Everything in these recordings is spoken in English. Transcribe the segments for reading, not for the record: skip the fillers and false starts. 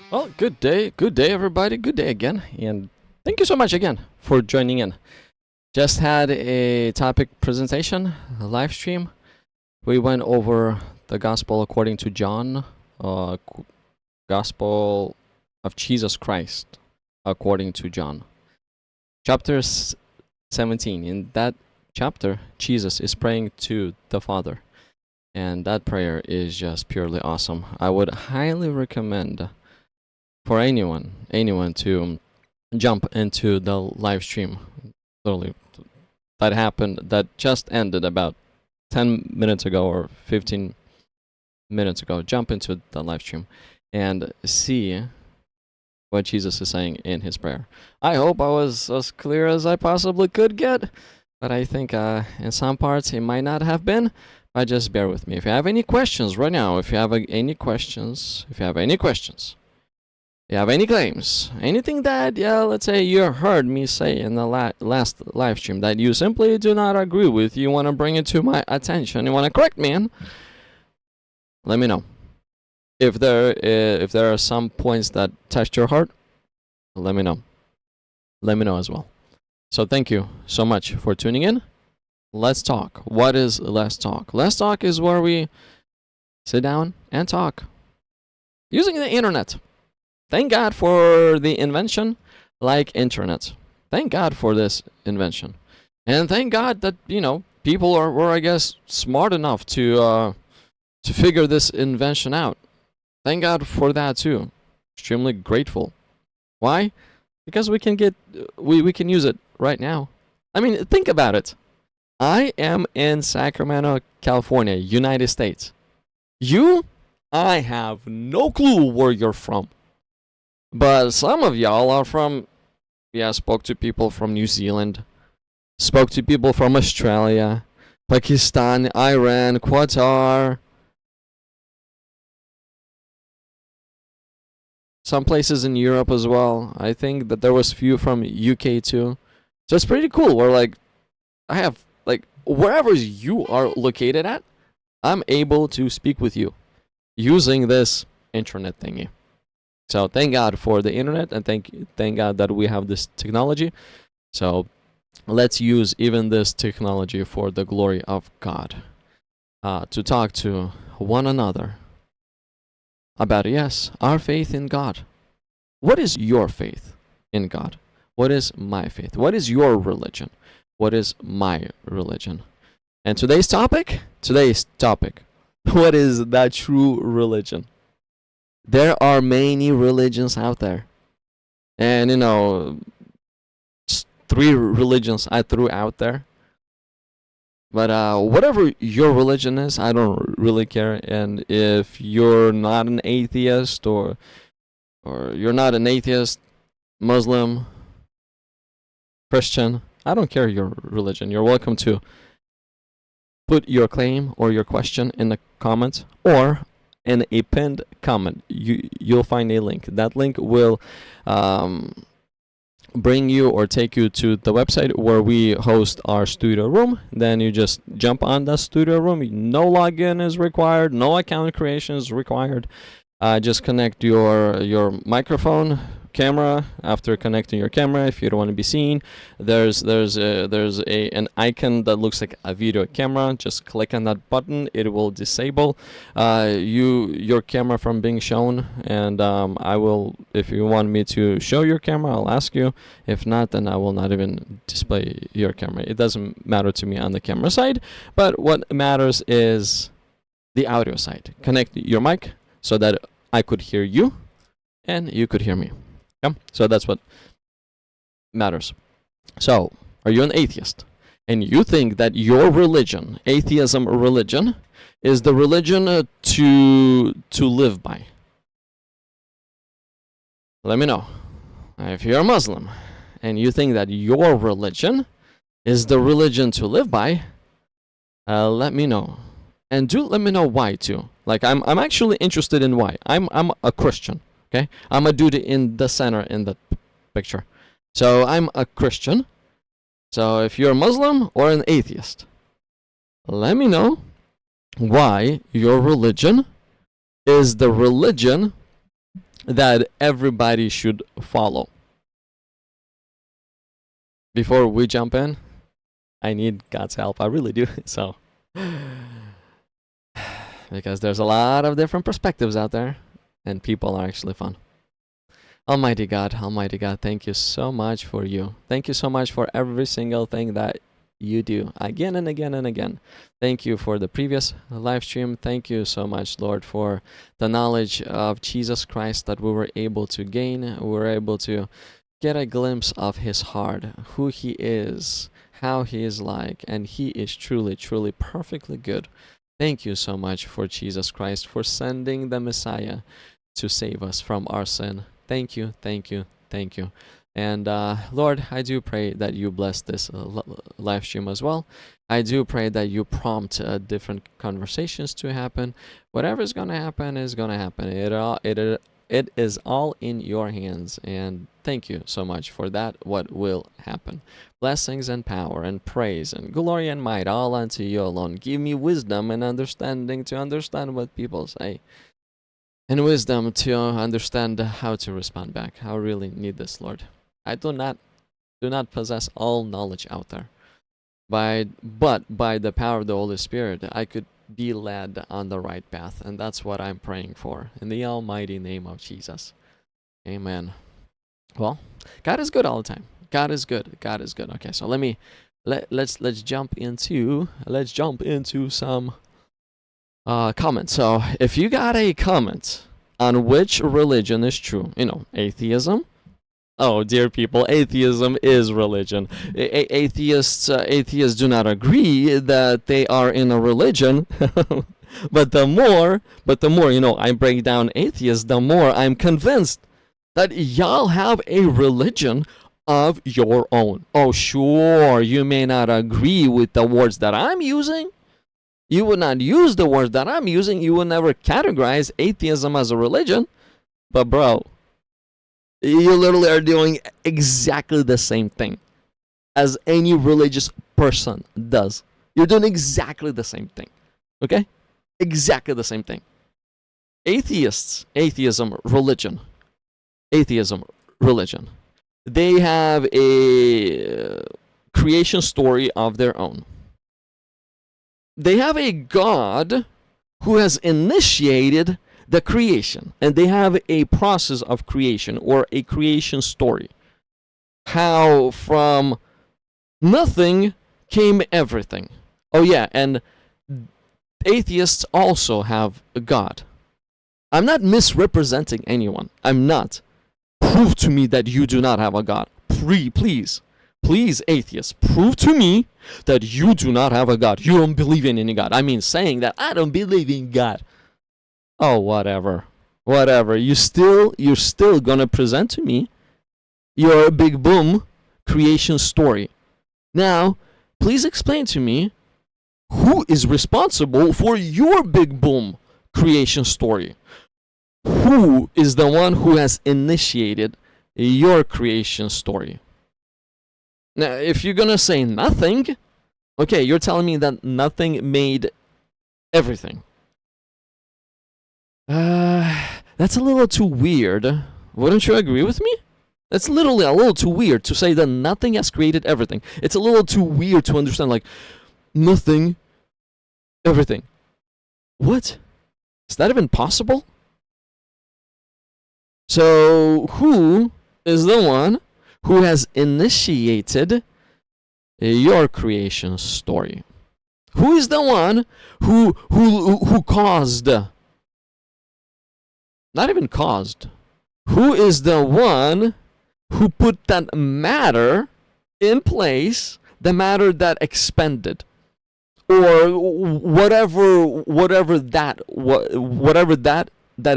Well, good day, everybody. Good day again, and thank you so much again for joining in. Just had a topic presentation, a live stream. We went over the Gospel according to John, Gospel of Jesus Christ according to John, chapter 17. In that chapter, Jesus is praying to the Father, and that prayer is just purely awesome. I would highly recommend for anyone to jump into the live stream. Literally, that just ended about 10 minutes ago or 15 minutes ago. Jump into the live stream and see what Jesus is saying in his prayer. I hope I was as clear as I possibly could get, but I think in some parts it might not have been. But just bear with me. If you have any questions right now, if you have any questions, you have any claims, anything that, let's say you heard me say in the last live stream that you simply do not agree with, you want to bring it to my attention, you want to correct me in, let me know. If there are some points that touched your heart, let me know. Let me know as well. So thank you so much for tuning in. Let's talk. What is Let's Talk? Let's Talk is where we sit down and talk using the internet. Thank God for the invention like internet. Thank God for this invention. And thank God that, people were, I guess, smart enough to figure this invention out. Thank God for that too. Extremely grateful. Why? Because we can use it right now. I mean, think about it. I am in Sacramento, California, United States. I have no clue where you're from. But some of y'all are from, spoke to people from New Zealand, spoke to people from Australia, Pakistan, Iran, Qatar, some places in Europe as well. I think that there was few from UK too. So it's pretty cool. We're I have, wherever you are located at, I'm able to speak with you using this internet thingy. So thank God for the internet, and thank God that we have this technology. So let's use even this technology for the glory of God, to talk to one another about, our faith in God. What is your faith in God? What is my faith? What is your religion? What is my religion? And today's topic, what is that true religion? There are many religions out there. And, 3 religions I threw out there. But whatever your religion is, I don't really care. And if you're not an atheist or you're not an atheist, Muslim, Christian, I don't care your religion. You're welcome to put your claim or your question in the comments or in a pinned comment. You'll find a link. That link will bring you or take you to the website where we host our studio room. Then you just jump on the studio room. No login is required. No account creation is required. Just connect your microphone, camera. After connecting your camera, if you don't want to be seen, there's an icon that looks like a video camera. Just click on that button. It will disable your camera from being shown, and I will, if you want me to show your camera, I'll ask you. If not, then I will not even display your camera. It doesn't matter to me on the camera side, but what matters is the audio side. Connect your mic so that I could hear you and you could hear me. Yeah? So that's what matters. So, are you an atheist? And you think that your religion, atheism religion, is the religion to live by? Let me know. If you're a Muslim and you think that your religion is the religion to live by, let me know. And do let me know why too. I'm actually interested in why. I'm a Christian. Okay, I'm a dude in the center in the picture. So I'm a Christian. So if you're a Muslim or an atheist, let me know why your religion is the religion that everybody should follow. Before we jump in, I need God's help. I really do. So, because there's a lot of different perspectives out there, and people are actually fun. Almighty God, thank you so much for you. Thank you so much for every single thing that you do again and again and again. Thank you for the previous live stream. Thank you so much, Lord, for the knowledge of Jesus Christ that we were able to gain. We were able to get a glimpse of his heart, who he is, how he is like, and he is truly, truly perfectly good. Thank you so much for Jesus Christ, for sending the Messiah to save us from our sin. Thank you, thank you, thank you. And Lord, I do pray that you bless this live stream as well. I do pray that you prompt different conversations to happen. Whatever is going to happen is going to happen. It is all in your hands. And thank you so much for that, what will happen. Blessings and power and praise and glory and might all unto you alone. Give me wisdom and understanding to understand what people say. And wisdom to understand how to respond back. I really need this, Lord. I do not possess all knowledge out there. But by the power of the Holy Spirit, I could be led on the right path. And that's what I'm praying for. In the almighty name of Jesus. Amen. Well, God is good all the time. God is good. God is good. Okay, so let's jump into some comments. So if you got a comment on which religion is true, atheism. Oh, dear people, atheism is religion. Atheists do not agree that they are in a religion. but the more, I break down atheists, the more I'm convinced that y'all have a religion of your own. Oh, sure, you may not agree with the words that I'm using. You would not use the words that I'm using. You would never categorize atheism as a religion. But bro, you literally are doing exactly the same thing as any religious person does. You're doing exactly the same thing. Okay? Exactly the same thing. Atheism, religion. They have a creation story of their own. They have a God who has initiated the creation, and they have a process of creation or a creation story. How from nothing came everything. Oh yeah, and atheists also have a God. I'm not misrepresenting anyone. I'm not. Prove to me that you do not have a God. Please, atheists, prove to me that you do not have a God. You don't believe in any God. I mean, saying that I don't believe in God. Oh, whatever. You're still gonna present to me your big boom creation story. Now, please explain to me who is responsible for your big boom creation story. Who is the one who has initiated your creation story? Now, if you're gonna say nothing, okay, you're telling me that nothing made everything. That's a little too weird. Wouldn't you agree with me? That's literally a little too weird to say that nothing has created everything. It's a little too weird to understand, like, nothing, everything. What? Is that even possible? So, who is the one who has initiated your creation story? Who is the one who caused? Not even caused. Who is the one who put that matter in place, the matter that expanded, or whatever that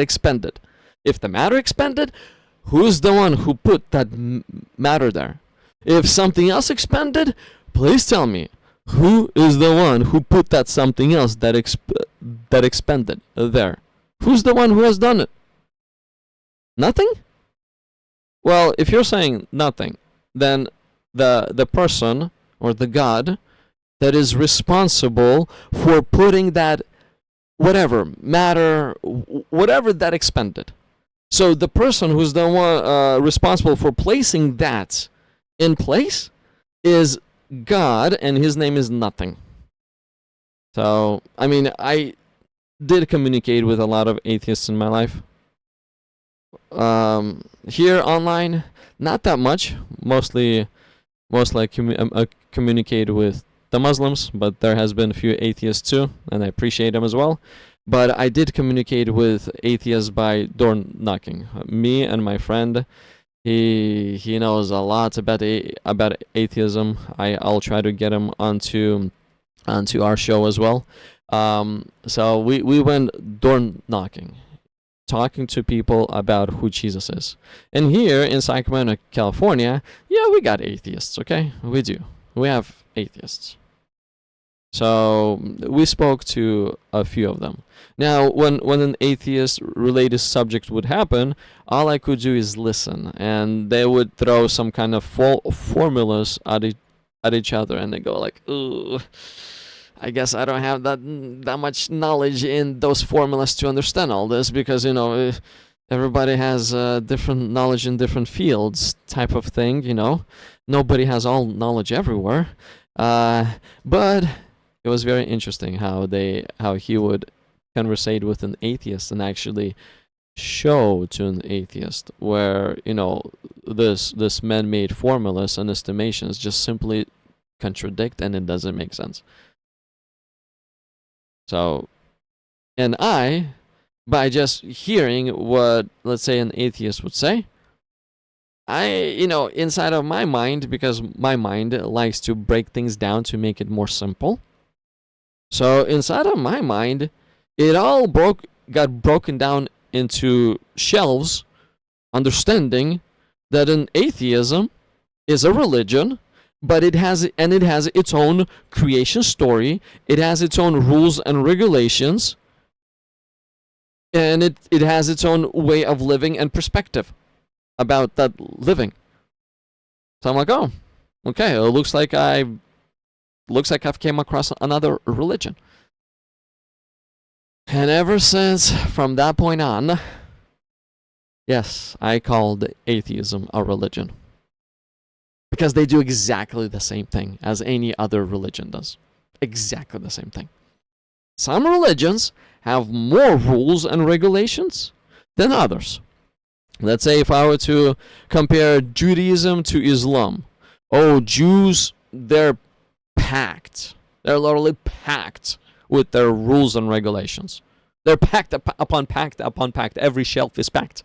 expanded? If the matter expanded, who's the one who put that matter there? If something else expanded, please tell me, who is the one who put that something else that expanded there? Who's the one who has done it? Nothing? Well, if you're saying nothing, then the person or the God that is responsible for putting that whatever matter, whatever that expanded, So the person who's the one responsible for placing that in place is God, and his name is nothing. So, I mean, I did communicate with a lot of atheists in my life. Here online, not that much. Mostly I communicate with the Muslims, but there has been a few atheists too, and I appreciate them as well. But I did communicate with atheists by door knocking. Me and my friend, he knows a lot about atheism. I'll try to get him onto our show as well. So we went door knocking, talking to people about who Jesus is. And here in Sacramento, California, yeah, we got atheists, okay? We do. We have atheists. So we spoke to a few of them. Now, when an atheist-related subject would happen, all I could do is listen, and they would throw some kind of formulas at each other, and they go like, "Ooh, I guess I don't have that much knowledge in those formulas to understand all this, because everybody has different knowledge in different fields, type of thing. Nobody has all knowledge everywhere." But it was very interesting how he would conversate with an atheist and actually show to an atheist where this man-made formulas and estimations just simply contradict, and it doesn't make sense. So, and by just hearing what, let's say, an atheist would say, inside of my mind, because my mind likes to break things down to make it more simple. So inside of my mind, it all got broken down into shelves, understanding that an atheism is a religion, but it has its own creation story. It has its own rules and regulations, and it has its own way of living and perspective about that living. So I'm like, oh, okay, it looks like I've came across another religion. And ever since, from that point on, yes, I called atheism a religion. Because they do exactly the same thing as any other religion does. Exactly the same thing. Some religions have more rules and regulations than others. Let's say if I were to compare Judaism to Islam. Oh, Jews, they're packed. They're literally packed with their rules and regulations. They're packed upon packed upon packed. Every shelf is packed.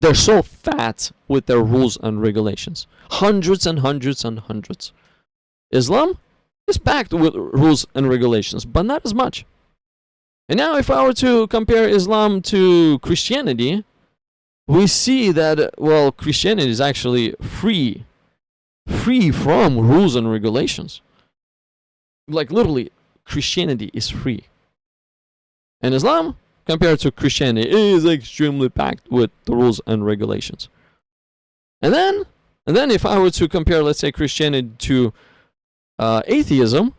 They're so fat with their rules and regulations. Hundreds and hundreds and hundreds. Islam is packed with rules and regulations, but not as much. And now if I were to compare Islam to Christianity, we see that, well, Christianity is actually free from rules and regulations. Like literally, Christianity is free. And Islam, compared to Christianity, is extremely packed with the rules and regulations. And then if I were to compare, let's say, Christianity to atheism,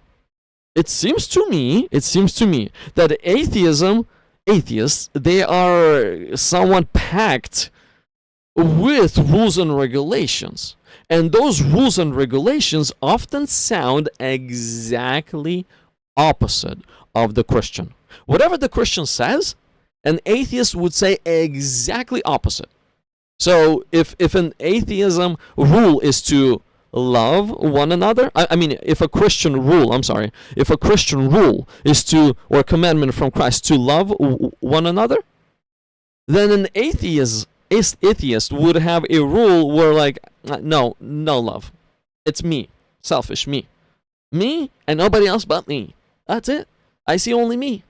it seems to me that atheists, they are somewhat packed with rules and regulations. And those rules and regulations often sound exactly opposite of the Christian. Whatever the Christian says, an atheist would say exactly opposite. So if an atheism rule is to love one another, if a Christian rule is to, or a commandment from Christ to love one another, then an atheist would have a rule where like, no love. It's me, selfish me and nobody else but me. That's it. I see only me.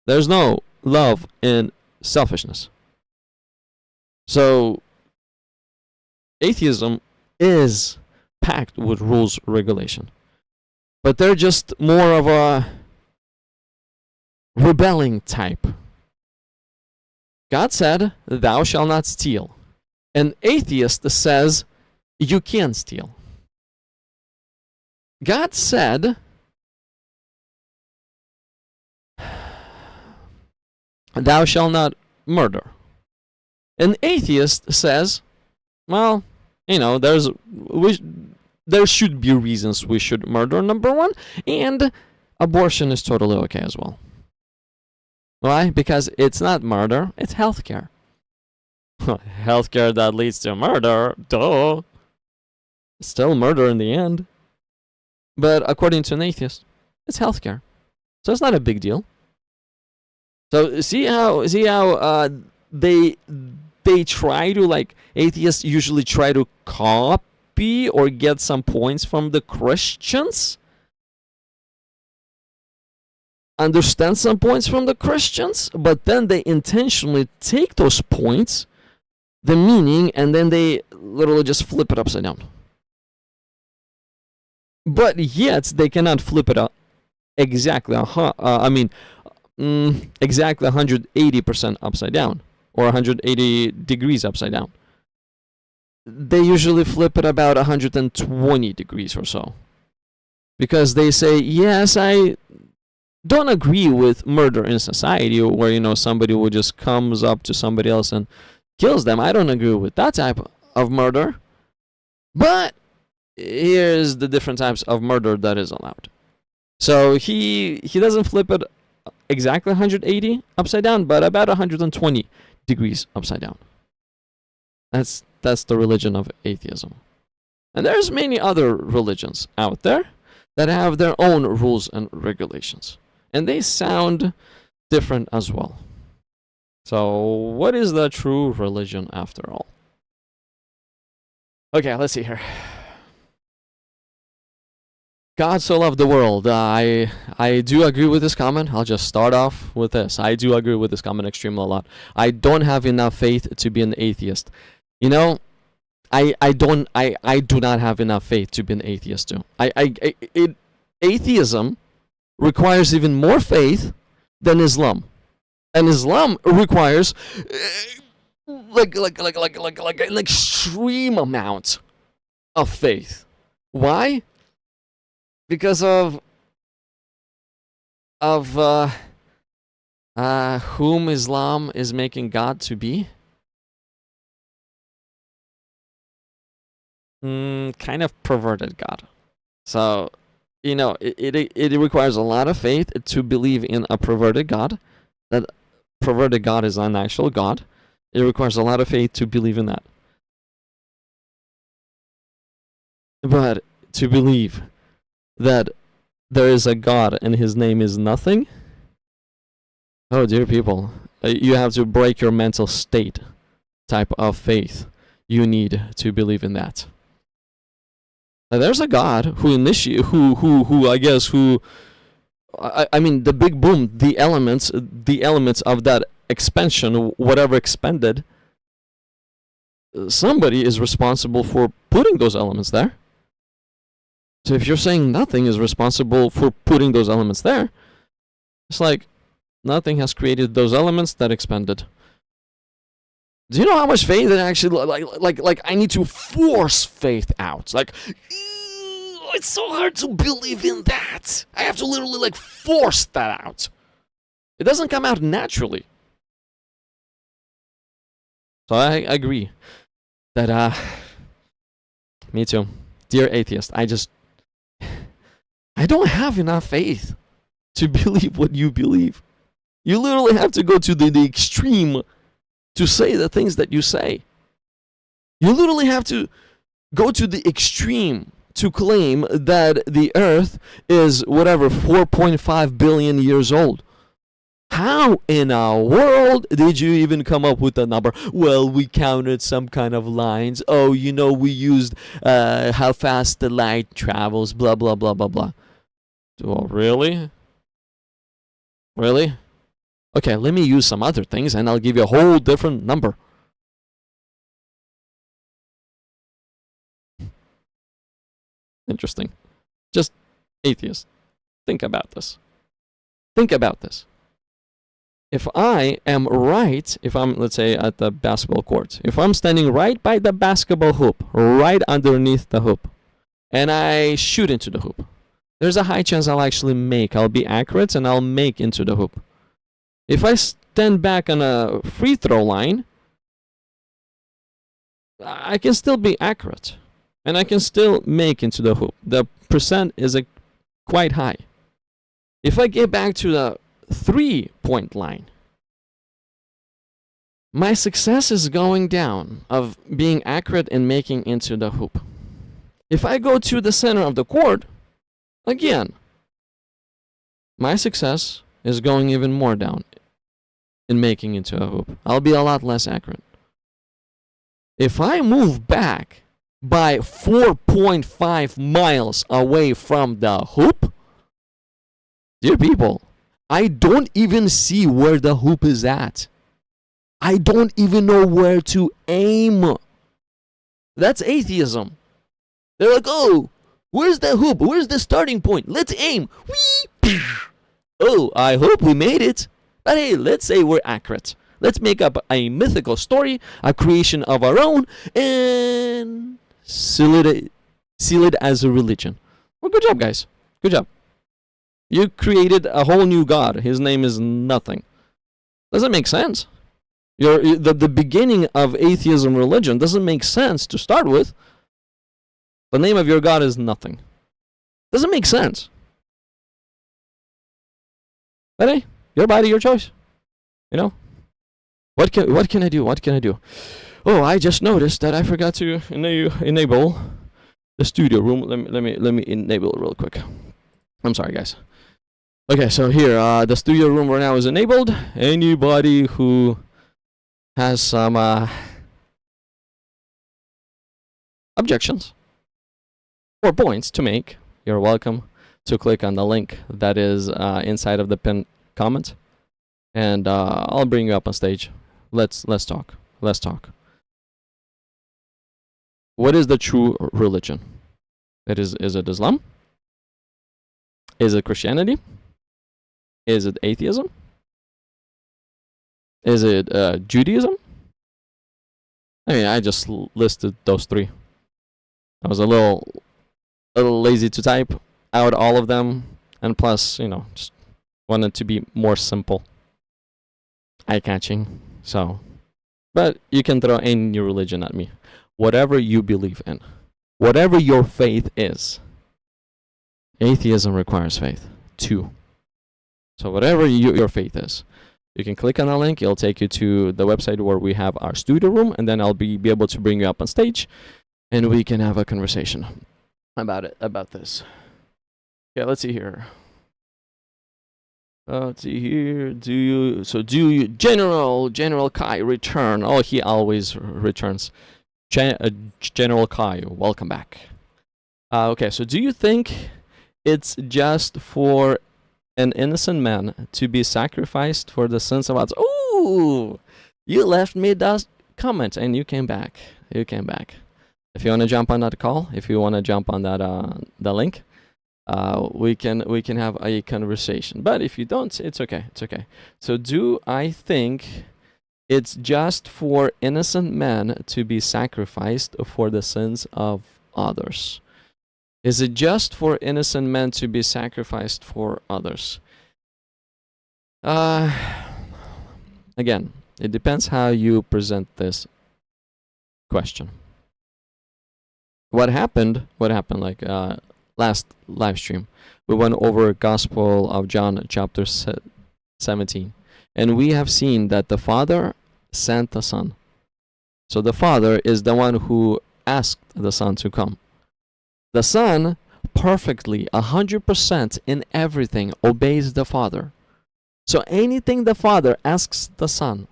There's no love in selfishness. So atheism is packed with rules, regulation. But they're just more of a rebelling type. God said, "Thou shalt not steal." An atheist says, "You can steal." God said, thou shalt not murder. An atheist says, well, you know, there should be reasons we should murder, number one, and abortion is totally okay as well. Why? Because it's not murder, it's healthcare. Healthcare that leads to murder, duh. Still murder in the end. But according to an atheist, it's healthcare. So it's not a big deal. So see how they try to, like, atheists usually try to copy or get some points from the Christians? Understand some points from the Christians, but then they intentionally take those points, the meaning, and then they literally just flip it upside down. But yet they cannot flip it up exactly. Exactly 180% upside down, or 180 degrees upside down. They usually flip it about 120 degrees or so, because they say, yes, I don't agree with murder in society, where, you know, somebody who just comes up to somebody else and kills them. I don't agree with that type of murder. But here's the different types of murder that is allowed. So he doesn't flip it exactly 180 upside down, but about 120 degrees upside down. That's the religion of atheism. And there's many other religions out there that have their own rules and regulations. And they sound different as well. So what is the true religion after all? Okay, let's see here. God so loved the world. I do agree with this comment. I'll just start off with this. I do agree with this comment extremely a lot. I don't have enough faith to be an atheist. You know, I do not have enough faith to be an atheist too. Atheism requires even more faith than Islam. And Islam requires like an extreme amount of faith. Why? Because of whom Islam is making God to be. Kind of perverted God. So, you know, it requires a lot of faith to believe in a perverted God. That perverted God is an actual God. It requires a lot of faith to believe in that. But to believe that there is a God and his name is nothing? Oh, dear people, you have to break your mental state type of faith you need to believe in that. Now, there's a God who I mean, the big boom, the elements of that expansion, whatever expanded, somebody is responsible for putting those elements there. So if you're saying nothing is responsible for putting those elements there, it's like nothing has created those elements that expanded. Do you know how much faith it actually, like I need to force faith out? Like, it's so hard to believe in that. I have to literally like force that out. It doesn't come out naturally. So I agree that me too. Dear atheist, I don't have enough faith to believe what you believe. You literally have to go to the extreme to say the things that you say. You literally have to go to the extreme to claim that the earth is whatever 4.5 billion years old. How in our world did you even come up with that number? Well, we counted some kind of lines. Oh, you know, we used how fast the light travels, blah, blah, blah, blah, blah. Oh, really? Really? Okay, let me use some other things and I'll give you a whole different number. Interesting. Just atheists. Think about this. Think about this. If I am right, if I'm, let's say, at the basketball court, if I'm standing right by the basketball hoop, right underneath the hoop, and I shoot into the hoop, there's a high chance I'll actually make. I'll be accurate and I'll make into the hoop. If I stand back on a free throw line, I can still be accurate. And I can still make into the hoop. The percent is quite high. If I get back to the 3-point line, my success is going down of being accurate and making into the hoop. If I go to the center of the court, again, my success is going even more down in making into a hoop. I'll be a lot less accurate. If I move back by 4.5 miles away from the hoop, dear people, I don't even see where the hoop is at. I don't even know where to aim. That's atheism. They're like, oh, where's the hoop? Where's the starting point? Let's aim. Whee! Oh, I hope we made it. But hey, let's say we're accurate. Let's make up a mythical story, a creation of our own, and seal it as a religion. Well, good job, guys. Good job. You created a whole new god. His name is nothing. Doesn't make sense. The beginning of atheism religion doesn't make sense to start with. The name of your god is nothing. Doesn't make sense. But hey, your body, your choice. You know? What can I do? What can I do? Oh, I just noticed that I forgot to enable the studio room. Let me enable it real quick. I'm sorry, guys. Okay, so here, the studio room right now is enabled. Anybody who has some objections or points to make, you're welcome to click on the link that is inside of the pinned comment, and I'll bring you up on stage. Let's talk. Let's talk. What is the true religion? Is it Islam? Is it Christianity? Is it atheism? Is it Judaism? I mean, I just listed those three. I was a little lazy to type out all of them, and plus, just wanted to be more simple, eye-catching. So, but you can throw any religion at me, whatever you believe in, whatever your faith is. Atheism requires faith too. So whatever your faith is, you can click on the link. It'll take you to the website where we have our studio room, and then I'll be able to bring you up on stage, and we can have a conversation about this. Okay, let's see here. Let's see here. Do you General Kai return? Oh, he always returns. General Kai, welcome back. Okay, so do you think it's just for an innocent man to be sacrificed for the sins of others? Ooh, you left me that comment and you came back. If you want to jump on that call, if you want to jump on that the link, we can have a conversation. But if you don't, it's okay. It's okay. So do I think it's just for innocent men to be sacrificed for the sins of others? Is it just for innocent men to be sacrificed for others? Again, it depends how you present this question. What happened like last live stream, we went over Gospel of John chapter 17, and we have seen that the Father sent the Son. So the Father is the one who asked the Son to come. The Son perfectly, 100% in everything, obeys the Father. So anything the Father asks the Son,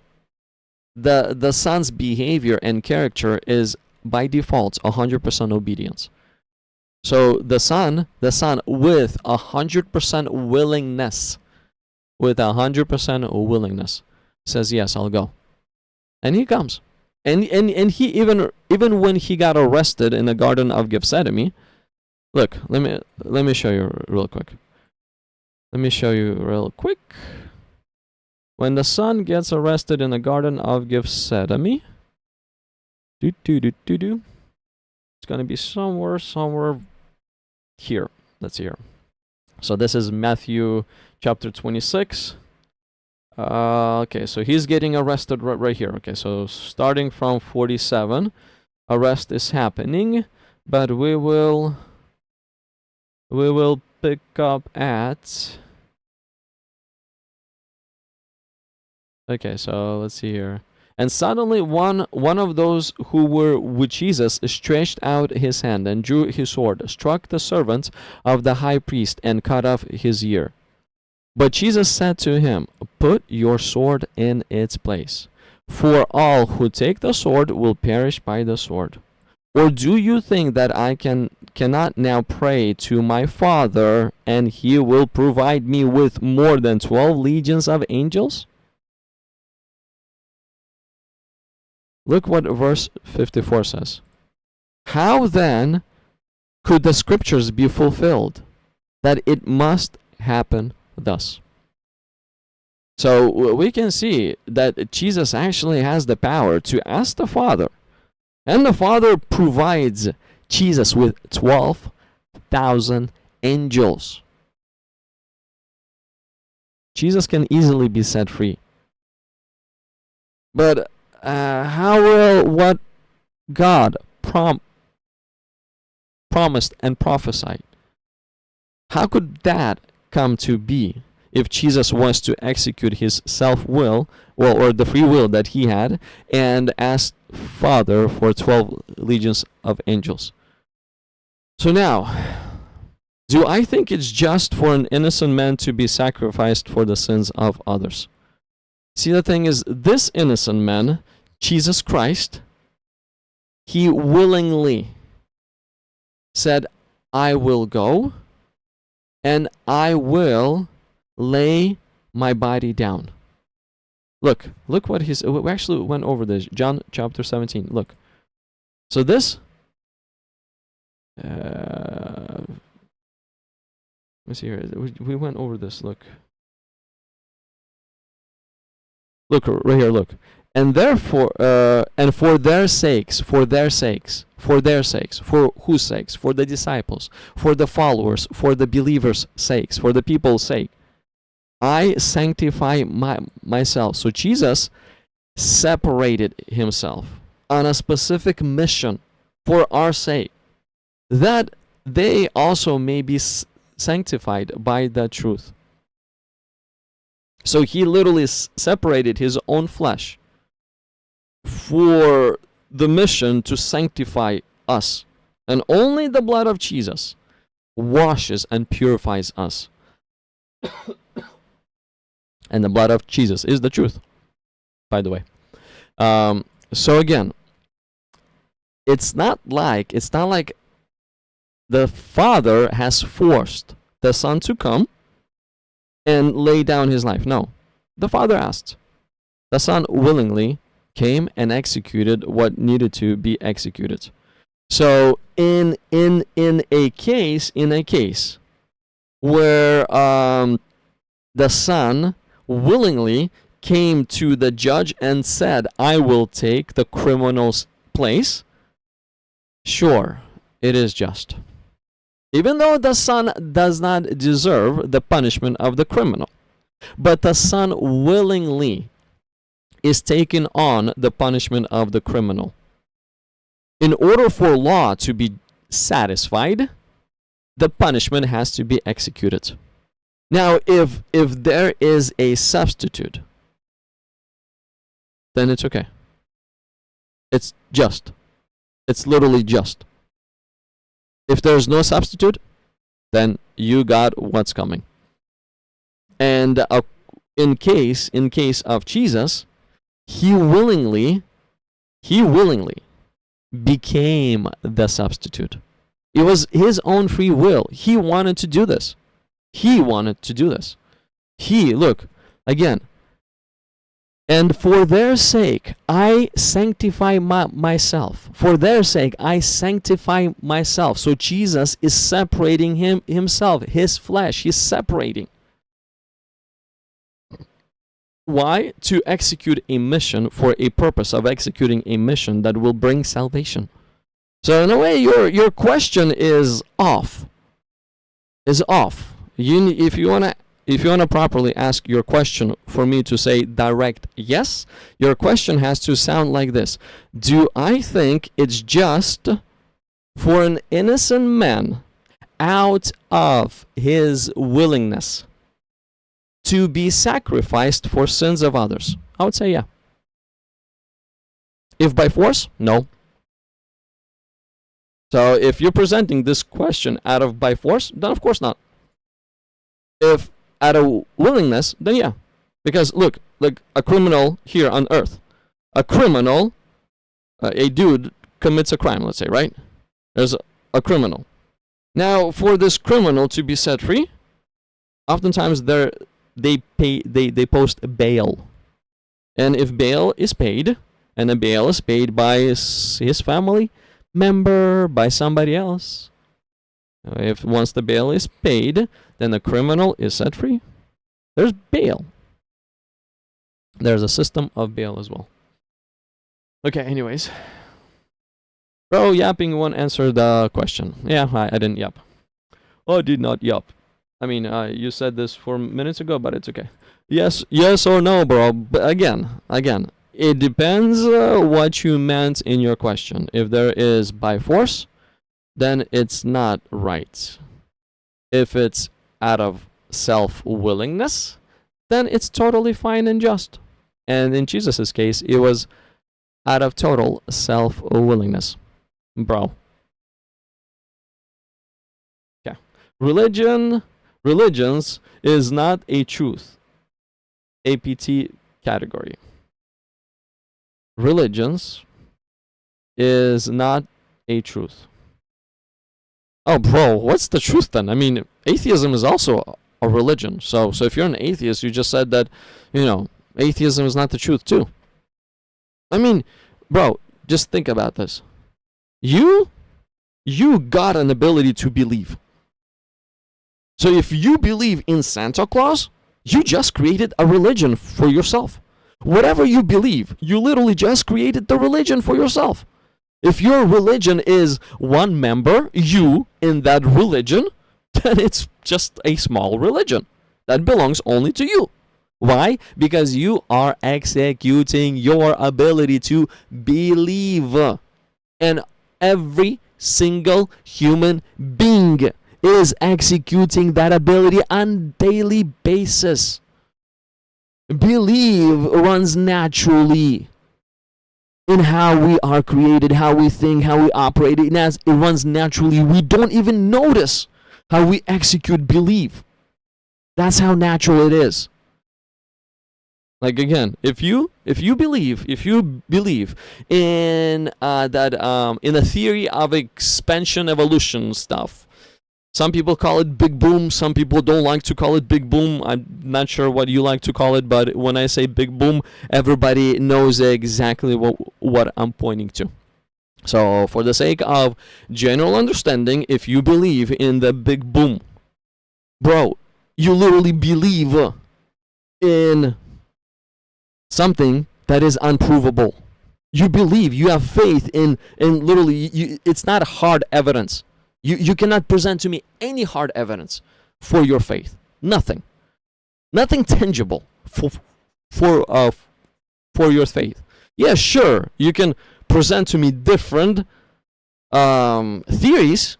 the Son's behavior and character is by default 100% obedience. So the Son with 100% willingness, says, yes, I'll go. And he comes. And he even when he got arrested in the Garden of Gethsemane, look, let me show you real quick. When the Son gets arrested in the Garden of Gethsemane, it's gonna be somewhere here. Let's see here. So this is Matthew chapter 26. Okay, so he's getting arrested right here. Okay, so starting from 47, arrest is happening, but we will pick up at. Okay, so let's see here. And suddenly one of those who were with Jesus stretched out his hand and drew his sword, struck the servant of the high priest, and cut off his ear. But Jesus said to him, "Put your sword in its place, for all who take the sword will perish by the sword. Or do you think that I cannot now pray to my Father, and he will provide me with more than 12 legions of angels?" Look what verse 54 says. How then could the scriptures be fulfilled, that it must happen thus? So we can see that Jesus actually has the power to ask the Father, and the Father provides Jesus with 12,000 angels. Jesus can easily be set free. But how will what God promised and prophesied, how could that come to be if Jesus was to execute his self-will, or the free will that he had, and ask Father for 12 legions of angels? So now, do I think it's just for an innocent man to be sacrificed for the sins of others? See, the thing is, this innocent man, Jesus Christ, he willingly said, "I will go, and I will lay my body down." Look what he's, we actually went over this, John chapter 17, look. So this, let me see here, we went over this, look. Look right here, look. And therefore, and for their sakes, for whose sakes? For the disciples, for the followers, for the believers' sakes, for the people's sake, I sanctify myself. So Jesus separated himself on a specific mission for our sake, that they also may be sanctified by the truth. So he literally separated his own flesh for the mission to sanctify us. And only the blood of Jesus washes and purifies us. And the blood of Jesus is the truth, by the way. So again, it's not like the Father has forced the Son to come and lay down his life. No, the Father asked. The Son willingly came and executed what needed to be executed. So in a case where the Son willingly came to the judge and said, "I will take the criminal's place," sure, it is just. Even though the Son does not deserve the punishment of the criminal, but the Son willingly is taking on the punishment of the criminal. In order for law to be satisfied, the punishment has to be executed. Now, if there is a substitute, then it's okay. It's just. It's literally just. If there's no substitute, then you got what's coming. And in case of Jesus, he willingly became the substitute. It was his own free will. He wanted to do this. Look, again, and for their sake, I sanctify myself. For their sake, I sanctify myself. So Jesus is separating himself, his flesh. He's separating. Why? To execute a mission, for a purpose of executing a mission that will bring salvation. So in a way, your question is off. If you want to if you want to properly ask your question for me to say direct yes, your question has to sound like this. Do I think it's just for an innocent man out of his willingness to be sacrificed for sins of others? I would say yeah. If by force, no. So if you're presenting this question out of by force, then of course not. If out of willingness, then yeah. Because look, like a criminal here on earth, a criminal, a dude commits a crime, let's say, right? There's a criminal. Now, for this criminal to be set free, oftentimes they post bail. And if bail is paid, and a bail is paid by his family member, by somebody else, if once the bail is paid, then the criminal is set free. There's bail. There's a system of bail as well. Okay, anyways. Bro, yapping won't answer the question. Yeah, I didn't yap. Oh, I did not yap. I mean, you said this 4 minutes ago, but it's okay. Yes or no, bro. But again, it depends what you meant in your question. If there is by force, then it's not right. If it's out of self-willingness, then it's totally fine and just. And in Jesus' case, it was out of total self-willingness. Bro. Okay. Religions is not a truth. APT category. Religions is not a truth. Oh, bro, what's the truth then? I mean, atheism is also a religion. So if you're an atheist, you just said that, atheism is not the truth too. I mean, bro, just think about this. You got an ability to believe. So if you believe in Santa Claus, you just created a religion for yourself. Whatever you believe, you literally just created the religion for yourself. If your religion is one member, you, in that religion, then it's just a small religion that belongs only to you. Why? Because you are executing your ability to believe. And every single human being is executing that ability on a daily basis. Believe runs naturally in how we are created, how we think, how we operate. It runs naturally. We don't even notice how we execute belief. That's how natural it is. Like again, if you believe in in the theory of expansion evolution stuff, some people call it big boom, some people don't like to call it big boom. I'm not sure what you like to call it, but when I say big boom, everybody knows exactly what I'm pointing to. So for the sake of general understanding, if you believe in the big boom, bro, you literally believe in something that is unprovable. You believe, you have faith in literally, it's not hard evidence. You cannot present to me any hard evidence for your faith. Nothing tangible for your faith. Yeah, sure, you can present to me different theories,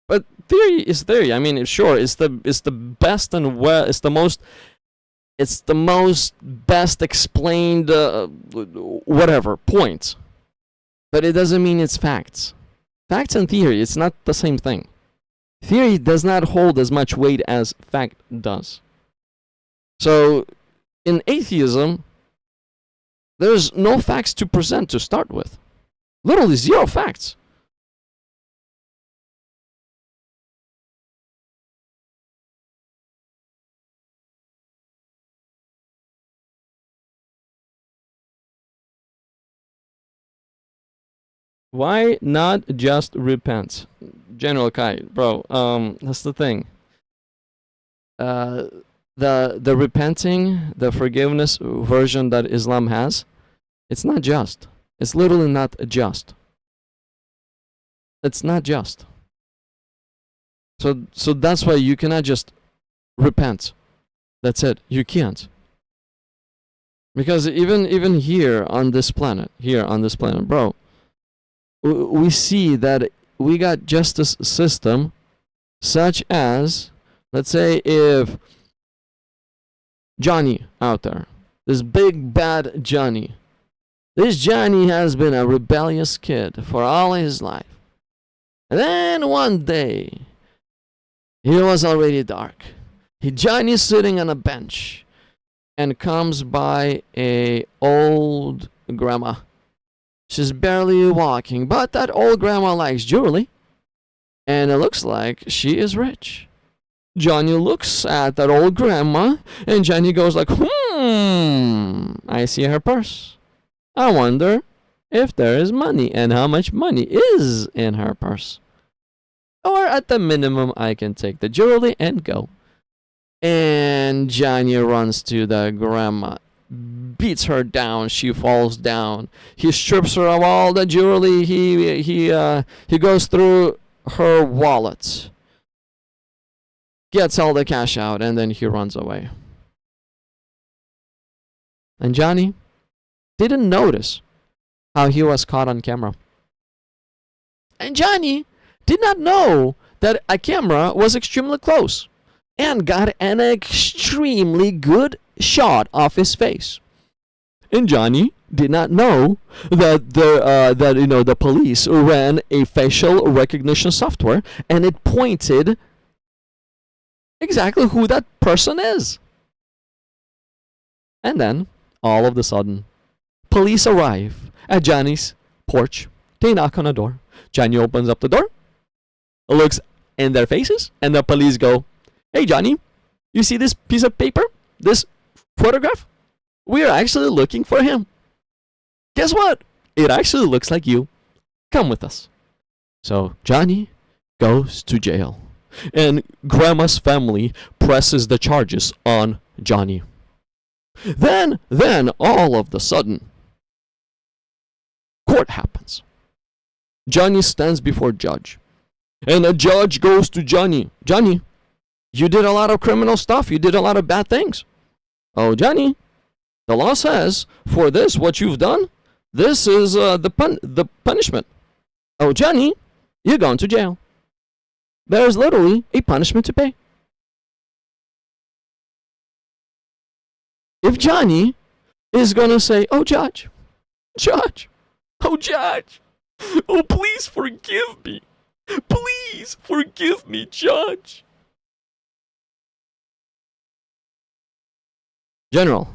but theory is theory. I mean, sure, it's the best and it's the most best explained whatever point, but it doesn't mean it's facts. Facts and theory, it's not the same thing. Theory does not hold as much weight as fact does. So, in atheism, there's no facts to present to start with. Literally zero facts. Why not just repent? General Kai, bro, that's the thing. The repenting, the forgiveness version that Islam has, it's not just. It's literally not just. It's not just. So that's why you cannot just repent. That's it. You can't. Because even here on this planet, bro, we see that we got justice system such as, let's say, if Johnny out there, this big bad Johnny, this Johnny has been a rebellious kid for all his life. And then one day, it was already dark. Johnny's sitting on a bench and comes by a old grandma. She's barely walking, but that old grandma likes jewelry, and it looks like she is rich. Johnny looks at that old grandma, and Johnny goes like, I see her purse. I wonder if there is money, and how much money is in her purse. Or at the minimum, I can take the jewelry and go. And Johnny runs to the grandma, beats her down. She falls down. He strips her of all the jewelry. He goes through her wallet, gets all the cash out, and then he runs away. And Johnny didn't notice how he was caught on camera. And Johnny did not know that a camera was extremely close and got an extremely good shot of his face. And Johnny did not know that the police ran a facial recognition software, and it pointed exactly who that person is. And then, all of a sudden, police arrive at Johnny's porch. They knock on the door. Johnny opens up the door, looks in their faces, and the police go, "Hey Johnny, you see this piece of paper? This photograph? We're actually looking for him. Guess what? It actually looks like you. Come with us." So Johnny goes to jail, and Grandma's family presses the charges on Johnny. Then all of a sudden, court happens. Johnny stands before judge, and the judge goes to Johnny. "Johnny, you did a lot of criminal stuff. You did a lot of bad things." "Oh, Johnny, the law says for this, what you've done, this is the punishment." "Oh, Johnny, you're going to jail. There's literally a punishment to pay." If Johnny is going to say, "Oh, judge, oh, judge, oh, please forgive me. Please forgive me, judge." General,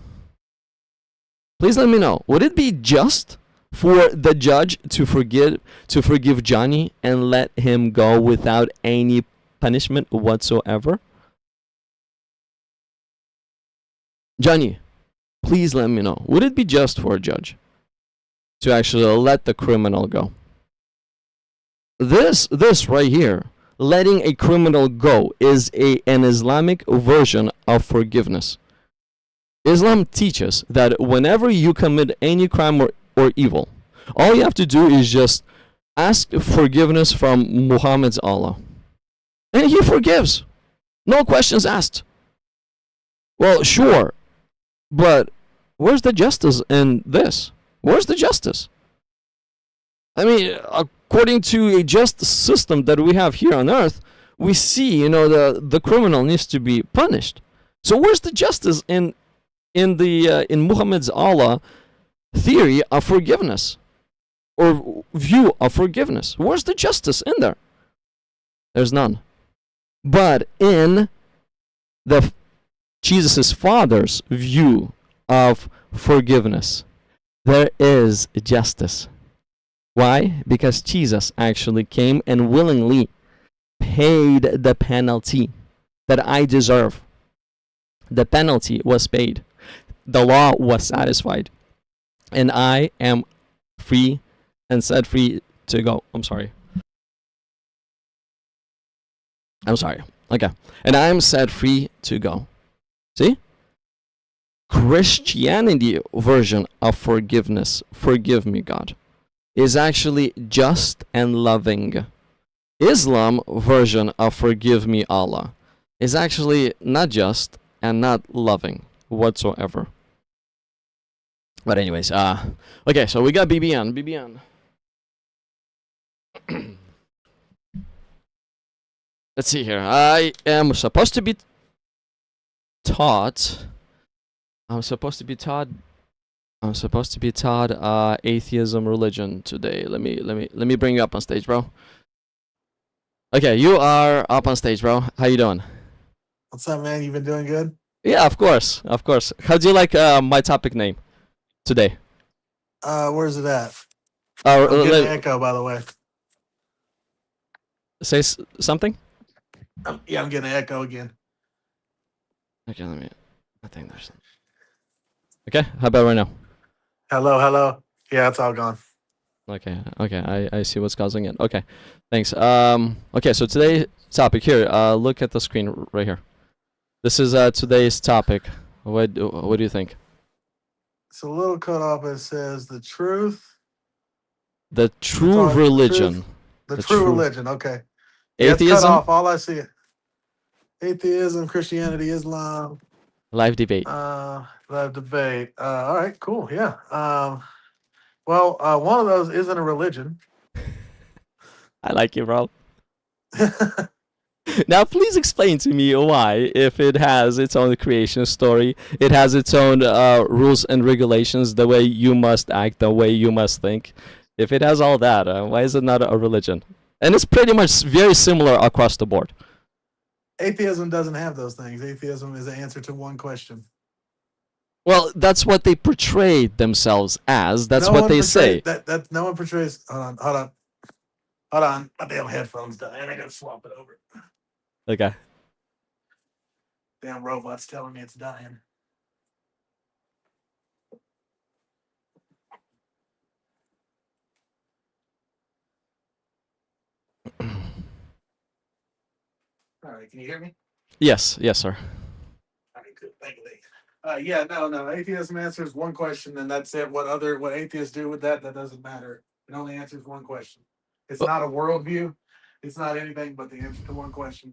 please let me know, would it be just for the judge to forgive Johnny and let him go without any punishment whatsoever? Johnny, please let me know, would it be just for a judge to actually let the criminal go? This right here, letting a criminal go, is an Islamic version of forgiveness. Islam teaches that whenever you commit any crime or evil, all you have to do is just ask forgiveness from Muhammad's Allah. And he forgives. No questions asked. Well, sure, but where's the justice in this? Where's the justice? I mean, according to a just system that we have here on earth, we see, the criminal needs to be punished. So where's the justice in Muhammad's Allah theory of forgiveness or view of forgiveness? Where's the justice in there? There's none. But in the Jesus' Father's view of forgiveness, there is justice. Why? Because Jesus actually came and willingly paid the penalty that I deserve. The penalty was paid. The law was satisfied. And I am free and set free to go. I'm sorry. Okay. And I am set free to go. See? Christianity version of forgiveness, forgive me, God, is actually just and loving. Islam version of forgive me, Allah, is actually not just and not loving whatsoever. But anyways, okay, so we got BB on. BB on. Let's see here. I am supposed to be taught. I'm supposed to be taught atheism religion today. Let me bring you up on stage, bro. Okay, you are up on stage, bro. How you doing? What's up, man? You been doing good? Yeah, of course, of course. How do you like my topic name today? Where's it at? I'm getting an echo, by the way. Say something. Yeah, I'm getting an echo again. Okay, let me. I think there's. Okay, how about right now? Hello. Yeah, it's all gone. Okay, I see what's causing it. Okay, thanks. Okay, so today's topic here. Look at the screen right here. This is today's topic. What do you think? It's a little cut off. It says the truth. The true religion. The true religion. Okay. Atheism. Yeah, it's cut off. All I see. Atheism, Christianity, Islam. Live debate. Live debate. All right, cool. Yeah. Well, one of those isn't a religion. I like you, bro. Now, please explain to me why, if it has its own creation story, it has its own rules and regulations, the way you must act, the way you must think. If it has all that, why is it not a religion? And it's pretty much very similar across the board. Atheism doesn't have those things. Atheism is the answer to one question. Well, that's what they portray themselves as. That's what they say. That no one portrays. Hold on. My damn headphones died. I gotta swap it over. Okay. Damn robot's telling me it's dying. All right, can you hear me? Yes, sir. All right, good. Thank you. Yeah, no. Atheism answers one question, and that's it. What atheists do with that doesn't matter. It only answers one question. It's not a worldview. It's not anything but the answer to one question.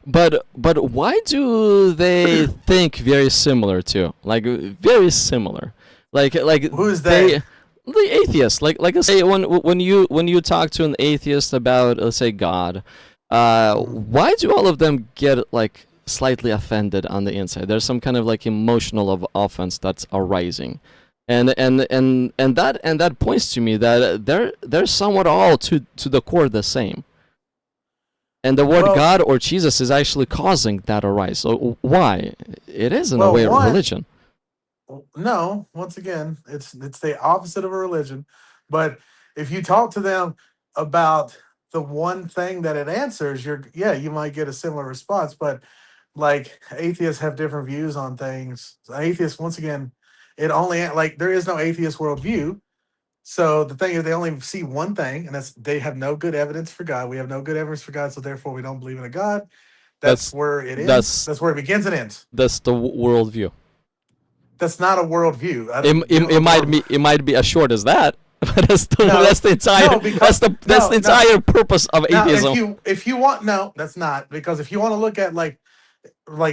But why do they think very similar to? Like very similar. Like who's that? The atheist. Like I say, when you talk to an atheist about, let's say, God, why do all of them get like slightly offended on the inside? There's some kind of like emotional offense that's arising, and that points to me that they're somewhat all to the core the same. And the word God or Jesus is actually causing that arise. So why? It is in a way a religion. No, once again, it's the opposite of a religion. But if you talk to them about the one thing that it answers, you might get a similar response. But like atheists have different views on things. Atheists, once again, it only like there is no atheist worldview. So the thing is, they only see one thing, and that's they have no good evidence for God. We have no good evidence for God, so therefore we don't believe in a God. That's where it ends. That's where it begins and ends. That's the worldview. That's not a worldview. It might be as short as that, but that's the entire purpose of atheism. If you want, no, that's not, because if you want to look at like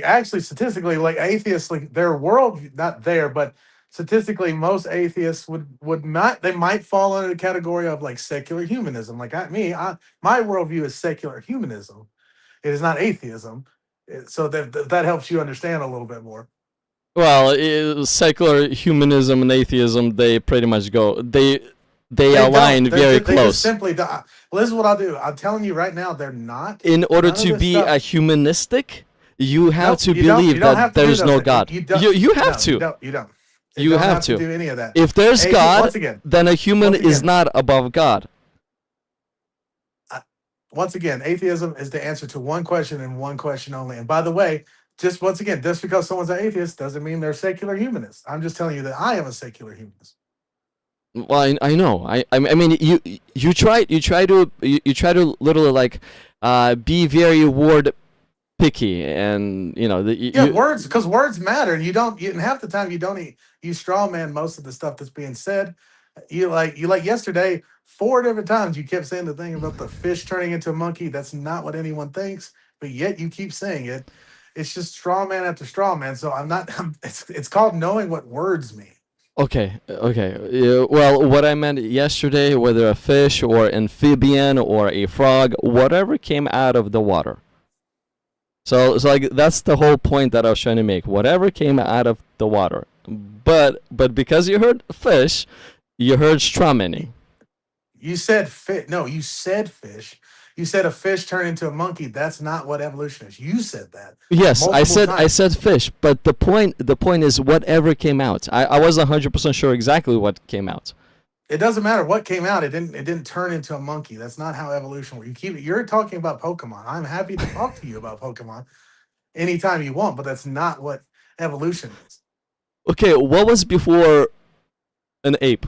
actually statistically, like atheists, like their world, not there, but statistically, most atheists would not. They might fall under the category of like secular humanism. Like my worldview is secular humanism. It is not atheism. So that helps you understand a little bit more. Well, secular humanism and atheism, they pretty much go. They align very close. Simply, well, this is what I'll do. I'm telling you right now, they're not. In order to be a humanistic, you have to believe that there's no God. You have to. You don't. You have to do any of that. If there's God, then a human is not above God. Once again, atheism is the answer to one question and one question only. And by the way, just because someone's an atheist doesn't mean they're secular humanists. I'm just telling you that I am a secular humanist. Well, I know. I mean, you try to literally like be very word picky, and words, because words matter. And half the time you straw man most of the stuff that's being said. You like yesterday 4 different times you kept saying the thing about the fish turning into a monkey. That's not what anyone thinks, but yet you keep saying it. It's just straw man after straw man. So I'm not. It's called knowing what words mean. Okay, okay. Well, what I meant yesterday, whether a fish or amphibian or a frog, whatever came out of the water. So like that's the whole point that I was trying to make. Whatever came out of the water. But because you heard fish, you heard straw manning. You said fish. No, you said fish. You said a fish turned into a monkey. That's not what evolution is. You said that Yes, multiple I times. said fish, but the point is whatever came out. I was 100% sure exactly what came out. It doesn't matter what came out. It didn't turn into a monkey. That's not how evolution works. You're talking about Pokemon. I'm happy to talk to you about Pokemon anytime you want, but that's not what evolution is. Okay, what was before an ape?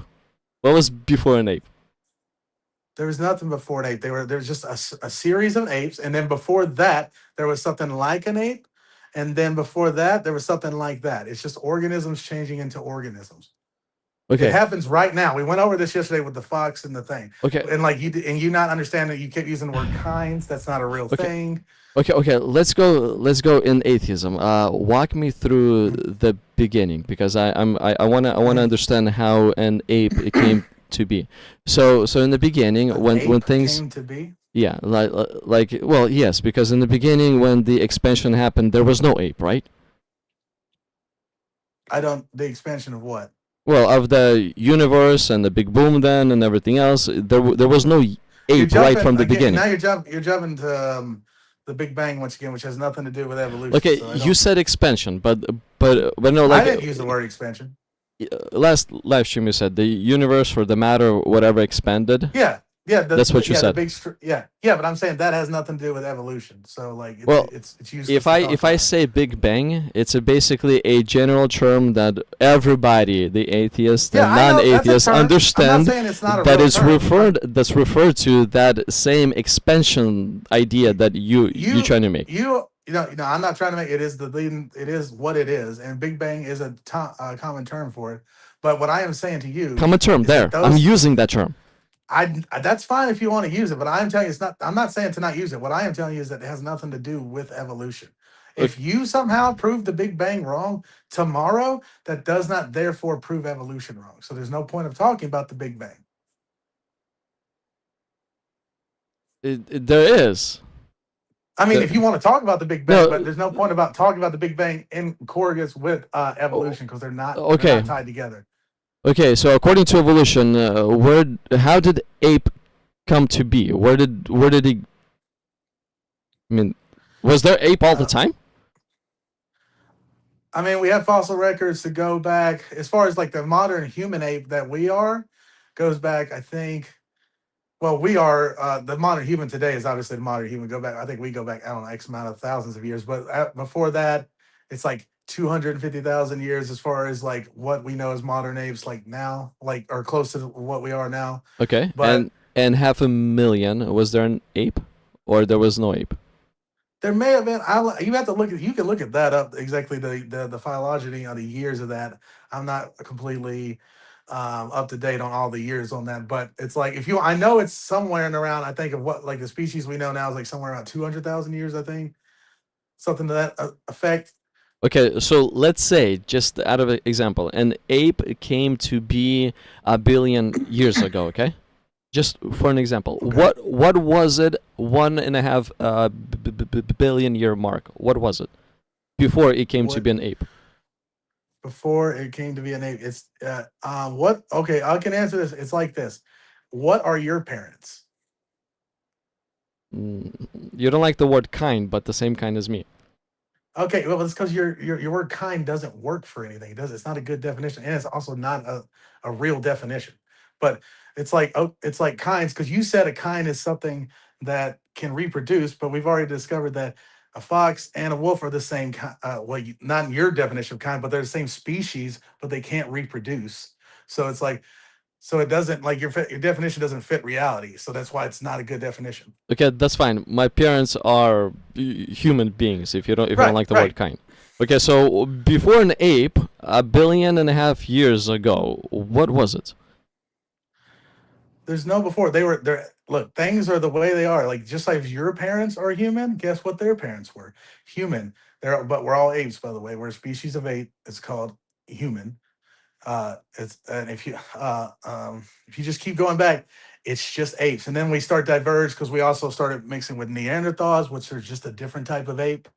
What was before an ape? There was nothing before an ape. There was just a series of apes, and then before that, there was something like an ape, and then before that, there was something like that. It's just organisms changing into organisms. It Okay, happens right now. We went over this yesterday with the fox and the thing, okay, and like you not understand that you kept using the word kinds. That's not a real okay, thing. okay. Let's go in atheism. Walk me through the beginning because I wanna understand how an ape it came to be. So in the beginning, An when ape things came to be. yeah like well yes because in the beginning when the expansion happened there was no ape, right? I don't. The expansion of what? Well, of the universe and the big boom then and everything else, there was no You're ape right jumping from the again. Now beginning. you're jumping to the Big Bang once again, which has nothing to do with evolution. Okay, So I you don't. said expansion, but no, I like didn't use the word expansion. last live stream you said the universe or the matter whatever expanded. Yeah, yeah, That's what you yeah, the said. big, yeah, yeah. But I'm saying that has nothing to do with evolution. So like, Well, it's useless if to I talk if I about it. say Big Bang, it's basically a general term that everybody, the atheists Yeah, and I know that's a non-atheists, term. I'm not understand saying it's not a that real is term. that's referred to that same expansion idea that you You, trying to make. I'm not trying to make it is the leading. It is what it is, and Big Bang is a common term for it. But what I am saying to you Common term is that there. I'm those using that term. that's fine if you want to use it, but I'm telling you it's not. I'm not saying to not use it. What I am telling you is that it has nothing to do with evolution. If Okay. you somehow prove the Big Bang wrong tomorrow, that does not therefore prove evolution wrong. So there's no point of talking about the Big Bang. There is. I mean, if The, you want to talk about the Big Bang, but no. there's no point about talking about the Big Bang in correlates with o- evolution because they're Okay. not tied together. Okay. So according to evolution, how did ape come to be? Where did he? I mean, was there ape all the Uh, time? I mean, we have fossil records to go back as far as like the modern human ape that we are goes back. I think. Well, we are the modern human today is obviously the modern human. Go back. I think we go back. I don't know X amount of thousands of years, but before that, it's like 250,000 years as far as like what we know as modern apes, like now, like or close to what we are now. Okay. But And half a million. Was there an ape, or there was no ape? there may have been. You have to look at. You can look at that up exactly the phylogeny of the years of that. I'm not completely up to date on all the years on that, but it's like if you, I know it's somewhere in around. I think of what like the species we know now is like somewhere around 200,000 years. I think something to that effect. Okay, so let's say, just out of example, an ape came to be a billion years ago. Okay, just for an example, Okay. what was it? 1.5 billion year mark. What was it before it came to What be an ape? before it came to be a name? It's what? Okay, I can answer this. It's like this. What are your parents? You don't like the word kind, but the same kind as me. Okay, well, it's because your word kind doesn't work for anything. It does. It's not a good definition, and it's also not a real definition. But it's like kinds because you said a kind is something that can reproduce, but we've already discovered that a fox and a wolf are the same kind. Well, not in your definition of kind, but they're the same species, but they can't reproduce. So it's like so it doesn't like your definition doesn't fit reality. So that's why it's not a good definition. Okay, that's fine. My parents are human beings. If you don't Right, like the right. word kind. Okay, so before an ape, 1.5 billion years ago, what was it? There's no before. They're look, things are the way they are. Like just like your parents are human, guess what their parents were? Human. But we're all apes, by the way. We're a species of ape. It's called human. It's and if you just keep going back, it's just apes. And then we start diverge because we also started mixing with Neanderthals, which are just a different type of ape.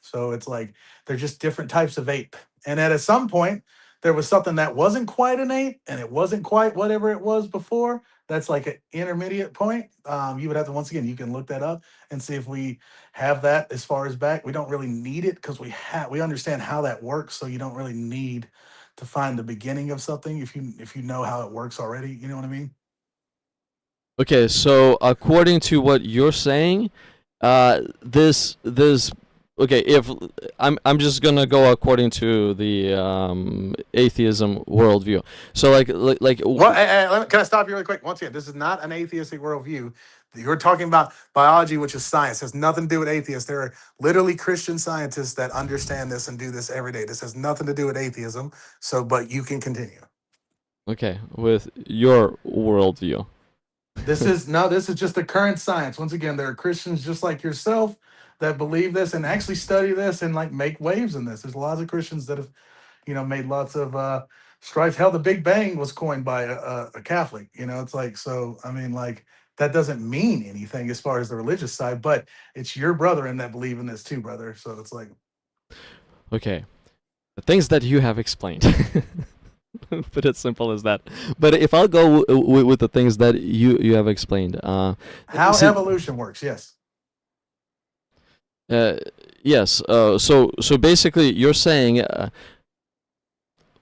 So it's like they're just different types of ape. And at some point, there was something that wasn't quite an ape, and it wasn't quite whatever it was before. That's like an intermediate point. You would have to once again, you can look that up and see if we have that as far as back. We don't really need it because we understand how that works. So you don't really need to find the beginning of something if you know how it works already. You know what I mean? Okay, so according to what you're saying, this okay, if I'm just gonna go according to the atheism worldview. So Well, can I stop you really quick? Once again, this is not an atheistic worldview. You're talking about biology, which is science. It has nothing to do with atheists. There are literally Christian scientists that understand this and do this every day. This has nothing to do with atheism. So, but you can continue. okay, with your worldview. This is just the current science. Once again, there are Christians just like yourself that believe this and actually study this and like make waves in this. There's lots of Christians that have, made lots of strides. Hell, the Big Bang was coined by a Catholic. It's like, so I mean, like that doesn't mean anything as far as the religious side, but it's your brethren that believe in this too, brother. So it's like, Okay, the things that you have explained. Put it simple as that. But if I'll go with the things that you have explained, how see, evolution works. Yes. yes. So basically, you're saying,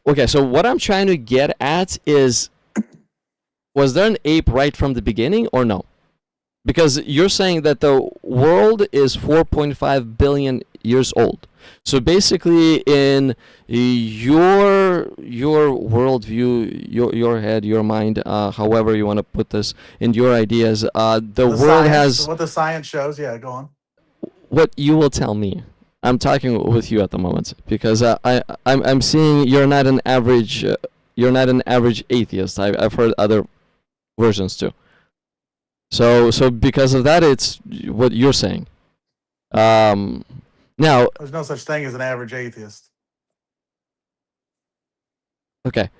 okay. So what I'm trying to get at is, was there an ape right from the beginning or no? Because you're saying that the world is 4.5 billion years old. So basically, in your worldview, your head, your mind, however you want to put this, in your ideas, the world science, has what the science shows. Yeah, go on. what you will tell me. I'm talking with you at the moment because I'm seeing you're not an average atheist. I've heard other versions too. So because of that, it's what you're saying. Now, There's no such thing as an average atheist. okay,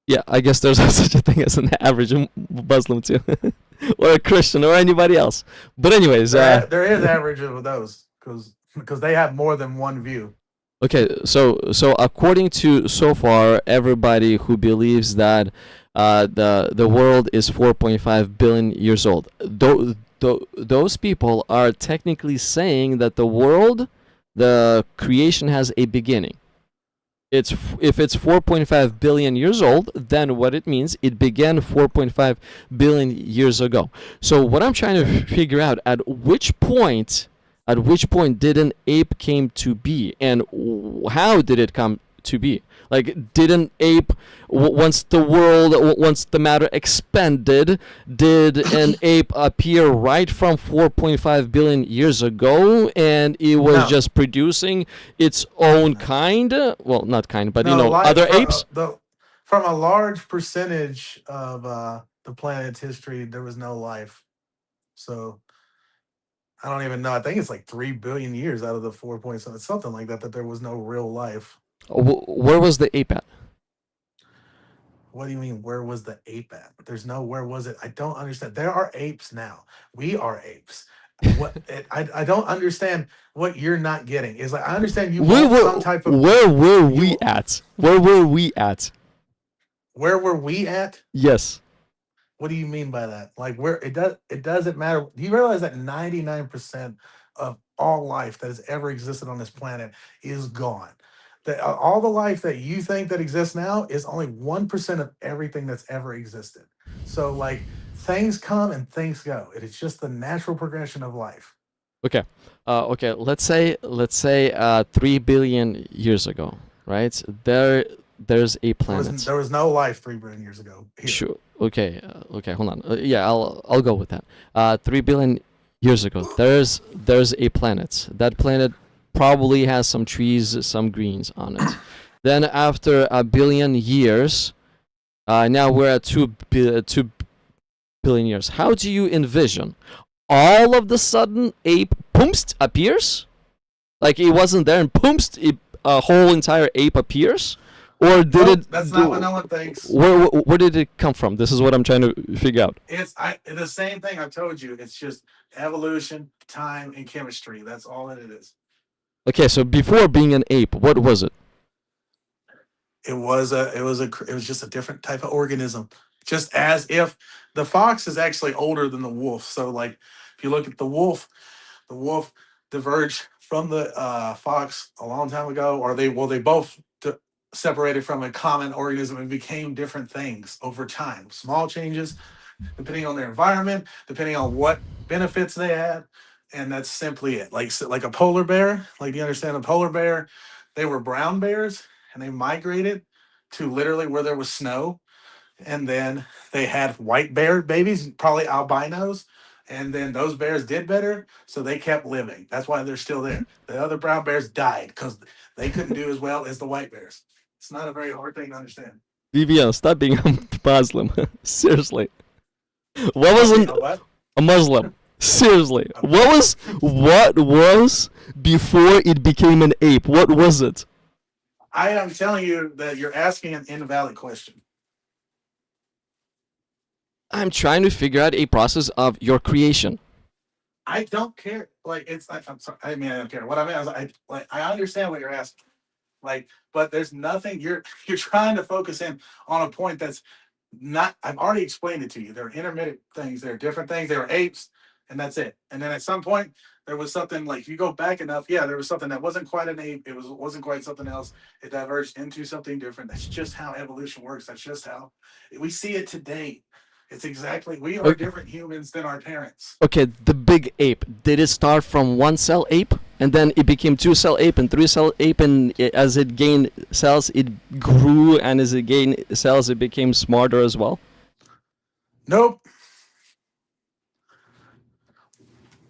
yeah, I guess there's no such a thing as an average Muslim too, or a Christian, or anybody else. But anyways, there is average of those because they have more than one view. okay, so according to so far everybody who believes that the world is 4.5 billion years old, those people are technically saying that the creation has a beginning. If it's 4.5 billion years old, then what it means, it began 4.5 billion years ago. So what I'm trying to figure out, at which point did an ape came to be, and how did it come to be? Like, did an ape, once the matter expanded, did an ape appear right from 4.5 billion years ago, and it was just producing its own kind? Well, not kind, but other apes? From a large percentage of the planet's history, there was no life. So I don't even know. I think it's like 3 billion years out of the 4 point something like that there was no real life. Where was the ape at? What do you mean, where was the ape at? There's no where was it? I don't understand. There are apes now. We are apes. I don't understand what you're not getting. Is like I understand you want some type of where were we at? Where were we at? Where were we at? Yes. What do you mean by that? Like where it doesn't matter. Do you realize that 99% of all life that has ever existed on this planet is gone? That all the life that you think that exists now is only 1% of everything that's ever existed. So like things come and things go. It is just the natural progression of life. Okay. Okay. Let's say 3 billion years ago, right? There's a planet. There was no life 3 billion years ago. Here. Sure. Okay. Okay. Hold on. Yeah, I'll go with that. 3 billion years ago, there's a planet. That planet probably has some trees, some greens on it. Then after a billion years, now we're at 2 billion years. How do you envision all of the sudden ape poomst appears? Like it wasn't there and poomst, a whole entire ape appears? Or did Nope, it? that's not what no one thinks. Where did it come from? This is what I'm trying to figure out. It's the same thing I told you. It's just evolution, time, and chemistry. That's all that it is. Okay, so before being an ape, what was it? It was just a different type of organism. Just as if the fox is actually older than the wolf. So like if you look at the wolf diverged from the fox a long time ago, or they both separated from a common organism and became different things over time. Small changes, depending on their environment, depending on what benefits they had, and that's simply it. Like a polar bear. Like, do you understand a polar bear? They were brown bears, and they migrated to literally where there was snow, and then they had white bear babies, probably albinos. And then those bears did better, so they kept living. That's why they're still there. The other brown bears died because they couldn't do as well as the white bears. It's not a very hard thing to understand. Vivian, stop being a Muslim. Seriously. What was a Muslim? Seriously. What was before it became an ape? What was it? I am telling you that you're asking an invalid question. I'm trying to figure out a process of your creation. I don't care. I'm sorry. I mean, I don't care. What I mean is, I understand what you're asking. But there's nothing. You're trying to focus in on a point that's not. I've already explained it to you. There are intermittent things. There are different things. There are apes, and that's it. And then at some point, there was something like if you go back enough, yeah, there was something that wasn't quite an ape. It wasn't quite something else. It diverged into something different. That's just how evolution works. That's just how we see it today. It's exactly, we are different humans than our parents. Okay, the big ape, did it start from one cell ape and then it became 2-cell ape and 3-cell ape, and as it gained cells it grew, and as it gained cells it became smarter as well? Nope.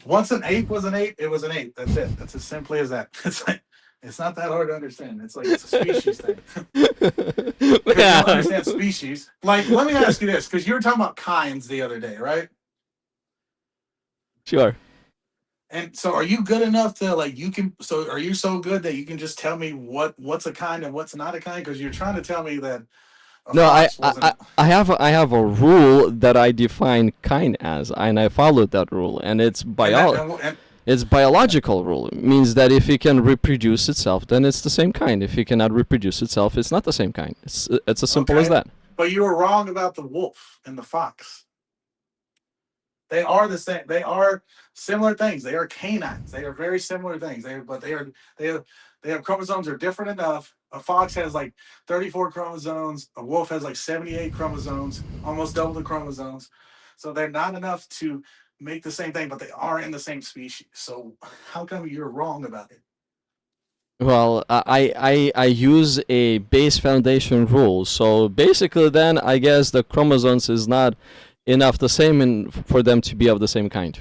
Once an ape was an ape, it was an ape. That's it. That's as simply as that. It's not that hard to understand. It's a species thing. You don't understand species. Like, let me ask you this, because you were talking about kinds the other day, right? Sure. And so are you good enough to are you so good that you can just tell me what's a kind and what's not a kind? Because you're trying to tell me that no, I have a rule that I define kind as, and I followed that rule, and it's it's biological rule. It means that if it can reproduce itself, then it's the same kind. If it cannot reproduce itself, it's not the same kind. It's as simple as that. But you were wrong about the wolf and the fox. They are the same. They are similar things. They are canines. They are very similar things. They have chromosomes are different enough. A fox has like 34 chromosomes. A wolf has like 78 chromosomes, almost double the chromosomes. So they're not enough to make the same thing, but they are in the same species. So how come you're wrong about it? Well, I use a base foundation rule. So basically, then I guess the chromosomes is not enough the same for them to be of the same kind.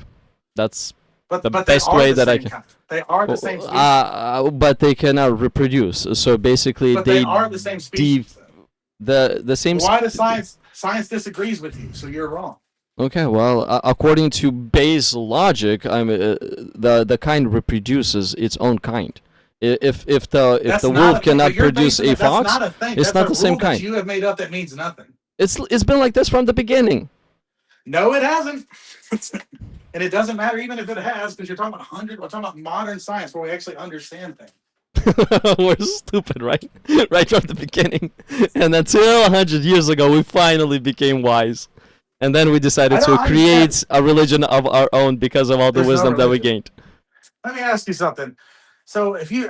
That's the best way that I can. Kind. They are the same species. But they cannot reproduce. So basically, but they are the same species. The same. Why does science disagrees with you? So you're wrong. Okay, well, according to base logic, the kind reproduces its own kind. If the wolf cannot produce a fox, it's not the same kind. You have made up that means nothing. It's been like this from the beginning. No, it hasn't. And it doesn't matter even if it has, because we're talking about modern science where we actually understand things. We're stupid, right? Right from the beginning. And until 100 years ago, we finally became wise. And then we decided to create a religion of our own because of all the wisdom that we gained. Let me ask you something. So if you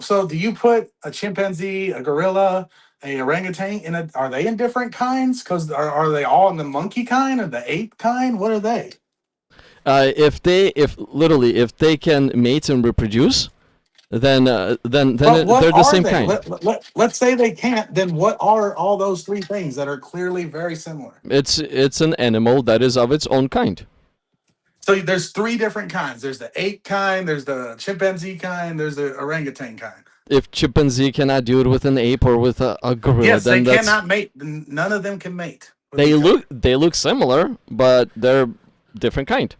so do you put a chimpanzee, a gorilla, a orangutan are they in different kinds? Because are they all in the monkey kind or the ape kind? What are they? If they can mate and reproduce, then they're the same kind. Let's say they can't. Then what are all those three things that are clearly very similar? It's an animal that is of its own kind. So there's three different kinds. There's the ape kind, there's the chimpanzee kind, there's the orangutan kind. If chimpanzee cannot do it with an ape or with a gorilla, yes, then they cannot mate. None of them can mate. with each other. They look similar, but they're different kind.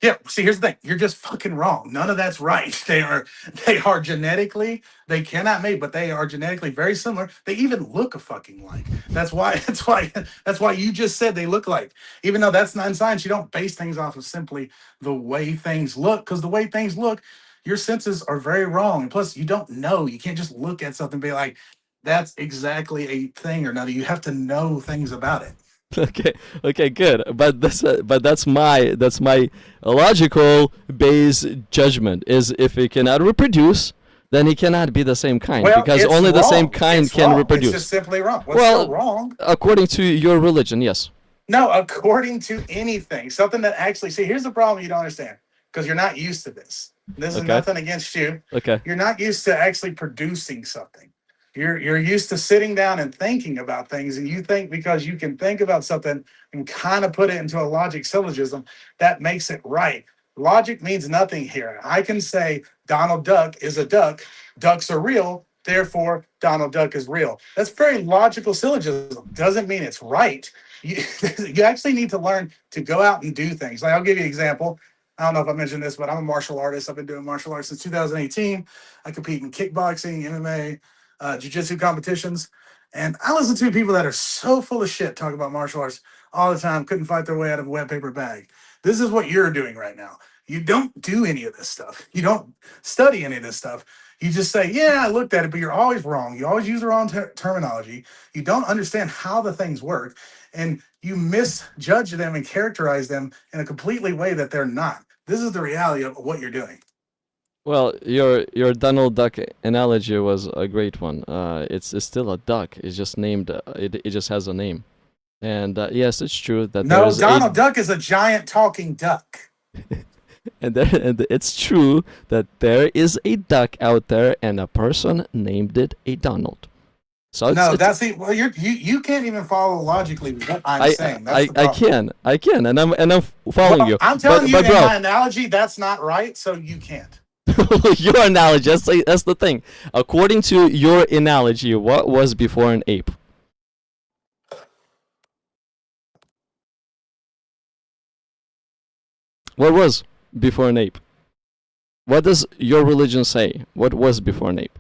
Yeah, see, here's the thing. You're just fucking wrong. None of that's right. They are genetically, they cannot mate, but they are genetically very similar. They even look a fucking like. That's why you just said they look like. Even though that's not in science, you don't base things off of simply the way things look, because the way things look, your senses are very wrong. And plus, you don't know. You can't just look at something and be like, that's exactly a thing or another. You have to know things about it. Okay, okay, good. But that's my logical base judgment is if it cannot reproduce, then it cannot be the same kind Well, because it's only the same wrong. kind It's can wrong. reproduce. It's just simply wrong. What's Well, so wrong? according to your religion, yes. No, according to anything, something that actually, see, here's the problem you don't understand because you're not used to this. This is Okay. nothing against you. Okay. You're not used to actually producing something. You're used to sitting down and thinking about things, and you think because you can think about something and kind of put it into a logic syllogism, that makes it right. Logic means nothing here. I can say Donald Duck is a duck, ducks are real, therefore Donald Duck is real. That's very logical syllogism. Doesn't mean it's right. You, you actually need to learn to go out and do things. Like I'll give you an example. I don't know if I mentioned this, but I'm a martial artist. I've been doing martial arts since 2018. I compete in kickboxing, MMA, jiu-jitsu competitions. And I listen to people that are so full of shit talking about martial arts all the time, couldn't fight their way out of a wet paper bag. This is what you're doing right now. You don't do any of this stuff. You don't study any of this stuff. You just say, yeah, I looked at it, but you're always wrong. You always use the wrong terminology. You don't understand how the things work. And you misjudge them and characterize them in a completely way that they're not. This is the reality of what you're doing. Well, your Donald Duck analogy was a great one. It's still a duck. It's just named. It just has a name. And yes, it's true that No, there's Donald Duck is a giant talking duck. and it's true that there is a duck out there, and a person named it a Donald. So that's the well. You can't even follow logically what I'm saying. That's the problem. I can, and I'm following you. I'm telling you, but in bro, my analogy, that's not right. So you can't. your analogy. That's the thing. According to your analogy, what was before an ape? What was before an ape? What does your religion say? What was before an ape?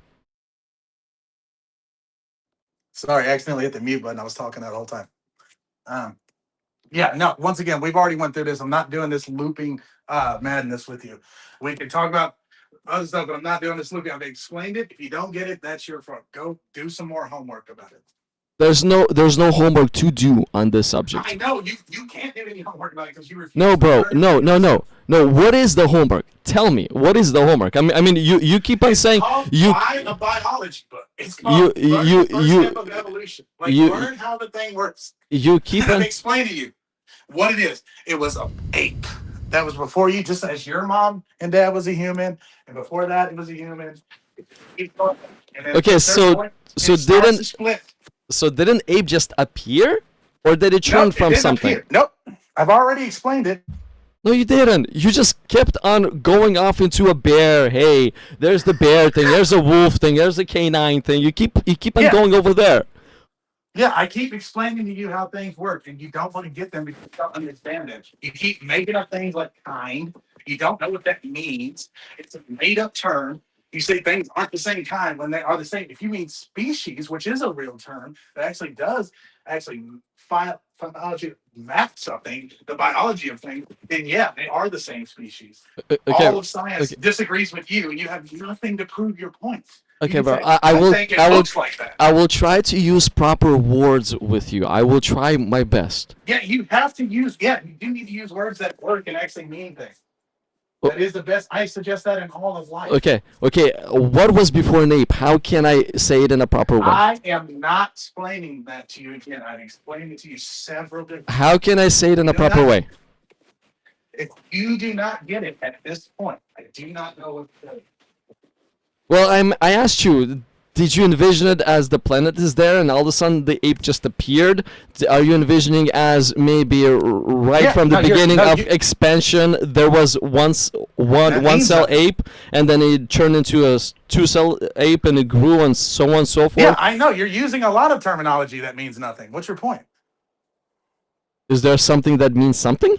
Sorry, I accidentally hit the mute button. I was talking that whole time. Yeah, no. Once again, we've already went through this. I'm not doing this looping madness with you. We can talk about other stuff, but I'm not doing this looping. I've explained it. If you don't get it, that's your fault. Go do some more homework about it. There's no homework to do on this subject. I know you can't do any homework about it because you refuse. No, bro. No. What is the homework? Tell me. What is the homework? I mean, you keep on saying you. Buy a biology book. It's called the first step of evolution. Like learn how the thing works. You keep on. Let me explain to you what it is. It was an ape. That was before you, just as your mom and dad was a human, and before that it was a human. Okay, so didn't ape just appear, or did it turn from something? Nope. I've already explained it. No, you didn't. You just kept on going off into a bear. Hey, there's the bear thing. There's a wolf thing. There's a canine thing. You keep on going over there. Yeah, I keep explaining to you how things work, and you don't want to get them because you don't understand them. You keep making up things like kind. You don't know what that means. It's a made-up term. You say things aren't the same kind when they are the same. If you mean species, which is a real term that actually does phonology map something, the biology of things, then yeah, they are the same species. Okay. All of science disagrees with you, and you have nothing to prove your point. Okay, bro. I will try to use proper words with you. I will try my best. Yeah, you have to use. Yeah, you do need to use words that work and actually mean things. That is the best. I suggest that in all of life. Okay. What was before an ape? How can I say it in a proper way? I am not explaining that to you again. I've explained it to you several different. How can I say it in a proper way? If you do not get it at this point, I do not know what to say. Well, I asked you, did you envision it as the planet is there and all of a sudden the ape just appeared? Are you envisioning as maybe from the beginning of expansion there was one cell ape and then it turned into a 2-cell ape and it grew and so on and so forth? Yeah, I know. You're using a lot of terminology that means nothing. What's your point? Is there something that means something?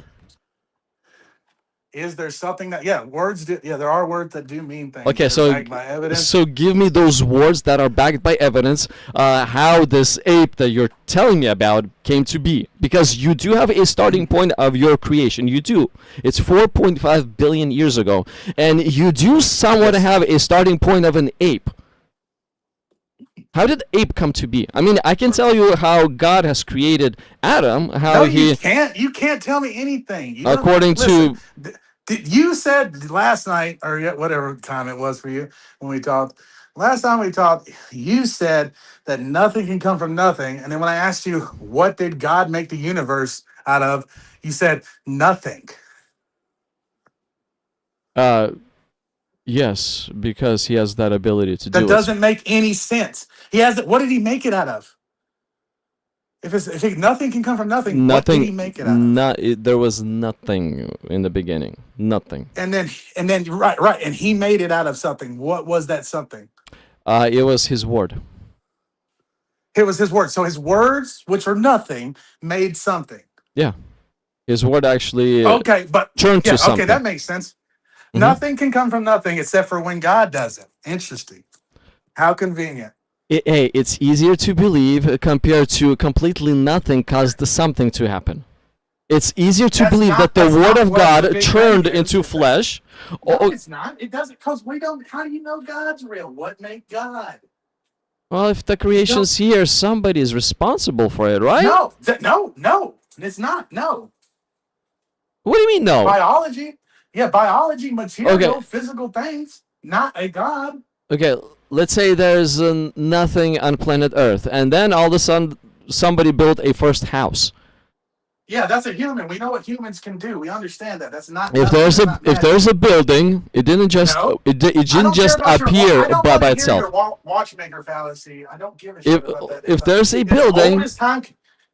Is there something that, yeah, words do, yeah, there are words that do mean things Okay, that are so backed by evidence. so give me those words that are backed by evidence. How this ape that you're telling me about came to be, because you do have a starting point of your creation. You do. It's 4.5 billion years ago, and you do somewhat Yes. have a starting point of an ape. How did ape come to be? I mean, I can tell you how God has created Adam, how No, you he, can't. You can't tell me anything. You don't according listen. to, You said last night, or whatever time it was for you when we talked. Last time we talked, you said that nothing can come from nothing. And then when I asked you, what did God make the universe out of? You said nothing. uh, yes, because he has that ability to That do it. doesn't make any sense. He has it. What did he make it out of? If nothing can come from nothing, what did Nothing, he make it out of? not, there was nothing in the beginning. Nothing. And then right, and he made it out of something. What was that something? It was his word. It was his words. So his words, which are nothing, made something. Yeah. His word actually Okay, but turned yeah, to okay, something. that makes sense. Mhm. Nothing can come from nothing except for when God does it. Interesting. How convenient. Hey, it's easier to believe compared to completely nothing caused something to happen. It's easier to believe that the That's word not of what the God Big Bang turned Theory into is saying. flesh. No, Oh, it's not. It doesn't, because we don't. How do you know God's real? What made God? well, if the You don't. creation's here, somebody is responsible for it, right? No, no. It's not. No. What do you mean, no? Biology. Yeah, biology, Okay, material, physical things. Not a God. okay. Let's say there's nothing on planet Earth, and then all of a sudden somebody built a first house. Yeah, that's a human. We know what humans can do. We understand that. That's not If nothing. there's That's a not if magic. there's a building, it didn't just No, it I didn't don't care just about your. appear I don't by want to hear itself. your watchmaker fallacy. I don't give a If shit about that. if there's a It's old building, as time.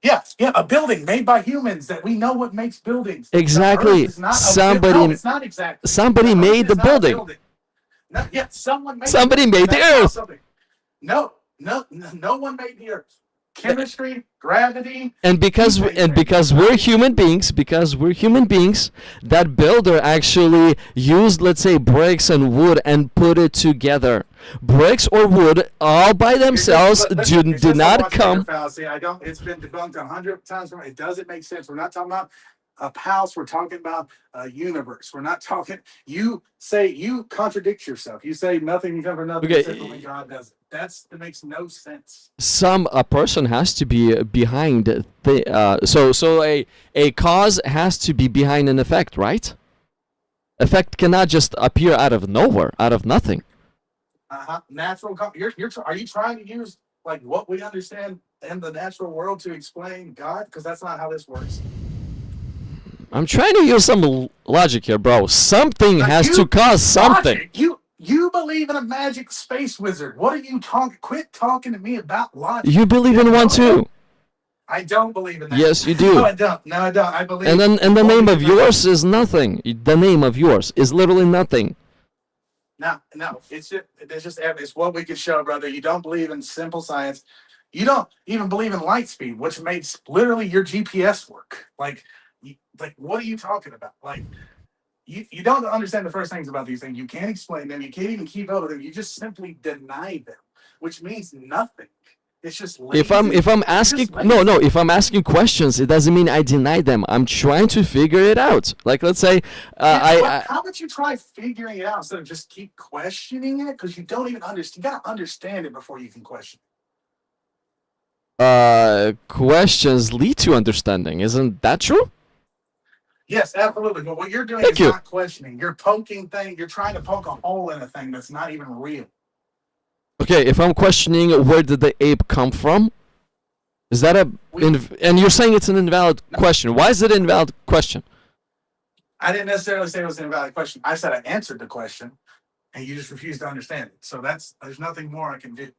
Yeah, yeah, a building made by humans that we know what makes buildings. The Earth exactly, is not a no. It's not exactly. somebody The Earth made the is not a building. building. No, yeah, someone made the Somebody building. made the That's not Earth. something. No, no one made the Earth. Chemistry, gravity. And He because made things. we're human beings, that builder actually used, let's say, bricks and wood and put it together. Bricks or wood all by themselves Listen. It's did just a not watchmaker come. fallacy. I don't. It's been debunked 100 times. It doesn't make sense. We're not talking about a house. We're talking about a universe. We're not talking. You contradict yourself. You say nothing can come from nothing except for when Okay, God does it. That makes no sense. some a person has to be behind the so a cause has to be behind an effect, right? Effect cannot just appear out of nowhere, out of nothing. Natural. Are you trying to use like what we understand in the natural world to explain God? Because that's not how this works. I'm trying to use some logic here, bro. Something has to You cause something. logic. You believe in a magic space wizard. What are you talking? Quit talking to me about logic. You believe in one too. I don't believe in that. Yes, you No, do. I don't. No, I don't. I believe. And then the only name of in yours is nothing. The name of yours is literally nothing. No. It's what we can show, brother. You don't believe in simple science. You don't even believe in light speed, which makes literally your GPS work. Like what are you talking about? Like you don't understand the first things about these things. You can't explain them. You can't even keep up with them. You just simply deny them, which means nothing. It's just lazy. If I'm You're asking just lazy. if I'm asking questions, it doesn't mean I deny them. I'm trying to figure it out. Like, let's say How about you try figuring it out instead of just keep questioning it? Because you don't even understand. You gotta understand it before you can question. questions lead to understanding. Isn't that true? Yes, absolutely. But what you're doing Thank is you. not questioning. You're poking thing. You're trying to poke a hole in a thing that's not even real. Okay, if I'm questioning where did the ape come from, is that and you're saying it's an invalid question. Why is it an invalid question? I didn't necessarily say it was an invalid question. I said I answered the question, and you just refused to understand it. So there's nothing more I can do.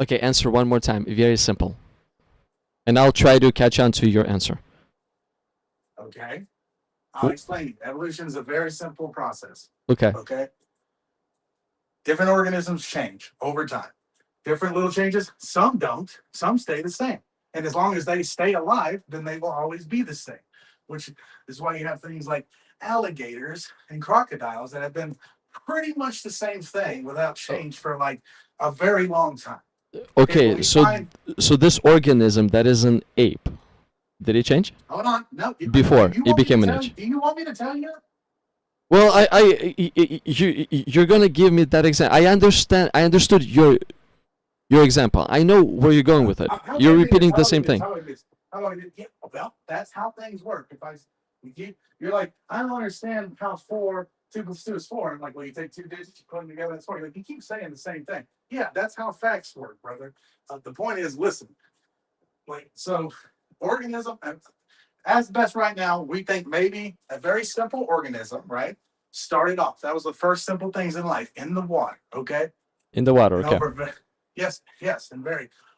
Okay, answer one more time. Very simple. And I'll try to catch on to your answer. Okay, I'll explain it. Evolution is a very simple process. Okay. Okay, different organisms change over time. Different little changes. Some don't. Some stay the same. And as long as they stay alive, then they will always be the same, which is why you have things like alligators and crocodiles that have been pretty much the same thing without change for like a very long time. Okay, but Okay, we so find, this organism that is an ape, did it change hold on, no, before you it want me to became an tell you? ape? Do you want me to tell you? Well, you're gonna give me that example. I understood your example. I know where you're going with it. How You're about this? repeating How the about same this? thing. How about this? How about this? Yeah, well, that's how things work. If I, we keep, you're like, I don't understand how 2 + 2 is 4. I'm like, well, you take 2 digits, you put them together, it's 4. You're like, you keep saying the same thing. Yeah, that's how facts work, brother. The point is, listen, like, so organism, as best right now, we think maybe a very simple organism, right? Started off. That was the first simple things in life in the water. Okay. In the water, And okay. yes, yes, and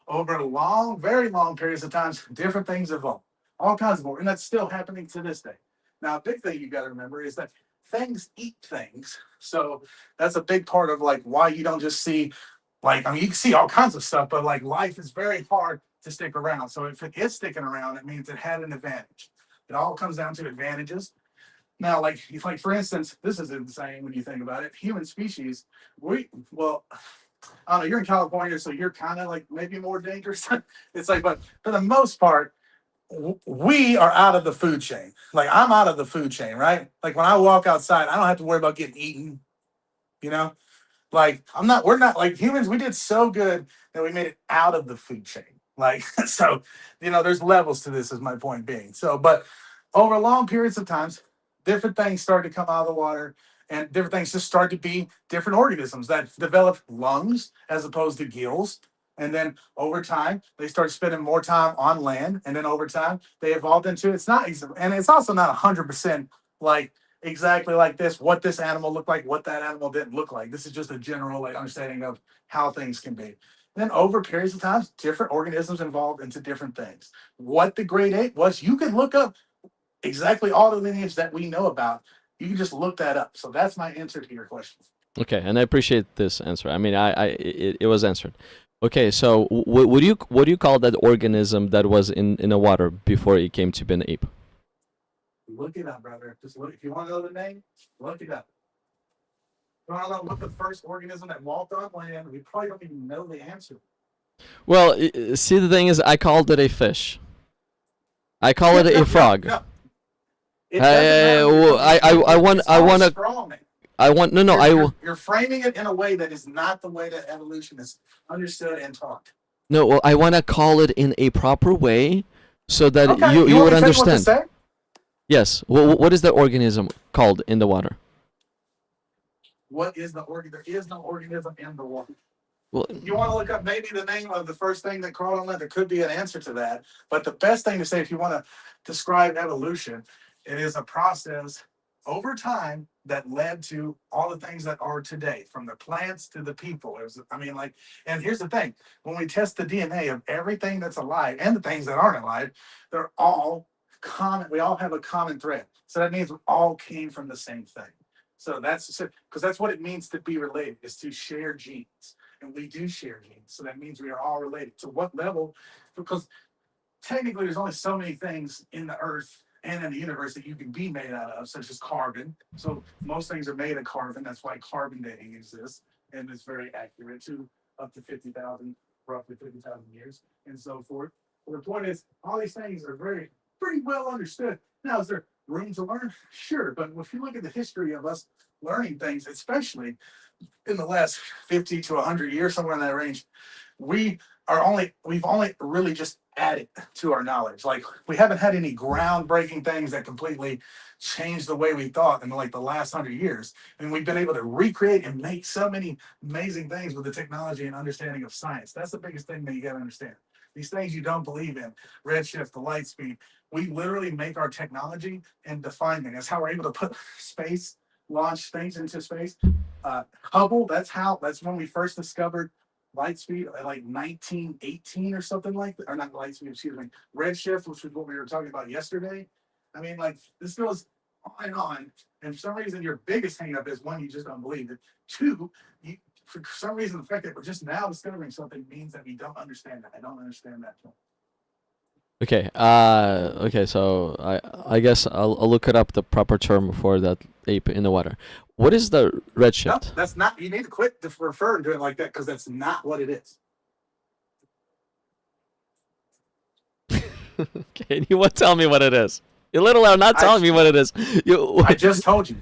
over long, very long periods of times, different things evolve, all kinds of more, and that's still happening to this day. Now, a big thing you got to remember is that things eat things, so that's a big part of like why you don't just see, like, I mean, you can see all kinds of stuff, but like life is very hard to stick around. So if it is sticking around, it means it had an advantage. It all comes down to advantages. Now, like for instance, this is insane when you think about it. Human species, well, I don't know, you're in California, so you're kind of like maybe more dangerous. It's like, but for the most part, we are out of the food chain. Like I'm out of the food chain, right? Like when I walk outside, I don't have to worry about getting eaten, you know? Like we're not like humans, we did so good that we made it out of the food chain. Like, so, there's levels to this, is my point being. So, but over long periods of times, different things started to come out of the water, and different things just started to be different organisms that developed lungs as opposed to gills. And then over time, they started spending more time on land. And then over time, they evolved into it's not, and it's also not 100% like exactly like this, what this animal looked like, what that animal didn't look like. This is just a general like understanding of how things can be. Then over periods of time, different organisms evolved into different things. What the great ape was, you can look up exactly all the lineage that we know about. You can just look that up. So that's my answer to your question. Okay, and I appreciate this answer. I mean, it was answered. Okay, so what do you call that organism that was in the water before it came to be an ape? Look it up, brother. Just look. If you want to know the name, look it up. If you want to know what the first organism that walked on land, we probably don't even know the answer. Well, see, the thing is, I called it a fish. I call it a frog. No. It doesn't matter. I want no no You're framing it in a way that is not the way that evolution is understood and taught. no well, I want to call it in a proper way so that Okay, you want would me to tell you what to understand. say? Yes. What is the organism called in the water? What is the organ? There is no organism in the water. Well, You want to look up maybe the name of the first thing that crawled on land. There could be an answer to that. But the best thing to say, if you want to describe evolution, it is a process over time that led to all the things that are today, from the plants to the people. It was, I mean, like, and here's the thing: when we test the DNA of everything that's alive and the things that aren't alive, they're all common. We all have a common thread. So that means we all came from the same thing. So that's because that's what it means to be related, is to share genes. And we do share genes. So that means we are all related. To what level? Because technically there's only so many things in the earth and in the universe that you can be made out of, such as carbon. So most things are made of carbon. That's why carbon dating exists. And it's very accurate to up to 50,000, roughly 50,000 years, and so forth. But the point is, all these things are pretty well understood. Now, is there room to learn? Sure. But if you look at the history of us learning things, especially in the last 50 to 100 years, somewhere in that range, we've only really just added to our knowledge. Like, we haven't had any groundbreaking things that completely changed the way we thought in like the last 100 years. And we've been able to recreate and make so many amazing things with the technology and understanding of science. That's the biggest thing that you got to understand. These things you don't believe in, redshift, the light speed, we literally make our technology and define them. That's how we're able to put launch things into space. Hubble, that's when we first discovered light speed at like 1918 or something like that. Or not light speed, excuse me, redshift, which was what we were talking about yesterday. I mean, like, this goes on and on. And for some reason, your biggest hangup is, one, you just don't believe it. Two, for some reason, the fact that we're just now discovering something means that we don't understand that. I don't understand that point. Okay. Okay. So I guess I'll look it up the proper term for that ape in the water. What is the No, redshift? that's not. You need to quit referring to it like that because that's not what it is. Okay. You won't tell me what it is. You literally are not I telling me what it is. You. I just told you.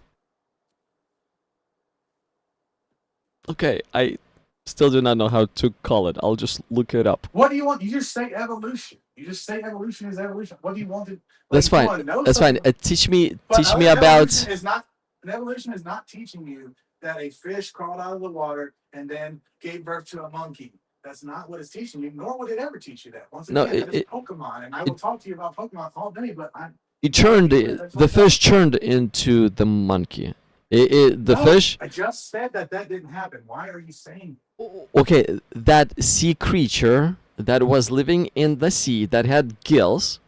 Okay. I still do not know how to call it. I'll just look it up. What do you want? You just say evolution. You just say evolution is evolution. What do you want to That's like? You fine. want to know That's fine. something, Teach me. but Teach me evolution about. is not. An evolution is not teaching you that a fish crawled out of the water and then gave birth to a monkey. That's not what it's teaching you, nor would it ever teach you that. Once No. again, that is Pokemon, and I will talk to you about Pokemon all day, but I'm It telling turned you that that's the what that. fish turned into the monkey. The No, fish. I just said that that didn't happen. Why are you saying? Okay, that sea creature that was living in the sea that had gills,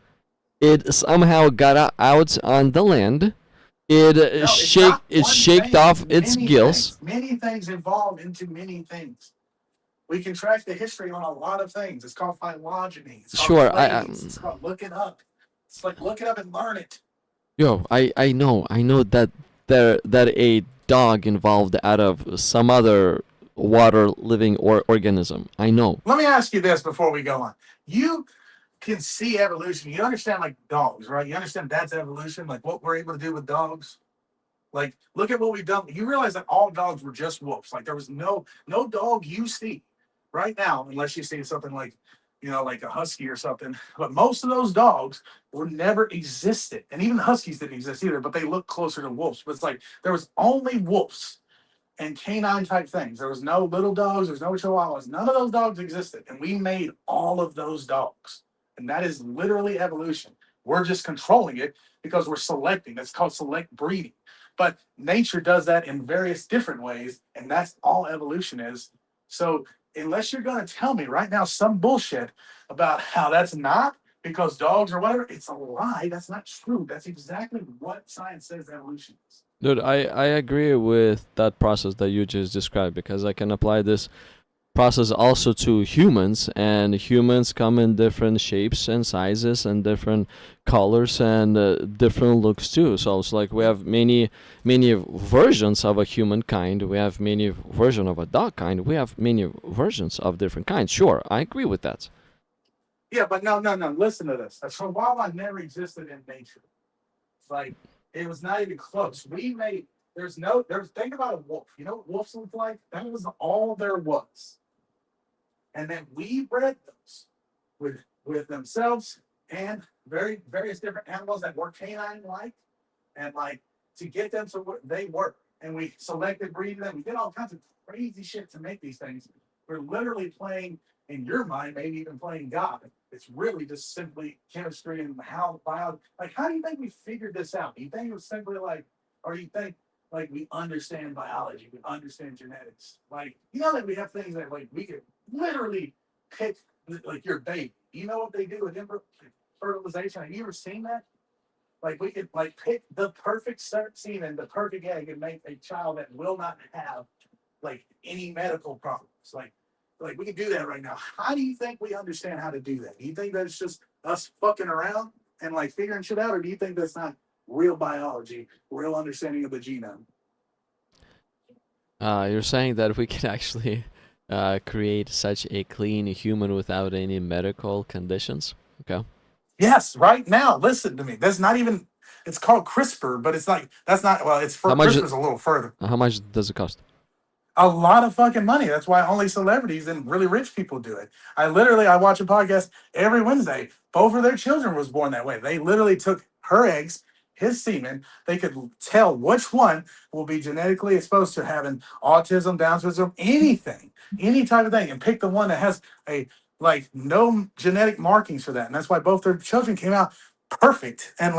it somehow got out on the land. No, it's not It one shaked thing. It's off its many gills. things. Many things evolve into many things. We can track the history on a lot of things. It's called phylogeny. It's called Sure, clades. It's called look it up. It's like look it up and learn it. I know that that a dog involved out of some other water living organism. I know. Let me ask you this before we go on. You can see evolution. You understand like dogs, right? You understand that's evolution, like what we're able to do with dogs. Like, look at what we've done. You realize that all dogs were just wolves. Like there was no dog you see right now, unless you see something like, like a husky or something. But most of those dogs were never existed, and even huskies didn't exist either. But they look closer to wolves. But it's like there was only wolves and canine type things. There was no little dogs. There's no chihuahuas. None of those dogs existed, and we made all of those dogs. And that is literally evolution. We're just controlling it because we're selecting. That's called select breeding. But nature does that in various different ways, and that's all evolution is. So unless you're going to tell me right now some bullshit about how that's not because dogs or whatever, it's a lie. That's not true. That's exactly what science says evolution is. Dude, I agree with that process that you just described because I can apply this process also to humans, and humans come in different shapes and sizes and different colors and different looks too. So it's like we have many versions of a humankind, we have many versions of a dog kind, we have many versions of different kinds. Sure, I agree with that. Yeah, but no, no, no. Listen to this. So wildlife never existed in nature. Like it was not even close. We made there's think about a wolf. You know what wolves look like? That was all there was. And then we bred those with themselves and various different animals that were canine like and like to get them to what they were. And we selected breeding them. We did all kinds of crazy shit to make these things. We're literally playing in your mind, maybe even playing God. It's really just simply chemistry and how biology. Like, how do you think we figured this out? Do you think it was simply like, or you think like we understand biology, we understand genetics? Like, like we have things that like we could literally pick like your baby. You know what they do with fertilization? Have you ever seen that? Like we could like pick the perfect semen, the perfect egg, and make a child that will not have like any medical problems. Like we can do that right now. How do you think we understand how to do that? Do you think that's just us fucking around and like figuring shit out, or do you think that's not real biology, real understanding of the genome? You're saying that we can actually create such a clean human without any medical conditions? Okay. Yes, right now. Listen to me. That's not even. It's called CRISPR, but it's like that's not. Well, it's How for much? CRISPR's a little further. How much does it cost? A lot of fucking money. That's why only celebrities and really rich people do it. I watch a podcast every Wednesday. Both of their children was born that way. They literally took her eggs, his semen. They could tell which one will be genetically exposed to having autism, Down syndrome, anything, any type of thing, and pick the one that has a like no genetic markings for that. And that's why both their children came out perfect and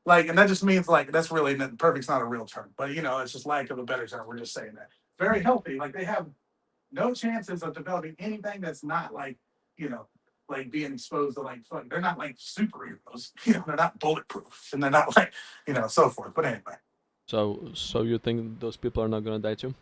and that just means like that's really perfect's not a real term, but it's just lack of a better term. We're just saying that very healthy. Like they have no chances of developing anything that's not you know, like being exposed to like fuck. They're not like superheroes. They're not bulletproof, and they're not like so forth. But anyway, So you think those people are not gonna die too?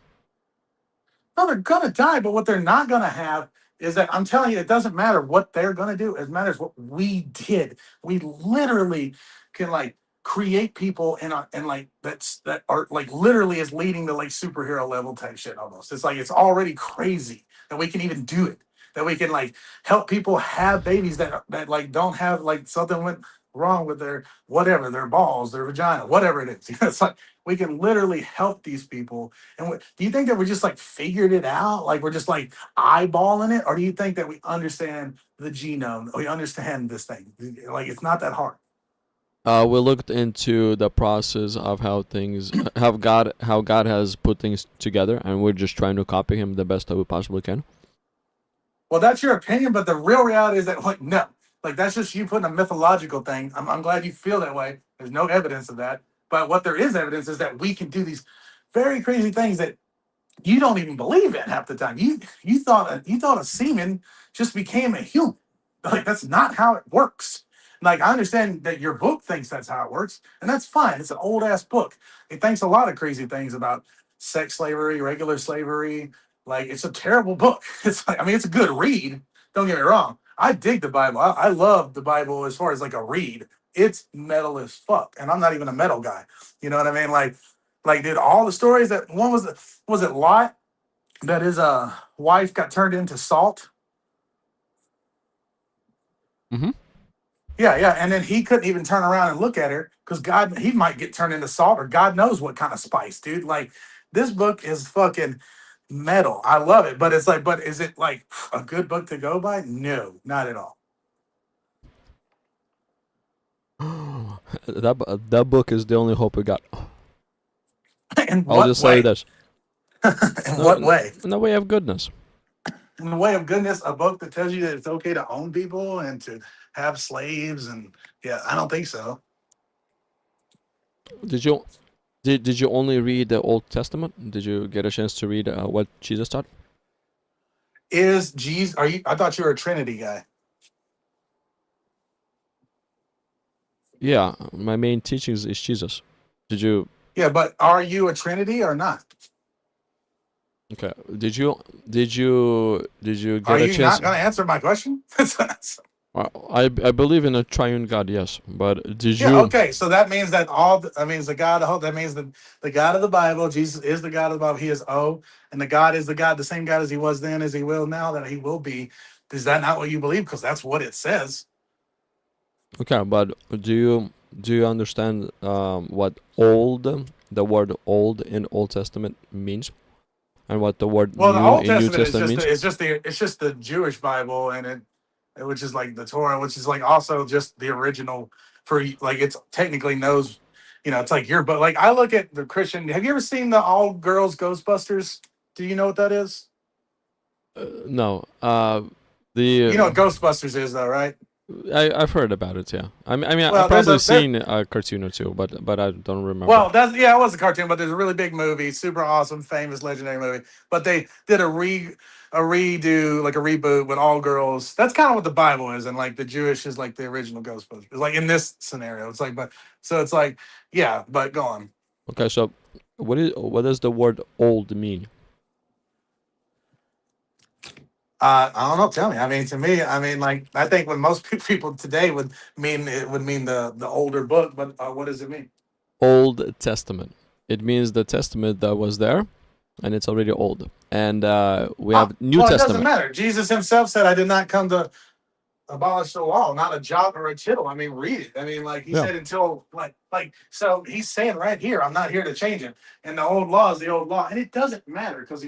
no, they're gonna die. But what they're not gonna have is that I'm telling you, it doesn't matter what they're gonna do. It matters what we did. We literally can like create people and like that are like literally is leading to like superhero level type shit almost. It's like it's already crazy that we can even do it. That we can like help people have babies that like don't have like something went wrong with their whatever, their balls, their vagina, whatever it is. It's like we can literally help these people. And do you think that we just like figured it out? Like we're just like eyeballing it, or do you think that we understand the genome? We understand this thing. Like it's not that hard. We looked into the process of how things, how God has put things together, and we're just trying to copy Him the best that we possibly can. Well, that's your opinion, but the real reality is that like no, like that's just you putting a mythological thing. I'm glad you feel that way. There's no evidence of that, but what there is evidence is that we can do these very crazy things that you don't even believe in half the time. You thought a semen just became a human. Like that's not how it works. Like I understand that your book thinks that's how it works, and that's fine. It's an old ass book. It thinks a lot of crazy things about sex slavery, regular slavery. Like it's a terrible book. It's like I mean it's a good read. Don't get me wrong. I dig the Bible. I love the Bible as far as like a read. It's metal as fuck, and I'm not even a metal guy. You know what I mean? Like, dude, all the stories that one was it Lot that his wife got turned into salt. Mm-hmm. Yeah, yeah, and then he couldn't even turn around and look at her because God, he might get turned into salt or God knows what kind of spice, dude. Like this book is fucking metal. I love it, but it's like, but is it like a good book to go by? No, not at all. That book is the only hope we got. In I'll what just say way? this. In No, what way? in the way of goodness. In the way of goodness, a book that tells you that it's okay to own people and to have slaves, and yeah, I don't think so. Did you did you only read the Old Testament? Did you get a chance to read what Jesus taught? Is Jesus? Are you? I thought you were a Trinity guy. Yeah, my main teachings is Jesus. Did you? Yeah, but are you a Trinity or not? Okay. Did you Are get a you chance? not going to answer my question? I believe in a triune God, yes. But did Yeah. you? Okay. So that means that that means the God of hope. That means the God of the Bible. Jesus is the God of the Bible. He is O, and the God is the God, the same God as He was then, as He will now, that He will be. Is that not what you believe? Because that's what it says. Okay, but do you understand what old the word old in Old Testament means, and what the word Well, the new Old in New Testament is Testament just means? it's just the Jewish Bible, and which is like the Torah, which is like also just the original for like it's technically knows, it's like your but like I look at the Christian. Have you ever seen the all girls Ghostbusters? Do you know what that is? No. You know The what Ghostbusters is though, right? I've heard about it. Yeah. I mean, I've Well, there's probably a there. seen a cartoon or two, but I don't remember. Well, that's yeah, it was a cartoon, but there's a really big movie, super awesome, famous, legendary movie. But they did a redo, like a reboot with all girls. That's kind of what the Bible is, and like the Jewish is like the original Ghostbusters. Like in this scenario, it's like, but so it's like, yeah, but go on. Okay, so what does the word old mean? I don't know. Tell me. I mean, to me, I mean, like I think when most people today would mean it would mean the older book, but what does it mean? Old Testament. It means the testament that was there, and it's already old. And we have New Well, it doesn't Testament. matter. Jesus himself said, "I did not come to abolish the law, not a jot or a tittle." I mean, read it. I mean, like he Yeah. said, until so he's saying right here, I'm not here to change it. And the old law is the old law, and it doesn't matter because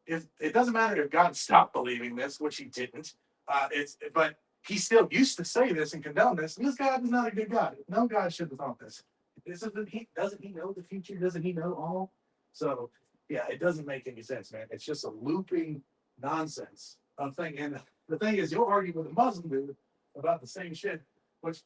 if it doesn't matter if God stopped believing this, which He didn't. But He still used to say this and condone this, and this God is not a good God. No God should have thought this. Doesn't He know the future? Doesn't He know all? So yeah, it doesn't make any sense, man. It's just a looping nonsense of thing. And the thing is, you'll argue with a Muslim dude about the same shit, which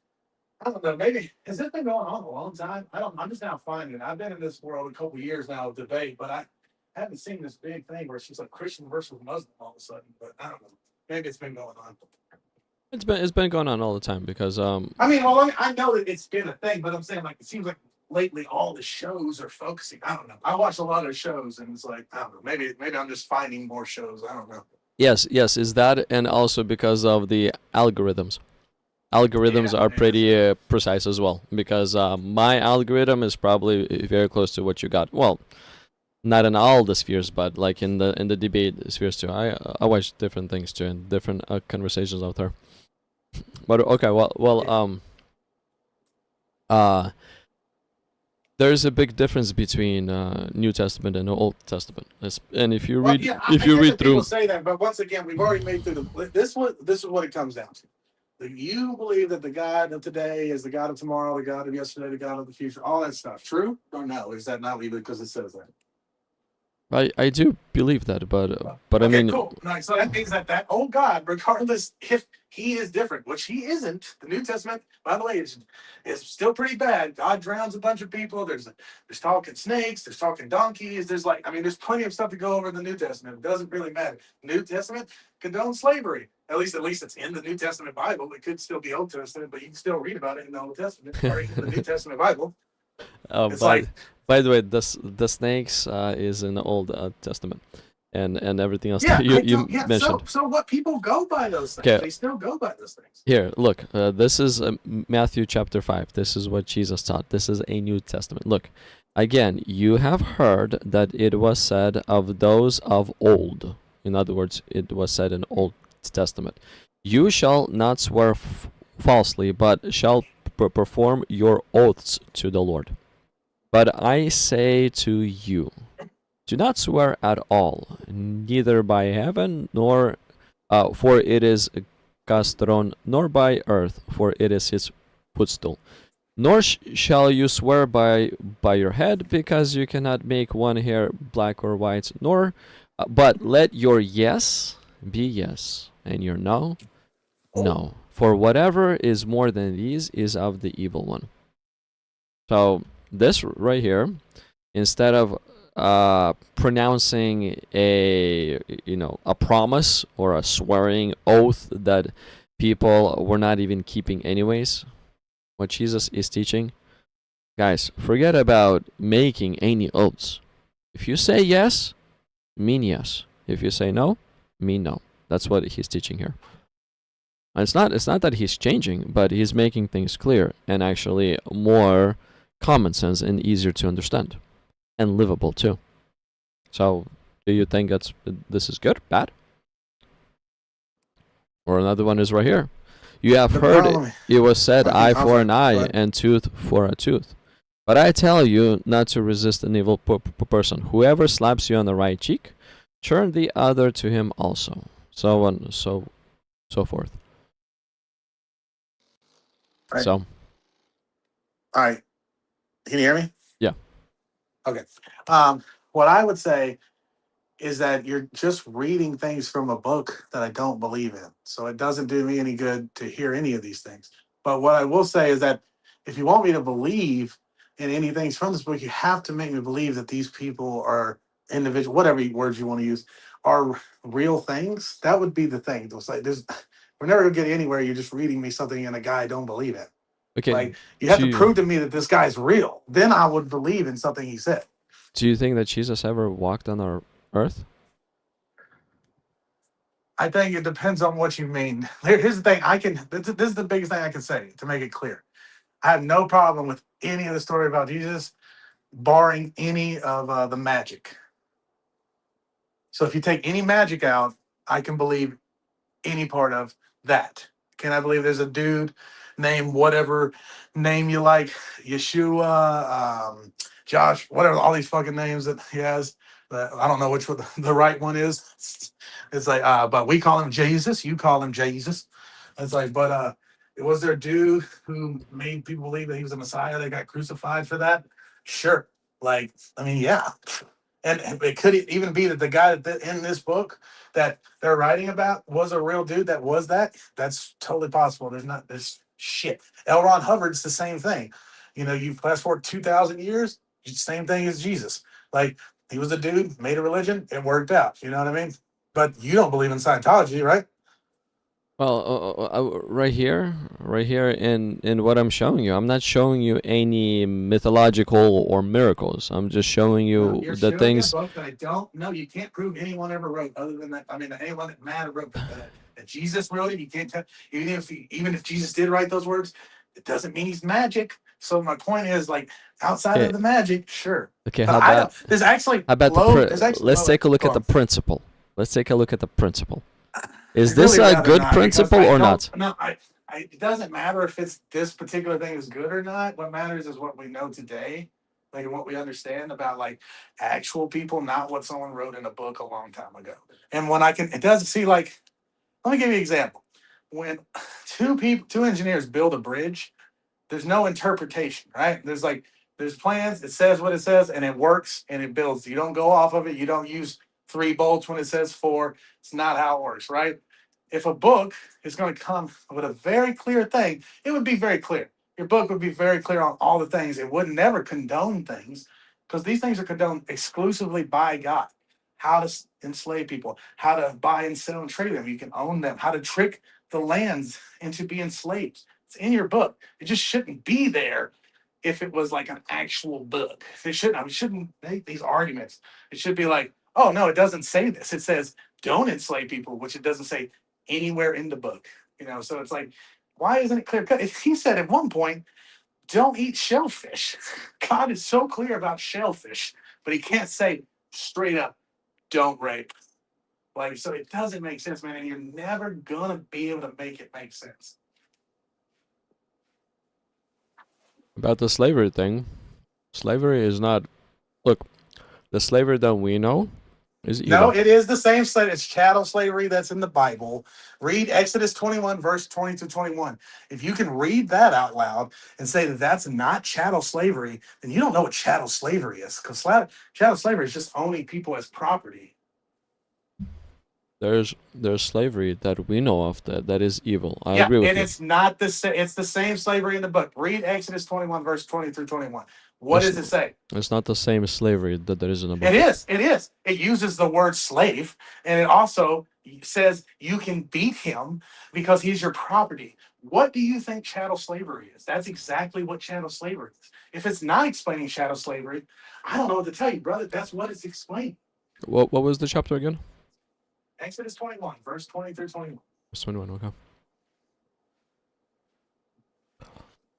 I don't know. Maybe has this been going on a long time? I don't. I'm just now finding it. I've been in this world a couple of years now of debate, but I haven't seen this big thing where it's just like Christian versus Muslim all of a sudden. But I don't know. Maybe it's been going on. It's been going on all the time because I mean, well, I know that it's been a thing, but I'm saying like it seems like lately all the shows are focusing. I don't know. I watch a lot of shows, and it's like I don't know. Maybe I'm just finding more shows. I don't know. Yes, yes, is that, and also because of the algorithms. Algorithms Yeah, are yeah. pretty precise as well, because my algorithm is probably very close to what you got. Well, not in all the spheres, but like in the debate spheres too. I watch different things too, and different conversations out there. But okay, uh, there's a big difference between New Testament and Old Testament. And if you Well, read yeah, if I you get read that people through, say that, but once again, we've already made through the this is what it comes down to. You believe that the God of today is the God of tomorrow, the God of yesterday, the God of the future, all that stuff. True or no? Is that not even because it says that? I do believe that, but I Okay, mean, cool. Nice. So that means that old God, regardless if he is different, which he isn't, the New Testament, by the way, is still pretty bad. God drowns a bunch of people. There's talking snakes. There's talking donkeys. There's like, I mean, there's plenty of stuff to go over in the New Testament. It doesn't really matter. New Testament condones slavery. At least it's in the New Testament Bible. It could still be Old Testament, but you can still read about it in the Old Testament or in the New Testament Bible. It's but like, by the way, the snakes is in the Old Testament, and everything else yeah, that I you don't. Yeah. mentioned. So what people go by those things? Okay, They still go by those things. here, look. This is Matthew chapter 5. This is what Jesus taught. This is a New Testament. Look, again, you have heard that it was said of those of old. In other words, it was said in Old Testament, you shall not swear falsely, but shall perform your oaths to the Lord. But I say to you, do not swear at all, neither by heaven, nor for it is God's throne, nor by earth, for it is his footstool. Nor shall you swear by your head, because you cannot make one hair black or white. Nor, but let your yes be yes, and your no, Oh, no. For whatever is more than these is of the evil one. So this right here, instead of pronouncing a promise or a swearing oath that people were not even keeping anyways, what Jesus is teaching, guys, forget about making any oaths. If you say yes, mean yes. If you say no, mean no. That's what he's teaching here. And it's not that he's changing, but he's making things clear and actually more common sense and easier to understand and livable too. So, do you think this is good, bad? Or another one is right here. You have the heard problem. it was said, I think eye I'm for sorry. an Go eye ahead. and tooth for a tooth. But I tell you not to resist an evil person. Whoever slaps you on the right cheek, turn the other to him also. So on, so forth. All right. So All right. Can you hear me? yeah, Okay. Um, what I would say is that you're just reading things from a book that I don't believe in. So it doesn't do me any good to hear any of these things. But what I will say is that if you want me to believe in any things from this book, you have to make me believe that these people are individual, whatever words you want to use, are real things. That would be the thing. It's like we're never gonna get anywhere. You're just reading me something in a guy I don't believe in. okay. Like you have to Do prove to me that this guy's real. Then I would believe in something he said. do you think that Jesus ever walked on our earth? I think it depends on what you mean. Here's the thing. This is the biggest thing I can say to make it clear. I have no problem with any of the story about Jesus, barring any of the magic. So if you take any magic out, I can believe any part of that. Can I believe there's a dude named whatever name you like, Yeshua, Josh, whatever, all these fucking names that he has. I don't know which one the right one is. It's like, but we call him Jesus. You call him Jesus. It's like, but was there a dude who made people believe that he was a Messiah? They got crucified for that. Sure. Like, I mean, yeah. And it could even be that the guy that in this book that they're writing about was a real dude that was that. That's totally possible. There's shit. L. Ron Hubbard's the same thing. You know, you fast forward 2,000 years, same thing as Jesus. Like he was a dude, made a religion, it worked out. You know what I mean? But you don't believe in Scientology, right? Well, right here in what I'm showing you, I'm not showing you any mythological or miracles. I'm just showing No, you you're the showing a things. book that I don't know. You can't prove anyone ever wrote other than that. I mean, anyone that Matt wrote that Jesus wrote it. You can't tell. Even if Jesus did write those words, it doesn't mean he's magic. So my point is, like, outside Okay, of the magic, sure. okay. But I don't. There's actually How about There's actually. let's Well, wait, take a look go at the on. principle. Let's take a look at the principle. Is I'd this really a rather good not, because principle I or don't. not? No, it doesn't matter if it's this particular thing is good or not. What matters is what we know today, like what we understand about like actual people, not what someone wrote in a book a long time ago. And when I can, it doesn't see like. Let me give you an example. When two engineers build a bridge, there's no interpretation, right? There's plans, it says what it says, and it works and it builds. You don't go off of it. You don't use 3 bolts when it says 4. It's not how it works, right? If a book is going to come with a very clear thing, it would be very clear. Your book would be very clear on all the things. It would never condone things because these things are condoned exclusively by God. How to enslave people, how to buy and sell and trade them. You can own them, how to trick the lands into being slaves. It's in your book. It just shouldn't be there if it was like an actual book. We shouldn't make these arguments. It should be like, oh no, it doesn't say this. It says don't enslave people, which it doesn't say anywhere in the book. So it's like, why isn't it clear cut? He said at one point, don't eat shellfish. God is so clear about shellfish, but he can't say straight up, don't rape. Like, so it doesn't make sense, man. And you're never gonna be able to make it make sense. About the slavery thing, slavery is not. Look, the slavery that we know is No, evil. it is the same slave. It's chattel slavery that's in the Bible. Read Exodus 21, verse 20 to 21. If you can read that out loud and say that that's not chattel slavery, then you don't know what chattel slavery is. Because chattel slavery is just owning people as property. There's slavery that we know of that is evil. I Yeah, agree with and you. it's not the same. It's the same slavery in the book. Read Exodus 21, verse 20 through 21. What It's does it say? it's not the same slavery that there is in the It book. is. It is. It uses the word slave, and it also says you can beat him because he's your property. What do you think chattel slavery is? That's exactly what chattel slavery is. If it's not explaining chattel slavery, I don't know what to tell you, brother. That's what it's explaining. What was the chapter again? Exodus 21, verse 20 through 21. It's 21. Okay.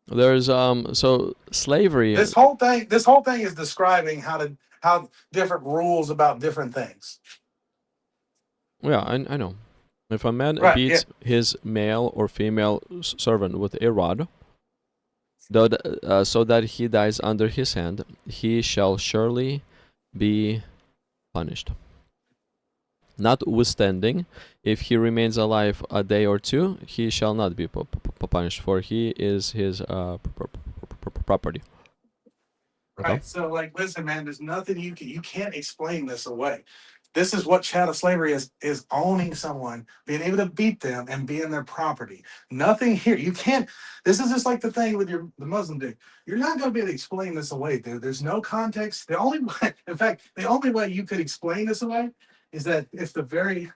There's so slavery. This whole thing is describing how different rules about different things. Yeah, I know. If a man Right, beats his male or female servant with a rod, so that he dies under his hand, he shall surely be punished. Notwithstanding, if he remains alive a day or two, he shall not be punished, for he is his property. Okay? Right. So, like, listen, man, there's nothing you can't explain this away. This is what chattel slavery is owning someone, being able to beat them and being their property. Nothing here. You can't. This is just like the thing with the Muslim dude. You're not going to be able to explain this away, dude. There's no context. The only way, in fact, the only way you could explain this away is that if the very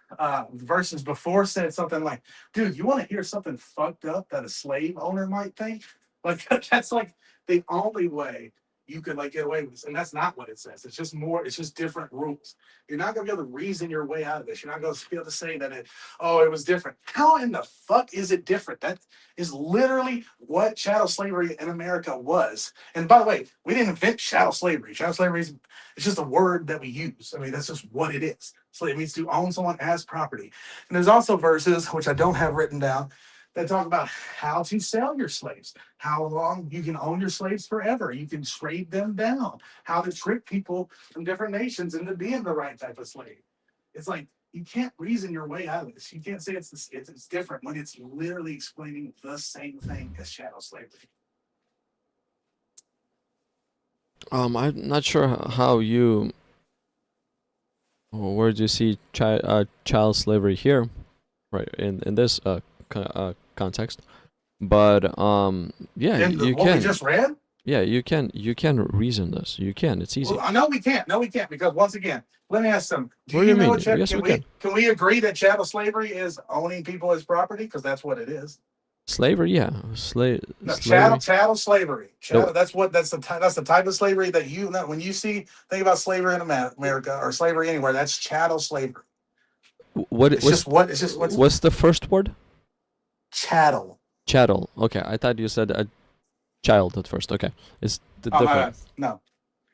verses before said something like, dude, you want to hear something fucked up that a slave owner might think? Like, that's like the only way you could like get away with this. And that's not what it says. It's just different rules. You're not gonna be able to reason your way out of this. You're not gonna be able to say that it was different. How in the fuck is it different? That is literally what chattel slavery in America was. And by the way, we didn't invent chattel slavery. Chattel slavery is it's just a word that we use. I mean, that's just what it is. Slave means to own someone as property. And there's also verses which I don't have written down that talk about how to sell your slaves, how long you can own your slaves forever, you can trade them down, how to trick people from different nations into being the right type of slave. It's like you can't reason your way out of this. You can't say it's different when it's literally explaining the same thing as chattel slavery. I'm not sure how you. Where do you see child slavery here, right? In this context, but yeah, And you what can. we just read? Yeah, you can reason this. You can. It's easy. Well, no, we can't. No, we can't. Because once again, let me ask them. Do What do you you know mean? what Yes, we can. can we agree that chattel slavery is owning people as property? Because that's what it is. Slavery, yeah. No, Slavery. chattel slavery. No, That's the type of slavery that you know when you think about slavery in America or slavery anywhere. That's chattel slavery. It's just what's what's the first word? chattel. Chattel. Okay, I thought you said a child at first. Okay, it's Oh my different. God, no.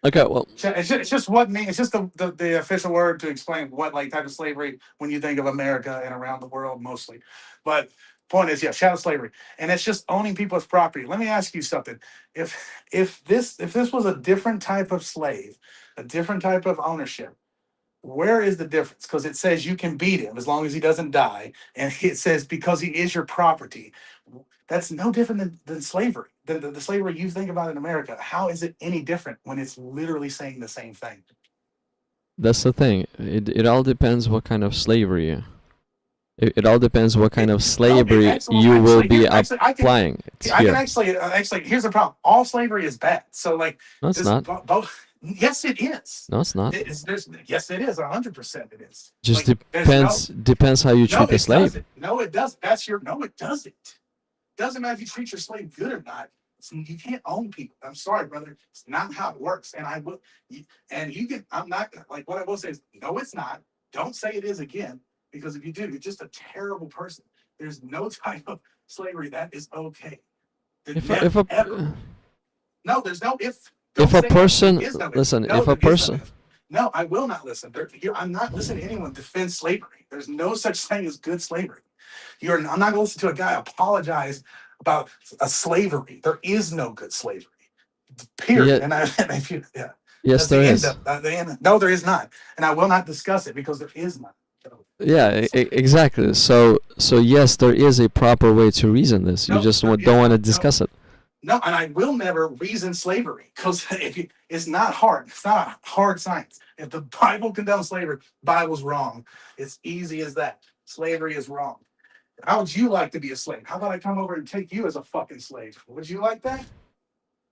Okay, well, It's just what mean. It's just the official word to explain what like type of slavery when you think of America and around the world mostly. But point is, yeah, chattel slavery, and it's just owning people's property. Let me ask you something. If if this was a different type of slave, a different type of ownership, where is the difference? Because it says you can beat him as long as he doesn't die, and it says because he is your property. That's no different than slavery. The slavery you think about in America. How is it any different when it's literally saying the same thing? that's the thing. It all depends what kind of slavery. It all depends what kind of slavery you will be applying. It's I can here. actually. Here's the problem. All slavery is bad. So like No, it's not. both. Yes, it is. No, it's not. Yes, it is. 100% it is. Just Like, depends how you no, treat the it slave. doesn't. No, it doesn't. No, it doesn't. Doesn't matter if you treat your slave good or not. You can't own people. I'm sorry, brother. It's not how it works. And I will. And you can. I'm not like what I will say is no, it's not. Don't say it is again, because if you do, you're just a terrible person. There's no type of slavery that is okay. If a Ever. No, there's no if. Don't if a say person there is no if. listen, No, if a there is no person if. No, I will not listen. I'm not listening to anyone defend slavery. There's no such thing as good slavery. I'm not going to listen to a guy apologize about a slavery. There is no good slavery. Period. yeah, And if you, yeah, yes that's the there end is. of the end. No, there is not, and I will not discuss it because there is none. Yeah, exactly. So yes, there is a proper way to reason this. You No, just there don't is want to not. discuss it. No, and I will never reason slavery because it's not hard. It's not a hard science. If the Bible condemns slavery, Bible's wrong. It's easy as that. Slavery is wrong. How would you like to be a slave? How about I come over and take you as a fucking slave? Would you like that?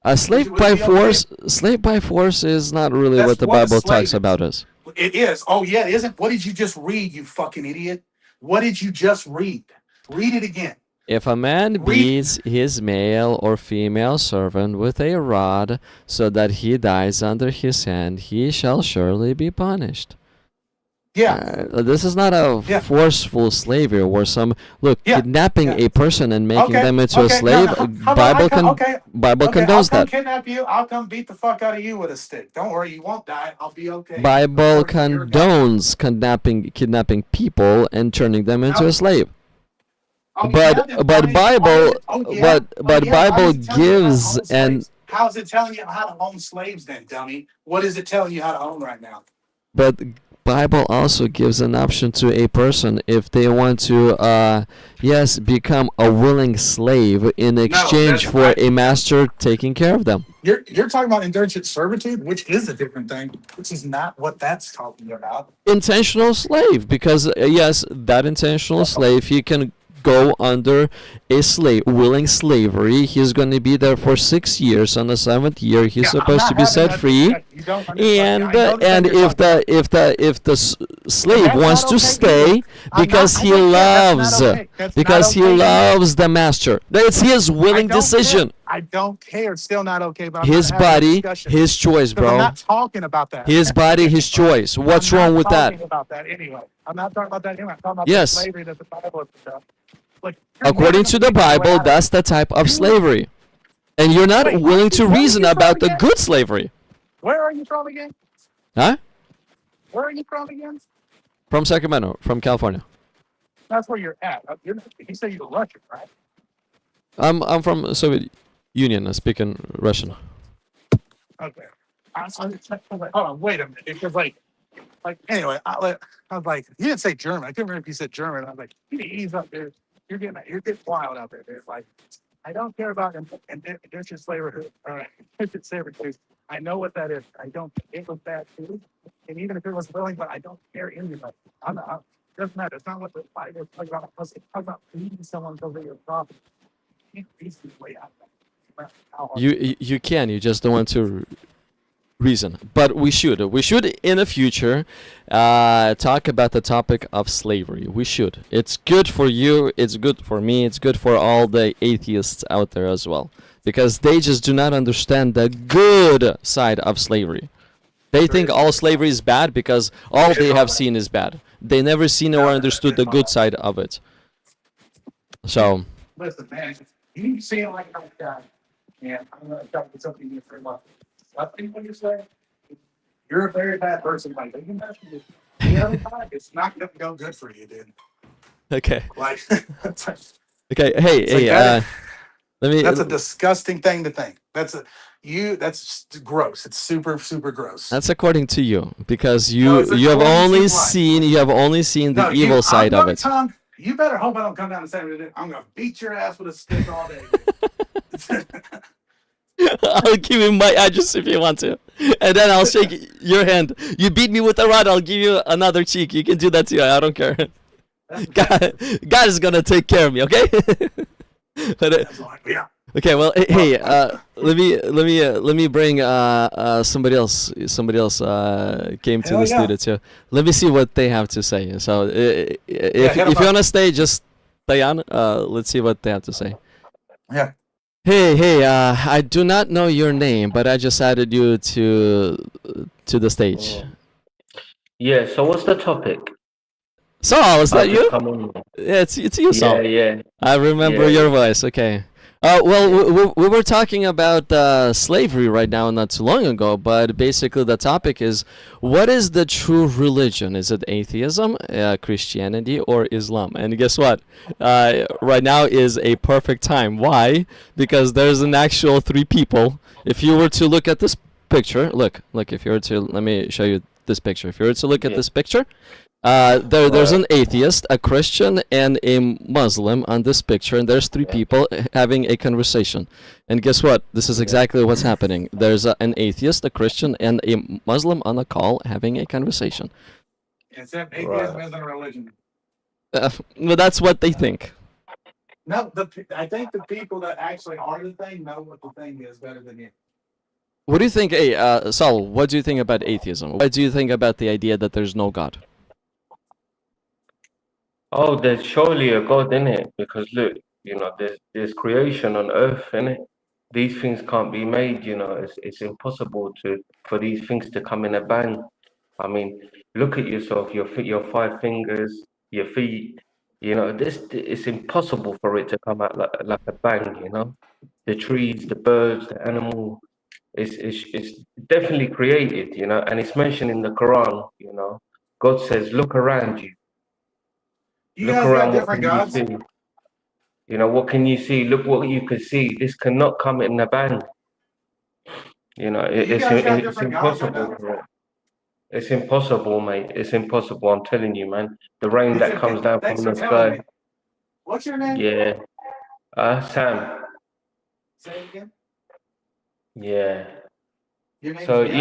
Would it be okay? Slave by force is not really That's what the what a Bible slave talks is. about us. It is. Oh yeah, it isn't. What did you just read, you fucking idiot? What did you just read? Read it again. If a man Read. beats his male or female servant with a rod so that he dies under his hand, he shall surely be punished. Yeah. This is not a Yeah. forceful slavery where Yeah. kidnapping Yeah. a person and making Okay. them into a Okay. slave. No, no. How about Bible okay, I'll condones come that. kidnap you. I'll come beat the fuck out of you with a stick. Don't worry, you won't die. I'll be okay. Bible According to your God. condones kidnapping people and turning them into a slave. Oh, yeah, then But why Bible is it- oh, yeah. but Yeah, why Bible is it telling you how to gives own and slaves? How is it telling you how to own slaves then, dummy? What is it telling you how to own right now? but Bible also gives an option to a person if they want to yes, become a willing slave in exchange that's for not- a master taking care of them. You're talking about indentured servitude, which is a different thing, which is not what that's talking about. Intentional slave, because yes, that intentional slave, he can go under a willing slavery. He's going to be there for 6 years. On the 7th year, he's supposed to be set free. And if the slave wants to stay because he loves the master, that's his willing decision. I don't care. It's still not okay. But His body, his choice, I'm bro. not talking about that. His body, his choice. What's wrong with that? I'm not talking about that anyway. I'm not talking about that anyway. I'm talking about Yes. the slavery that the Bible is. Like, According to the Bible, that's the type of slavery. And you're not willing to reason about the good slavery. Where are you from again? Huh? Where are you from again? From Sacramento, from California. That's where you're at. You say you're Russian, right? I'm from Soviet Union. I speak in Russian. Okay. Hold on, wait a minute. Because like anyway, I was like, you didn't say German. I couldn't remember if you said German. I was like, you need to ease up there. You're getting wild out there. It's like, I don't care about indentured slavery. Indentured servitude. I know what that is. I don't. It was bad too. And even if it was willing, but I don't care anyway. Doesn't matter. It's not what the Bible is talking about. It's talking about leading someone to your property. You can't reason your way out of that. You can. You just don't want to reason. But we should in the future talk about the topic of slavery. We should. It's good for you. It's good for me. It's good for all the atheists out there as well, because they just do not understand the good side of slavery. They think all slavery is bad because all they have seen is bad. They never seen or understood the good side of it. So. Listen, man, you seem like a nice guy, and I'm going to tell you something you for love. Nothing what you say. You're a very bad person. Like, you mentioned the other time, it's not going to go good for you, dude. Okay. Like, okay. Hey. Let me. That's a disgusting thing to think. That's gross. It's super, super gross. That's according to you, because you have only seen the evil side of it. Tom, you better hope I don't come down and say I'm gonna beat your ass with a stick all day. I'll give you my address if you want to, and then I'll shake your hand. You beat me with a rod, I'll give you another cheek. You can do that too. I don't care. God is gonna take care of me, okay? But, yeah. Okay, well, hey, let me bring somebody else. Somebody else came to the studio too. Let me see what they have to say. So if you wanna stay, just stay on. Let's see what they have to say. Yeah. Hey, I do not know your name, but I just added you to the stage. Yeah. So what's the topic? Saul, is that you? Come on. Yeah, it's you, Saul. Yeah. I remember your voice. Okay. Well, we were talking about slavery right now, not too long ago, but basically the topic is, what is the true religion? Is it atheism, Christianity, or Islam? And guess what? Right now is a perfect time. Why? Because there's an actual three people. If you were to look at this picture, look, if you were to, let me show you this picture. If you were to look at this picture, there's an atheist, a Christian, and a Muslim on this picture, and there's three people having a conversation. And guess what? This is exactly what's happening. There's an atheist, a Christian, and a Muslim on a call having a conversation. Except atheism isn't a religion. Well, that's what they think. No, I think the people that actually are the thing know what the thing is better than you. What do you think, Saul, what do you think about atheism? What do you think about the idea that there's no God? Oh, there's surely a God in it, because look, there's creation on earth, innit? These things can't be made, it's impossible for these things to come in a bang. I mean, look at yourself, your 5 fingers, your feet, it's impossible for it to come out like a bang, The trees, the birds, the animal, it's definitely created, and it's mentioned in the Quran, God says, look around you. You Look guys around, got different gods? What can you see? Look what you can see. This cannot come in a bang. It's impossible. It's impossible, mate. It's impossible. I'm telling you, man. The rain that comes down from the sky. What's your name? Yeah. Sam. Say it again. Yeah. Your name's So Sam?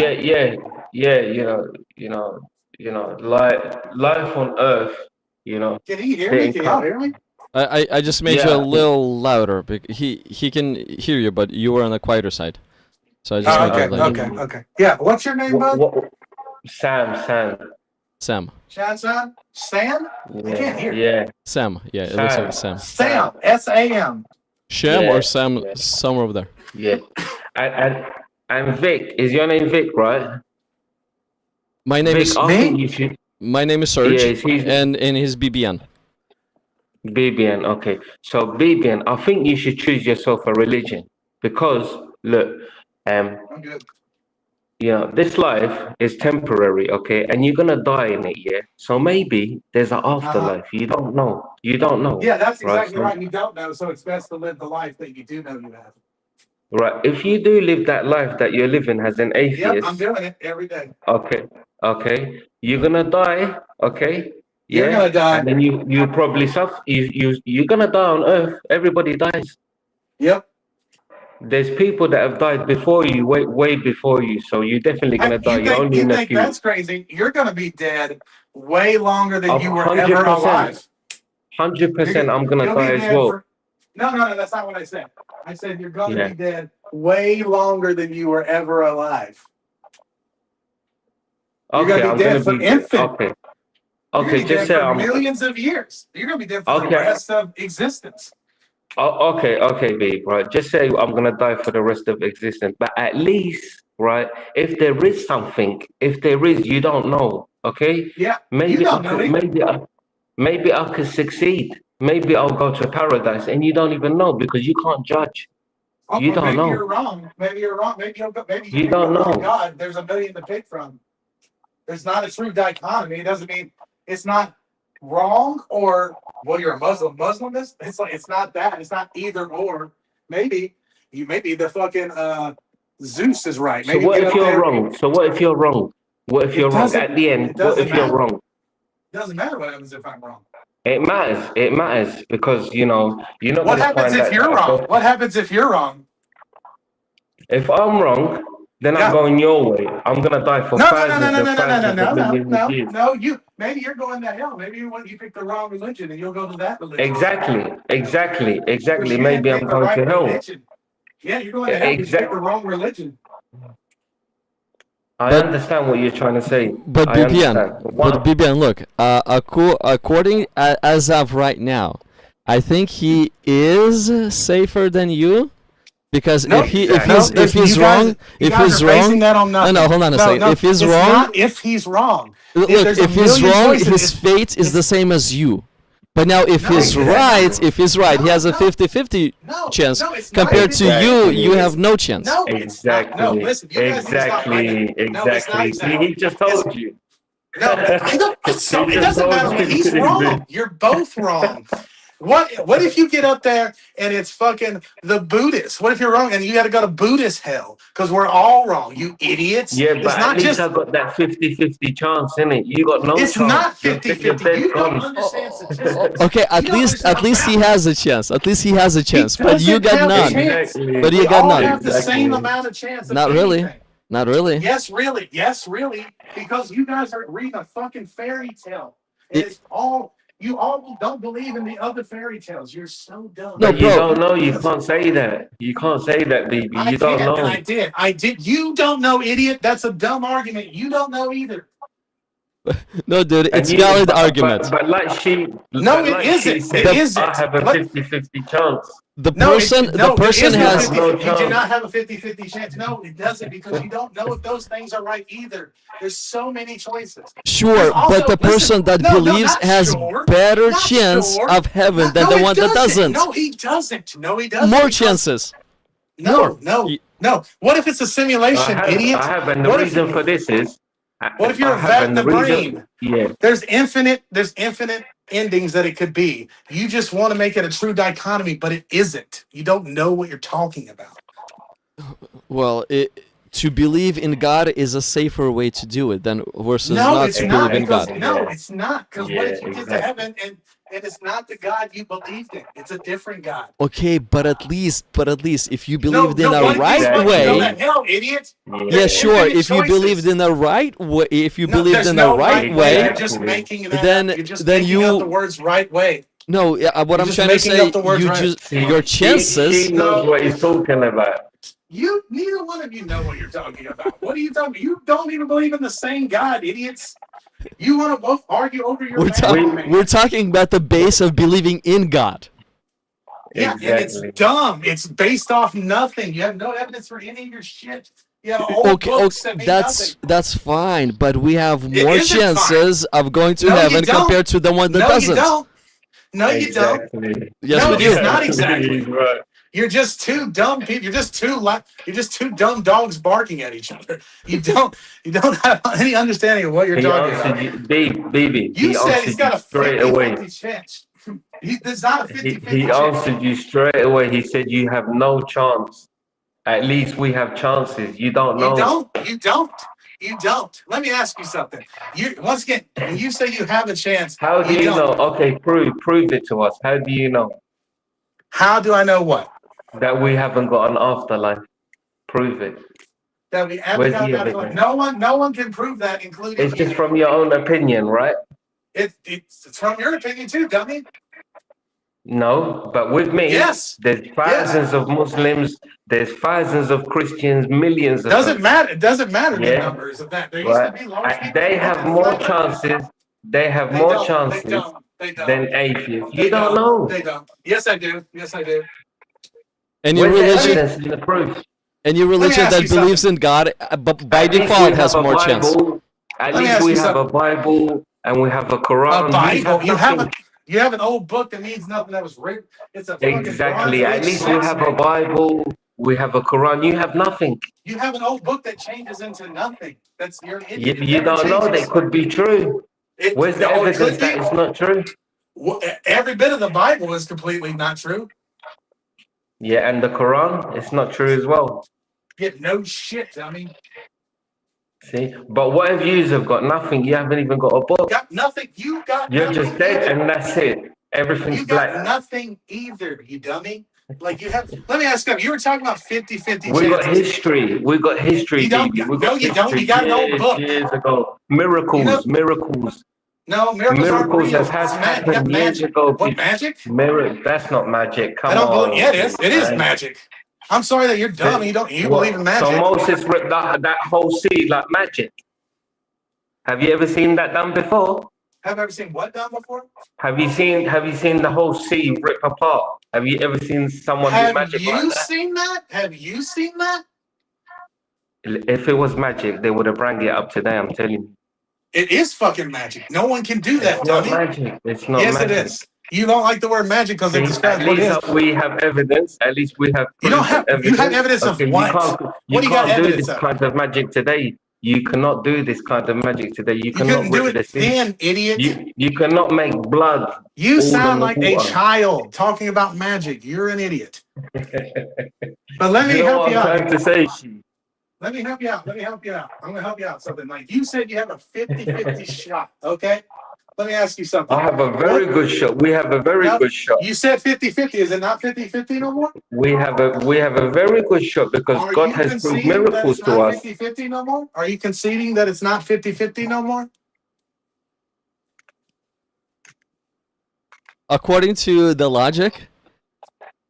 life on Earth. Can he hear me? Can y'all hear me? I just made you a little louder. He can hear you, but you were on the quieter side. So I just made you louder. Okay. Yeah, what's your name, bud? Sam. Sam. Sam? Sam? I can't hear. Yeah. Sam. Yeah, it looks like Sam. Sam. S-A-M. Sham or Sam somewhere over there. Yeah. And Vic. Is your name Vic, right? My name is Vic? My name is Serge, and his BBN. BBN, okay. So BBN, I think you should choose yourself a religion, because look, this life is temporary, okay, and you're gonna die in it, yeah. So maybe there's an afterlife. You don't know. Yeah, that's exactly right. You don't know, so it's best to live the life that you do know you have. Right. If you do live that life that you're living as an atheist. Yep, I'm doing it every day. Okay. You're gonna die. Okay. You're gonna die. And then you probably suffer. You're gonna die on Earth. Everybody dies. Yep. There's people that have died before you, way before you. So you're definitely gonna die. You think that's crazy? You're gonna be dead way longer than you were ever alive. 100%. I'm gonna die as well. No, that's not what I said. I said you're going to Yeah. be dead way longer than you were ever alive. You're Okay, going to I'm be dead gonna for be infinite. okay. You're going Okay, to be just dead say for I'm millions of years. You're going to be dead for the okay. rest of existence. Okay, babe, right? Just say I'm gonna die for the rest of existence, but at least, right? If there is something, if there is, you don't know, okay? Yeah, you Maybe I don't know could, either. maybe I could succeed. Maybe I'll go to paradise, and you don't even know because you can't judge. Oh, You well, don't maybe know. you're wrong. Maybe you're wrong. Maybe maybe you You picked the don't wrong know. God. There's a million to pick from. There's not a true dichotomy. It doesn't mean it's not wrong or well, you're a Muslim. Muslimist. It's like it's not that. It's not either or. Maybe maybe the fucking Zeus is right. So Maybe what get if up you're there. wrong? So what if you're wrong? What if It you're wrong? doesn't. At the end, It what doesn't if you're matter. wrong? It doesn't matter what happens if I'm wrong. It matters. It matters because you know you're not What gonna happens find if that. you're wrong? What happens if you're wrong? If I'm wrong, then I'm Yeah. going your way. I'm gonna die for No, thousands and thousands of millions of years. no. Maybe you're going to hell. Maybe you pick the wrong religion and you'll go to that religion. Exactly. You didn't Maybe pick I'm the going right to hell. religion. Yeah, you're going to hell because you picked the Exactly. wrong religion. I But understand what you're trying to say. but I understand. BBN, look, according as of right now, I think he is safer than you because No, if he's wrong, if he's are wrong, basing that on nothing. no, hold on a second. If he's it's wrong, not if he's wrong. look, there's a if he's million wrong, choices, his fate is the same as you. But now if No, he's no, right, he has a no. 50-50 No, chance. no, it's Compared not. to you have no chance. No, it's not. No, Exactly. listen, you guys need to stop writing. No, it's not Exactly. exactly. He just told you. No, I don't. So He it just doesn't told matter. you. He's wrong. You're both wrong. What if you get up there and it's fucking the Buddhists? What if you're wrong and you got to go to Buddhist hell? Because we're all wrong, you idiots. Yeah, It's but at not least just. I got that 50-50 chance, innit? You got no It's chance. not You're 50-50. dead You don't gone. understand statistics. Okay, You don't at least he understand has a chance. At least he has a chance. But you doesn't got have a none. chance. But you We got all none. have the same Exactly. amount of chance of Not really. anything. Not really. Yes, really. Yes, really. Because you guys are reading a fucking fairy tale. And It- it's all you all don't believe in the other fairy tales. You're so dumb. No, But you bro. don't know. You can't say that. You can't say that, baby. I You don't can, know. and I did. You don't know, idiot. That's a dumb argument. You don't know either. No, dude, And it's you- valid but- argument. But like she, No, but it like isn't. she said, It isn't. I have a Let- 50-50 chance. The No, person there is no has 50, no you do chance. not have a 50-50 chance. No, it doesn't because you don't know if those things are right either. There's so many choices. sure, There's also- but the person that no, believes not has sure. better Not chance sure. of heaven than No, the it one that doesn't. No, he doesn't. No, he doesn't. More because- chances. No, no. What if it's a simulation, idiot? I have, and the What if- reason for this is. What if you're I a have, vat in and the reason- brain? Yeah. There's infinite endings that it could be. You just want to make it a true dichotomy, but it isn't. You don't know what you're talking about. Well, to believe in God is a safer way to do it than versus No, not it's to not. believe in Because, God. no, it's not. Because what if Yeah, you get to exactly. heaven and it's not the God you believed in? It's a different God. Okay, but at least if you believed in what a if you right fucking way. go to hell, idiot. Yeah, There's sure. infinite If you choices. believed in the right way, if you No, believed there's in no the right way, You're just making that then- up. You're just then making you- up the words right way. no. What You're I'm just trying to making say, up the words you right. just your chances. She knows what he's talking about. Neither one of you know what you're talking about. What are you talking? You don't even believe in the same God, idiots. You want to both argue over your man. We're talking about the base of believing in God. Yeah, and it's dumb. It's based off nothing. You have no evidence for any of your shit. You have old books that mean nothing. That's fine, but we have It more isn't chances of going to No, you heaven don't. compared to the one that No, doesn't. you don't. No, you don't. Exactly. Yes, No, we do. it's not exactly. He's right. You're just two dumb people. You're just two dumb dogs barking at each other. You don't have any understanding of what you're He talking answered about. you, baby. You He said answered it's got you a straight away. 50-50 chance. There's not a 50-50 He chance. answered you straight away. He said you have no chance. At least we have chances. You don't know. You don't. Let me ask you something. Once again, when you say you have a chance, How do you don't. know? Okay, prove it to us. How do you know How do I know what? that we haven't got an afterlife? Prove it. That we haven't Where's got the that. evidence? No one can prove that, including It's just you. from your own opinion, right? It's from your opinion too, dummy. No, but with me, Yes. there's thousands of Muslims, there's thousands of Christians, millions of Doesn't them. matter. It doesn't matter the Yeah. numbers of that. There used to Right. be large And people. they have more chances. They have more chances They don't. than atheists. You don't know. They don't. Yes, I do. Yes, I do. Any Where's the religion, evidence and the proof? any religion ask you that believes in God, but by At least default we has have a more chance. Bible. At Let me least ask we you have a something. Bible and we have a Quran. A These Bible. nothing. You have an old book that means nothing that was written. It's a fucking Exactly. At bronze least we have a Bible. We have a Quran. You have nothing. You have an old book that changes into nothing. You're an You, idiot. It you never don't know. changes. They could be true. Where's the No, it evidence could that be. it's not true? Every bit of the Bible is completely not true. Yeah, and the Quran, it's not true as well. Get no shit, dummy. See, but what if you have got nothing? You haven't even got a book. Got nothing. You got You're nothing just dead, either. and that's it. Everything's You got black. nothing either, you dummy. Like you have. Let me ask you. You were talking about 50-50 We got chances. history. We got history, You don't. baby. We No, got you don't. history You got an old book. years ago. Miracles, You know- miracles. No, miracles aren't Miracles real. has It's happened you got years magic. ago. What magic? That's not magic. Come I don't on. believe. Yeah, it is. It is man. magic. I'm sorry that you're dumb. You don't. You What? believe in magic. So Moses ripped that whole sea like magic. Have you ever seen that done before? Have you ever seen what done before? Have you seen the whole sea rip apart? Have you ever seen someone do magic like that? Seen that? Have you seen that? If it was magic, they would have brought it up today, I'm telling you. It is fucking magic. No one can do that, It's not dummy. magic. It's not Yes, magic. it is. You don't like the word magic because it describes At what it least is. we have evidence. At least we have You don't proof have. and You have evidence of Okay, what? You What do you got can't do evidence this of? kind of magic today. You cannot do this kind of magic today. You You cannot couldn't do rip the it sea. then, idiot. You cannot make blood. You all sound in the like a water. child talking about magic. You're an idiot. But let me You know help what you I'm out. trying to say? Let me help you out. I'm going to help you out something. Like you said, you have a 50-50 shot. Okay. Let me ask you something. I have a very good shot. We have a very good shot. You said 50-50. Is it not 50-50 no more? We have a very good shot because Are God you has proved conceding that miracles it's to not us. 50-50 no more? Are you conceding that it's not 50-50 no more? According to the logic,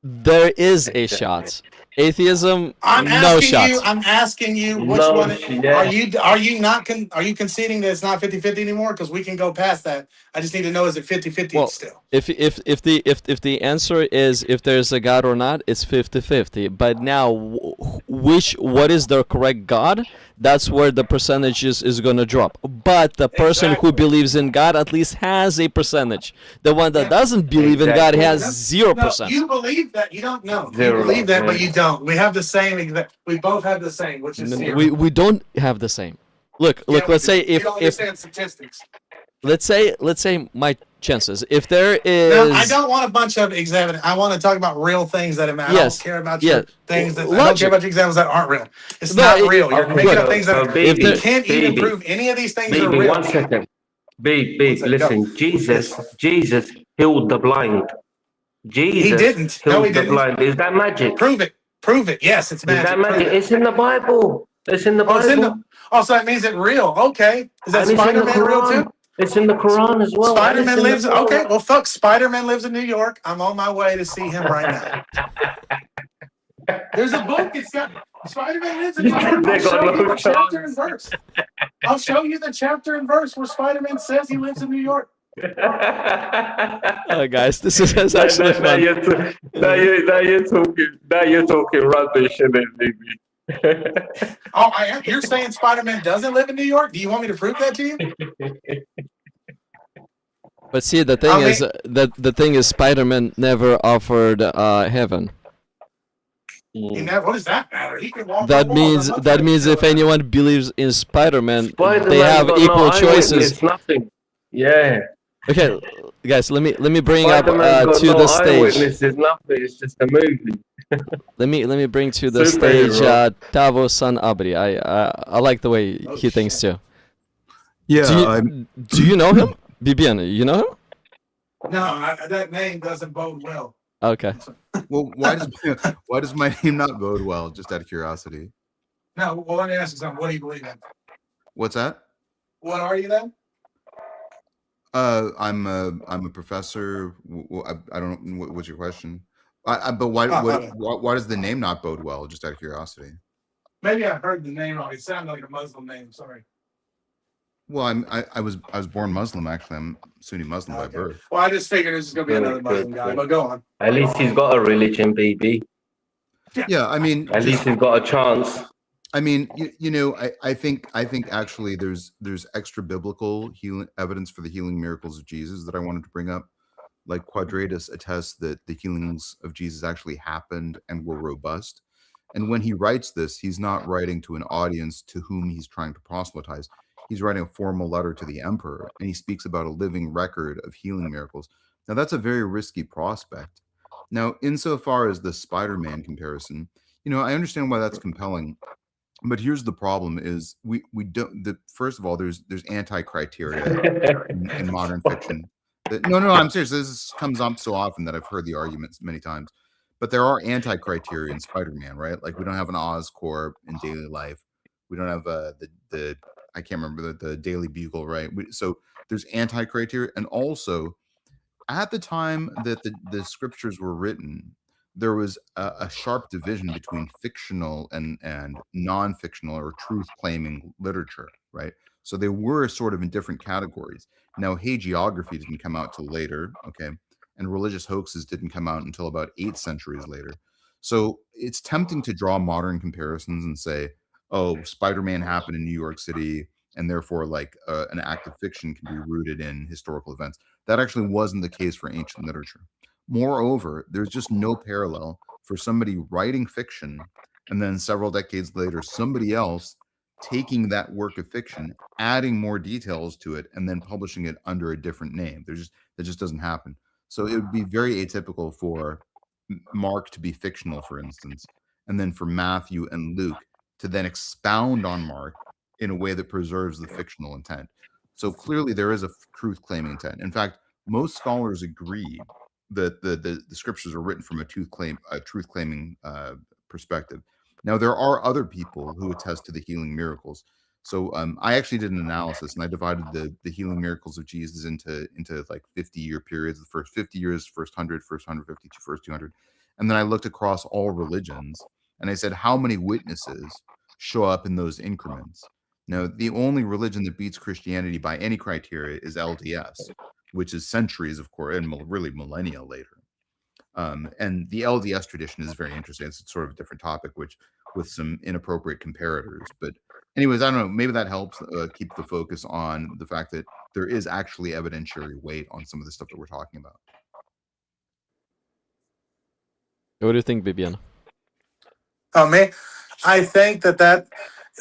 there is a shot. Atheism, no shot. I'm asking you which No one shit. are you conceding that it's not 50-50 anymore? Because we can go past that. I just need to know, is it 50-50 Well, still? if the answer is if there's a God or not, it's 50-50. But now, what is the correct God? That's where the percentage is gonna drop. But the person who believes in God at least has a percentage. The one that doesn't believe in God has 0%. You believe that. You don't know. Zero, You believe that, but yeah. you don't. We have the same. We both have the same, which is zero. We don't have the same. Look. Let's say you don't understand statistics. let's say my chances. If there No, I is, don't want a bunch of examples. I want to talk about real things that matter. Yes, I don't care about yeah. your things that I don't Logic. care about your examples that aren't real. It's No, not it- real. You're Okay, making so- up things that so are, baby, you can't even baby, prove any of these things are Baby, real. 1 second. Babe, One second, listen. go. Jesus healed the blind. Jesus He didn't. healed No, he the didn't. blind. Is that magic? Prove it. Prove it. Yes, it's Is magic. that Prove magic? it. It's in the Bible. It's in the Oh, Bible. it's in the. Oh, so that means it's real. Okay. Is that And it's in the Spider-Man real Quran. too? It's in the Quran as well. and it's Spider-Man in the lives. Quran. Okay. Well, fuck. Spider-Man lives in New York. I'm on my way to see him right now. There's a book. It's got Spider-Man lives in New York. They I'll show got you no the chapter chance. and verse. I'll show you the chapter and verse where Spider-Man says he lives in New York. guys, this is actually now fun. you're talking rubbish, innit, baby? Oh, I am. You're saying Spider-Man doesn't live in New York? Do you want me to prove that to you? But see, the thing is that the thing is, Spider-Man never offered heaven. What does that matter? He can walk. That on walls. means if anyone believes in Spider-Man, Spider-Man they have got equal no choices. eyewitness, nothing. Yeah. Okay, guys, let me bring up Spider-Man got to no the stage. eyewitnesses, nothing. It's just a movie. Let me bring to the Superhero. stage Tavo San Abri. I like the way he thinks too. Yeah, Do you know him, Bibian? You know him? No, that name doesn't bode well. Okay. well, why does my name not bode well? Just out of curiosity. No, well, let me ask you something. What do you believe in? What's that? What are you then? I'm a professor. I don't know what's your question. But why Okay. why does the name not bode well? Just out of curiosity. Maybe I heard the name wrong. It sounded like a Muslim name. Sorry. Well, I was born Muslim actually. I'm Sunni Muslim by Okay. birth. Well, I just figured this is going to be another Good, Muslim good, guy, good. but go on. At least he's got a religion, baby. Yeah, I mean, At least he's got a chance. I mean, you know, I think actually there's extra biblical healing evidence for the healing miracles of Jesus that I wanted to bring up. Like Quadratus attests that the healings of Jesus actually happened and were robust. And when he writes this, he's not writing to an audience to whom he's trying to proselytize. He's writing a formal letter to the emperor, and he speaks about a living record of healing miracles. Now, that's a very risky prospect. Now, insofar as the Spider-Man comparison, you know, I understand why that's compelling. But here's the problem: is we don't. First of all, there's anti-criteria in modern fiction. No, I'm serious. This comes up so often that I've heard the arguments many times. But there are anti-criteria in Spider-Man, right? Like we don't have an Oscorp in daily life. We don't have the I can't remember the Daily Bugle, right? So there's anti-criteria, and also at the time that the scriptures were written, there was a sharp division between fictional and non-fictional or truth-claiming literature, right? So they were sort of in different categories. Now, hagiography didn't come out till later, okay, and religious hoaxes didn't come out until about 8 centuries later. So it's tempting to draw modern comparisons and say, "Oh, Spider-Man happened in New York City, and therefore, like an act of fiction can be rooted in historical events." That actually wasn't the case for ancient literature. Moreover, there's just no parallel for somebody writing fiction and then several decades later, somebody else taking that work of fiction, adding more details to it, and then publishing it under a different name. That just doesn't happen. So it would be very atypical for Mark to be fictional, for instance, and then for Matthew and Luke to then expound on Mark in a way that preserves the fictional intent. So clearly, there is a truth claiming intent. In fact, most scholars agree that the scriptures are written from a truth claiming perspective. Now, there are other people who attest to the healing miracles. So I actually did an analysis, and I divided the healing miracles of Jesus into like 50-year periods. The first 50 years, first 100, first 150, first 200, and then I looked across all religions, and I said how many witnesses show up in those increments. Now, the only religion that beats Christianity by any criteria is LDS, which is centuries, of course, and really millennia later. And the LDS tradition is very interesting. It's sort of a different topic, which with some inappropriate comparators. But anyways, I don't know. Maybe that helps keep the focus on the fact that there is actually evidentiary weight on some of the stuff that we're talking about. What do you think, Bibiana? Oh, man. I think that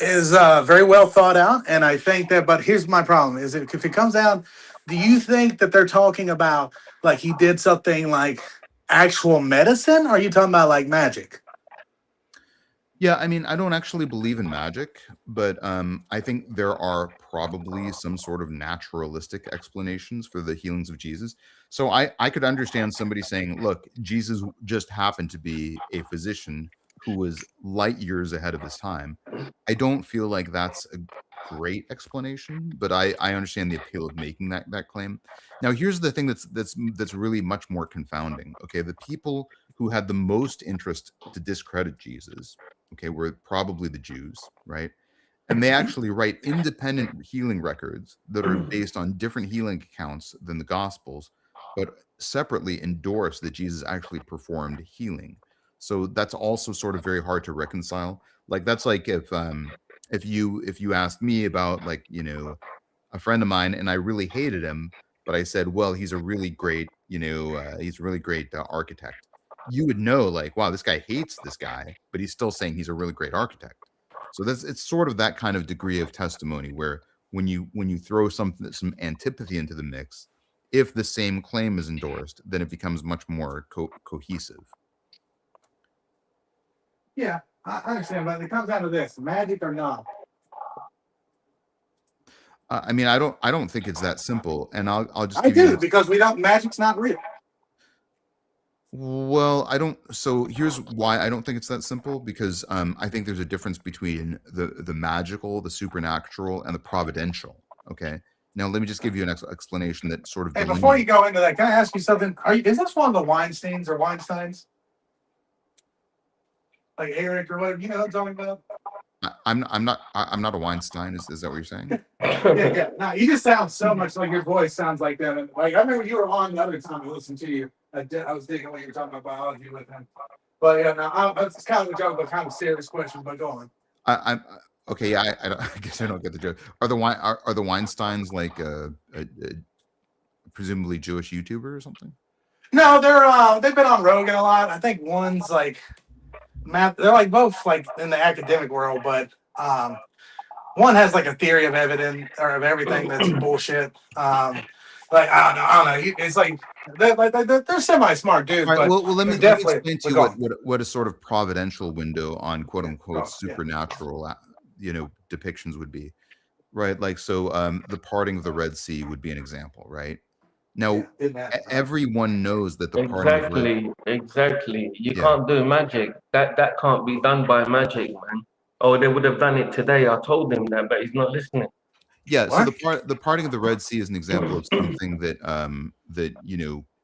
is very well thought out. And I think that, but here's my problem is if it comes out, do you think that they're talking about like he did something like actual medicine? Or are you talking about like magic? Yeah, I mean, I don't actually believe in magic, but I think there are probably some sort of naturalistic explanations for the healings of Jesus. So I could understand somebody saying, look, Jesus just happened to be a physician who was light years ahead of his time. I don't feel like that's a great explanation, but I understand the appeal of making that claim. Now, here's the thing that's really much more confounding. Okay, the people who had the most interest to discredit Jesus, okay, were probably the Jews, right? And they actually write independent healing records that are based on different healing accounts than the Gospels, but separately endorse that Jesus actually performed healing. So that's also sort of very hard to reconcile. Like that's like if you asked me about like, you know, a friend of mine and I really hated him, but I said, well, he's a really great, he's a really great architect. You would know like, wow, this guy hates this guy, but he's still saying he's a really great architect. So it's sort of that kind of degree of testimony where when you throw some antipathy into the mix, if the same claim is endorsed, then it becomes much more cohesive. Yeah, I understand, but it comes down to this: magic or not. I mean, I don't think it's that simple, and I'll just I give you do because magic's not real. Well, I don't. So here's why I don't think it's that simple, because I think there's a difference between the magical, the supernatural, and the providential. Okay, Now, let me just give you an explanation that sort of. Hey, before you go into that, can I ask you something? Is this one of the Weinsteins or Weinsteins? Like Eric or whatever, you know what I'm talking about? I'm not a Weinstein. Is that what you're saying? Yeah. No, you just sound so much like your voice sounds like them. Like I remember you were on the other time I listened to you. I was digging when you were talking about biology with him. But yeah, no, it's kind of a joke, but kind of a serious question. But go on. I'm okay. Yeah, I guess I don't get the joke. Are the Weinsteins like a presumably Jewish YouTuber or something? No, they've been on Rogan a lot. I think one's like math. They're like both like in the academic world, but one has like a theory of evidence or of everything that's bullshit. Like I don't know. It's like they're semi-smart dudes. Right, but well, let me explain to you what a sort of providential window on quote unquote supernatural, depictions would be, right? Like so, the parting of the Red Sea would be an example, right? Now, everyone knows that the exactly. You can't do magic. That can't be done by magic, man. Oh, they would have done it today. I told him that, but he's not listening. Yeah. What? So the parting of the Red Sea is an example of something that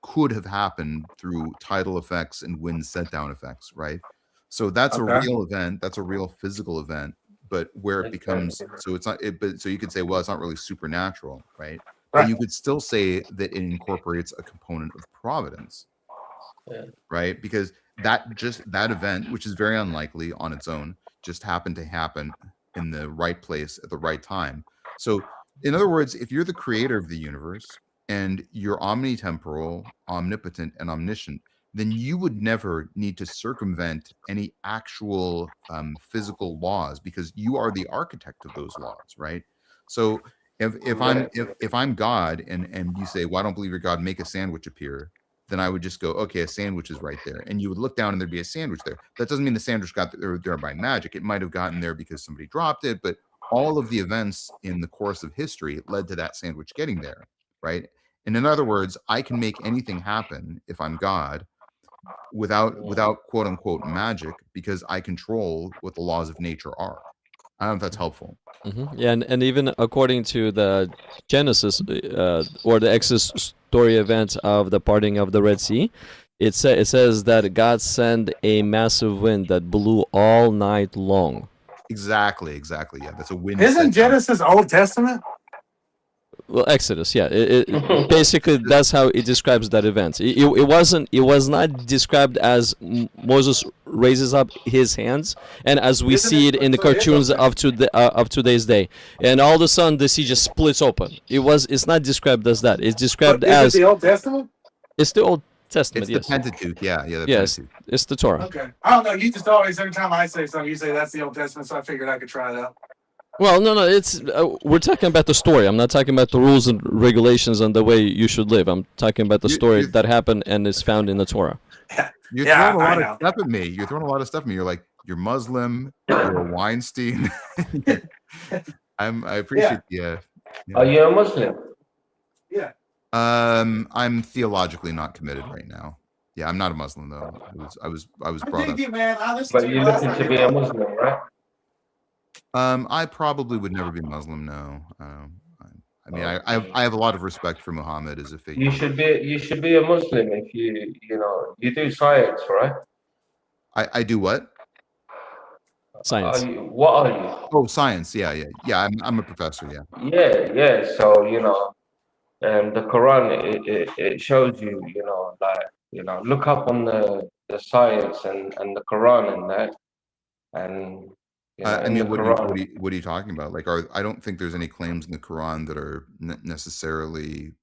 could have happened through tidal effects and wind set down effects, right? So that's a real event. That's a real physical event. But where it becomes so it's not it. But so you could say, well, it's not really supernatural, right? But you could still say that it incorporates a component of providence, right? Because that event, which is very unlikely on its own, just happened to happen in the right place at the right time. So, in other words, if you're the creator of the universe and you're omnitemporal, omnipotent, and omniscient, then you would never need to circumvent any actual physical laws because you are the architect of those laws, right? So if I'm God and you say, well, I don't believe you're God, make a sandwich appear, then I would just go, okay, a sandwich is right there. And you would look down and there'd be a sandwich there. That doesn't mean the sandwich got there by magic. It might have gotten there because somebody dropped it, but all of the events in the course of history led to that sandwich getting there, right? And in other words, I can make anything happen if I'm God without quote unquote magic because I control what the laws of nature are. I don't know if that's helpful. Mm-hmm. Yeah, and even according to the Genesis or the Exodus story event of the parting of the Red Sea, it says that God sent a massive wind that blew all night long. Exactly. Yeah, that's a wind. Isn't Genesis Old Testament? Well, Exodus, yeah. It basically that's how it describes that event. It was not described as Moses raises up his hands, and as we see it in the cartoons of today's day, and all of a sudden the sea just splits open. It's not described as that. It's described as the Old Testament. It's the Old Testament. It's the Pentateuch. Yeah. Yes, Pentateuch. It's the Torah. Okay, I don't know. You just always every time I say something, you say that's the Old Testament, so I figured I could try that. Well, no, it's we're talking about the story. I'm not talking about the rules and regulations and the way you should live. I'm talking about the story that happened and is found in the Torah. You're throwing a lot of stuff at me. You're like, you're Muslim, you're a Weinstein. I appreciate the. Are you a Muslim? Yeah. I'm theologically not committed right now. Yeah, I'm not a Muslim though. I was brought up. Man. But you're looking to be a Muslim, right? I probably would never be Muslim. No. I mean, I have a lot of respect for Muhammad as a figure. You should be a Muslim if you do science, right? I do what? Science. What are you? Oh, science. Yeah. I'm a professor. Yeah. Yeah. So the Quran it shows you, look up on the science and the Quran and that, and. I mean, what are you talking about? Like, I don't think there's any claims in the Quran that are necessarily,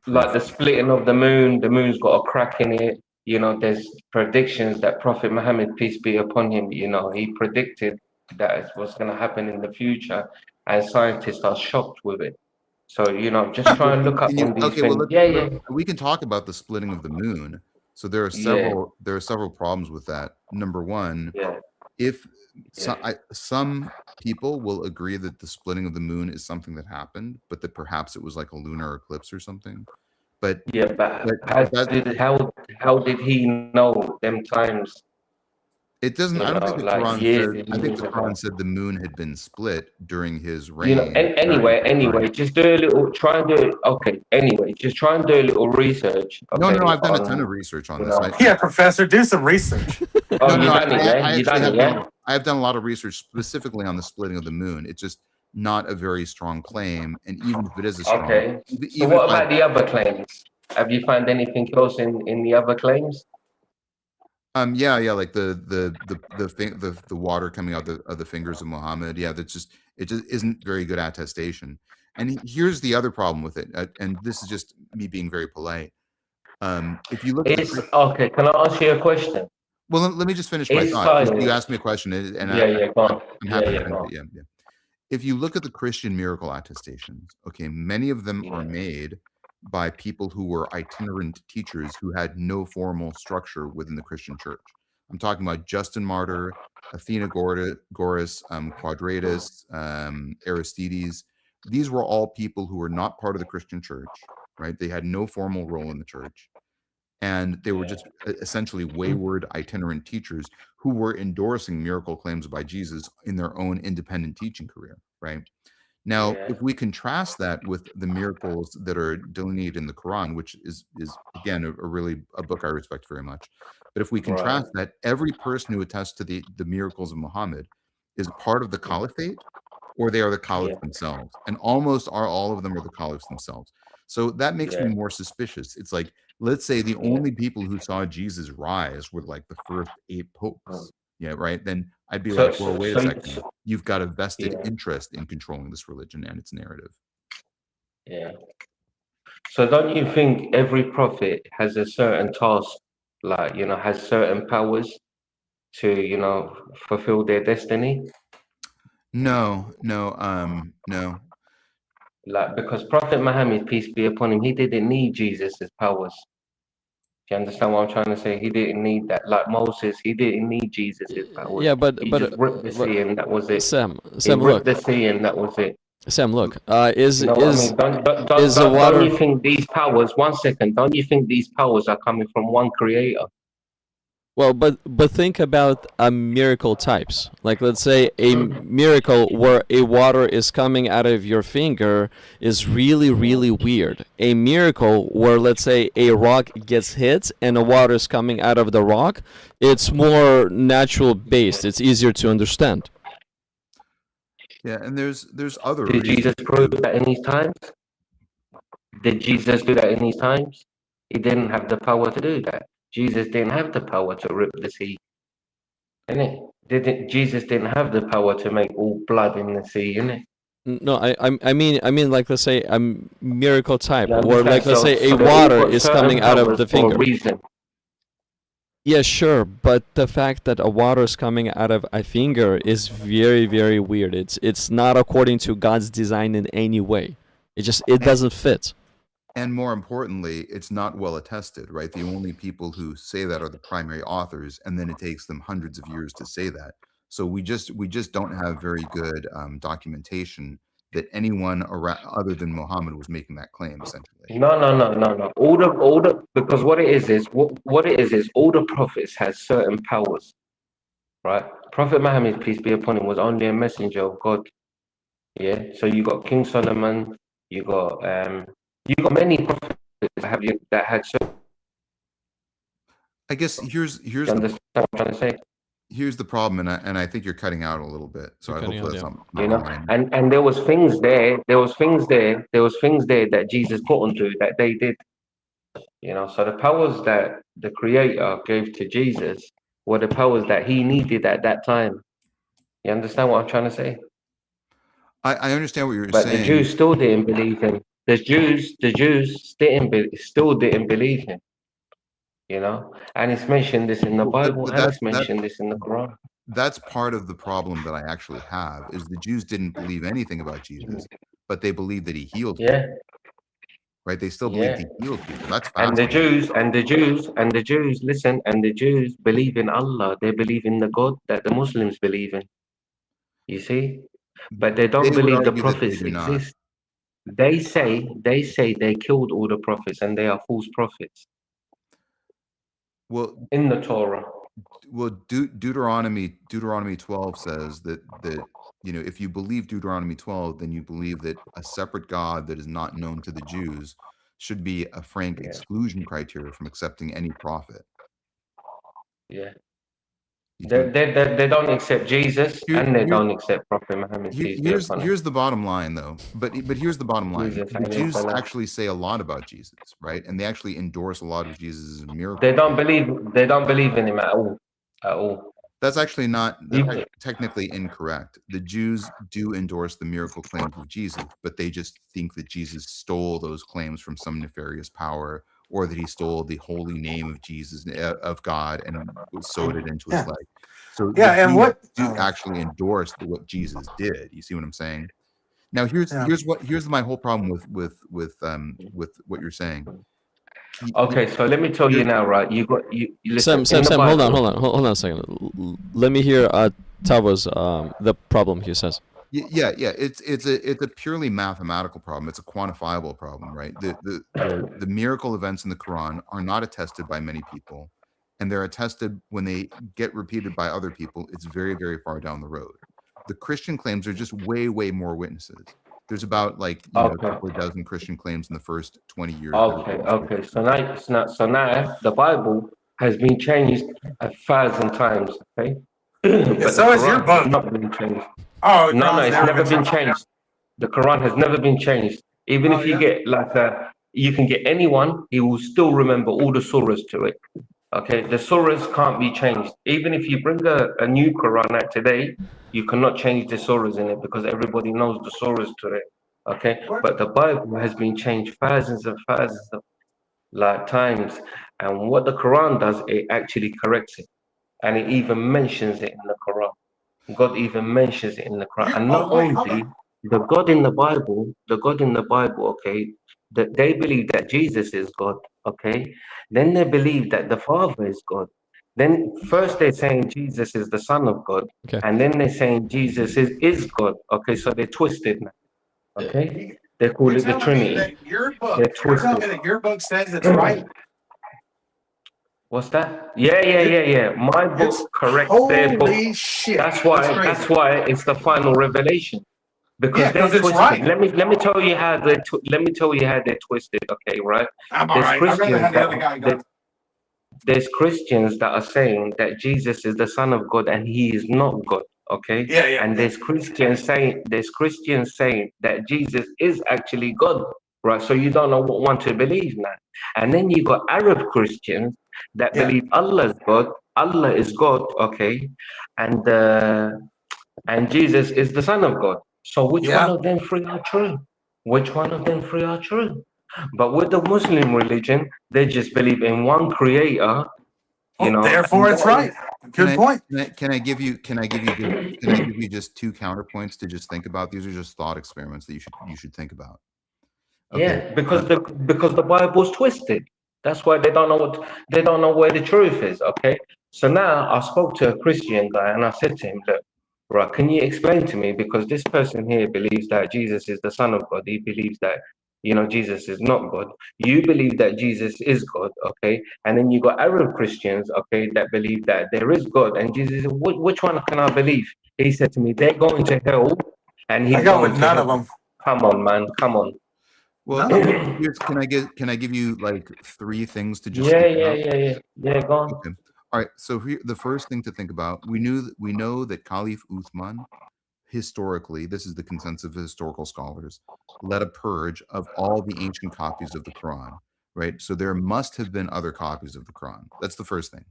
like the splitting of the moon. The moon's got a crack in it. There's predictions that Prophet Muhammad, peace be upon him, he predicted that what's going to happen in the future, and scientists are shocked with it. So, just try and look up on these things. Well, we can talk about the splitting of the moon. So there are several problems with that. Number one, if some people will agree that the splitting of the moon is something that happened, but that perhaps it was like a lunar eclipse or something. But how did he know them times? It doesn't. You I don't know, think the like Quran years says. and I think years the ago. Quran said the moon had been split during his You know, reign. and anyway, just do a little. Try and do it. Okay. Anyway, just try and do a little research. No, Okay. I've done a On, ton of research on you this. know. Yeah, Professor, do some research. Oh, No, you done it, yeah. I You actually done have it, done. yeah. I have done a lot of research specifically on the splitting of the moon. It's just not a very strong claim, and even if it is a strong, Okay. So even what if I, about the other claims? Have you found anything else in the other claims? yeah, like the water coming out of the fingers of Muhammad. Yeah, it just isn't very good attestation. And here's the other problem with it, and this is just me being very polite. If you look at It's okay. Can I ask you a question? well, let me just finish my Is thought. You silence? asked me a question, and Yeah, go on. I'm happy to Go finish on. it. Yeah. If you look at the Christian miracle attestations, okay, many of them are Yeah. made by people who were itinerant teachers who had no formal structure within the Christian church. I'm talking about Justin Martyr, Athenagoras, Quadratus, Aristides. These were all people who were not part of the Christian church, right? They had no formal role in the church. And they were just essentially wayward itinerant teachers who were endorsing miracle claims by Jesus in their own independent teaching career, right? Now, if we contrast that with the miracles that are delineated in the Quran, which is again a book I respect very much, but if we contrast that, every person who attests to the miracles of Muhammad is part of the caliphate, or they are the caliphs themselves, and almost all of them are the caliphs themselves. So that makes me more suspicious. It's like, let's say the only people who saw Jesus rise were like the first 8 popes. Yeah, right. Then I'd be like, well, wait a second. You've got a vested interest in controlling this religion and its narrative. Yeah. So don't you think every prophet has a certain task, like, you know, has certain powers to, you know, fulfill their destiny? No. Like, because Prophet Muhammad, peace be upon him, he didn't need Jesus's powers. Do you understand what I'm trying to say? He didn't need that. Like Moses, he didn't need Jesus's powers. Yeah, but He just ripped the sea and that was it. Sam, He ripped look. the sea and that was it. Sam, look. Is You know what I mean? the water? Don't you think these powers? 1 second. Don't you think these powers are coming from one creator? Well, but think about miracle types. Like, let's say a miracle where a water is coming out of your finger is really, really weird. A miracle where, let's say, a rock gets hit and the water is coming out of the rock, it's more natural based. It's easier to understand. Yeah, and there's other Did reasons. Jesus prove that in his times? Did Jesus do that in his times? He didn't have the power to do that. Jesus didn't have the power to rip the sea. Jesus didn't have the power to make all blood in the sea, innit? No, I mean, like, let's say a miracle type, You or like, understand? let's say a So they've all water got is certain coming out of powers the for a finger. reason. Yeah, sure, but the fact that a water is coming out of a finger is very, very weird. It's not according to God's design in any way. It doesn't fit. And more importantly, it's not well attested, right? The only people who say that are the primary authors, and then it takes them hundreds of years to say that. So we just don't have very good documentation that anyone other than Muhammad was making that claim, essentially. No. All the because what it is all the prophets has certain powers, right? Prophet Muhammad, peace be upon him, was only a messenger of God. Yeah. So you got King Solomon, you got many prophets that had certain. I guess here's You understand what I'm trying to say? here's the problem, and I think you're cutting out a little bit. So I hope that's not You know, and there was things there that Jesus put onto that they did. You know, so the powers that the Creator gave to Jesus were the powers that he needed at that time. You understand what I'm trying to say? I understand what you're But saying. the Jews still didn't believe him. The Jews still didn't believe him. You know, and it's mentioned this in the Bible, and it's mentioned this in the Quran. That's part of the problem that I actually have, is the Jews didn't believe anything about Jesus, but they believed that he healed people. Yeah. Right? They still believed he healed people. That's And the fascinating. Jews, listen, and the Jews believe in Allah. They believe in the God that the Muslims believe in. You see? But they don't They would believe the argue that they prophets do not. exist. They say they killed all the prophets and they are false prophets Well, in the Torah. Well, Deuteronomy 12 says that if you believe Deuteronomy 12, then you believe that a separate God that is not known to the Jews should be a frank Yeah, exclusion criteria from accepting any prophet. yeah. You see They, what- they, they, they don't accept Jesus Here, and they here, don't accept Prophet Muhammad, peace be upon him. here's the bottom line, though. But here's the bottom line. Jesus, The alayhi Jews salam. actually say a lot about Jesus, right? And they actually endorse a lot of Jesus' miracles. They don't believe in him at all. At all. That's actually not You- technically incorrect. The Jews do endorse the miracle claims of Jesus, but they just think that Jesus stole those claims from some nefarious power, or that he stole the holy name of Jesus, of God, and sewed it into his Yeah. leg. So Yeah, the and Jews what- do oh. actually endorse what Jesus did. You see what I'm saying? Now here's Yeah. here's my whole problem with what you're saying. Okay, so let me tell you now, right? You listen. Sam, in the hold Bible, on a second. Let me hear Tava's the problem he says. Yeah. It's a purely mathematical problem. It's a quantifiable problem, right? The miracle events in the Quran are not attested by many people, and they're attested when they get repeated by other people. It's very, very far down the road. The Christian claims are just way more witnesses. There's about a Okay. couple of dozen Christian claims in the first 20 years. that are Okay, demonstrated. okay. So now the Bible has been changed 1,000 times. Okay, but so the is your Quran book. has not been changed. Oh, No, Quran's it's never been changed. The Quran has never been changed. Even Oh, if you yeah? get you can get anyone, he will still remember all the surahs to it. Okay, the surahs can't be changed. Even if you bring a new Quran out today, you cannot change the surahs in it because everybody knows the surahs to it. Okay, but the Bible has been changed thousands and thousands of times, and what the Quran does, it actually corrects it, and it even mentions it in the Quran. God even mentions it in the Quran. And not wait, hold only on. the God in the Bible, okay, that they believe that Jesus is God, okay, then they believe that the Father is God. Then first they're saying Jesus is the Son of God, Okay. and then they're saying Jesus is God. Okay, so they're twisted now. Okay, they call You're it the telling me Trinity. that your book, They're you're telling me twisted. that your book says it's right? What's that? Yeah. My It's book corrects their book. holy shit. That's why. crazy. That's why it's the final revelation. Because Yeah, 'cause they're it's twisted. right. Let me tell you how they're twisted. Okay, right? I'm all There's right. I'd rather Christians have the other guy go. there's Christians that are saying that Jesus is the Son of God and he is not God. Okay. Yeah. And there's Christians saying that Jesus is actually God. Right. So you don't know what one to believe now. And then you got Arab Christians that Yeah. believe Allah is God. Allah is God. Okay. And Jesus is the Son of God. So which one Yeah. of them three are true? Which one of them three are true? But with the Muslim religion, they just believe in one creator, you know. Therefore, and it's that right. is- Good point. Can I give you just two counterpoints to just think about? These are just thought experiments that you should think about. Okay. Yeah, because the Bible's twisted. That's why they don't know where the truth is. Okay. So now I spoke to a Christian guy and I said to him, look, right, can you explain to me? Because this person here believes that Jesus is the Son of God. He believes that, Jesus is not God. You believe that Jesus is God, okay? And then you got Arab Christians, okay, that believe that there is God and Jesus. Which one can I believe? He said to me, they're going to hell, and he's I go going with to none heaven. of them. Come on, man. Come on. Well, No. can I give you like three things to just Yeah. think about? Yeah, go on. Okay. All right. So the first thing to think about, we know that Caliph Uthman, historically, this is the consensus of historical scholars, led a purge of all the ancient copies of the Quran, right? So there must have been other copies of the Quran. That's the first thing.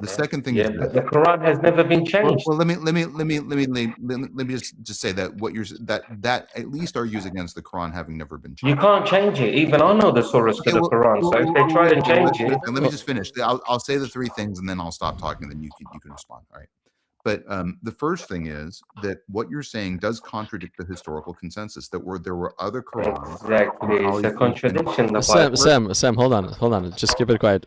The second thing is but this. the Quran has never been changed. Well, let me just say that what you're that at least argues against the Quran having never been changed. You can't change it. Even I know the source to the Quran. So if they try and change it, let me just finish. I'll say the three things and then I'll stop talking. And then you can respond. All right. But the first thing is that what you're saying does contradict the historical consensus that there were other Qurans. exactly, it's a contradiction. The Bible. Sam, hold on. Just keep it quiet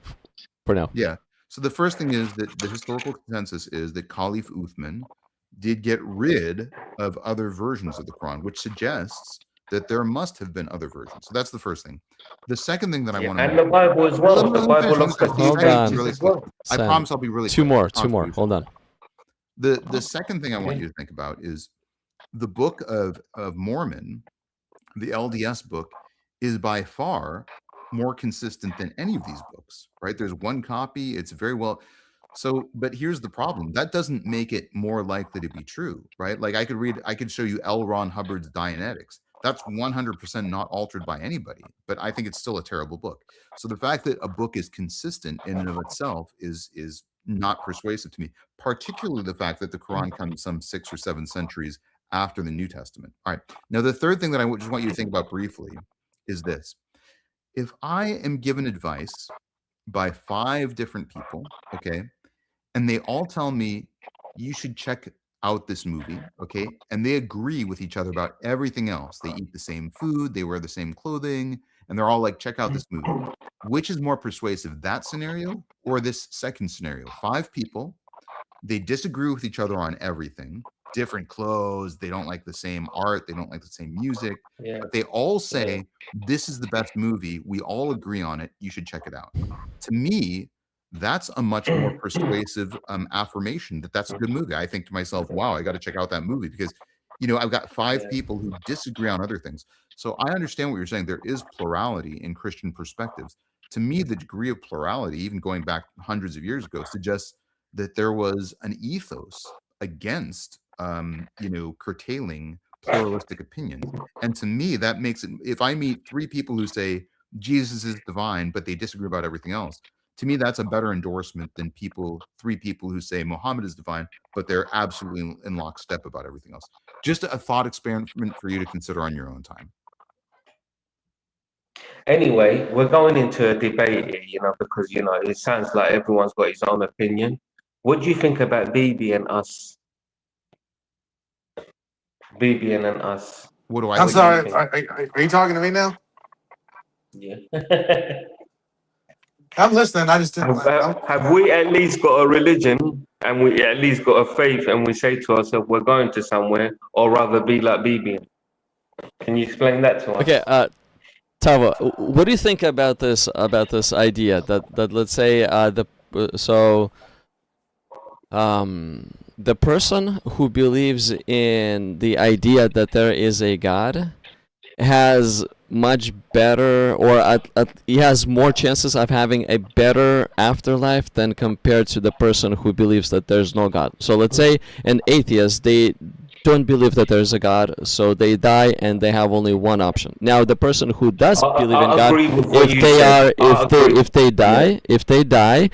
for now. Yeah. So the first thing is that the historical consensus is that Caliph Uthman did get rid of other versions of the Quran, which suggests that there must have been other versions. So that's the first thing. The second thing that I Yeah, want to and the Bible as well. The Bible of the Hold on. ages as well. I Sam, promise I'll be really two quick. more, I promise I'll be hold on. The second thing I want Okay. you to think about is the Book of Mormon, the LDS book, is by far more consistent than any of these books, right? There's one copy, it's very well. So, but here's the problem. That doesn't make it more likely to be true, right? Like I could show you L. Ron Hubbard's Dianetics. That's 100% not altered by anybody, but I think it's still a terrible book. So the fact that a book is consistent in and of itself is not persuasive to me, particularly the fact that the Quran comes some 6 or 7 centuries after the New Testament. All right. Now, the third thing that I just want you to think about briefly is this. If I am given advice by 5 different people, okay, and they all tell me you should check out this movie, okay, and they agree with each other about everything else. They eat the same food, they wear the same clothing, and they're all like, check out this movie. Which is more persuasive, that scenario or this second scenario? 5 people, they disagree with each other on everything, different clothes, they don't like the same art, they don't like the same music, Yeah. but they all say this is the best movie, we all agree on it, you should check it out. To me, that's a much more persuasive affirmation that that's a good movie. I think to myself, wow, I got to check out that movie because, you know, I've got 5 Yeah. people who disagree on other things. So I understand what you're saying. There is plurality in Christian perspectives. To me, the degree of plurality, even going back hundreds of years ago, suggests that there was an ethos against, you know, curtailing pluralistic opinions. And to me, that makes it, if I meet 3 people who say Jesus is divine, but they disagree about everything else, to me, that's a better endorsement than 3 people who say Muhammad is divine, but they're absolutely in lockstep about everything else. Just a thought experiment for you to consider on your own time. Anyway, we're going into a debate here, you know, because, you know, it sounds like everyone's got his own opinion. What do you think about BB and us? BB and us. What do I I'm What do you sorry. think? Are you talking to me now? Yeah. I'm listening. I just didn't. Have we at least got a religion and we at least got a faith and we say to ourselves we're going to somewhere, or rather be like BB? Can you explain that to us? Okay, Tava, what do you think about this idea that let's say the person who believes in the idea that there is a God has much better, or he has more chances of having a better afterlife than compared to the person who believes that there's no God. So let's say an atheist, they don't believe that there's a God, so they die and they have only one option. Now the person who does believe in God, if they die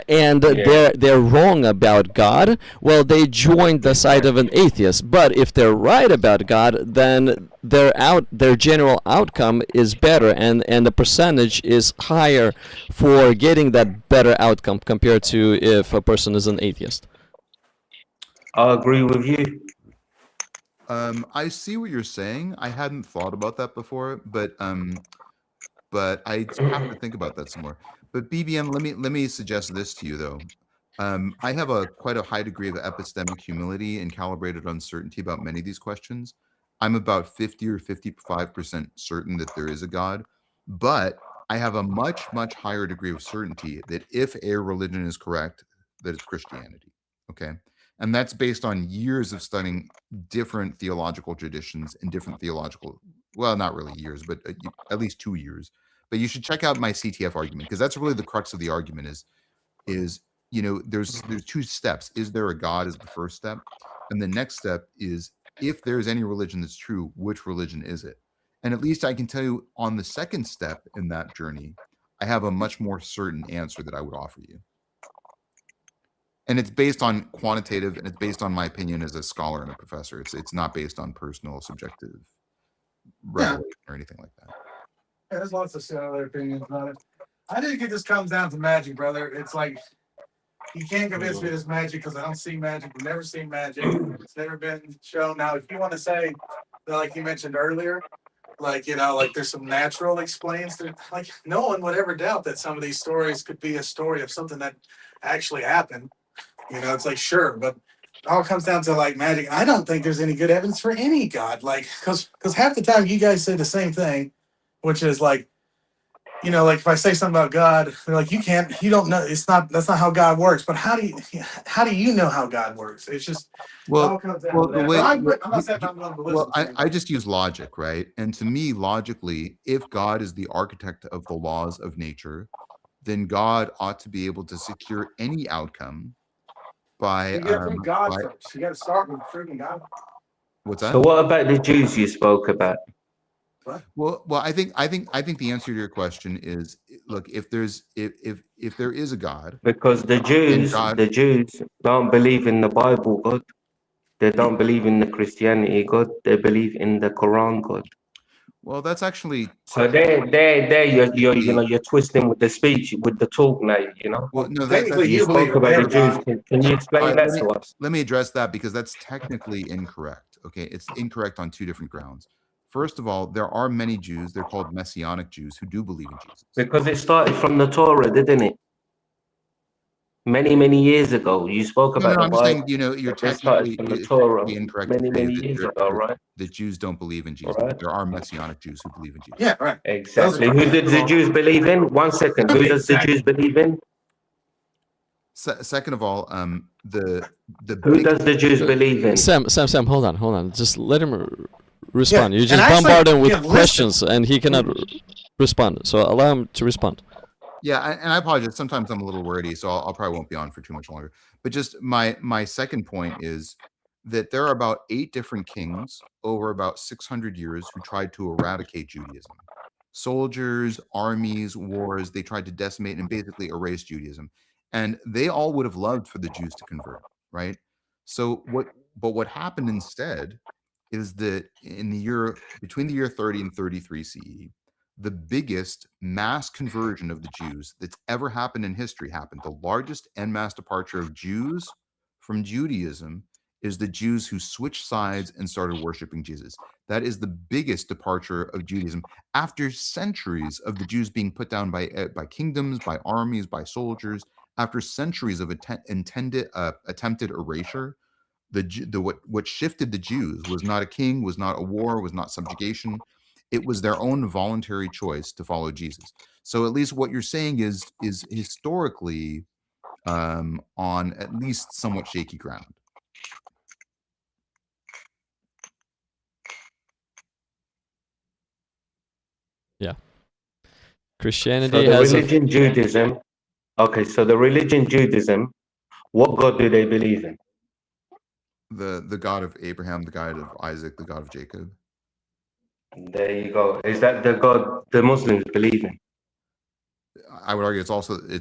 and they're wrong about God, well, they join the side of an atheist. But if they're right about God, then their general outcome is better, and the percentage is higher for getting that better outcome compared to if a person is an atheist. I agree with you. I see what you're saying. I hadn't thought about that before, but I have to think about that some more. But BBM, let me suggest this to you though. I have quite a high degree of epistemic humility and calibrated uncertainty about many of these questions. I'm about 50 or 55% certain that there is a God, but I have a much higher degree of certainty that if a religion is correct, that it's Christianity. Okay. And that's based on years of studying different theological traditions and different theological, well, not really years, but at least 2 years. But you should check out my CTF argument, because that's really the crux of the argument is, you know, there's 2 steps. Is there a God is the first step. And the next step is, if there's any religion that's true, which religion is it? And at least I can tell you on the second step in that journey, I have a much more certain answer that I would offer you. And it's based on quantitative, and it's based on my opinion as a scholar and a professor. It's not based on personal subjective revelation or anything like that. Yeah, there's lots of other opinions about it. I think it just comes down to magic, brother. It's like, you can't convince me it's magic because I don't see magic. We've never seen magic. It's never been shown. Now, if you want to say, like you mentioned earlier, like, you know, like there's some natural explains that, like, no one would ever doubt that some of these stories could be a story of something that actually happened. You know, it's like, sure, but all comes down to like magic. I don't think there's any good evidence for any God. Like, because half the time you guys say the same thing, which is like, you know, like if I say something about God, they're like, you don't know. That's not how God works. But how do you know how God works? It's just, it all comes down to the that. way, But I'm not saying I'm going to listen to I just use logic, right? And to me, logically, if God is the architect of the laws of nature, then God ought to be able to secure any outcome by you get from God by first. You got to start with freaking God. what's So that? what about the Jews you spoke about? Well, I think the answer to your question is, look, if there is a God, Because then God. The Jews don't believe in the Bible God. They don't believe in the Christianity God. They believe in the Quran God. Well, that's actually So you're twisting with the speech, with the talk now, you know. well, no, Technically, You you believe spoke in about the their Jews. God. Can you all explain right, that to us? let me address that because that's technically incorrect. Okay, it's incorrect on two different grounds. First of all, there are many Jews, they're called Messianic Jews, who do believe in Jesus. Because it started from the Torah, didn't it? Many years ago. You spoke No, about the I'm just saying, Bible. you're This started technically from the Torah incorrect to say many that years ago, right? that Jews don't believe in Jesus. Right. There are Messianic Jews who believe in Jesus. Yeah, right. Exactly. Who did the Jews believe in? 1 second. Who does the Jews believe in? Second of all, the Who does the Jews believe in? Sam, hold on. Just let him respond. Yeah, You and just actually, bombard him with yeah, listen. questions, and he cannot respond. So allow him to respond. Yeah, and I apologize. Sometimes I'm a little wordy, so I'll probably won't be on for too much longer. But just my second point is that there are about 8 different kings over about 600 years who tried to eradicate Judaism. Soldiers, armies, wars, they tried to decimate and basically erase Judaism. And they all would have loved for the Jews to convert, right? So what happened instead is that in the year between the year 30 and 33 CE, the biggest mass conversion of the Jews that's ever happened in history happened. The largest en masse departure of Jews from Judaism is the Jews who switched sides and started worshiping Jesus. That is the biggest departure of Judaism after centuries of the Jews being put down by kingdoms, by armies, by soldiers. After centuries of attempted erasure, what shifted the Jews was not a king, was not a war, was not subjugation. It was their own voluntary choice to follow Jesus. So at least what you're saying is historically on at least somewhat shaky ground. Yeah. So Christianity the has religion Judaism. Okay, so the religion Judaism, what God do they believe in? The God of Abraham, the God of Isaac, the God of Jacob. There you go. Is that the God the Muslims believe in? I would argue it's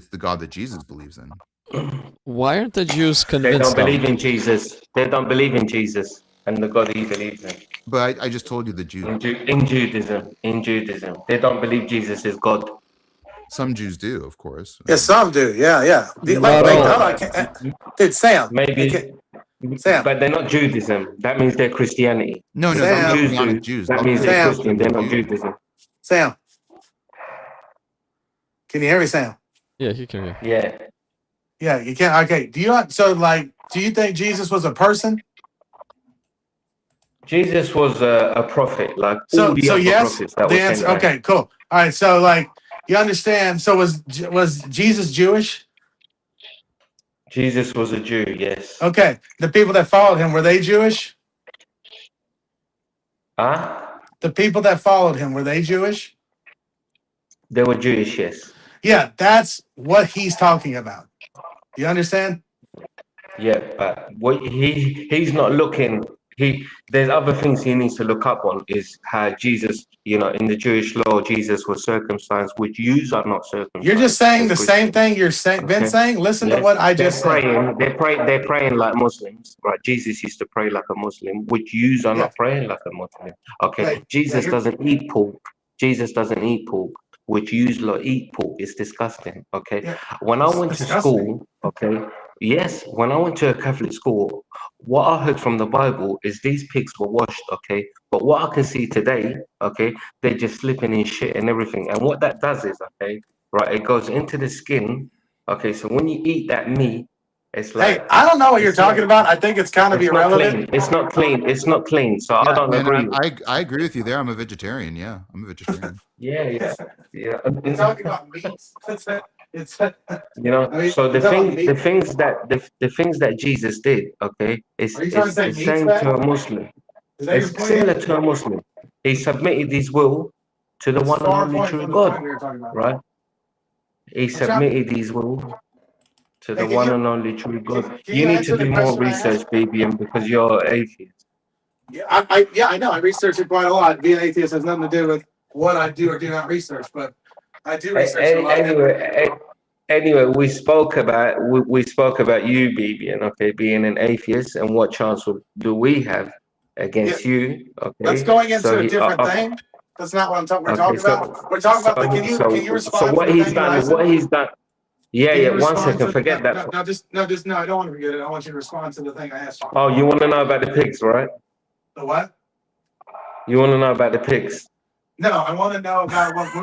the God that Jesus believes in. Why aren't the Jews They convinced don't though? believe in Jesus. They don't believe in Jesus and the God he believes in. But I just told you the Jews. In Judaism, they don't believe Jesus is God. Some Jews do, of course. Yeah, some do. Yeah. Not all. Dude, Sam. Maybe, Sam. but they're not Judaism. That means they're Christianity. No, If they're some Sam. Jews Messianic do, Jews. that I'll means tell they're you, Sam. Christian. They're not Jews- Judaism. Sam. Can you hear me, Sam? Yeah, he can hear. Yeah. Yeah, you can't. Okay. Do you think Jesus was a person? Jesus was a prophet, like all the So other yes, prophets that the were sent answer. down. Okay, cool. All right. So you understand. So was Jesus Jewish? Jesus was a Jew, yes. Okay. The people that followed him, were they Jewish? Huh? The people that followed him, were they Jewish? They were Jewish, yes. Yeah, that's what he's talking about. You understand? Yeah, but what he's not looking. There's other things he needs to look up on. Is how Jesus, in the Jewish law, Jesus was circumcised, which yous are not You're just circumcised saying as the same Christians. thing been Okay. saying. Listen to Yeah, what I they're just said. praying. They're praying like Muslims, right? Jesus used to pray like a Muslim, which yous are Yeah. not praying like a Muslim. Okay. Right. Jesus Yeah, doesn't eat pork. Jesus doesn't eat pork, which yous lot eat pork. It's disgusting. Okay. yeah. When I It's went to disgusting. school, okay. Yes, when I went to a Catholic school, what I heard from the Bible is these pigs were washed, okay? But what I can see today, okay, they're just slipping in shit and everything. And what that does is, okay, right, it goes into the skin. Okay, so when you eat that meat, It's Hey, like I don't know what you're it's not- talking about. I think it's kind of it's not irrelevant. clean. It's not clean. It's not clean. So I Yeah, don't man, agree. I agree with you there. I'm a vegetarian. Yeah, I'm a vegetarian. Yeah. We're talking about meats. It's You know, I mean, so you're talking about the things that Jesus did, okay, Are you trying to say is meat's same bad? to a Muslim. Is that your It's point? similar to a Muslim. He submitted his will to the It's one and far only point true from the point God, we were talking about. right? He I'm trying- submitted his will to the Hey, can one you- and only true God. can You you need to answer the do more question I research, asked? baby, and because you're atheist. Yeah, I know. I research it quite a lot. Being atheist has nothing to do with what I do or do not research, but I do research it a lot. Anyway, we spoke about you, Bibian, okay, being an atheist, and what chance do we have against you? Okay, That's going into so a different thing. That's not what we're okay, talking so- about. We're talking about the, can you respond what to the he's thing that I done, said? what he's done. Yeah, Can you one respond second, to- forget no, that. No, I don't want to forget it. I want you to respond to the thing I asked you. Oh, you want to know about the pigs, right? The what? You want to know about the pigs? No, I want to know about what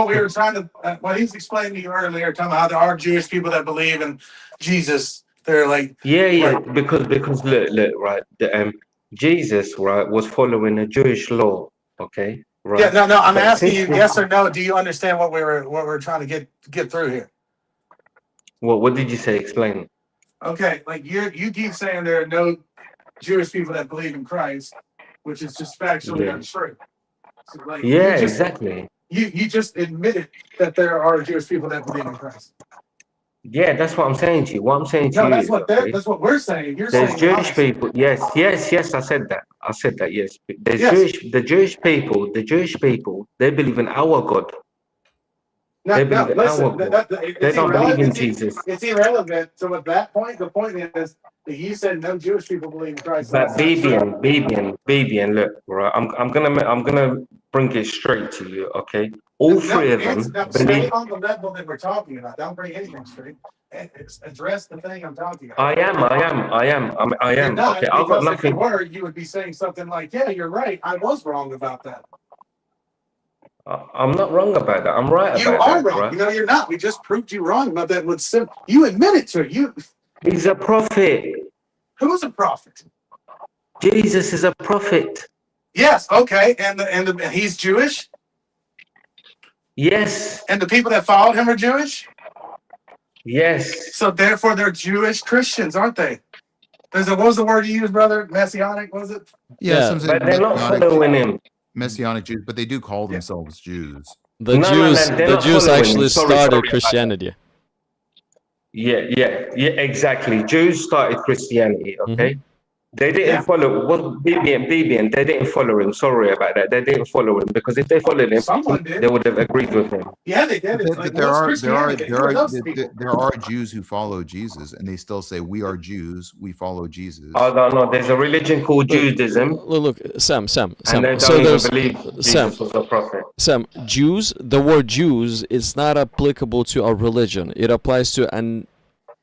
we were trying to, what he's explained to you earlier, talking about how there are Jewish people that believe in Jesus. They're like, Yeah, because look, right, Jesus, right, was following a Jewish law, okay, right. yeah, no, I'm But asking since you, yes or no. Do you understand what we're trying to get through here? what did you say? Explain. Okay, like you keep saying there are no Jewish people that believe in Christ, which is just factually Yeah. untrue. So, like, Yeah, exactly. You just admitted that there are Jewish people that believe in Christ. Yeah, that's what I'm saying to you. What I'm saying to No, you that's is, what okay, that's what we're saying. You're there's saying the Jewish opposite. people. Yes, I said that. Yes. There's Yes. the Jewish people, they believe in our God. No, They believe in listen, our God. They it's don't believe in irrelevant. Jesus. It's irrelevant. So at that point, the point is that you said no Jewish people believe in Christ. So But that's not true. Bibian, look, right, I'm gonna bring it straight to you, okay? All three of them Stay believe. on the level that we're talking about. Don't bring anything straight. Address the thing I'm talking about. I You're am. not, Okay, I've got because if you nothing. were, you would be saying something like, "Yeah, you're right. I was wrong about that." I'm not wrong about that. I'm right You about are that, wrong. right? No, you're not. We just proved you wrong about that. You admitted to it. He's a prophet. Who's a prophet? Jesus is a prophet. Yes. Okay. And he's Jewish. Yes. And the people that followed him are Jewish. Yes. So therefore, they're Jewish Christians, aren't they? What was the word you used, brother? Messianic, was it? Yeah, Yeah, some say But they're not following him. Messianic Jews, but they do call themselves Jews. the No, Jews, they're the not Jews following actually him. Sorry started about that. Christianity. Yeah, exactly. Jews started Christianity, okay? They didn't follow Bibian, they didn't follow him. Sorry about that. They didn't follow him because if they followed him, Someone did. they would have agreed with him. Yeah, they did. It's But like, there what's are Christianity? Who are those people? there are Jews who follow Jesus, and they still say we are Jews, we follow Jesus. Oh no, there's a religion called Judaism, Look, Sam. and they So don't even there's believe Sam. Jesus was a prophet. Sam, Jews, the word Jews is not applicable to a religion. It applies to a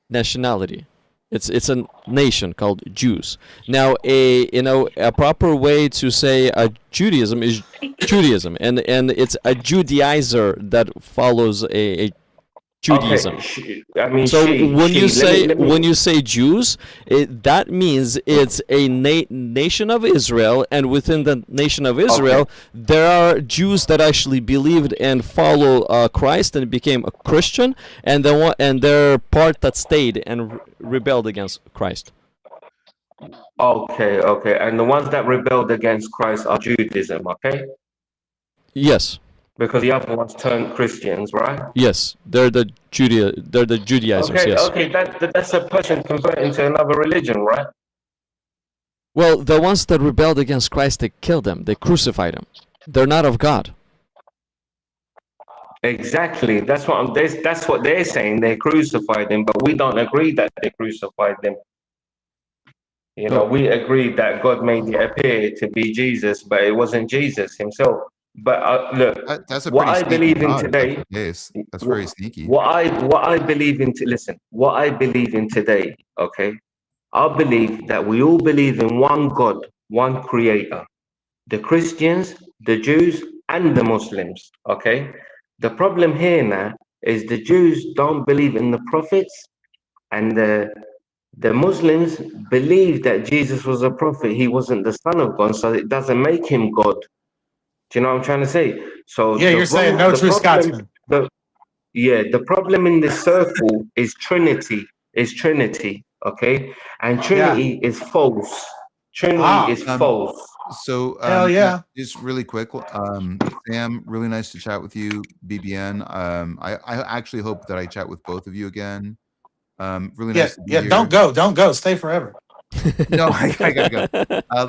nationality. It's a nation called Jews. Now, a proper way to say a Judaism is Judaism, and it's a Judaizer that follows a Judaism. Okay, I mean, So when you say Jews, that means it's a nation of Israel, and within the nation of Israel, there are Jews that actually believed and follow Christ and became a Christian, and their part that stayed and rebelled against Christ. Okay, and the ones that rebelled against Christ are Judaism, okay? Yes, Because the other ones turned Christians, right? yes, they're the Judaizers. Okay, Yes. okay, that's a person converting to another religion, right? Well, the ones that rebelled against Christ, they killed them. They crucified them. They're not of God. Exactly. That's what they're saying. They crucified him, but we don't agree that they crucified them. You know, we agreed that God made it appear to be Jesus, but it wasn't Jesus himself. But look, That's a what pretty I sneaky believe in thought, if that's today. the case. That's very sneaky. What I believe in. Listen, what I believe in today. Okay, I believe that we all believe in one God, one Creator. The Christians, the Jews, and the Muslims. Okay. The problem here now is the Jews don't believe in the prophets, and the Muslims believe that Jesus was a prophet. He wasn't the son of God, so it doesn't make him God. Do you know what I'm trying to say? So Yeah, you're saying no true Scotsman. The problem in this circle is Trinity. Is Trinity, okay? And Trinity is false. Trinity is false. So Hell yeah. just really quick, Sam, really nice to chat with you. BBN. I actually hope that I chat with both of you again. Really nice to be here. Don't go, stay forever. No, I gotta go.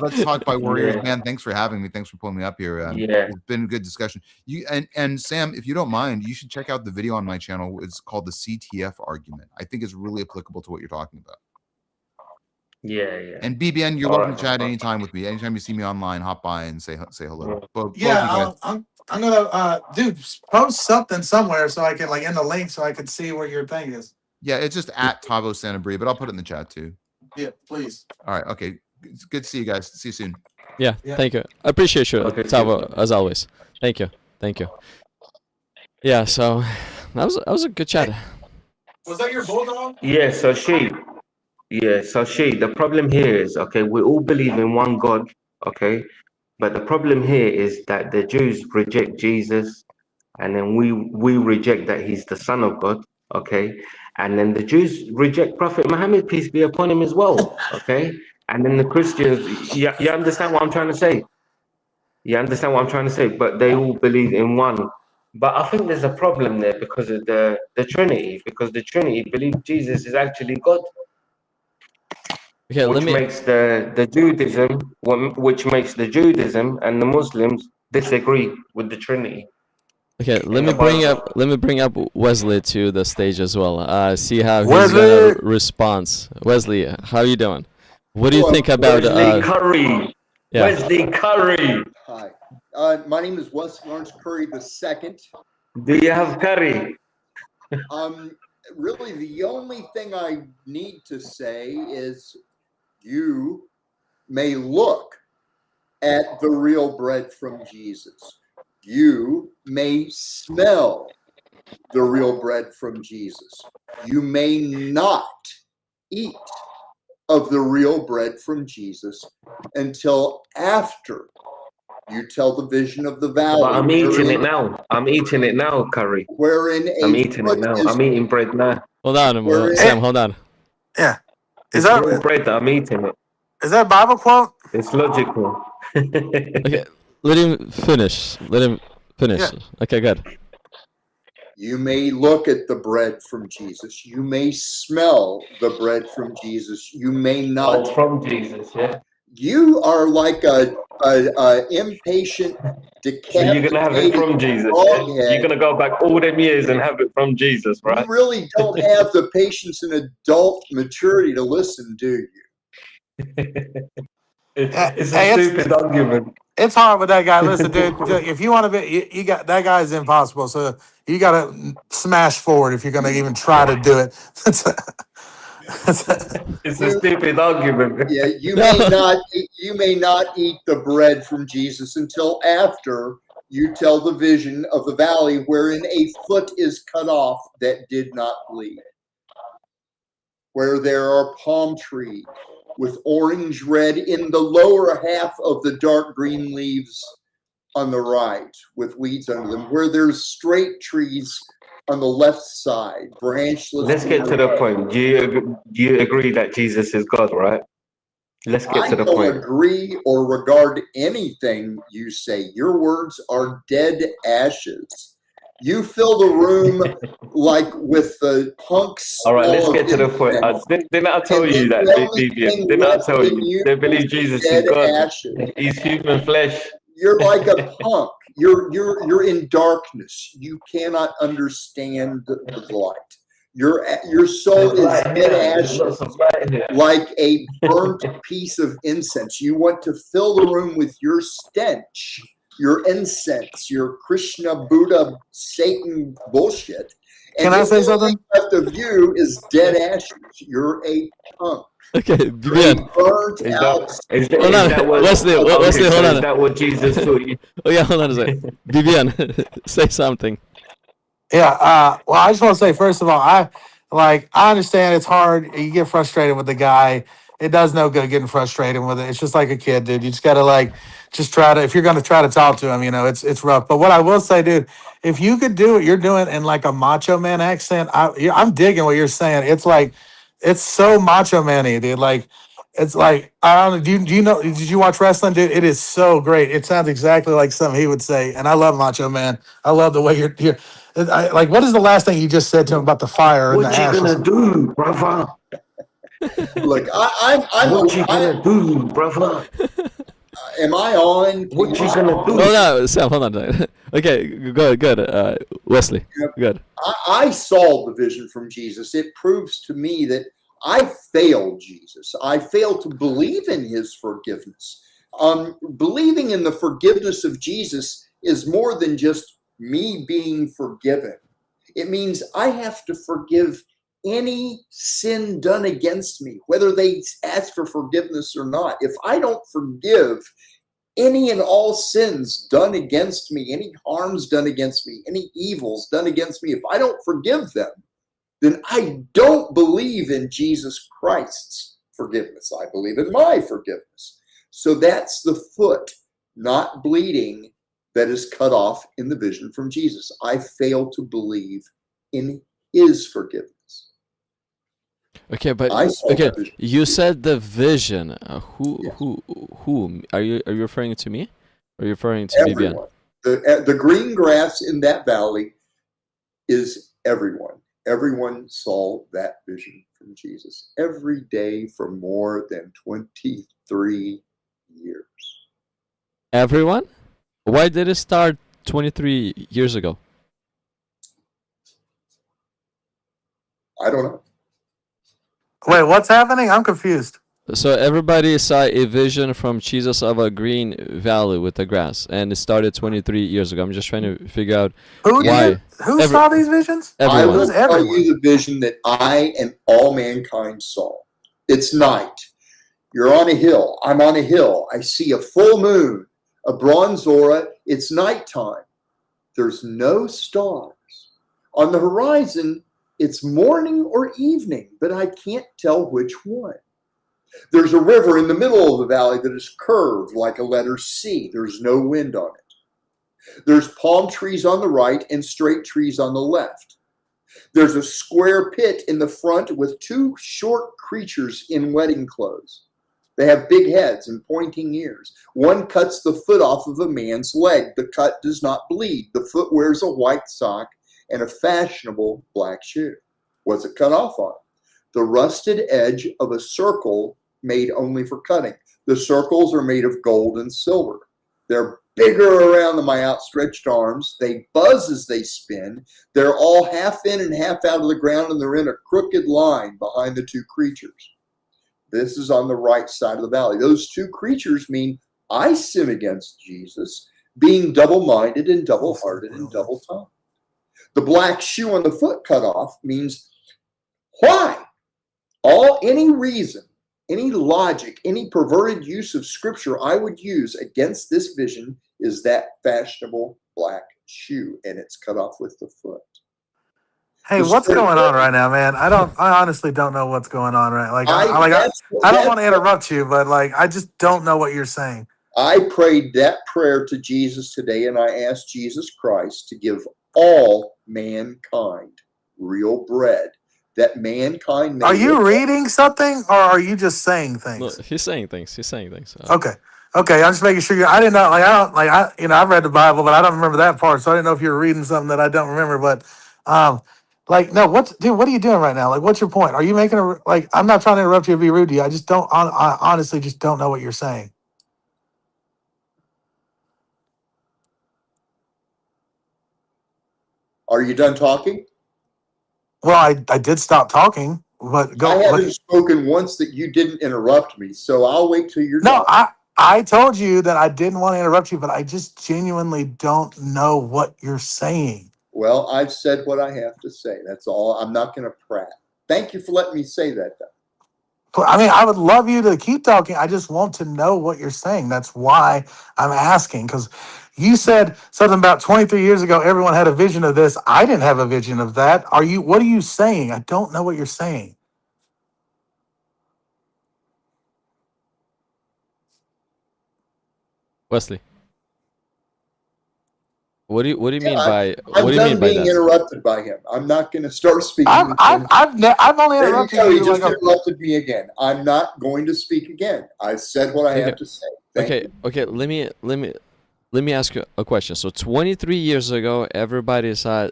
Let's talk by Warriors, man. Thanks for having me. Thanks for pulling me up here. It's been a good discussion. You and Sam, if you don't mind, you should check out the video on my channel. It's called the CTF argument. I think it's really applicable to what you're talking about. Yeah. And BBN, you're welcome to chat anytime with me. Anytime you see me online, hop by and say hello. Both you guys. I'm gonna dude, post something somewhere so I can like in the link so I can see where your thing is. Yeah, it's just at Tavo Sanabria, but I'll put it in the chat too. Yeah, please. All right, okay. It's good to see you guys. See you soon. Yeah, thank you. I appreciate you, Tavo, as always. Thank you. Yeah, so that was a good chat. Was that your bulldog? So the problem here is, okay, we all believe in one God, okay, but the problem here is that the Jews reject Jesus, and then we reject that he's the Son of God, okay, and then the Jews reject Prophet Muhammad, peace be upon him, as well, okay, and then the Christians, you understand what I'm trying to say? But they all believe in one. But I think there's a problem there because of the Trinity, because the Trinity believes Jesus is actually God. Okay, which makes the Judaism and the Muslims disagree with the Trinity. Okay, let me bring up Wesley to the stage as well. See how he's gonna respond. Wesley, how are you doing? What do you think about Wesley Curry? Yeah. Wesley Curry. Hi, my name is Wesley Lawrence Curry II. Do you have curry? Really, the only thing I need to say is you may look at the real bread from Jesus. You may smell the real bread from Jesus. You may not eat of the real bread from Jesus until after you tell the vision of the valley. But I'm eating it now, Curry. I'm eating it now. I'm eating bread now. Hold on, Sam, hold on. Yeah. Is that real bread? I'm eating it. Is that a Bible quote? It's logical. Okay, let him finish. Yeah. Okay, good. You may look at the bread from Jesus. You may smell the bread from Jesus. You may not. It's from Jesus, yeah. You are like a impatient, decapitated. So you're gonna have it from Jesus. Yeah? You're gonna go back all them years and have it from Jesus, right? You really don't have the patience and adult maturity to listen, do you? It's a stupid argument. It's hard with that guy. Listen, dude, if you want to be, you got that guy is impossible. So you got to smash forward if you're going to even try to do it. It's a stupid argument. Yeah, you may not eat the bread from Jesus until after you tell the vision of the valley wherein a foot is cut off that did not bleed, where there are palm trees with orange red in the lower half of the dark green leaves on the right with weeds under them, where there's straight trees on the left side, branchless. Let's get to the point. Do you agree that Jesus is God, right? Let's get to the point. I don't agree or regard anything you say. Your words are dead ashes. You fill the room like with the punks. All right, let's get to the point. Didn't I tell you that, Vivian? Didn't I tell you? They believe Jesus is God. Ashes. He's human flesh. You're like a punk. You're in darkness. You cannot understand the light. Your soul is dead ashes, like a burnt piece of incense. You want to fill the room with your stench, your incense, your Krishna, Buddha, Satan bullshit. And can I say something? Left of you is dead ashes. You're a punk. Okay, Vivian. Is that what Jesus taught you? Oh yeah, hold on a second. Vivian, say something. Yeah, well, I just want to say, first of all, like, I understand it's hard. You get frustrated with the guy. It does no good getting frustrated with it. It's just like a kid, dude. You just gotta like just try to, if you're gonna try to talk to him, it's rough. But what I will say, dude, if you could do what you're doing in like a macho man accent, I'm digging what you're saying. It's like it's so macho man-y, dude. Like it's like I don't know. Do you know? Did you watch wrestling, dude? It is so great. It sounds exactly like something he would say. And I love Macho Man. I love the way you're. Like, what is the last thing you just said to him about the fire and the What you ashes? gonna do, brother? Look, I'm What you gonna do, brother? am I on? What you gonna do? Oh no, Sam, hold on. Okay, good. Wesley, good. I saw the vision from Jesus. It proves to me that I failed Jesus. I failed to believe in his forgiveness. Believing in the forgiveness of Jesus is more than just me being forgiven. It means I have to forgive any sin done against me, whether they ask for forgiveness or not. If I don't forgive any and all sins done against me, any harms done against me, any evils done against me, if I don't forgive them, then I don't believe in Jesus Christ's forgiveness. I believe in my forgiveness. So that's the foot not bleeding that is cut off in the vision from Jesus. I fail to believe in his forgiveness. Okay, but I saw okay, the vision. you said the vision. Yes. Who are you referring to me? Or are you referring to Vivian? Everyone. The green grass in that valley is everyone. Everyone saw that vision from Jesus every day for more than 23 years. Everyone? Why did it start 23 years ago? I don't know. Wait, what's happening? I'm confused. So everybody saw a vision from Jesus of a green valley with the grass, and it started 23 years ago. I'm just trying to figure out Who why. did? Who saw these visions? I Everyone. will tell everyone? you the vision that I and all mankind saw. It's night. You're on a hill. I'm on a hill. I see a full moon, a bronze aura. It's nighttime. There's no stars. On the horizon, it's morning or evening, but I can't tell which one. There's a river in the middle of the valley that is curved like a letter C. There's no wind on it. There's palm trees on the right and straight trees on the left. There's a square pit in the front with two short creatures in wedding clothes. They have big heads and pointing ears. One cuts the foot off of a man's leg. The cut does not bleed. The foot wears a white sock and a fashionable black shoe. What's it cut off on? The rusted edge of a circle made only for cutting. The circles are made of gold and silver. They're bigger around than my outstretched arms. They buzz as they spin. They're all half in and half out of the ground, and they're in a crooked line behind the two creatures. This is on the right side of the valley. Those two creatures mean I sin against Jesus, being double-minded and double-hearted and double-tongued. The black shoe on the foot cut off means why? Any reason, any logic, any perverted use of scripture I would use against this vision is that fashionable black shoe, and it's cut off with the foot. Hey, what's going on right now, man? I honestly don't know what's going on right. I don't want to interrupt you, but like I just don't know what you're saying. I prayed that prayer to Jesus today, and I asked Jesus Christ to give all mankind real bread. That mankind may. Are you reading something, or are you just saying things? No, he's saying things. Okay. I'm just making sure. I didn't know. I've read the Bible, but I don't remember that part. So I didn't know if you were reading something that I don't remember. But, no. What are you doing right now? Like, what's your point? Are you making I'm not trying to interrupt you or be rude to you. I just don't. I honestly just don't know what you're saying. Are you done talking? Well, I did stop talking, but go. I haven't spoken once that you didn't interrupt me, so I'll wait till you're done. No, I told you that I didn't want to interrupt you, but I just genuinely don't know what you're saying. Well, I've said what I have to say. That's all. I'm not going to prat. Thank you for letting me say that, though. I mean, I would love you to keep talking. I just want to know what you're saying. That's why I'm asking, because You said something about 23 years ago. Everyone had a vision of this. I didn't have a vision of that. What are you saying? I don't know what you're saying. Wesley, what do you Yeah, mean by I'm what do you mean done by being that? interrupted by him. I'm not going to start speaking again. I've only There you interrupted go. He you just like interrupted me again. I'm not going to speak again. I've said what I have to say. Thank you. Okay. Let me ask you a question. So 23 years ago, everybody saw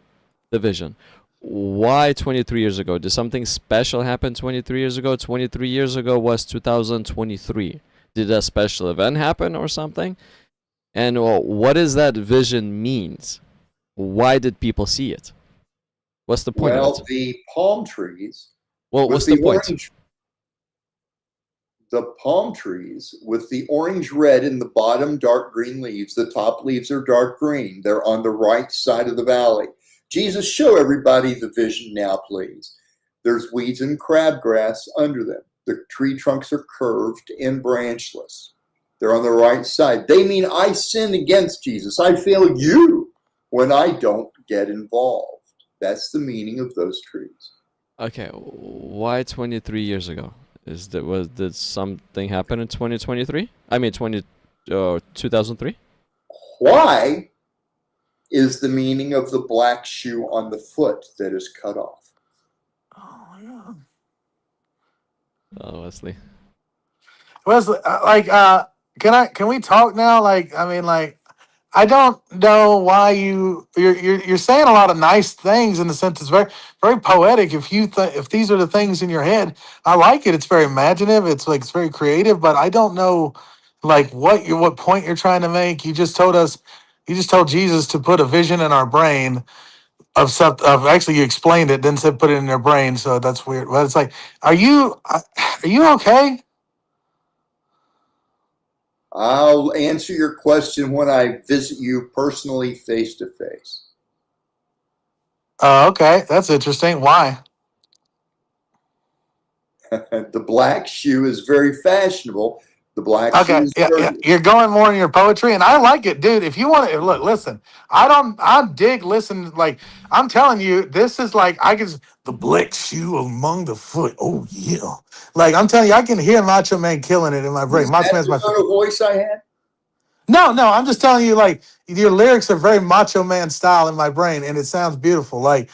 the vision. Why 23 years ago? Did something special happen 23 years ago? 23 years ago was 2023. Did a special event happen or something? And what does that vision means? Why did people see it? What's the point of Well, it? the palm trees Well, with what's the point? the palm trees with the orange red in the bottom, dark green leaves. The top leaves are dark green. They're on the right side of the valley. Jesus, show everybody the vision now, please. There's weeds and crabgrass under them. The tree trunks are curved and branchless. They're on the right side. They mean I sin against Jesus. I fail you when I don't get involved. That's the meaning of those trees. Okay, why 23 years ago? Did something happen in 2023? I mean 2003? Why is the meaning of the black shoe on the foot that is cut off? Oh my God. Oh, Wesley. Wesley, can we talk now? I don't know why you're saying a lot of nice things in the sense it's very very poetic. If these are the things in your head, I like it. It's very imaginative. It's very creative. But I don't know what point you're trying to make. You just told Jesus to put a vision in our brain of something. Of actually, you explained it, then said put it in their brain. So that's weird. But it's like, are you okay? I'll answer your question when I visit you personally face to face. Okay, that's interesting. Why? The black shoe is very fashionable. The black shoe Okay, is yeah. dirty. You're going more in your poetry, and I like it, dude. If you want to look, listen. I dig. Listen, I'm telling you, this is the black shoe among the foot. Oh yeah, I'm telling you, I can hear Macho Man killing it in my brain. Is Macho that Man's the my tone of voice I had? No, I'm just telling you, your lyrics are very Macho Man style in my brain, and it sounds beautiful. I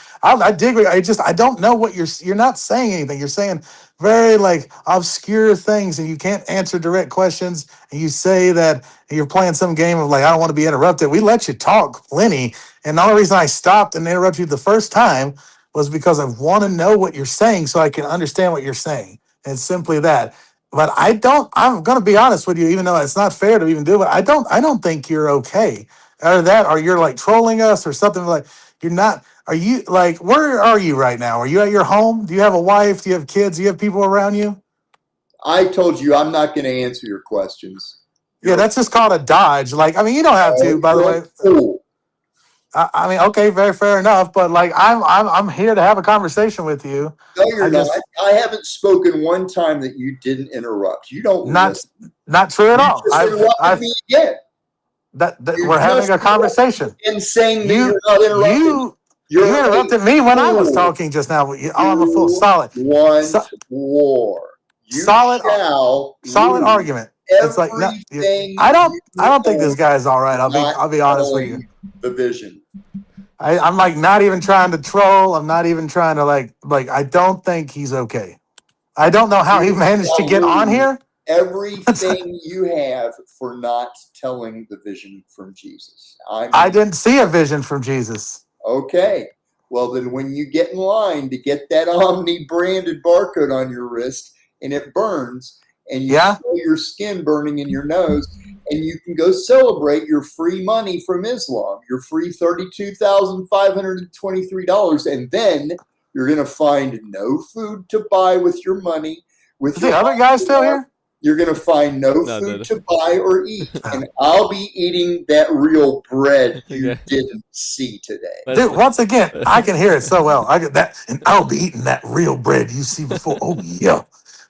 dig it. I don't know what you're not saying anything. You're saying very obscure things, and you can't answer direct questions. And you say that you're playing some game of I don't want to be interrupted. We let you talk plenty, and the only reason I stopped and interrupted you the first time was because I want to know what you're saying so I can understand what you're saying. And it's simply that. But I'm gonna be honest with you, even though it's not fair to even do it. I don't think you're okay. Or that, or you're trolling us or something you're not. Are you where are you right now? Are you at your home? Do you have a wife? Do you have kids? Do you have people around you? I told you I'm not going to answer your questions. Yeah, that's just called a dodge. You don't have to, by the way. Fool. I mean, okay, very fair enough. But I'm here to have a conversation with you. No, you're not. I haven't spoken one time that you didn't interrupt. You don't. Not true at all. Just interrupted me again. That we're having a conversation. And saying that you're not interrupting. You interrupted me when I was talking just now. I'm a fool. Solid. War. You solid argument. It's everything. I don't think this guy is all right. I'll be honest with you. The vision. I'm not even trying to troll. I'm not even trying to I don't think he's okay. I don't know how he managed to get on here. Everything you have for not telling the vision from Jesus. I didn't see a vision from Jesus. Okay. Well, then when you get in line to get that Omni branded barcode on your wrist and it burns and you feel your skin burning in your nose and you can go celebrate your free money from Islam, your free $32,523, and then you're going to find no food to buy with your money. Is the other guy still here? You're going to find no food to buy or eat. And I'll be eating that real bread you didn't see today. Dude, once again, I can hear it so well. I get that, and I'll be eating that real bread you see before. Oh, yeah.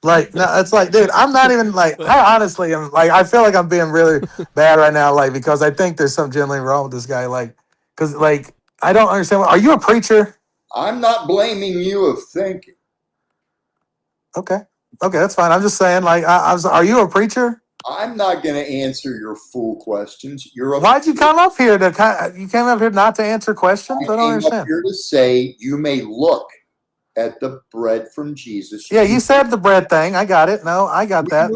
Like, no, it's like, dude, I'm not even like, I honestly am like, I feel like I'm being really bad right now, like, because I think there's something genuinely wrong with this guy. Like, because, like, I don't understand. Are you a preacher? I'm not blaming you of thinking. Okay. Okay, that's fine. I'm just saying, like, are you a preacher? I'm not going to answer your fool questions. You're a Why'd you come up here you came up here not to answer questions? I don't came up understand. here to say you may look at the bread from Jesus. Yeah, you said the bread thing. I got it. No, I got that.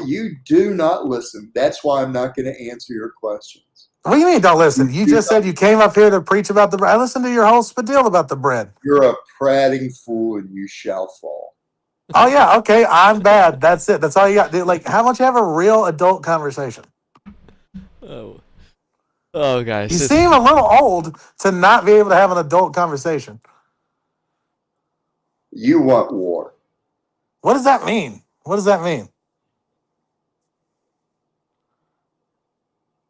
You do not listen. That's why I'm not going to answer your questions. What do you mean don't listen? You just said you came up here to preach about the bread. I listened to your whole spiel about the bread. You're a prating fool and you shall fall. Oh, yeah. Okay. I'm bad. That's it. That's all you got. Dude, like, how much you have a real adult conversation? Oh. Oh, guys. You seem a little old to not be able to have an adult conversation. You want war. What does that mean? What does that mean?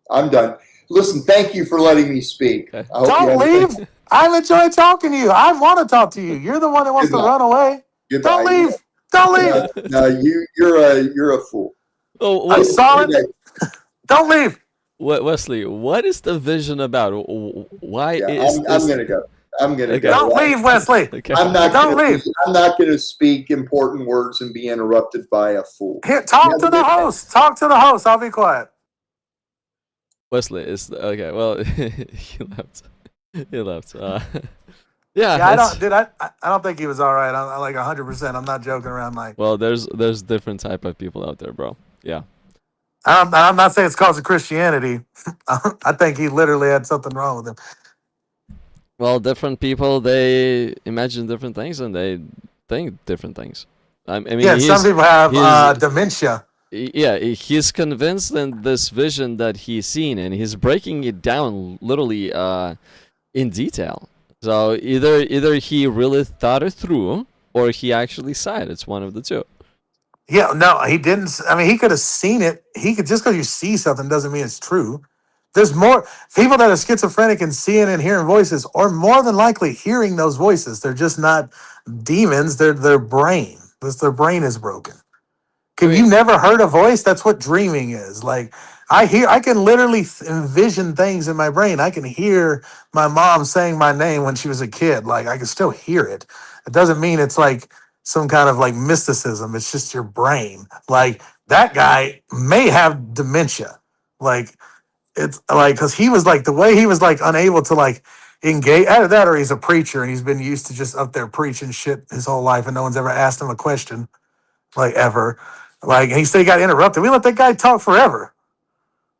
I'm done. Listen, thank you for letting me speak. Okay. I hope Don't you have- leave. I've enjoyed talking to you. I want to talk to you. You're the one that wants to Goodbye. run away. Goodbye. Don't leave. Don't leave. No, you're a fool. Oh, I'm what, solid. Don't leave. Wesley, what is the vision about? Why Yeah, is I'm this? gonna go. I'm gonna Okay. go. Don't leave, Wesley. Okay. I'm not Don't gonna leave. I'm not gonna speak important words and be interrupted by a fool. Here, talk to the host. Talk to the host. I'll be quiet. Wesley is okay. Well, he left. He left. Yeah. Yeah, it's- I don't think he was all right. I'm like 100%. I'm not joking around. Like, Well, there's different type of people out there, bro. Yeah. I'm not saying it's cause of Christianity. I think he literally had something wrong with him. Well, different people, they imagine different things and they think different things. I mean, Yeah, some people have he's- dementia. Yeah, he's convinced in this vision that he's seen, and he's breaking it down literally in detail. So either he really thought it through, or he actually saw it. It's one of the two. Yeah, no, he didn't. I mean, he could have seen it. He could, just because you see something doesn't mean it's true. There's more people that are schizophrenic and seeing and hearing voices, or more than likely hearing those voices. They're just not demons. They're their brain. Their brain is broken. Have you never heard a voice? That's what dreaming is. Like, I can literally envision things in my brain. I can hear my mom saying my name when she was a kid. Like, I can still hear it. It doesn't mean it's like some kind of like mysticism. It's just your brain. Like, that guy may have dementia. Like, it's like, because he was like, the way he was like unable to like engage, either that or he's a preacher and he's been used to just up there preaching shit his whole life and no one's ever asked him a question, like, ever. Like, and he said he got interrupted. We let that guy talk forever.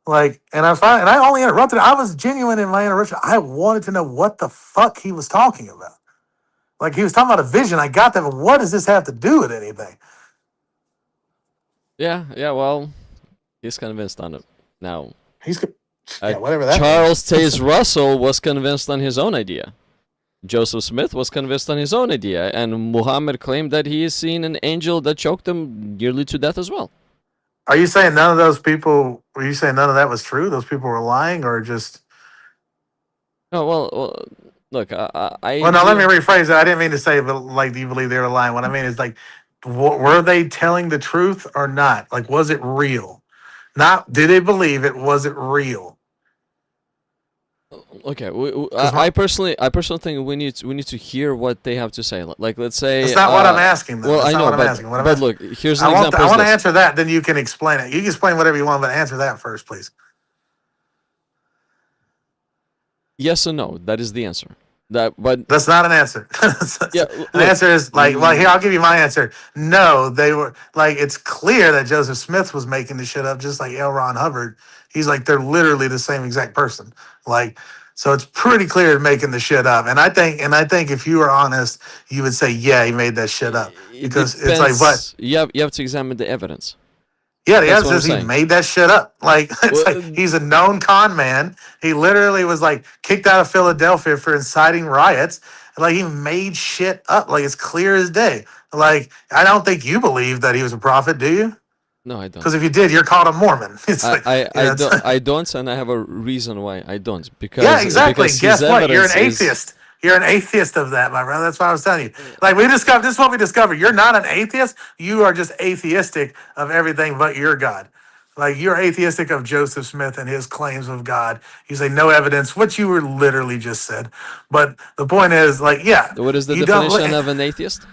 Like, and I only interrupted. I was genuine in my interruption. I wanted to know what the fuck he was talking about. Like, he was talking about a vision. I got that, but what does this have to do with anything? Yeah. Well, he's convinced on it now. He's whatever that Charles means. Taze Russell was convinced on his own idea. Joseph Smith was convinced on his own idea, and Muhammad claimed that he has seen an angel that choked him nearly to death as well. Are you saying none of those people? Were you saying none of that was true? Those people were lying, or just? No, well, look, I. Well, no. Let me rephrase it. I didn't mean to say, but like, do you believe they were lying? What I mean is, like, were they telling the truth or not? Like, was it real? Not did they believe it? Was it real? Okay, I personally think we need to hear what they have to say. Like, let's say. That's not what I'm asking. Though. Well, That's I not know, what I'm but, asking. What I'm but asking. look, here's an I example. want to is this. answer that. Then you can explain it. You can explain whatever you want, but answer that first, please. Yes or no? That is the answer. But That's not an answer. Yeah, An look. answer is like, well, here, I'll give you my answer. No, they were like, it's clear that Joseph Smith was making this shit up, just like L. Ron Hubbard. He's like, they're literally the same exact person. Like, so it's pretty clear they're making the shit up. And I think if you were honest, you would say, yeah, he made that shit up. Because it's like, what? You have to examine the evidence. Yeah, the That's answer what is I'm he saying. made that shit up. Like, it's Well, like he's a known con man. He literally was like kicked out of Philadelphia for inciting riots. Like, he made shit up. Like, it's clear as day. Like, I don't think you believe that he was a prophet, do you? No, I don't. Because if you did, you're called a Mormon. It's like, I don't, and I have a reason why I don't. Because yeah, exactly. because Guess his what? You're an evidence is- atheist. You're an atheist of that, my brother. That's what I was telling you. Like we discovered, this is what we discovered. You're not an atheist. You are just atheistic of everything but your God. Like you're atheistic of Joseph Smith and his claims of God. You say no evidence, what you were literally just said. But the point is, like, yeah, What is the you don't. definition of an atheist?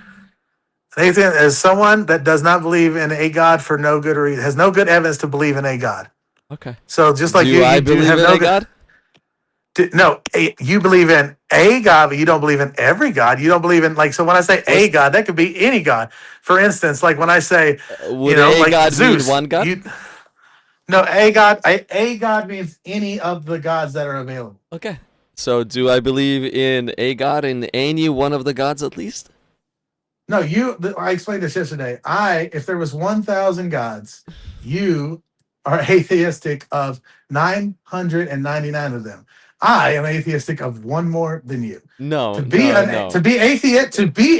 Atheist is someone that does not believe in a God for no good reason, has no good evidence to believe in a God. Okay. So just like Do I believe have in no a God? No, you believe in a God, but you don't believe in every God. You don't believe in, like, so when I say a God, that could be any God. For instance, like when I say, Would a like God Zeus, mean one God? No, a God means any of the gods that are available. Okay. So do I believe in a God, in any one of the gods at least? No, I explained this yesterday. If there was 1,000 gods, you are atheistic of 999 of them. I am atheistic of one more than you. No, To be no. to be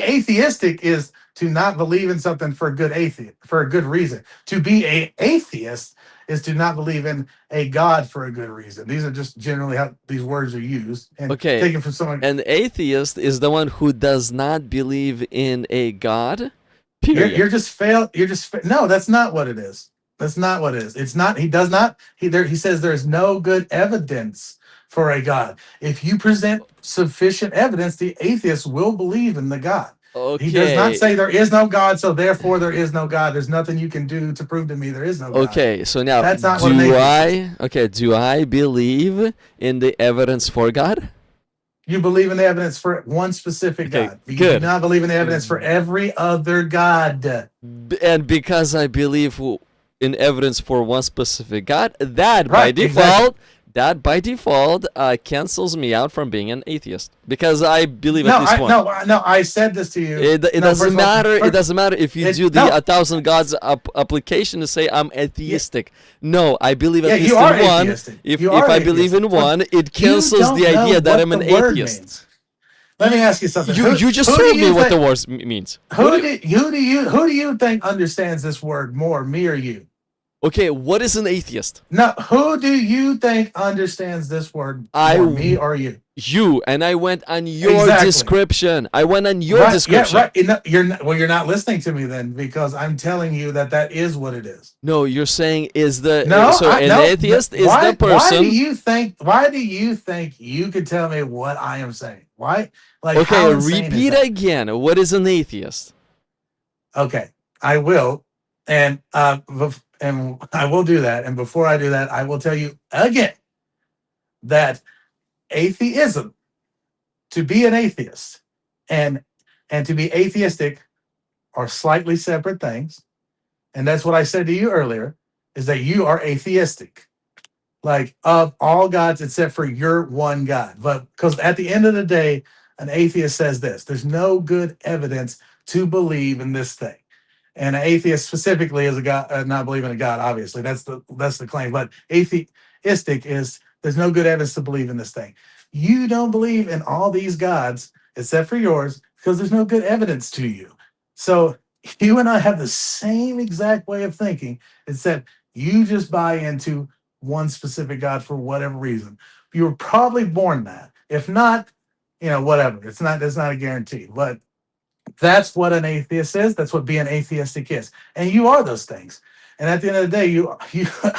atheistic is to not believe in something for a good reason. To be a atheist is to not believe in a God for a good reason. These are just generally how these words are used, and Okay. taken from someone. An atheist is the one who does not believe in a God. Period. No, that's not what it is. That's not what it is. It's not. He does not. He says there's no good evidence for a God. If you present sufficient evidence, the atheist will believe in the God. Okay. He does not say there is no God, so therefore there is no God. There's nothing you can do to prove to me there is no God. Okay, so now That's not what an atheist is. do I believe in the evidence for God? You believe in the evidence for one specific Okay, God. You good. do not believe in the evidence for every other God. And because I believe in evidence for one specific God, that by Right, default, exactly. cancels me out from being an atheist because I believe at least one. No, I said this to you. It No, doesn't first of all, matter. It first- doesn't matter if you it- do the no. 1,000 gods application to say I'm atheistic. No, I believe at Yeah, least you are in one. atheistic. If You are I believe in atheistic. one, it You cancels don't the idea know that what I'm an the word atheist. means. Let me ask you something. You just who do told me you what the think- word means. Who do you think understands this word more, me or you? Okay, what is an atheist? No, who do you think understands this word more, me or you? You, and I went on your Exactly. description. I went on your description. Yeah, right. You're not listening to me then, because I'm telling you that is what it is. No, you're saying is the No, an atheist is the person. Why do you think you could tell me what I am saying? Why? Like, Okay, how insane is repeat that? again. What is an atheist? Okay, I will, and I will do that. And before I do that, I will tell you again that atheism, to be an atheist, and to be atheistic, are slightly separate things. And that's what I said to you earlier, is that you are atheistic, like of all gods except for your one God. But because at the end of the day, an atheist says this: there's no good evidence to believe in this thing. And an atheist specifically is a God, not believing in a God. Obviously, that's the claim. But atheistic is there's no good evidence to believe in this thing. You don't believe in all these gods except for yours because there's no good evidence to you. So you and I have the same exact way of thinking, except you just buy into one specific God for whatever reason. You were probably born that. If not, whatever. That's not a guarantee. But that's what an atheist is. That's what being atheistic is. And you are those things. And at the end of the day, you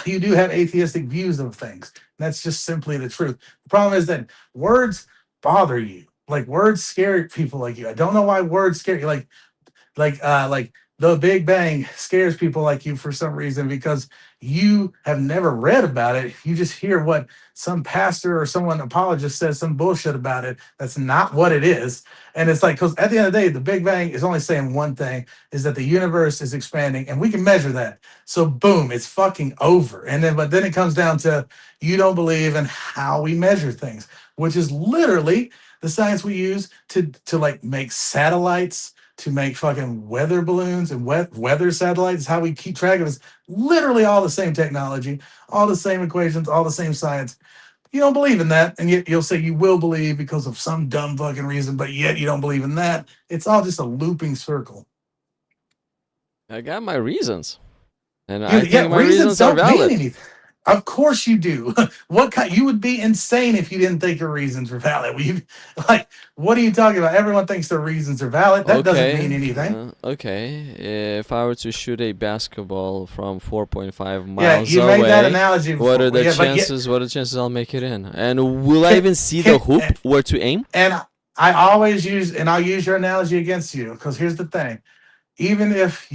you do have atheistic views of things. That's just simply the truth. The problem is that words bother you. Like, words scare people like you. I don't know why words scare you. Like the Big Bang scares people like you for some reason, because you have never read about it. You just hear what some pastor or someone apologist says some bullshit about it. That's not what it is. And it's like, because at the end of the day, the Big Bang is only saying one thing, is that the universe is expanding, and we can measure that. So boom, it's fucking over. But then it comes down to, you don't believe in how we measure things, which is literally the science we use to like make satellites, to make fucking weather balloons and weather satellites. How we keep track of it is literally all the same technology, all the same equations, all the same science. You don't believe in that, and yet you'll say you will believe because of some dumb fucking reason, but yet you don't believe in that. It's all just a looping circle. I got my reasons, and I think my reasons are don't mean valid. anything. Of course you do. What kind? You would be insane if you didn't think your reasons were valid. Like, what are you talking about? Everyone thinks their reasons are valid. That doesn't mean anything. Okay. If I were to shoot a basketball from 4.5 Yeah, miles you made that away, analogy before. what are the Yeah, but chances? What are the chances I'll make it in? And will I even see the can- hoop where to aim? and I always use, and I'll use your analogy against you, because here's the thing: even if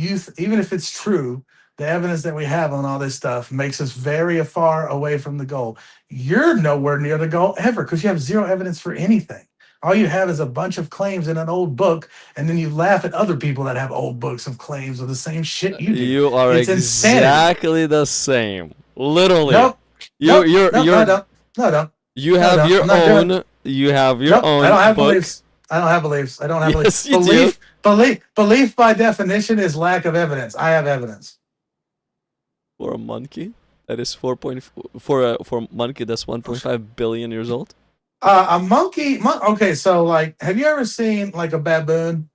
it's true, the evidence that we have on all this stuff makes us very far away from the goal. You're nowhere near the goal ever, because you have zero evidence for anything. All you have is a bunch of claims in an old book, and then you laugh at other people that have old books of claims of the same shit you do. You are It's insanity. exactly the same. Literally. Nope. You're No, I don't. No, I don't. you No, have no, your I'm not doing own. You have your Nope, own I don't have book. beliefs. I don't have beliefs. I don't have Yes, beliefs. you do. Belief by definition is lack of evidence. I have evidence. For a monkey, that is 4.4 for a monkey that's 1.5 billion years old. A monkey. Okay, so like, have you ever seen like a baboon?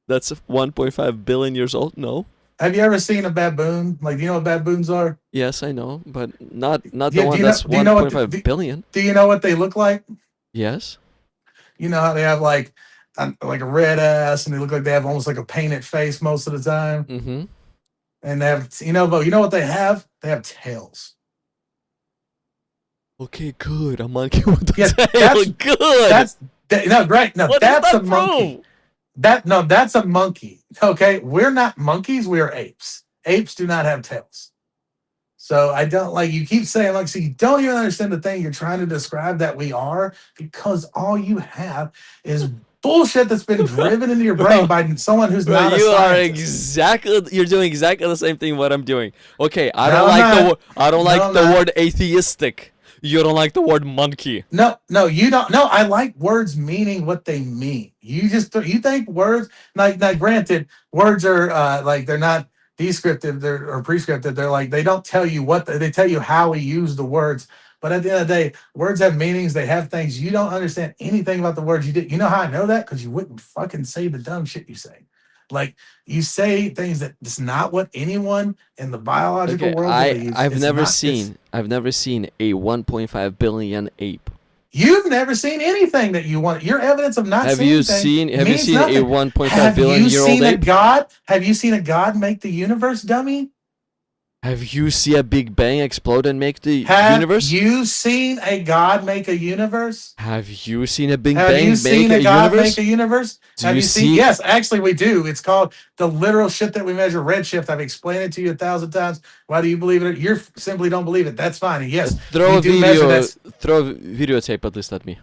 That's 1.5 billion years old. No. Have you ever seen a baboon? Like, do you know what baboons are? Yes, I know, but not Yeah, the one that's do you know what 1.5 billion. Do you know what they look like? Yes. You know how they have like a red ass, and they look like they have almost like a painted face most of the time, Mm-hmm. and they have, but you know what they have? They have tails. Okay, good. A monkey with a Yeah, tail. Good. No, right. No, What that's does a that monkey. prove? That's a monkey. Okay, we're not monkeys. We are apes. Apes do not have tails. So I don't, like, you keep saying, like, so you don't even understand the thing you're trying to describe that we are, because all you have is bullshit that's been driven into your brain by someone who's Bro, not a you are scientist. you're doing exactly the same thing what I'm doing. Okay, I No, don't I'm like the not. I don't No, like I'm the not. word atheistic. You don't like the word monkey. No, you don't. No, I like words meaning what they mean. You just you think words, like, granted, words are like, they're not descriptive, or prescriptive. They're like, they don't tell you what they tell you how we use the words. But at the end of the day, words have meanings. They have things. You don't understand anything about the words you did. You know how I know that? Because you wouldn't fucking say the dumb shit you say. Like, you say things that it's not what anyone in the biological Okay, world believes. I've It's never not- seen a 1.5 billion ape. You've never seen anything that you want. Your evidence of not Have seeing you things seen a means nothing. 1.5 billion year old ape? Have you seen a god make the universe, dummy? Have you seen a Big Bang explode and make the Have universe? you seen a god make a universe? Have you seen a Big Have Bang you make seen a a god universe? make a universe? Do Have you you seen? see- Yes, actually, we do. It's called the literal shit that we measure, redshift. I've explained it to you 1,000 times. Why do you believe it? You simply don't believe it. That's fine. And yes, Throw we a do measure video. that. Throw a videotape at least at me.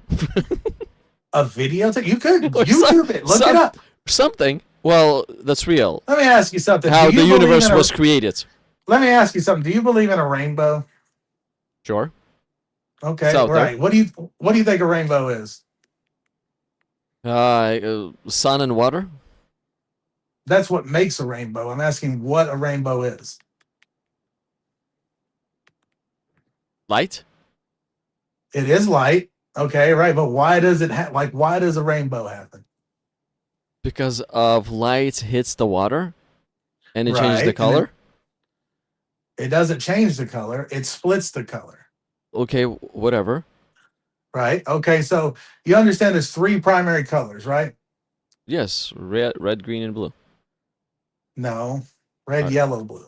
A video? You could Or YouTube it. Look it up. Something. Well, that's real. Let me ask you something. How Do the you believe universe in a- was created. Let me ask you something. Do you believe in a rainbow? Sure. Okay, It's out there. right. What do you think a rainbow is? Sun and water. That's what makes a rainbow. I'm asking what a rainbow is. Light. It is light. Okay, right. But why does it why does a rainbow happen? Because of light hits the water, and it changes Right, the and color. It doesn't change the color. It splits the color. Okay, whatever. Right. Okay. So you understand there's three primary colors, right? Yes, red, green, and blue. No, red, Right. yellow, blue.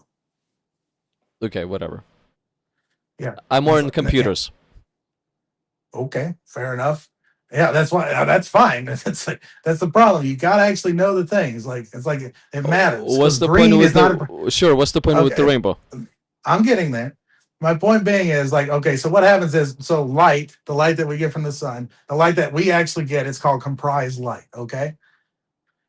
Okay, whatever. Yeah. I'm more That's in what- computers. Okay, fair enough. Yeah, that's why. That's fine. That's the problem. You gotta actually know the things. Like, it's like it matters. What's 'Cause the green point is with not the? Sure. What's the point with the Okay. rainbow? I'm getting there. My point being is, like, okay, so what happens is, so light, the light that we get from the sun, the light that we actually get, it's called comprised light. Okay.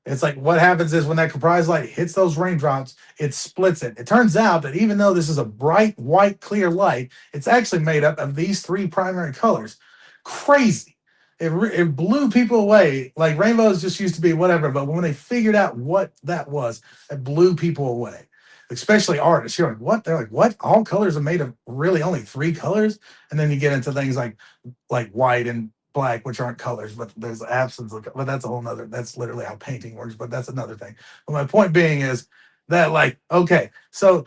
It's like, what happens is when that comprised light hits those raindrops, it splits it. It turns out that even though this is a bright, white, clear light, it's actually made up of these three primary colors. Crazy. It blew people away. Like, rainbows just used to be whatever, but when they figured out what that was, it blew people away. Especially artists. You're like, what? They're like, what? All colors are made of really only three colors? And then you get into things like white and black, which aren't colors, but there's absence of, but that's a whole nother, that's literally how painting works, but that's another thing. But my point being is that, like, okay, so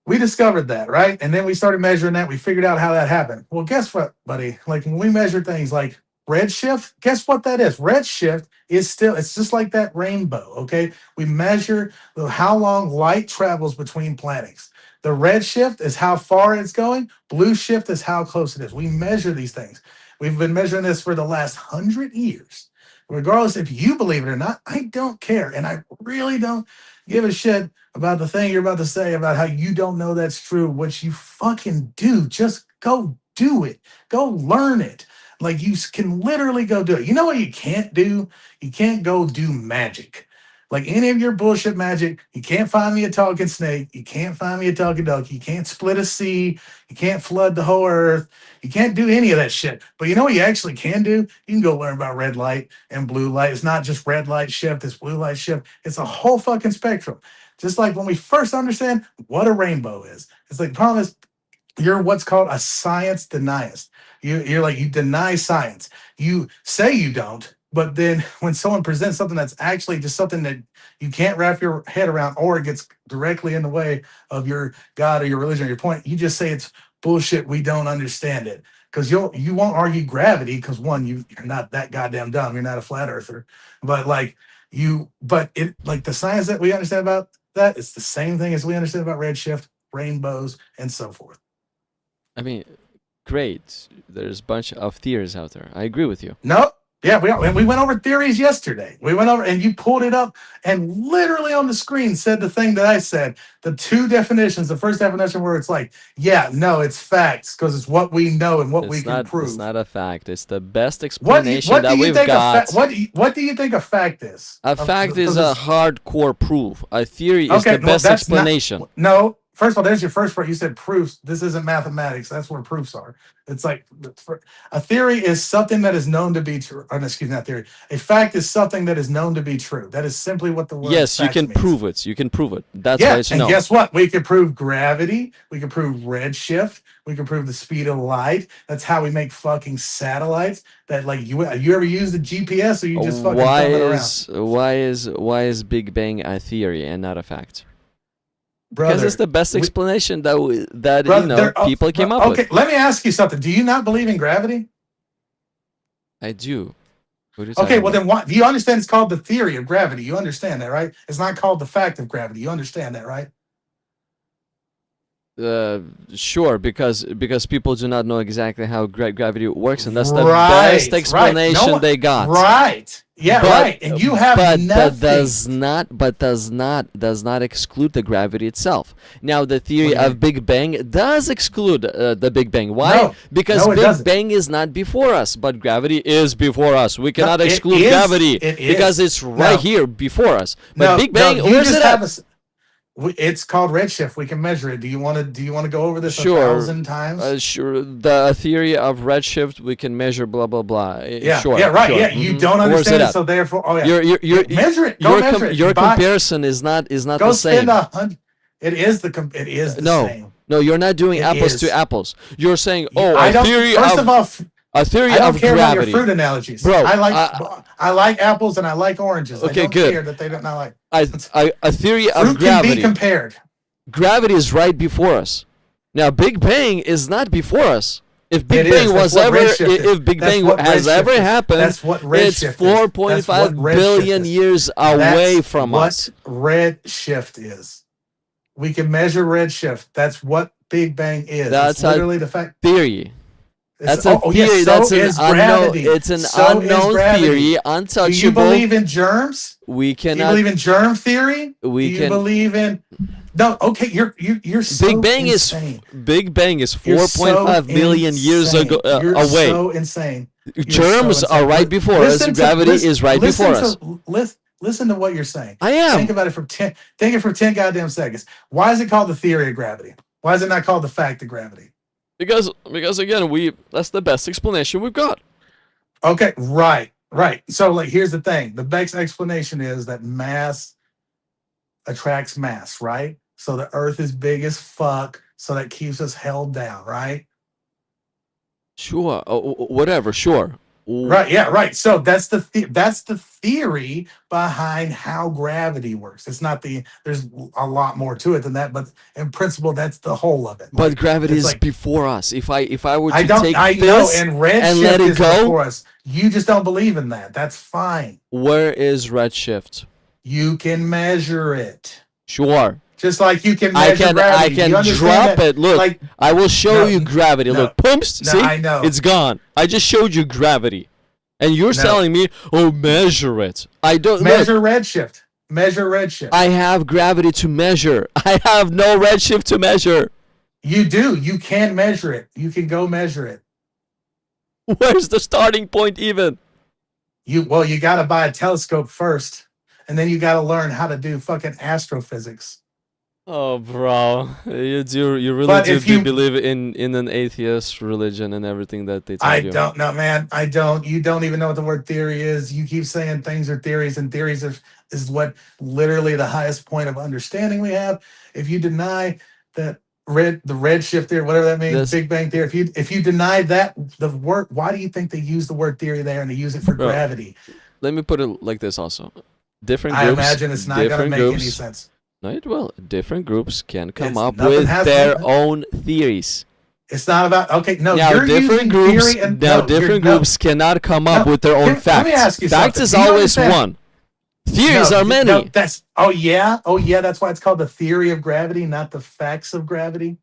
We discovered that, right? And then we started measuring that. We figured out how that happened. Well, guess what, buddy? Like when we measure things like redshift, guess what that is? Redshift is still, it's just like that rainbow, okay? We measure how long light travels between planets. The redshift is how far it's going. Blue shift is how close it is. We measure these things. We've been measuring this for the last 100 years. Regardless if you believe it or not, I don't care. And I really don't give a shit about the thing you're about to say about how you don't know that's true. What you fucking do, just go do it. Go learn it. Like you can literally go do it. You know what you can't do? You can't go do magic. Like any of your bullshit magic, you can't find me a talking snake. You can't find me a talking donkey. You can't split a sea. You can't flood the whole earth. You can't do any of that shit. But you know what you actually can do? You can go learn about red light and blue light. It's not just red light shift, it's blue light shift. It's a whole fucking spectrum. Just like when we first understand what a rainbow is. It's like, promise, you're what's called a science deniest. You're like, you deny science. You say you don't, but then when someone presents something that's actually just something that you can't wrap your head around, or it gets directly in the way of your God or your religion or your point, you just say it's bullshit. We don't understand it. Because you won't argue gravity, because one, you're not that goddamn dumb. You're not a flat earther. But like but it, like the science that we understand about that, it's the same thing as we understand about redshift, rainbows, and so forth. I mean, great. There's a bunch of theories out there. I agree with you. No, yeah, we went over theories yesterday. We went over, and you pulled it up, and literally on the screen said the thing that I said. The two definitions. The first definition where it's like, yeah, no, it's facts because it's what we know and what we can prove. It's not a fact. It's the best What explanation do that you we've think got. What do you think a fact is? A fact is a hardcore proof. A theory is the best that's not- explanation. No, first of all, there's your first part. You said proofs. This isn't mathematics. That's where proofs are. It's like a theory is something that is known to be true. Or, excuse me, not theory. A fact is something that is known to be true. That is simply what the word. Yes, you fact can means. prove it. You can prove it. That's Yeah, why it's and known. guess what? We can prove gravity. We can prove redshift. We can prove the speed of light. That's how we make fucking satellites. That like you ever use the GPS, or you just fucking why thumb it around? why is Big Bang a theory and not a fact? Brother, Because it's the best explanation that brother, people came up with. Okay, let me ask you something. Do you not believe in gravity? I do. What are you Okay, talking well about? then what? Do you understand it's called the theory of gravity? You understand that, right? It's not called the fact of gravity. You understand that, right? Sure, because people do not know exactly how gravity works, and that's the Right, best right. explanation No, they got. Right. Yeah, But- right. And you have nothing. does not exclude the gravity itself. Now the theory What do you of Big Bang does exclude the Big Bang. Why? No, Because no, it Big doesn't. Bang is not before us, but gravity is before us. We cannot it exclude is- gravity it is. because it's right No. here before us. But No, Big Bang, you where's just it have at? it's called redshift. We can measure it. Do you want to go over this Sure. 1,000 times? Sure, the theory of redshift we can measure blah blah blah. Yeah, Sure, yeah, right. sure. Yeah, you Mhm. don't Where's understand it it, at? so therefore, oh yeah, You're measure it. Go measure it. your Buy- comparison is not Go the same. spend 100. It is the same. No, you're not doing It apples is. to apples. You're saying, oh, I a don't. theory First of all, a theory I don't of care about your gravity. fruit analogies, Bro, I like apples and I like oranges. I Okay, don't good. care that they don't not like. A theory of Fruit can be gravity. compared. Gravity is right before us. Now, Big Bang is not before us. If Big It Bang is. was That's what ever, redshift is. if Big That's Bang what has redshift ever is. happened, That's what it's redshift is. That's 4.5 what redshift billion is. years away That's from what us. redshift is. We can measure redshift. That's what Big Bang is. That's It's literally the fact. Theory. It's- That's a theory. yes, so That's an is unknown. gravity. It's an So is unknown gravity. theory, Do you untouchable. believe in germs? We Do you cannot. believe in germ theory? We Do you can. believe in? No. Okay, you're so Big Bang insane. Big Bang is You're 4.5 million years insane. ago You're away. so insane. Germs so are insane. right before us. Listen to- Gravity listen- is right listen before to- us. Listen to what you're saying. I am. Think about it for 10. Think it for 10 goddamn seconds. Why is it called the theory of gravity? Why is it not called the fact of gravity? Because again, that's the best explanation we've got. Okay, right. So like here's the thing. The best explanation is that mass attracts mass, right? So the earth is big as fuck, so that keeps us held down, right? Sure. Whatever. Sure. Right, yeah, right. So that's that's the theory behind how gravity works. It's not there's a lot more to it than that, but in principle, that's the whole of it. But gravity it's is like before us. If I were I to don't, take I know, this and and let redshift it is go, before us. You just don't believe in that. That's fine. where is redshift? You can measure it, Sure. just like you can I measure can gravity. Do you understand drop that? it. Look, Like, I will show no, you gravity. no, Look, pumps. no, See, I know. it's gone. I just showed you gravity, and you're No. telling me, oh, measure it. I don't Measure look. redshift. Measure redshift. I have gravity to measure. I have no redshift to measure. You do. You can measure it. You can go measure it. Where's the starting point even? You got to buy a telescope first, and then you got to learn how to do fucking astrophysics. Oh, bro, you really But do if you- believe in an atheist religion and everything that they tell I you. don't know, man. I don't. You don't even know what the word theory is. You keep saying things are theories, and theories is what literally the highest point of understanding we have. If you deny that the redshift theory, whatever that means, This- Big Bang theory. If you deny that the word, why do you think they use the word theory there and they use it for Bro, gravity? Let me put it like this also. Different I groups. imagine it's not going to different make groups, any sense. No, it will. Different groups can come It's- up nothing with has their nothing. own theories. It's not about no. Now You're different using groups. theory and Now no, different you're- no. groups cannot come up No, with their own let me facts. ask you Facts something. is Do you always understand- one. Theories No, are many. No, that's oh yeah. That's why it's called the theory of gravity, not the facts of gravity.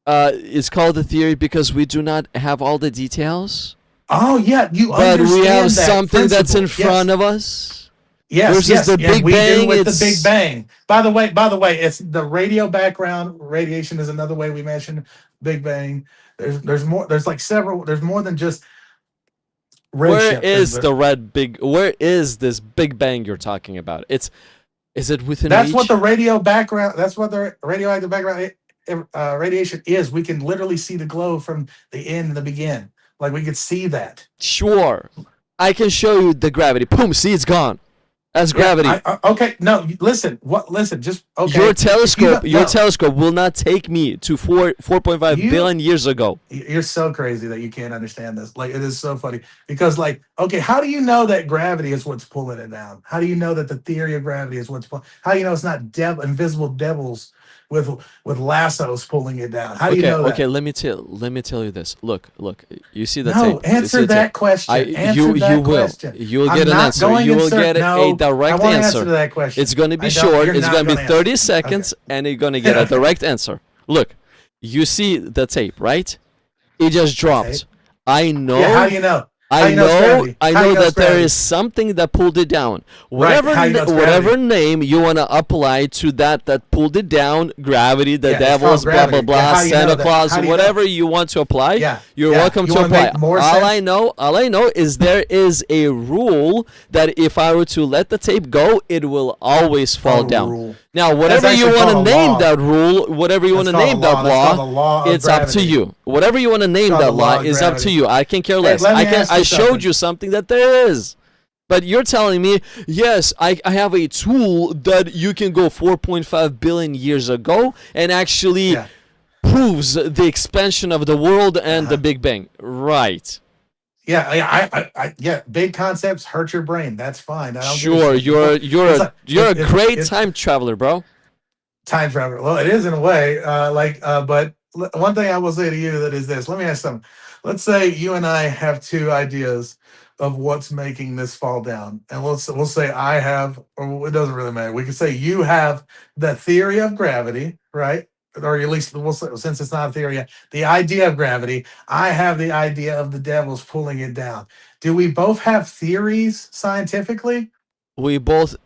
It's called the theory because we do not have all the details, Oh yeah, you but understand we have that something that's in principle. front of us. Yes, versus yes, the and Big we Bang, do with it's- the Big Bang. By the way, it's the radio background radiation is another way we mention Big Bang. There's more. There's like several. There's more than just Where redshift. is the red big? Where is this Big Bang you're talking about? Is it within That's reach? what the radio background. That's what the radioactive background radiation is. We can literally see the glow from the end and the begin. Like we could see that. Sure, I can show you the gravity. Boom! See, it's gone. That's gravity. Okay, no, listen. What? Listen, just okay. Your telescope, no. telescope will not take me to 4.5 You- billion years ago. You're so crazy that you can't understand this. Like it is so funny because, like, okay, how do you know that gravity is what's pulling it down? How do you know that the theory of gravity is what's pulling? How do you know it's not invisible devils with lassos pulling it down? How do you know that? Okay. Let me tell you this. Look. You see the No, tape. You see answer the that tape. question. Answer you that will. question. You will I'm get an not answer. going You in will cir- get no, a direct I won't answer. to that question. It's going to be I don't- short. you're It's not going to be gonna 30 answer. seconds, and you're going to get a direct answer. Look, you see the tape, right? It just dropped. Tape? I know. Yeah, how do you know? How I you know it's know. gravity? I How you know know that it's there gravity? is something that pulled it down. Right, Whatever, how you know it's whatever gravity? name you want to apply to that pulled it down, gravity, the Yeah, it's called devils, blah blah gravity. blah, Yeah, how do you know Santa that? Claus, How do you know? whatever you want to apply. Yeah, You're yeah. welcome You to wanna apply. make more all sense? I know is there is a rule that if I were to let the tape go, it will always fall a down. rule. Now, whatever you actually want to called a name law. that rule, whatever you want to That's name called a that law. That's law, called the law of it's up to gravity. you. Whatever you want to name called that the law law of is up to gravity. you. I can care less. let me ask you I showed something. you something that there is. But you're telling me, yes, I have a tool that you can go 4.5 billion years ago and actually Yeah. proves the expansion of the world and the Uh-huh. Big Bang. Right. Yeah. Big concepts hurt your brain. That's fine. I don't give a Sure, shit. you're It's a like- you're a it's- great it's- time traveler, bro. time travel. Well, it is in a way. But one thing I will say to you that is this. Let me ask something. Let's say you and I have two ideas of what's making this fall down, and we'll say I have, or it doesn't really matter. We can say you have the theory of gravity, right? Or at least we'll say, since it's not a theory yet, the idea of gravity. I have the idea of the devils pulling it down. Do we both have theories scientifically? We both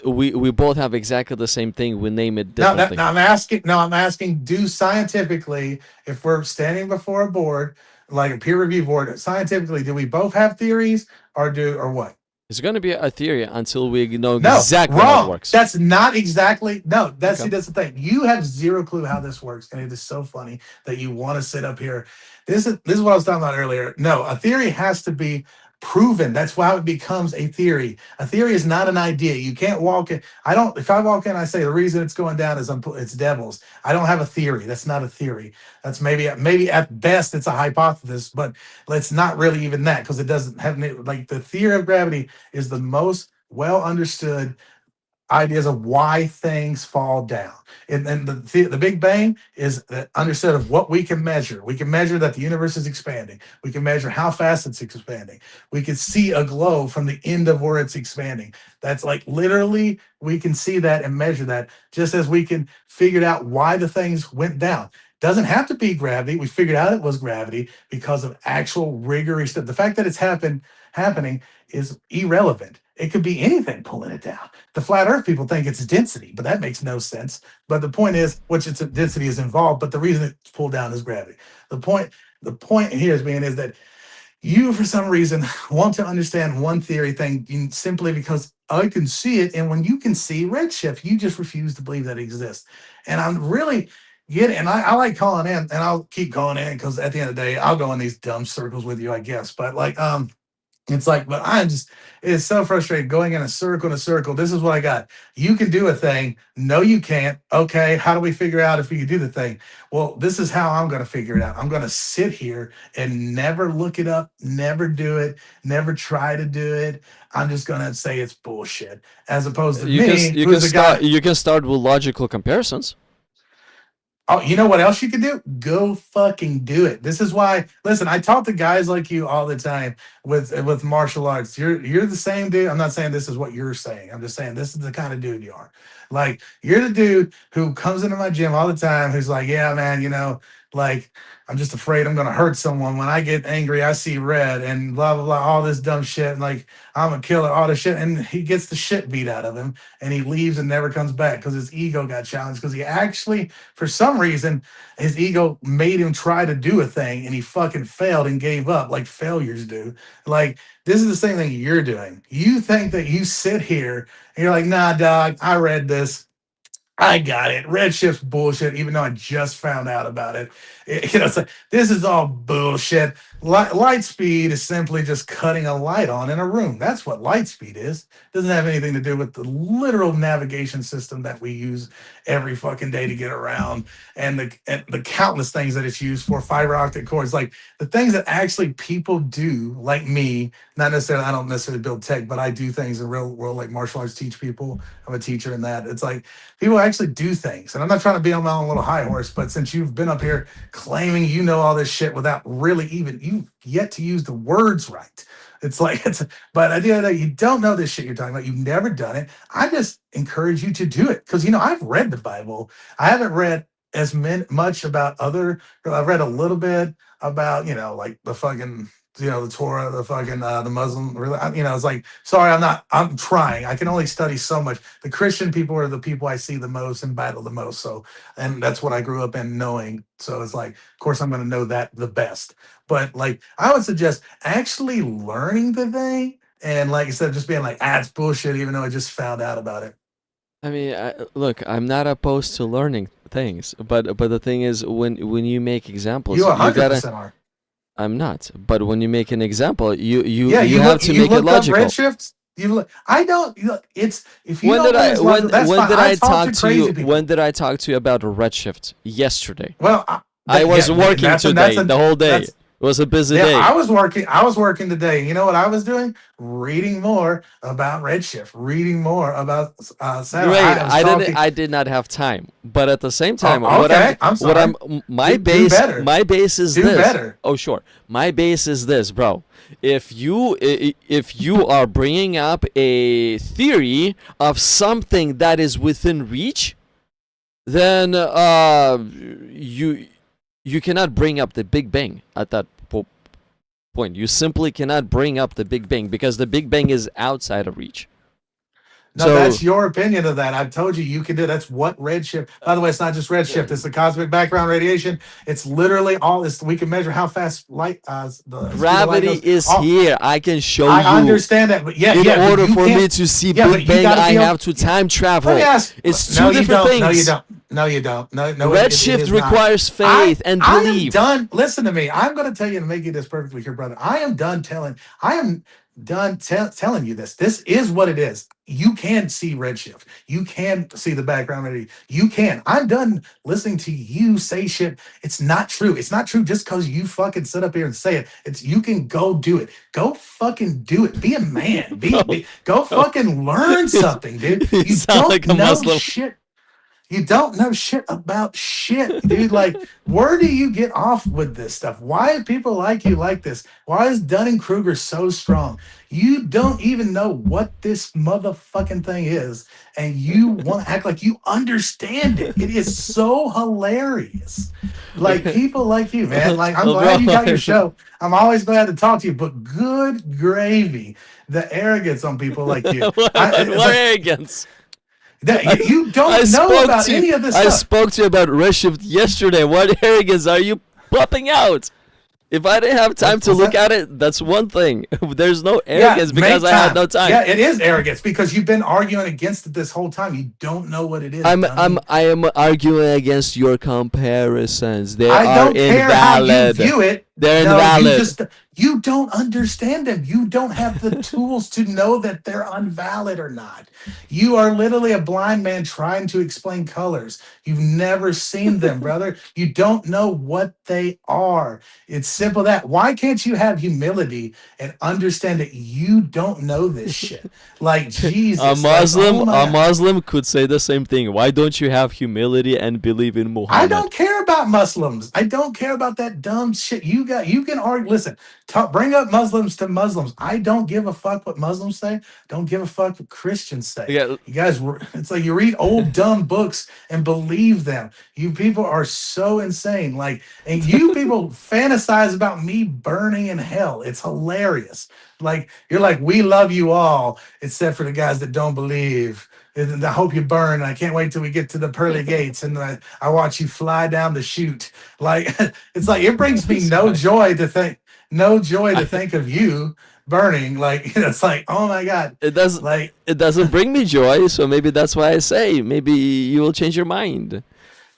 have exactly the same thing. We name it No, differently. I'm asking, do scientifically, if we're standing before a board, like a peer review board, scientifically, do we both have theories or what? It's going to be a theory until we know No, exactly how wrong. it works. That's not exactly, no, Okay. that's the thing. You have zero clue how this works. And it is so funny that you want to sit up here. This is what I was talking about earlier. No, a theory has to be proven. That's why it becomes a theory. A theory is not an idea. You can't walk in. I don't. If I walk in, I say the reason it's going down is it's devils. I don't have a theory. That's not a theory. That's maybe at best it's a hypothesis, but it's not really even that because it doesn't have like the theory of gravity is the most well understood ideas of why things fall down. And the Big Bang is understood of what we can measure. We can measure that the universe is expanding. We can measure how fast it's expanding. We can see a glow from the end of where it's expanding. That's like literally we can see that and measure that, just as we can figure out why the things went down. Doesn't have to be gravity. We figured out it was gravity because of actual rigorous stuff. The fact that it's happening is irrelevant. It could be anything pulling it down. The flat earth people think it's density, but that makes no sense. But the point is, which it's density is involved, but the reason it's pulled down is gravity. The point here is that you, for some reason, want to understand one theory thing simply because I can see it. And when you can see redshift, you just refuse to believe that it exists. And I'm really getting, and I like calling in, and I'll keep calling in because at the end of the day, I'll go in these dumb circles with you, I guess. But it's like, but it's so frustrating going in a circle. This is what I got. You can do a thing. No, you can't. Okay. How do we figure out if you can do the thing? Well, this is how I'm going to figure it out. I'm going to sit here and never look it up, never do it, never try to do it. I'm just going to say it's bullshit as opposed to you can start with logical comparisons. Oh, you know what else you could do? Go fucking do it. This is why. Listen, I talk to guys like you all the time with martial arts. You're the same dude. I'm not saying this is what you're saying. I'm just saying this is the kind of dude you are. Like you're the dude who comes into my gym all the time. Who's like, yeah, man, like I'm just afraid I'm gonna hurt someone. When I get angry, I see red and blah blah blah, all this dumb shit. And like I'm a killer, all this shit. And he gets the shit beat out of him, and he leaves and never comes back because his ego got challenged. Because he actually, for some reason, his ego made him try to do a thing, and he fucking failed and gave up, like failures do. Like this is the same thing you're doing. You think that you sit here and you're like, nah, dog, I read this. I got it. Redshift's bullshit, even though I just found out about it. It's like, this is all bullshit. Light speed is simply just cutting a light on in a room. That's what light speed is. It doesn't have anything to do with the literal navigation system that we use every fucking day to get around and the countless things that it's used for, fiber optic cords. Like the things that actually people do, like me, not necessarily, I don't necessarily build tech, but I do things in the real world, like martial arts, teach people. I'm a teacher in that. It's like people actually do things. And I'm not trying to be on my own little high horse, but since you've been up here claiming you know all this shit without really you've yet to use the words right. But at the end of the day, you don't know this shit you're talking about. You've never done it. I just encourage you to do it. Because, I've read the Bible. I haven't read as much about I've read a little bit about, like the fucking, the Torah, the fucking, the Muslim, it's like, sorry, I'm trying. I can only study so much. The Christian people are the people I see the most and battle the most. So, and that's what I grew up in knowing. So it's like, of course, I'm going to know that the best. But like, I would suggest actually learning the thing. And like, instead of just being like, it's bullshit, even though I just found out about it. I mean, look, I'm not opposed to learning things, but the thing is, when you make examples, you 100% are. I'm not. But when you make an example, you have have to make it logical. Redshifts? I don't. It's if you When don't did I when did I talk to you? People. When did I talk to you about redshift? Yesterday. Well, I was working today, the whole day. It was a busy day. I was working today. You know what I was doing? Reading more about redshift. Reading more about satellite. Great. I did not have time. But at the same time, my base is do this. Better. Oh sure. My base is this, bro. If you are bringing up a theory of something that is within reach, then you cannot bring up the Big Bang at that point. You simply cannot bring up the Big Bang because the Big Bang is outside of reach. No, that's your opinion of that. I've told you can do. That's what redshift. By the way, it's not just redshift. It's the cosmic background radiation. It's literally all this. We can measure how fast light. Gravity is here. I can show you. I understand that, but in order for me to see Big Bang, I have to time travel. Let me ask. It's two different things. No, you don't. No, you don't. No, it Redshift is not. requires faith and I am belief. done. Listen to me. I'm going to tell you and make you this perfectly clear, brother. I am done telling. I am done telling you this. This is what it is. You can see redshift. You can see the background already. You can. I'm done listening to you say shit. It's not true. It's not true just because you fucking sit up here and say it. It's you can go do it. Go fucking do it. Be a man. Go fucking learn something, dude. You You sound don't like a know Muslim. shit. You don't know shit about shit, dude. Like, where do you get off with this stuff? Why do people like you like this? Why is Dunning-Kruger so strong? You don't even know what this motherfucking thing is, and you want to act like you understand it. It is so hilarious. Like, people like you, man. Like, I'm glad you got your show. I'm always glad to talk to you, but good gravy, the arrogance on people like you. What arrogance? That you don't know about any of this I stuff. spoke to you about Redshift yesterday. What arrogance are you popping out? If I didn't have time to look at it, that's one thing. There's no arrogance because I had no time. Yeah, it is arrogance because you've been arguing against it this whole time. You don't know what it is. I am arguing against your comparisons. They I are don't care invalid. how you view it. They're No, invalid. you don't understand them. You don't have the tools to know that they're unvalid or not. You are literally a blind man trying to explain colors. You've never seen them, brother. You don't know what they are. It's simple that. Why can't you have humility and understand that you don't know this shit? Like Jesus. A Muslim, like, oh my a God. Muslim could say the same thing. Why don't you have humility and believe in Muhammad? I don't care about Muslims. I don't care about that dumb shit. You can argue. Listen, bring up Muslims to Muslims. I don't give a fuck what Muslims say. Don't give a fuck what Christians say. Yeah. You guys, it's like you read old dumb books and believe them. You people are so insane. Like, and you people fantasize about me burning in hell. It's hilarious. Like, you're like, we love you all, except for the guys that don't believe. And I hope you burn. I can't wait till we get to the pearly gates and I watch you fly down the chute. Like, it's like it brings me no joy to think of you burning. Like, it's like, oh my God. It doesn't. Like, It doesn't bring me joy. So maybe that's why I say maybe you will change your mind.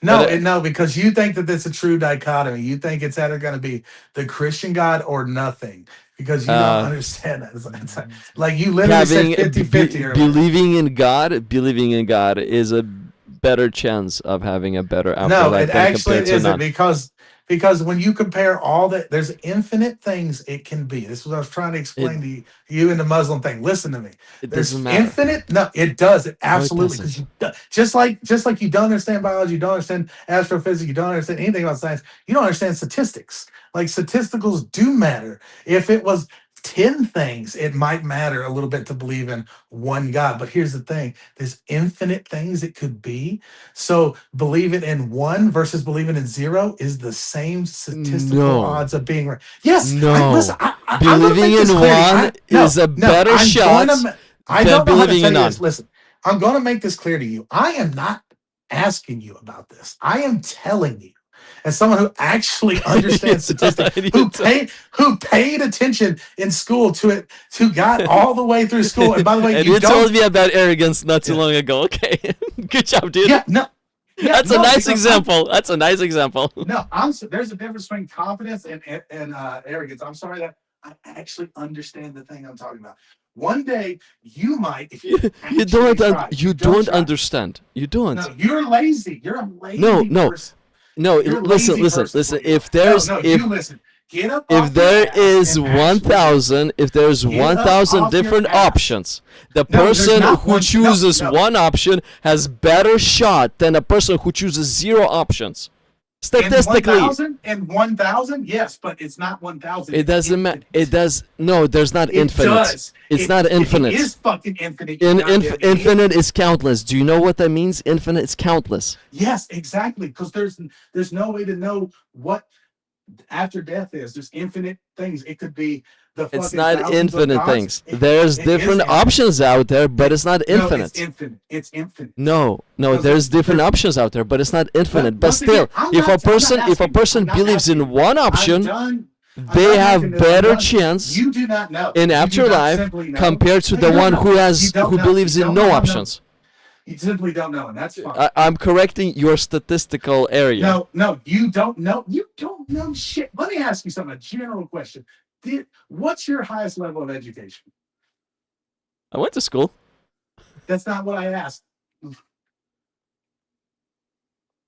no, because you think that it's a true dichotomy. You think it's either going to be the Christian God or nothing. Because you don't understand that. It's like you literally said 50-50. Believing in God is a better chance of having a better afterlife. No, it than actually compared to isn't none. because when you compare all that, there's infinite things it can be. This is what I was trying to explain to you in the Muslim thing. Listen to me. It There's doesn't matter. infinite. No, it does. It absolutely. doesn't. Because just like you don't understand biology, you don't understand astrophysics, you don't understand anything about science. You don't understand statistics. Like statisticals do matter. If it was 10 things, it might matter a little bit to believe in one God. But here's the thing, there's infinite things it could be. So believing in one versus believing in zero is the same statistical odds of being right. Yes. No. I'm Believing in one is a better shot I than don't know how to believing tell in you none. this. Listen, I'm going to make this clear to you. I am not asking you about this. I am telling you, as someone who actually understands statistics, who paid attention in school to it, who got all the way through school. And by the way, and you told me about arrogance not too long ago. Okay, good job, dude. Yeah, no. Yeah, That's a nice example. That's a nice example. No, there's a difference between confidence and arrogance. I'm sorry that I actually understand the thing I'm talking about. One day you might, if you don't understand. You don't. No, you're lazy. You're a lazy person. No, listen. If there's Get up if there is 1,000, if there's 1,000 different options, the person who chooses one option has better shot than a person who chooses 0 options. Statistically, in 1,000, yes, but it's not 1,000. It doesn't matter. It does. No, there's not infinite. Does. It's not infinite. It is fucking infinite. Infinite is countless. Do you know what that means? Infinite is countless. Yes, exactly. Because there's no way to know what after death is. There's infinite things. It could be the fucking It's not infinite things. It There's different options out there, but it's not infinite. No, it's infinite. No, there's different options out there, but it's not infinite. But still, if a person believes in one option, they have better chance You do not know in afterlife compared to the one who believes in no options. You simply don't know, and that's fine. I'm correcting your statistical area. No, you don't know. You don't know shit. Let me ask you something. A general question. What's your highest level of education? I went to school. That's not what I asked.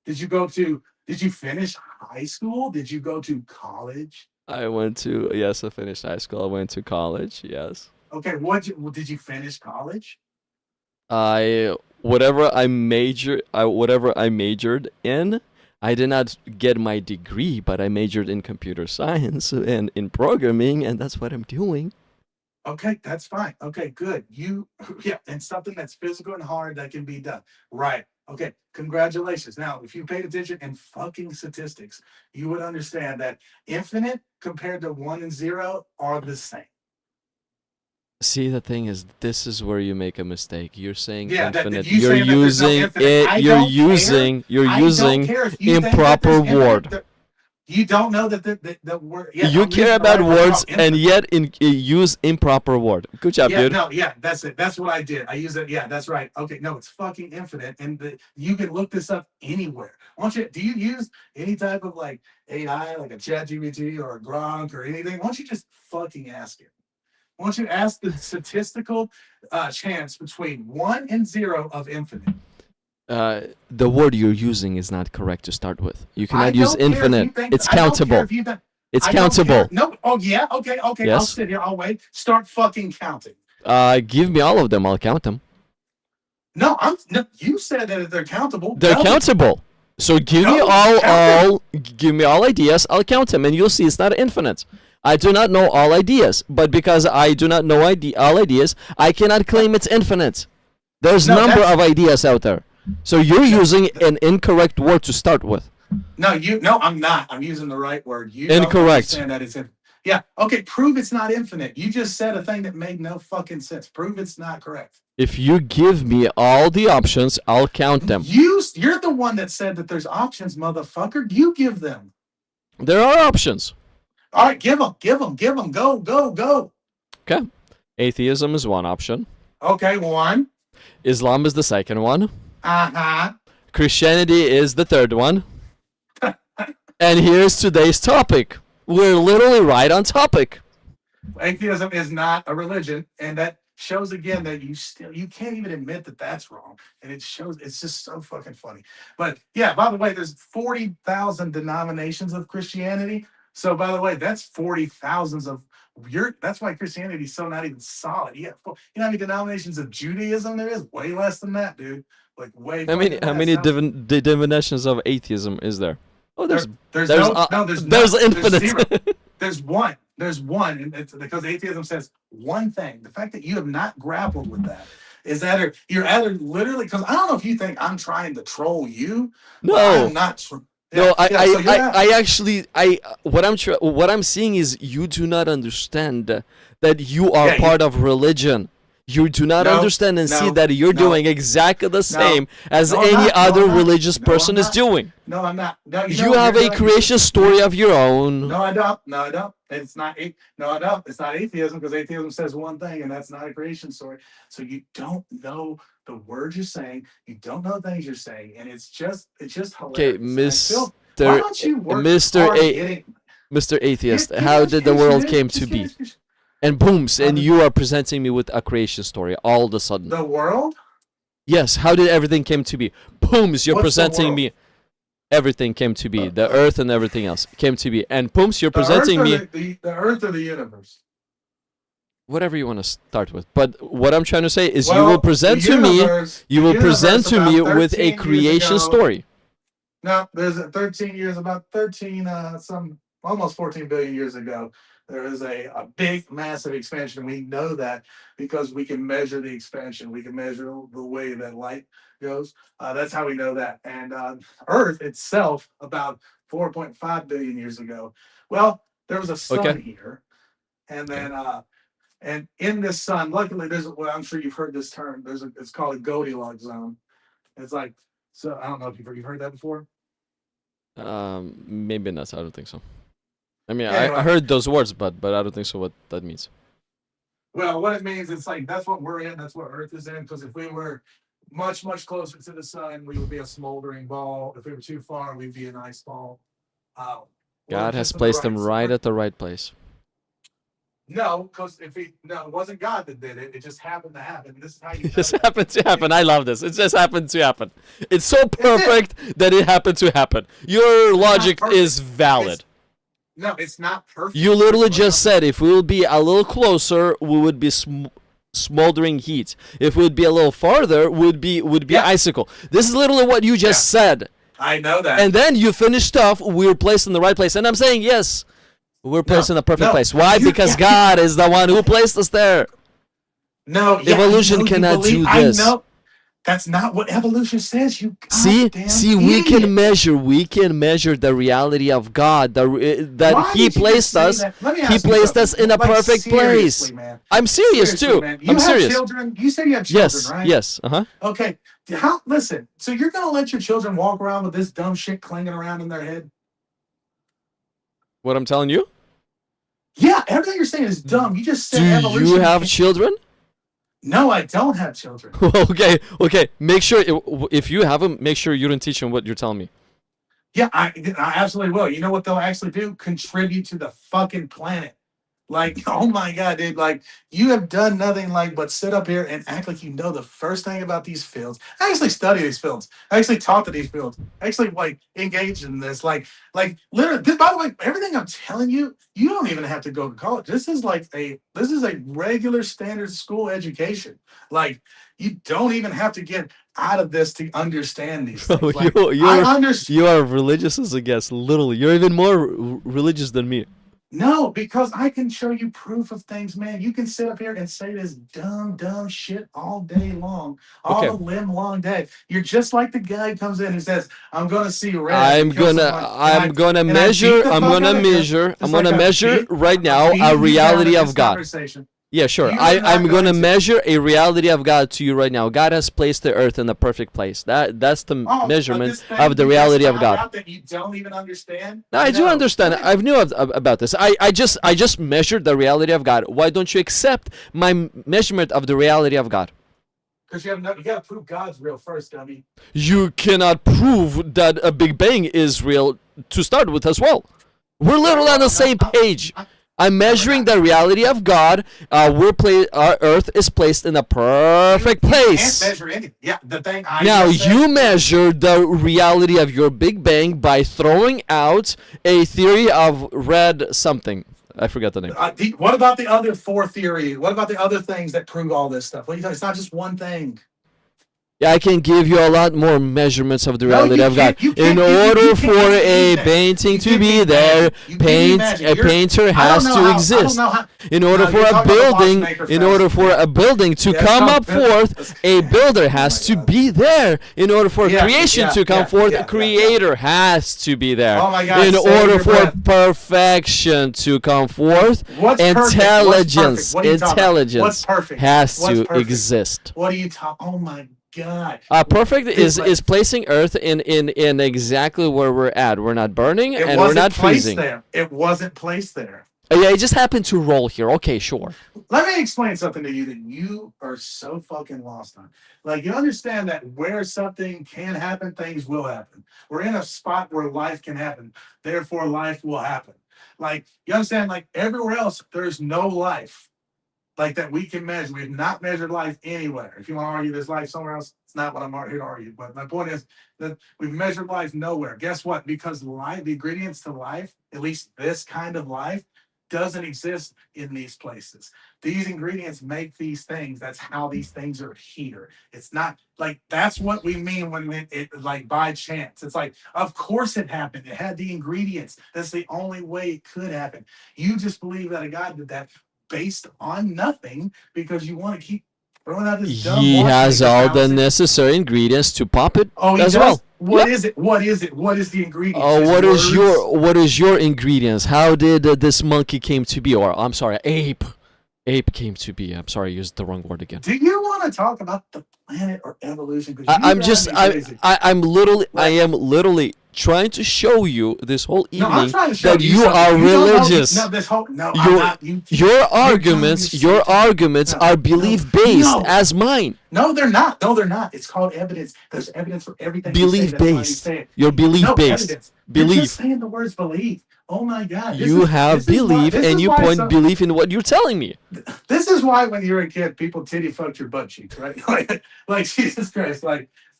Did you finish high school? Did you go to college? Yes, I finished high school. I went to college, yes. Okay, did you finish college? Whatever I majored in, I did not get my degree, but I majored in computer science and in programming, and that's what I'm doing. Okay, that's fine. Okay, good. And something that's physical and hard that can be done. Right. Okay, congratulations. Now, if you paid attention in fucking statistics, you would understand that infinite compared to 1 and 0 are the same. See, the thing is, this is where you make a mistake. You're saying Yeah, infinite. you You're saying that there's no using infinite. it. I You're don't care. using. You're I don't using care if you think that improper there's infinite- word. You don't know that the word. Yeah, You I'm care using the about right word. words No, and yet use improper word. Good job, yeah, dude. no, yeah, that's it. That's what I did. I use it. Yeah, that's right. Okay, no, it's fucking infinite, and you can look this up anywhere. Do you use any type of like AI, like a ChatGPT or a Gronk or anything? Why don't you just fucking ask it? Why don't you ask the statistical chance between 1 and 0 of infinite? The word you're using is not correct to start with. You I cannot use don't care if you infinite. think- It's I don't care countable. if you think- It's I don't countable. care. No. Oh yeah. Okay. I'll Yes. sit here. I'll wait. Start fucking counting. Give me all of them. I'll count them. No, you said that they're countable. They're No. countable. So give me No, give me all ideas. I'll count them, and you'll see it's not infinite. I do not know all ideas, but because I do not know all ideas, I cannot claim it's infinite. There's No, number that's- of ideas out there. So you're using an incorrect word to start with. No, I'm not. I'm using the right word. You Incorrect. Don't understand that it's yeah. Okay. Prove it's not infinite. You just said a thing that made no fucking sense. Prove it's not correct. If you give me all the options, I'll count them. You're the one that said that there's options, motherfucker. You give them. There are options. All right, give them. Go. Okay. Atheism is one option. Okay, 1. Islam is the second one. Uh-huh. Christianity is the third one. And here's today's topic. We're literally right on topic. Atheism is not a religion, and that shows again that you can't even admit that that's wrong, and it's just so fucking funny. But yeah, by the way, there's 40,000 denominations of Christianity. So by the way, that's 40,000 of that's why Christianity is so not even solid. You know how many denominations of Judaism there is? Way less than that, dude. Like way. How many definitions of atheism is there? Oh, there's infinite. Zero. There's one. And it's because atheism says one thing. The fact that you have not grappled with that is that you're either literally, because I don't know if you think I'm trying to troll you. No, I'm not. What I'm seeing is you do not understand that you are part of religion. You do not understand and see that you're doing exactly the same as any other religious person is doing. No, I'm not. No, you have a creation story of your own. No, I don't. It's not. No, I don't. It's not atheism, because atheism says one thing, and that's not a creation story. So you don't know the words you're saying. You don't know things you're saying, and it's just hilarious. Okay, Mr. Atheist, how did the world came to be? And booms, and you are presenting me with a creation story all of a sudden. The world? Yes, how did everything came to be? Booms, you're presenting me. Everything came to be. The earth and everything else came to be. And booms, you're presenting me. The earth or the universe? Whatever you want to start with. But what I'm trying to say is you will present to me with a creation story. No, there's 13 years, about 13, almost 14 billion years ago. There is a big, massive expansion. We know that because we can measure the expansion. We can measure the way that light goes. That's how we know that. And Earth itself, about 4.5 billion years ago. Well, there was a sun here. And then, and in this sun, luckily, I'm sure you've heard this term. It's called a Goldilocks zone. It's like, so I don't know if you've heard that before. Maybe not. I don't think so. I mean, Anyway. I heard those words, but I don't think so. What that means? Well, what it means, it's like that's what we're in. That's what Earth is in. Because if we were much, much closer to the sun, we would be a smoldering ball. If we were too far, we'd be an ice ball. We're God has just in the placed him right- right at the right place. No, because it wasn't God that did it. It just happened to happen. This is how you It just know. happened to happen. I love this. It just happened to happen. It's so perfect that it happened to happen. Your logic perfect. is valid. No, it's not perfect. You literally just said if we would be a little closer, we would be smoldering heat. If we would be a little farther, would be Yeah. icicle. This is literally what you just said. I know that. And then you finished off, we were placed in the right place. And I'm saying, yes, we're placed in the perfect place. Why? Because God is the one who placed us there. No, Evolution cannot do this. I know. That's not what evolution says. You See, goddamn we idiot. can measure the reality of God. That Why He did you placed just say us. that? Let me He ask you placed us something. in a Like, perfect place. seriously, man. I'm serious Seriously, too. man. You I'm have serious. children. You say you have children, Yes, right? yes, uh-huh. Okay. Listen. So you're gonna let your children walk around with this dumb shit clanging around in their head? What I'm telling you? Yeah, everything you're saying is dumb. You just said Do evolution. you have children? No, I don't have children. Okay. Make sure if you have them, make sure you don't teach them what you're telling me. Yeah, I absolutely will. You know what they'll actually do? Contribute to the fucking planet. Like, oh my God, dude. Like, you have done nothing like but sit up here and act like you know the first thing about these fields. I actually study these fields. I actually talk to these fields. I actually like engage in this. Like literally, by the way, everything I'm telling you, you don't even have to go to college. This is a regular standard school education. Like, you don't even have to get out of this to understand these things. Like, I understand. You are religious as a guest, literally. You're even more religious than me. No, because I can show you proof of things, man. You can sit up here and say this dumb shit all day long, all Okay. the limb long day. You're just like the guy who comes in and says, "I'm gonna see red." I'm and kill gonna someone," and I measure. beat the I'm fuck gonna out of you, measure. just I'm like gonna I measure beat- right now beat a you down reality in of this God. conversation. Yeah, sure. You are I'm not gonna going to- measure a reality of God to you right now. God has placed the earth in the perfect place. That's the Oh, measurement this thing of the you reality just of God. found out that you don't even understand. No, I do No. understand. I knew about this. I just measured the reality of God. Why don't you accept my measurement of the reality of God? Because you gotta prove God's real first, dummy. You cannot prove that a Big Bang is real to start with as well. We're literally on the same page. I'm measuring the reality of God. Our Earth is placed in a perfect You place. can't measure anything. Yeah, the thing I Now just said- you measure the reality of your Big Bang by throwing out a theory of red something. I forgot the name. What about the other four theories? What about the other things that prove all this stuff? What do you think? It's not just one thing. Yeah, I can give you a lot more measurements of the No, reality you of God. can't- you In can't- order you for can't a do that. painting You to give be me there, magic. You give me magic. a painter I don't has know to how- I exist. don't know how. In order No, for you're a talking about building, Watchmaker in Fest. order for a building to Yeah, it's come called up build- forth, a builder has to God. be there. In order for Yeah, creation yeah, to come yeah, forth, yeah, a yeah, creator has to be there. Oh my God, In save order your for breath. perfection to come forth, What's perfect? intelligence, What are you talking about? intelligence What's perfect? has What's to perfect? exist. What are you talking? Oh my God. Perfect It's like- is placing Earth in exactly where we're at. We're not burning It and we're wasn't not placed freezing. there. It wasn't placed there. Yeah, it just happened to roll here. Okay, sure. Let me explain something to you that you are so fucking lost on. Like, you understand that where something can happen, things will happen. We're in a spot where life can happen. Therefore, life will happen. Like, you understand, like, everywhere else, there's no life. Like, that we can measure. We have not measured life anywhere. If you want to argue there's life somewhere else, it's not what I'm here to argue. But my point is that we've measured life nowhere. Guess what? Because life, the ingredients to life, at least this kind of life, doesn't exist in these places. These ingredients make these things. That's how these things are here. It's not like that's what we mean when it like by chance. It's like, of course it happened. It had the ingredients. That's the only way it could happen. You just believe that a God did that based on nothing because you want to keep throwing out this dumb He has watchmaker all the fallacy. necessary ingredients to pop it Oh, he as does? well. What is it? What is it? What is the ingredients? Oh, His words? what is your ingredients? How did this monkey came to be? Or I'm sorry, ape came to be. I'm sorry, I used the wrong word again. Do you want to talk about the planet or evolution? 'Cause you I'm drive just me crazy. I am literally trying to show you this whole No, I'm evening trying to show that you something. are You don't know- religious. No, this whole no, I'm Your not. You, your arguments you're no, are belief based no. as mine. No, they're not. No, they're not. It's called evidence. There's evidence for everything. You say. Belief That's why you based. say it. You're belief No based. evidence. You're Belief. just saying the words belief. Oh my God. You have belief, and you point belief. belief in what you're telling me. This is why when you're a kid, people titty fucked your butt cheeks, right? like Jesus Christ,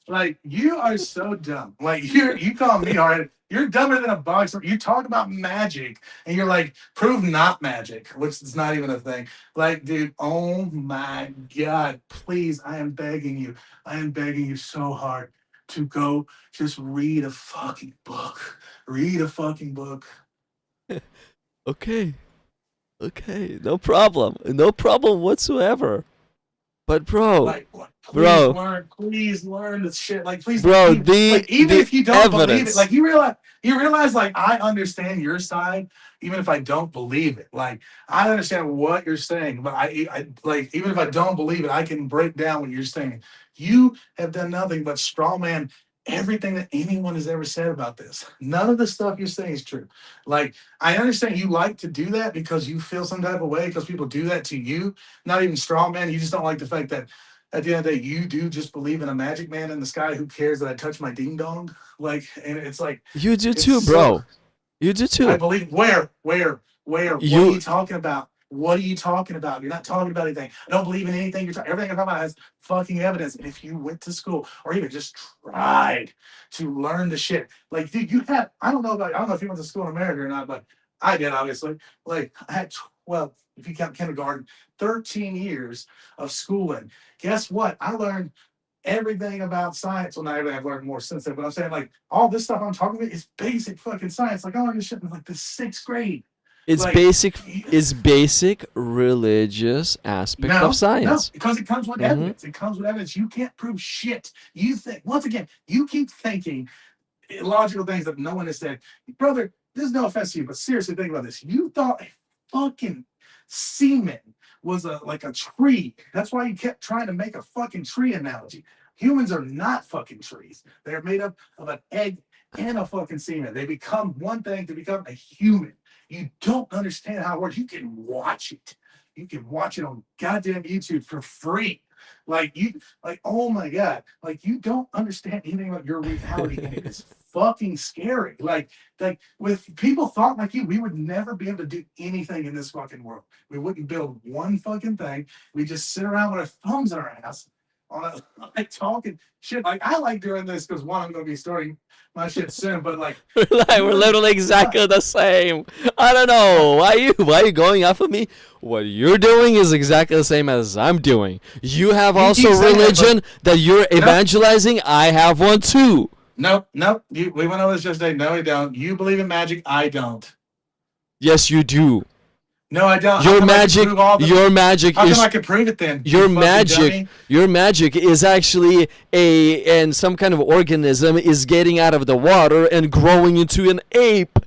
like you are so dumb. Like you call me hard. You're dumber than a boxer. You talk about magic, and you're like, prove not magic, which is not even a thing. Like, dude, oh my God, please, I am begging you. I am begging you so hard to go just read a fucking book. Read a fucking book. Okay, no problem whatsoever. But bro, Please learn this shit. Like, please, bro, even if you don't believe it, evidence. like you realize, like I understand your side, even if I don't believe it. Like I understand what you're saying, but I like even if I don't believe it, I can break down what you're saying. You have done nothing but strawman everything that anyone has ever said about this. None of the stuff you're saying is true. Like, I understand you like to do that because you feel some type of way because people do that to you. Not even straw man. You just don't like the fact that at the end of the day, you do just believe in a magic man in the sky. Who cares that I touch my ding dong? Like, and it's like You do too, bro. You do too. I believe where? What are you talking about? What are you talking about? You're not talking about anything. I don't believe in anything. Everything I'm talking about has fucking evidence. And if you went to school or even just tried to learn the shit, like, dude, I don't know if you went to school in America or not, but I did, obviously. Like, I had, if you count kindergarten, 13 years of schooling. Guess what? I learned everything about science. Well, not everything. I've learned more since then, but I'm saying, like, all this stuff I'm talking about is basic fucking science. Like, I learned this shit in like the 6th grade. It's like, basic religious aspect of science. No, because it comes with evidence. It comes with evidence. You can't prove shit. You think, once again, you keep thinking illogical things that no one has said. Brother, there's no offense to you, but seriously, think about this. You thought a fucking semen was like a tree. That's why you kept trying to make a fucking tree analogy. Humans are not fucking trees. They're made up of an egg and a fucking semen. They become one thing to become a human. You don't understand how it works. You can watch it. You can watch it on goddamn YouTube for free. Like, oh my God. Like, you don't understand anything about your reality, and it is fucking scary. Like with people thought like you, we would never be able to do anything in this fucking world. We wouldn't build one fucking thing. We just sit around with our thumbs in our ass like talking shit. Like, I like doing this because one, I'm gonna be starting my shit soon, but like we're literally exactly the same. I don't know why you going off of me. What you're doing is exactly the same as I'm doing. You have also religion that you're evangelizing. I have one too. Nope. We went over this yesterday. No, we don't. You believe in magic. I don't. Yes, you do. No, I don't. Your magic How is. come I can prove it then? Your magic is actually and some kind of organism is getting out of the water and growing into an ape.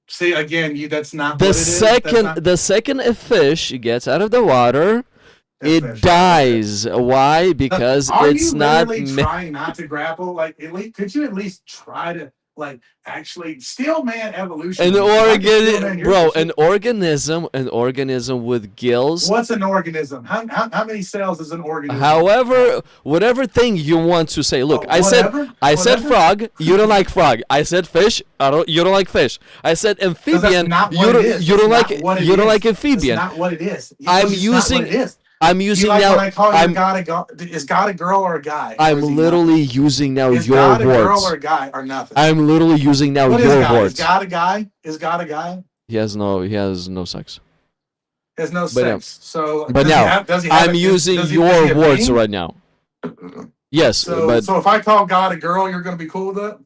See, again, that's not the what it second is. the second a fish gets out of the water, it dies. Why? Because it's not. Are you literally trying not to grapple? Like, could you at least try to actually steel man evolution? An organism with gills. What's an organism? How many cells is an organism? However, whatever thing you want to say. Look, I said frog. You don't like frog. I said fish. You don't like fish. I said amphibian. You don't like amphibian. That's not what it is. I'm using like now. When I call you is God a girl or a guy? I'm literally using now is your God words. A girl or a guy or nothing? I'm literally using now what your is words. Is God a guy? Is God a guy? He has no sex. He has no sex. So, but now I'm using your words right now. Yes, so if I call God a girl, you're going to be cool with it?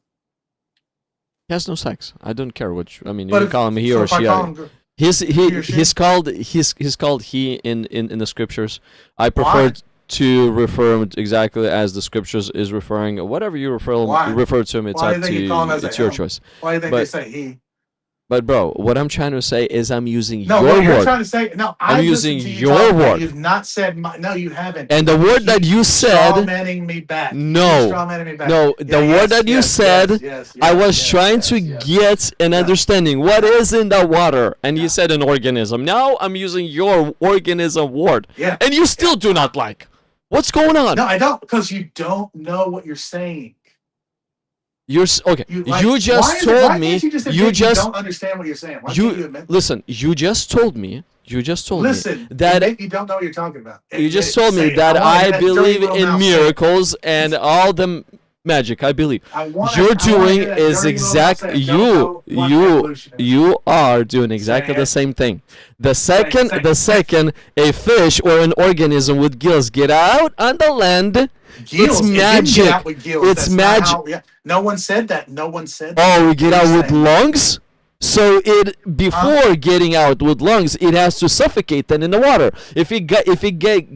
He has no sex. I don't care which. I mean, you can call him he or she. He's called he in the scriptures. I prefer to refer him exactly as the scriptures is referring. Whatever you refer to him, it's up to it's your choice. Why do you think they say he? But bro, what I'm trying to say is I'm using No, your what you're word. trying to say. No, I'm I using listened to you your talk about it. word. You've not said my. No, you haven't. And the word that you said, strawmanning me back. no, Strawmanning me back. no, the Yeah, word that you said, I was trying to yes. get an understanding. What is in the water? And you said an organism. Now I'm using your organism word. Yeah. And you still do not like. What's going on? No, I don't, because you don't know what you're saying. Okay. You just told me. You don't understand what you're saying. Why can't you admit? Listen. You just told me. You just told Listen, me that you don't know what you're talking about. you just told me that I believe in miracles and all the magic. I believe you're doing is exactly you are doing exactly the same thing. The second a fish or an organism with gills get out on the land. Gills, it's magic. It's magic. No one said that. No one said that. Oh, we get out with lungs? So before getting out with lungs, it has to suffocate then in the water. If it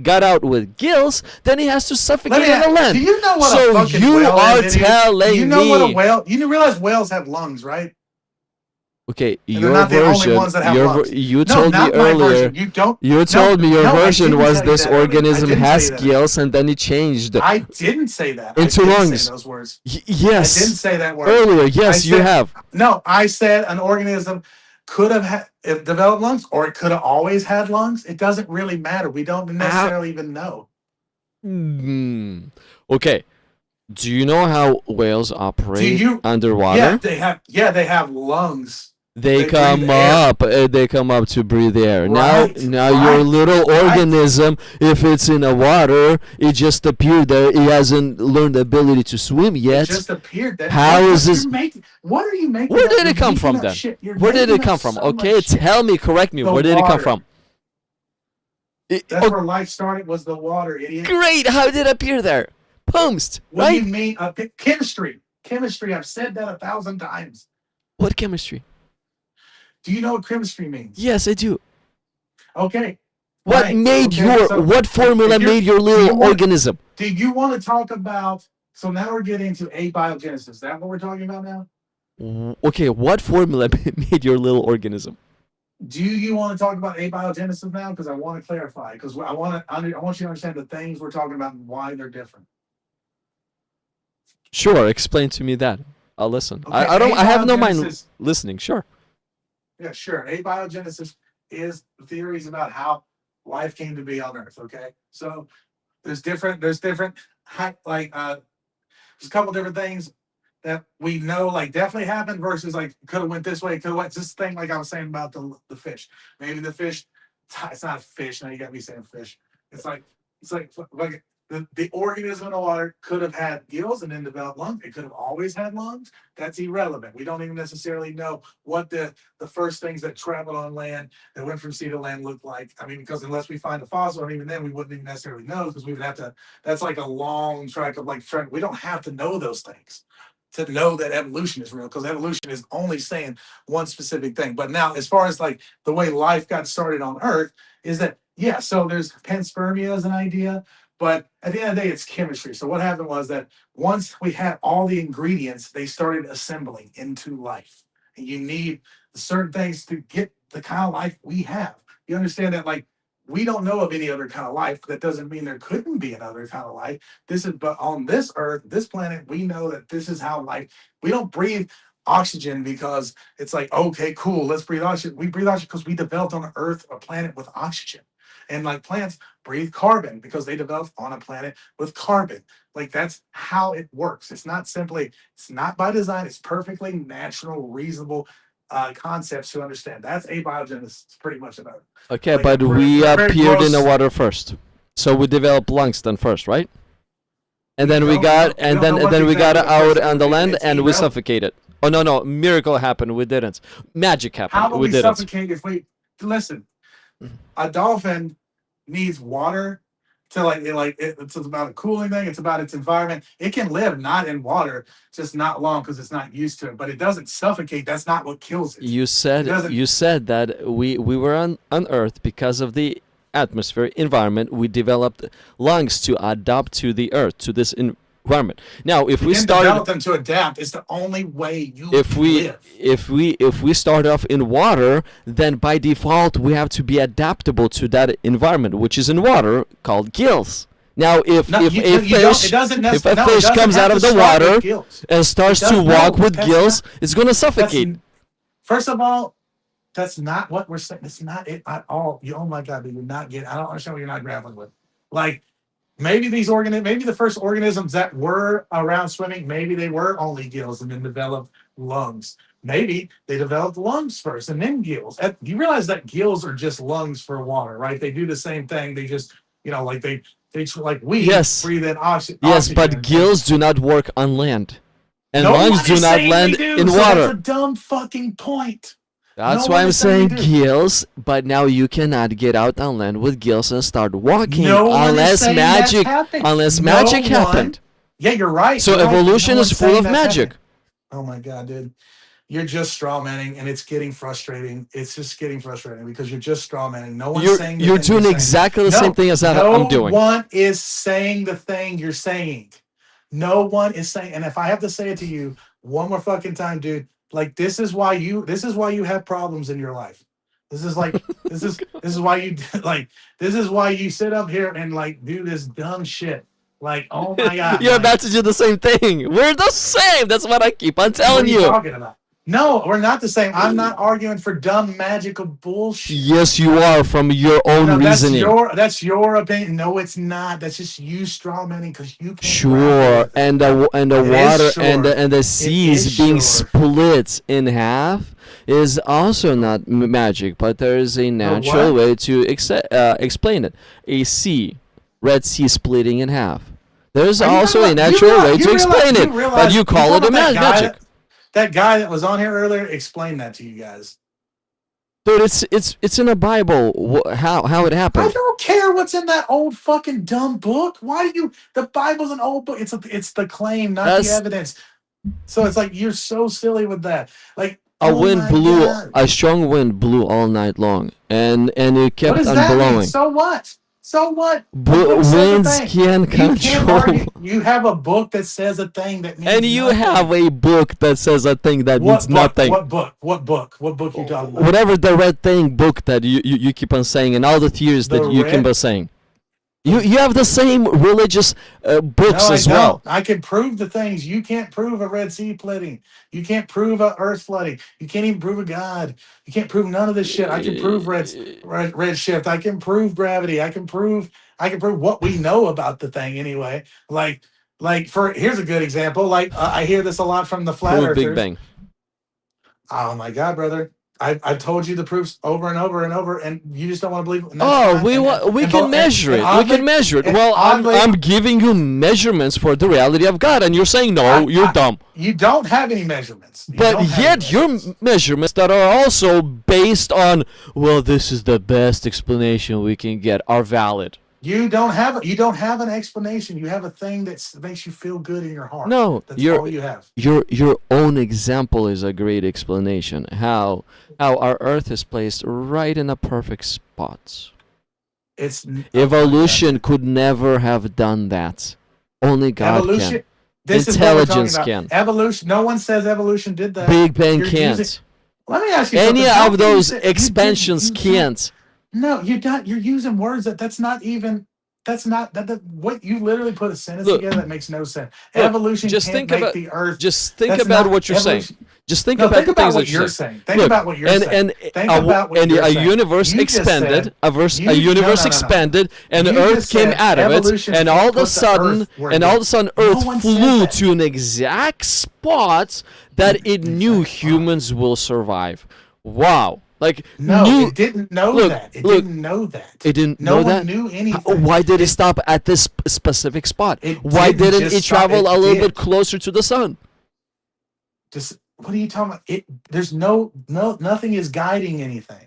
got out with gills, then it has to suffocate in the land. Do you know what so a fucking you whale are is? telling you know me. What a whale? You realize whales have lungs, right? Okay, and your version. You told me earlier. You told me your version was this organism has gills, and then it changed. I didn't say that. Into lungs. Say those words. Yes. I didn't say that word earlier. Yes, you have. No, I said an organism could have developed lungs, or it could have always had lungs. It doesn't really matter. We don't necessarily even know. Okay. Do you know how whales operate underwater? Yeah, they have lungs. They come up to breathe air. Right, now your little organism, if it's in the water, it just appeared there. It hasn't learned the ability to swim yet. It just appeared there. How is this? What are you making? Where did it come from then? Where did it come from? Okay, tell me, correct me. Where did it come from? That's where life started, was the water, idiot. Great. How did it appear there? Pumped, right? What do you mean? Chemistry. Chemistry. I've said that 1,000 times. What chemistry? Do you know what chemistry means? Yes, I do. Okay. What what formula made your little organism? Do you want to talk about, so now we're getting to abiogenesis. Is that what we're talking about now? Okay, what formula made your little organism? Do you want to talk about abiogenesis now? Because I want to clarify. Because I want you to understand the things we're talking about and why they're different. Sure, explain to me that. I'll listen. Okay, I have no mind listening. Sure. Yeah, sure. Abiogenesis is theories about how life came to be on Earth. Okay, so there's like there's a couple different things that we know like definitely happened versus like could have went this way, could have went this thing, like I was saying about the fish. Maybe the fish, it's not a fish. Now you got me saying fish. It's like the organism in the water could have had gills and then developed lungs. It could have always had lungs. That's irrelevant. We don't even necessarily know what the first things that traveled on land, that went from sea to land, looked like. I mean, because unless we find a fossil, and even then we wouldn't even necessarily know, because we would have to, that's like a long track of like, we don't have to know those things to know that evolution is real, because evolution is only saying one specific thing. But now, as far as like the way life got started on Earth, is that, yeah, so there's panspermia as an idea, but at the end of the day, it's chemistry. So what happened was that once we had all the ingredients, they started assembling into life. And you need certain things to get the kind of life we have. You understand that, like, we don't know of any other kind of life. That doesn't mean there couldn't be another kind of life. But on this Earth, this planet, we know that this is how life, we don't breathe oxygen because it's like, okay, cool, let's breathe oxygen. We breathe oxygen because we developed on Earth a planet with oxygen. And like plants breathe carbon because they developed on a planet with carbon. Like that's how it works. It's not by design. It's perfectly natural, reasonable concepts to understand. That's abiogenesis. It's pretty much about it. Okay, like, but we appeared in the water first. So we developed lungs then first, right? And then we got out on the land and we suffocated. Oh no, miracle happened. We didn't. Magic happened. How do we suffocate if we listen? A dolphin needs water to it's about a cooling thing. It's about its environment. It can live not in water, just not long because it's not used to it. But it doesn't suffocate. That's not what kills it. You said that we were on Earth because of the atmosphere environment. We developed lungs to adapt to the Earth, to this environment. Now, if You we didn't started, develop them to adapt. It's the only way you if we live. if we start off in water, then by default we have to be adaptable to that environment, which is in water, called gills. Now, if No, if you- a you don't- fish it doesn't if necess- a no, it fish doesn't comes have out to of the start with water gills. and starts It to does- walk no, with that's gills, not- it's gonna suffocate. First of all, that's not what we're saying. It's not it at all. You, oh my God, dude, you're not getting. I don't understand what you're not grappling with. Like maybe maybe the first organisms that were around swimming, maybe they were only gills and then developed lungs. Maybe they developed lungs first and then gills. You realize that gills are just lungs for water, right? They do the same thing. They just, like they like we Yes. breathe in oxygen. Yes, but gills do not work on land, and No lungs one do is not saying they land do, in so water. That's a dumb fucking point. That's No why one I'm is saying saying they do. gills, but now you cannot get out on land with gills and start walking No one is unless saying that's magic happening. unless No magic one- happened. Yeah, you're right. So you're right. evolution No is one's full saying of that's magic. happening. Oh my God, dude. You're just straw manning and it's getting frustrating. It's just getting frustrating because you're just straw manning. No one's saying the You're thing doing saying. exactly the No, same thing as that no I'm doing. one is saying the thing you're saying. No one is saying, and if I have to say it to you one more fucking time, dude, like this is why you have problems in your life. This is like this is why you like this is why you sit up here and like do this dumb shit. Like, oh my God. You're like, about to do the same thing. We're the same. That's what I keep on what are telling you you. talking about? No, we're not the same. I'm not arguing for dumb magical bullshit. Yes, you are, from your own No, reasoning. that's your opinion. No, it's not. That's just you straw manning because you can't. Sure, grapple with it. and the It is water and sure. the seas is being sure. split in half is also not magic, but there is a natural what? way to explain it. A sea, Red Sea splitting in half. There's Are you also talking a about- natural way you to explain it, but realize- you call it talking a about that guy magic. That guy that was on here earlier explained that to you guys. Dude, it's in the Bible. How it I happened? don't care what's in that old fucking dumb book. Why do you? The Bible's an old book. It's the claim, not That's- the evidence. So it's like you're so silly with that. Like A oh wind my blew, God. a strong wind blew all night long, and it What kept does on that mean? blowing. So what? So what? The book says a Winds thing. can You can't control. argue. You have a book that says a thing that means And you nothing. have a book that says a thing that What means book? nothing. What book? What book? What book you talking about? Whatever the red thing book that you keep on saying, and all the theories The that you keep red- on saying. You have the same religious books No, I as don't. well. I can prove the things. You can't prove a Red Sea flooding. You can't prove a Earth flooding. You can't even prove a God. You can't prove none of this shit. I can prove red shift. I can prove gravity. I can prove what we know about the thing anyway. Here's a good example. Like I hear this a lot from the flat Prove Big earthers. Bang. Oh my God, brother. I've told you the proofs over and over and over, and you just don't want to believe it. And that's Oh, fine. we And- can and- measure and it. We oddly- can measure it. and Well, oddly- I'm giving you measurements for the reality of God, and you're saying no, you're dumb. You don't have any measurements. You But don't have yet any your measurements. measurements that are also based on, well, this is the best explanation we can get, are valid. You don't have an explanation. You have a thing that makes you feel good in your heart. No, That's you're all you have. your own example is a great explanation. How our Earth is placed right in a perfect spot. It's Evolution could never have done that. Only God evolution. can. This is what we're talking Intelligence about. can. Evolution. No one says evolution did that. Big Bang You're can't. using- Let me ask you Any something. How of can you those say- you expansions didn't- can't. No, you don't. You're using words that's not even. That's not that. What you literally put a sentence Look, together that makes no sense. look, Evolution just can't think make about- the Earth. Just think That's about not what you're saying. evolution. Just think No, about think the about things what that you're you're saying. saying. Think Look, about what you're and, saying. And Think a, about what and you're a saying. universe You just expanded, said- a you- universe no. expanded, and You Earth just came said out of it, evolution and all of put a the sudden, Earth where and it all of a is. sudden, No Earth one said flew that. to an exact spot that it knew humans will survive. Wow! Like No, knew, it didn't know look, that. It look, didn't know that. it didn't No know one that. knew anything. Why did it stop at this specific spot? It Why didn't didn't just it stop, travel it a little did. bit closer to the sun? Just what are you talking about? There's nothing is guiding anything.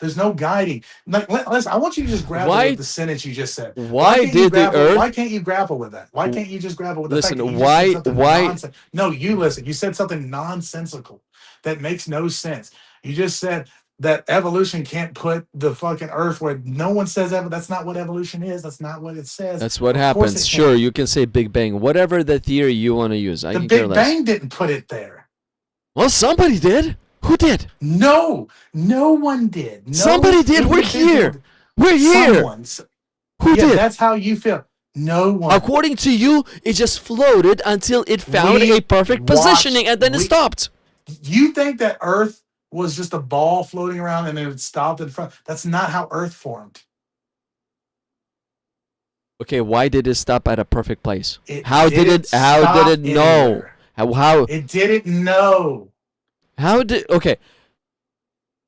There's no guiding. Like, listen, I want you to just grapple Why- with the sentence you just said. Why can't you did the grapple- Earth? Why can't you grapple with that? Why can't you just grapple with the Listen, fact that you why- just said something why- No, you listen. You said something nonsensical that makes no sense. You just said that evolution can't put the fucking Earth where no one says ever. That's not what evolution is. That's not what it says. That's what Of course happens. it Sure, can't. you can say Big Bang, whatever the theory you want to use. I The can care Big less. Bang didn't put it there. Well, somebody did. Who did? No, no one did. No Somebody did. We're individual- here. We're here. Someone. Who Yeah, did? that's how you feel. No one. According to you, it just floated until it found We a perfect watched- positioning and then it we- stopped. You think that Earth was just a ball floating around and it stopped in front? That's not how Earth formed. Okay, why did it stop at a perfect place? It How did didn't it? How stop did it know? anywhere. How? It didn't know. How did? Okay.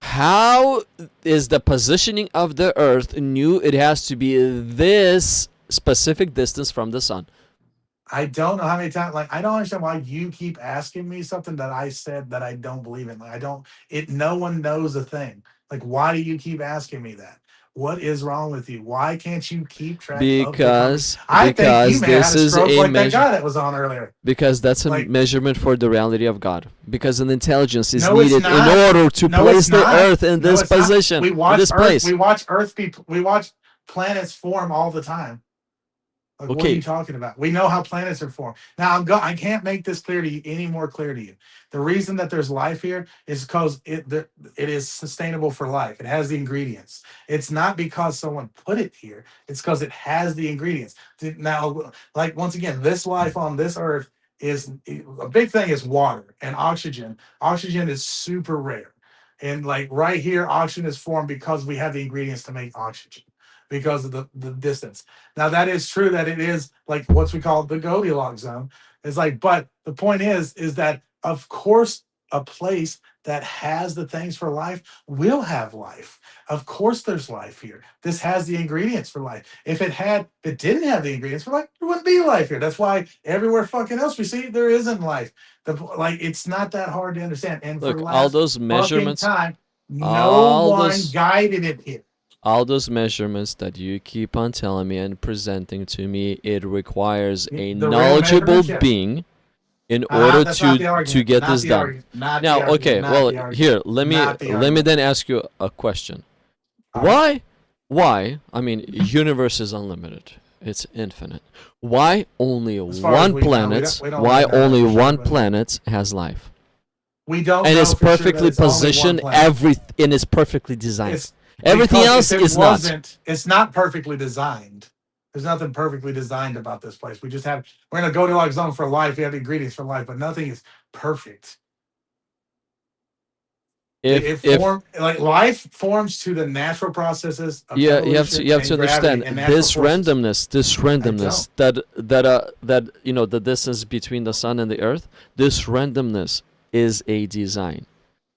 How is the positioning of the Earth knew it has to be this specific distance from the sun? I don't know how many times. Like, I don't understand why you keep asking me something that I said that I don't believe in. Like, I don't. It. No one knows a thing. Like, why do you keep asking me that? What is wrong with you? Why can't you keep track? Because I think you may have this had a is stroke a like that measure. guy that was on earlier. Because that's a Like- measurement for the reality of God. Because an intelligence is No, it's needed in not. order to No, place it's the not. Earth in No, this it's not. position, We in watch this Earth. place. We watch Earth people. We watch planets form all the time. Like, what are Okay. you talking about? We know how planets are formed. Now I can't make this clear to you any more clear to you. The reason that there's life here is because it is sustainable for life. It has the ingredients. It's not because someone put it here. It's because it has the ingredients. Now, like, once again, this life on this Earth is a big thing is water and oxygen. Oxygen is super rare. And like right here, oxygen is formed because we have the ingredients to make oxygen because of the distance. Now that is true that it is like what we call the Goldilocks zone. It's like, but the point is that of course a place that has the things for life will have life. Of course there's life here. This has the ingredients for life. If it didn't have the ingredients for life, there wouldn't be life here. That's why everywhere fucking else we see there isn't life. Like, it's not that hard to understand. And Look, for all last those fucking measurements, time, no all one those- guided it here. all those measurements that you keep on telling me and presenting to me, it requires a The real knowledgeable measurements, yes. being in order That's not the to argument, get not this the done. argument, not the Now, argument, okay, not well, the argument, here, let me not the let me argument. then ask you a question. All right. Why? I mean, universe is unlimited. It's infinite. Why only As far as one we know, planet? we don't Why know that only for sure, one but- planet has life? We don't And know it's for sure that perfectly it's only one positioned. planet. And it's perfectly designed. It's Everything because else if it is not. wasn't, it's not perfectly designed. There's nothing perfectly designed about this place. We're in a Goldilocks zone for life. We have the ingredients for life, but nothing is perfect. If Like life forms to the natural processes of yeah, evolution you have to and gravity understand and natural this forces. randomness that you know, the distance between the sun and the earth. This randomness is a design.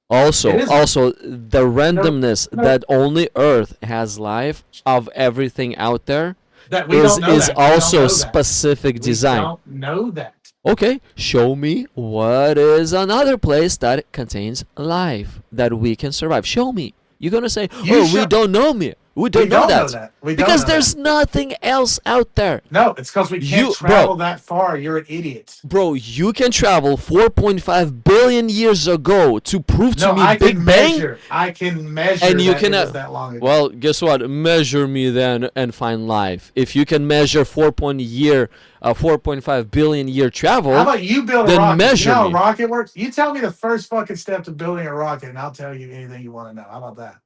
Also, It is. the randomness no. that only Earth has life of everything out there That we is don't know is that. We don't also know that. specific We design. don't know that. Okay, show me what is another place that contains life that we can survive. Show me. You're gonna say, You we show- don't know me. We We don't know that. We don't Because know there's that. nothing else out there. No, it's because we can't You- travel bro. that far. You're an idiot. Bro, you can travel 4.5 billion years ago to prove to No, me I Big can Bang. measure. I can measure. And you that can, it was that long ago. Well, guess what? Measure me then and find life. If you can measure 4.5 billion year travel, How about you build a then rocket? measure You know how me. a rocket works? You tell me the first fucking step to building a rocket, and I'll tell you anything you want to know. How about that?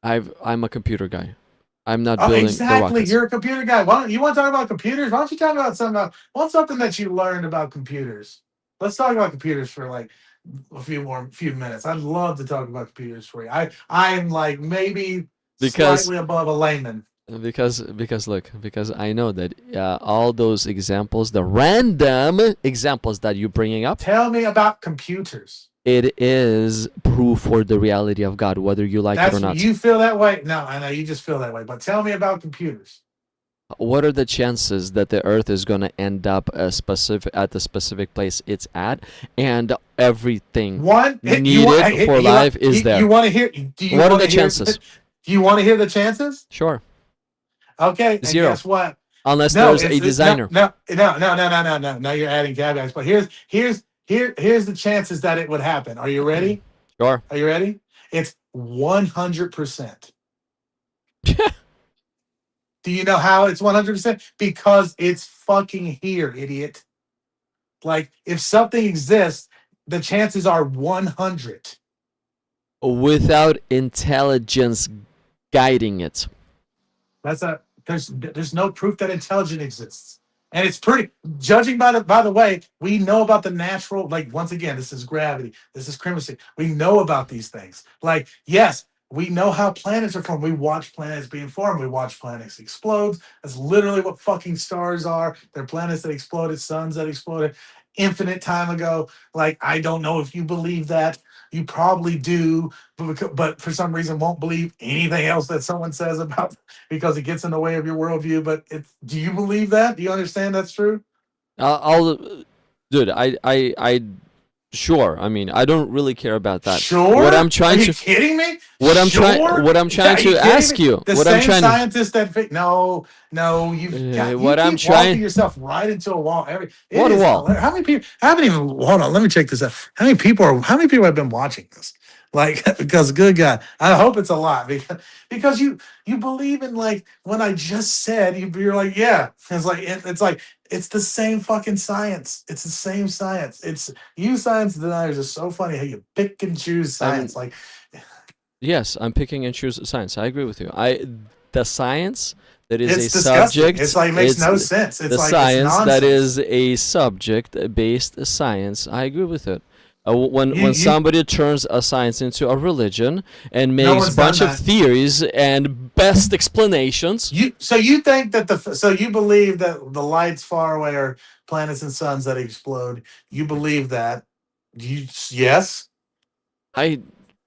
I'm a computer guy. I'm not building the Exactly. rockets. You're a computer guy. Why don't you want to talk about computers? Why don't you talk about something that you learned about computers? Let's talk about computers for like a few minutes. I'd love to talk about computers for you. I'm like maybe Because- slightly above a layman. Because I know that all those examples, the random examples that you're bringing up, Tell me about computers. it is proof for the reality of God, whether you like it or not. You feel that way? No, I know you just feel that way. But tell me about computers. What are the chances that the Earth is going to end up at the specific place it's at, and everything needed for life is there? You want to hear? What are the chances? Do you want to hear the chances? Sure, Okay. And Zero. guess what? unless No, there's a it's- designer. No. Now you're adding caveats. But here's the chances that it would happen. Are you ready? Sure. Are you ready? It's 100%. Do you know how it's 100%? Because it's fucking here, idiot. Like, if something exists, the chances are 100. Without intelligence guiding it. There's no proof that intelligence exists. And it's pretty, judging by the way, we know about the natural, like, once again, this is gravity, this is chemistry. We know about these things. Like, yes, we know how planets are formed. We watch planets being formed. We watch planets explode. That's literally what fucking stars are. They're planets that exploded, suns that exploded infinite time ago. Like, I don't know if you believe that. You probably do, but for some reason won't believe anything else that someone says about, because it gets in the way of your worldview. But do you believe that? Do you understand that's true? Dude, I sure. I mean, I don't really care about that. Sure. What I'm trying Are you to kidding me? What I'm Sure? trying what I'm trying Are you to kidding ask me? you. The What same I'm trying scientist that no, you what I'm keep trying- walking yourself right into a wall. What wall? How many people? I haven't even. Hold on, let me check this out. How many people have been watching this? Like, because good God, I hope it's a lot, because you believe in, like, when I just said, you're like, yeah, it's like it's the same fucking science. It's the same science. It's you science deniers are so funny how you pick and choose science. Like, yes, I'm picking and choose science. I agree with you. The science that is it's a disgusting. subject. It's like makes no sense. It's the like science it's that nonsense. is a subject-based science. I agree with it. When You- somebody turns a science into a religion and No makes one's a bunch done of that. theories and best explanations. You think that you believe that the lights far away are planets and suns that explode? You believe that? Yes.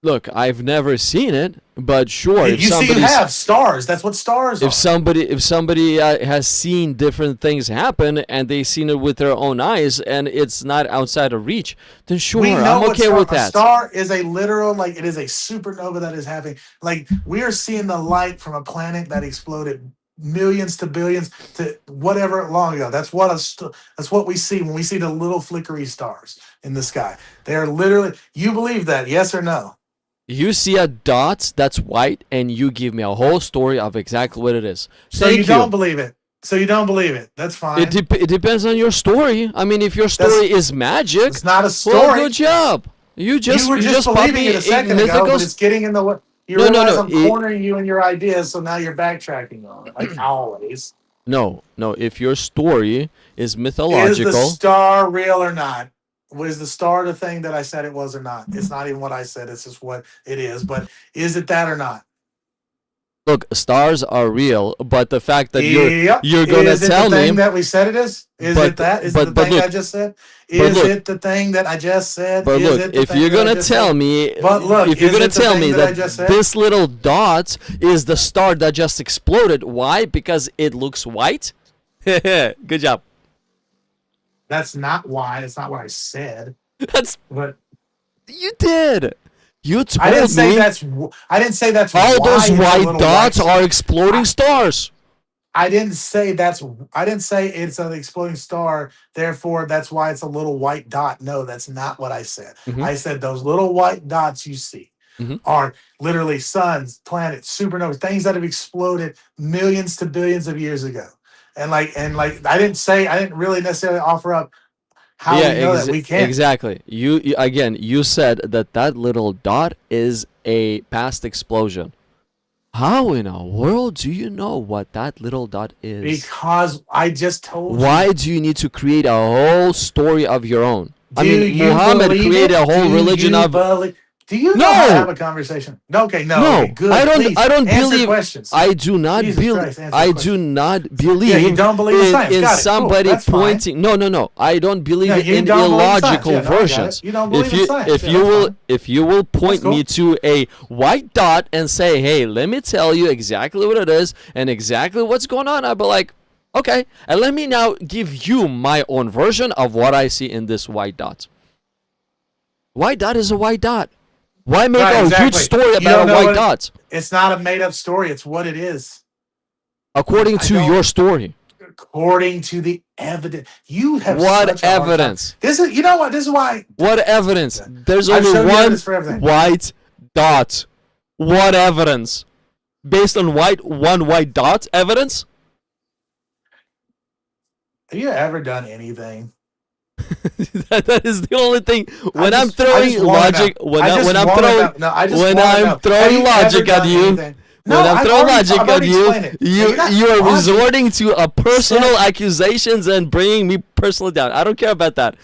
Look, I've never seen it, but sure, if You somebody's have stars. That's what stars are. if somebody has seen different things happen and they've seen it with their own eyes and it's not outside of reach, then sure, We know I'm what okay with A that. star is a literal, like, it is a supernova that is having, like, we are seeing the light from a planet that exploded millions to billions to whatever long ago. That's what we see when we see the little flickery stars in the sky. They are literally. You believe that? Yes or no? You see a dot that's white and you give me a whole story of exactly what it is. So Thank you don't believe it. So you don't believe it. That's fine. It depends on your story. I mean, if your story is magic, It's not a well, story. good job. You You were just bought believing me it a second ago, mythical but it's getting in the way. You No, realize I'm it- cornering you in your ideas, so now you're backtracking on it, like always. No. If your story is Is mythological, the star real or not? Was the star the thing that I said it was or not? It's not even what I said. It's just what it is. But is it that or not? look, stars are real, but the fact that Yep. you're gonna Is it tell the me thing that we said it is? Is But- it that? Is but- it the but thing look- I just said? but Is look- it the thing that I just said? But Is look, it the if thing you're that I gonna just tell said? me, But look, if you're is gonna it the tell thing me that I that just said? this little dot is the star that just exploded, why? Because it looks white. Good job. That's not why. That's not what I said. That's But you did. You told I didn't say me that's. I didn't say that's. all why those it's a white little dots white. are exploding stars. I didn't say that's. I didn't say it's an exploding star. Therefore, that's why it's a little white dot. No, that's not what I said. Mhm. I said those little white dots you see Mhm. are literally suns, planets, supernovas, things that have exploded millions to billions of years ago. And I didn't really necessarily offer up how we know that we can't. exactly. You said that little dot is a past explosion. How in a world do you know what that little dot is? Because I just told you. Why do you need to create a whole story of your own? I Do mean, you Muhammad believe created it? a whole Do religion you of. Do you know No! how to have a conversation? No, okay, no. No, Okay, good. I don't. Please, I don't answer believe. questions. I do not Jesus believe. Christ, answer I do questions. not believe. Yeah, you don't believe in science. in Got it. Cool. somebody That's fine. pointing. No. I don't believe No, you in don't believe in science. illogical Yeah, no, I got it. versions. You don't believe if in you science. if Yeah, you that's will fine. if you will point cool. me to a white dot and say, hey, let me tell you exactly what it is and exactly what's going on, I'll be like, okay, and let me now give you my own version of what I see in this white dot. White dot is a white dot. Why make Right, a huge exactly. story You about don't a know white what- dot? It's not a made up story. It's what it is. According I to don't- your story. According to the evidence. You have What such a hard time. evidence? This is, you know what? This is why. What evidence? There's I've only shown you one evidence for everything. white dot. What evidence? Based on one white dot evidence? Have you ever done anything? That is the only thing. When I'm I throwing just wanna logic, know. when I just I'm wanna throwing, know. No, I just when wanna I'm know. throwing Have you ever logic at done you, anything? No, when I'm I've throwing already, logic I've at already you, explained it. No, you're not you are logic. resorting to a personal Seth. accusations and bringing me personally down. I don't care about that.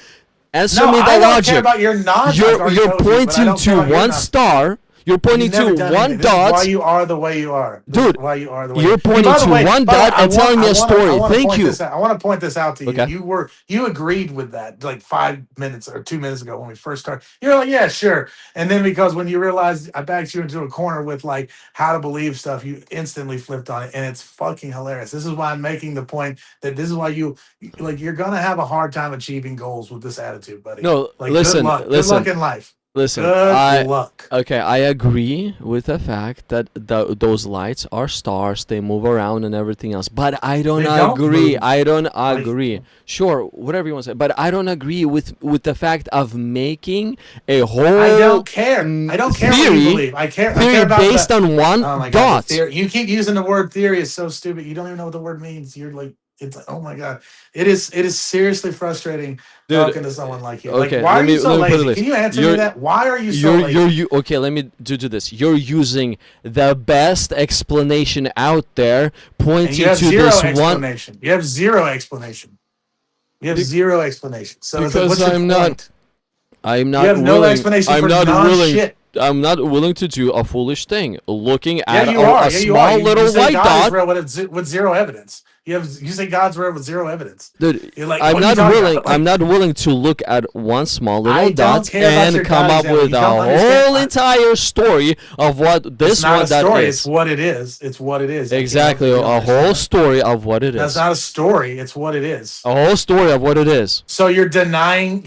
Answer No, me the I don't logic. care about your knowledge. I've already You're told you, but I pointing don't care to about your one knowledge. star. You're pointing You've never to done one anything. This is why dot. you are the way you are. This Dude, is why you are the way you're you are. pointing By the to way, one by the way, dot and telling me a I story. wanna Thank point you. this out. I want to point this out to you. Okay. You agreed with that like 5 minutes or 2 minutes ago when we first started. You're like, yeah, sure. And then because when you realized I backed you into a corner with like how to believe stuff, you instantly flipped on it, and it's fucking hilarious. This is why I'm making the point that this is why you're gonna have a hard time achieving goals with this attitude, buddy. No, Like listen, good luck in life. listen. Good luck. Okay, I agree with the fact that those lights are stars. They move around and everything else. But I don't They don't agree. move. I don't Like- agree. Sure, whatever you want to say. But I don't agree with the fact of making a whole I don't care. I don't care what you theory, believe. I care theory about based on one oh my God, dot. the theory. You keep using the word theory. It's so stupid. You don't even know what the word means. You're like, it's oh my God. It is seriously frustrating Dude, talking to someone like you. Like, okay, why let are me- you so let me put it lazy? this. Can you answer You're- me that? Why are you so lazy? Okay, let me do this. You're using the best explanation out there, And pointing you have to zero this one. explanation. You have zero explanation. You have Be- zero explanation. So it's like, because what's your I'm not- point? I'm not You have no willing. explanation I'm for not willing. non-shit. I'm not willing to do a foolish thing. Looking Yeah, at you a are. Yeah, you are. small little you say white God is dot. real with zero evidence. You say God's real with zero evidence. Dude, You're like, I'm what are you not talking willing. about? Like, I'm not willing to look at one small little I don't dot care about and your come God up example. with You a don't whole understand. entire story of what this It's not one a that story. is. It's what it is. It's what it is. Exactly, You don't a understand whole that. story of what it That's is. not a story. It's what it is. A whole story of what it is. So you're denying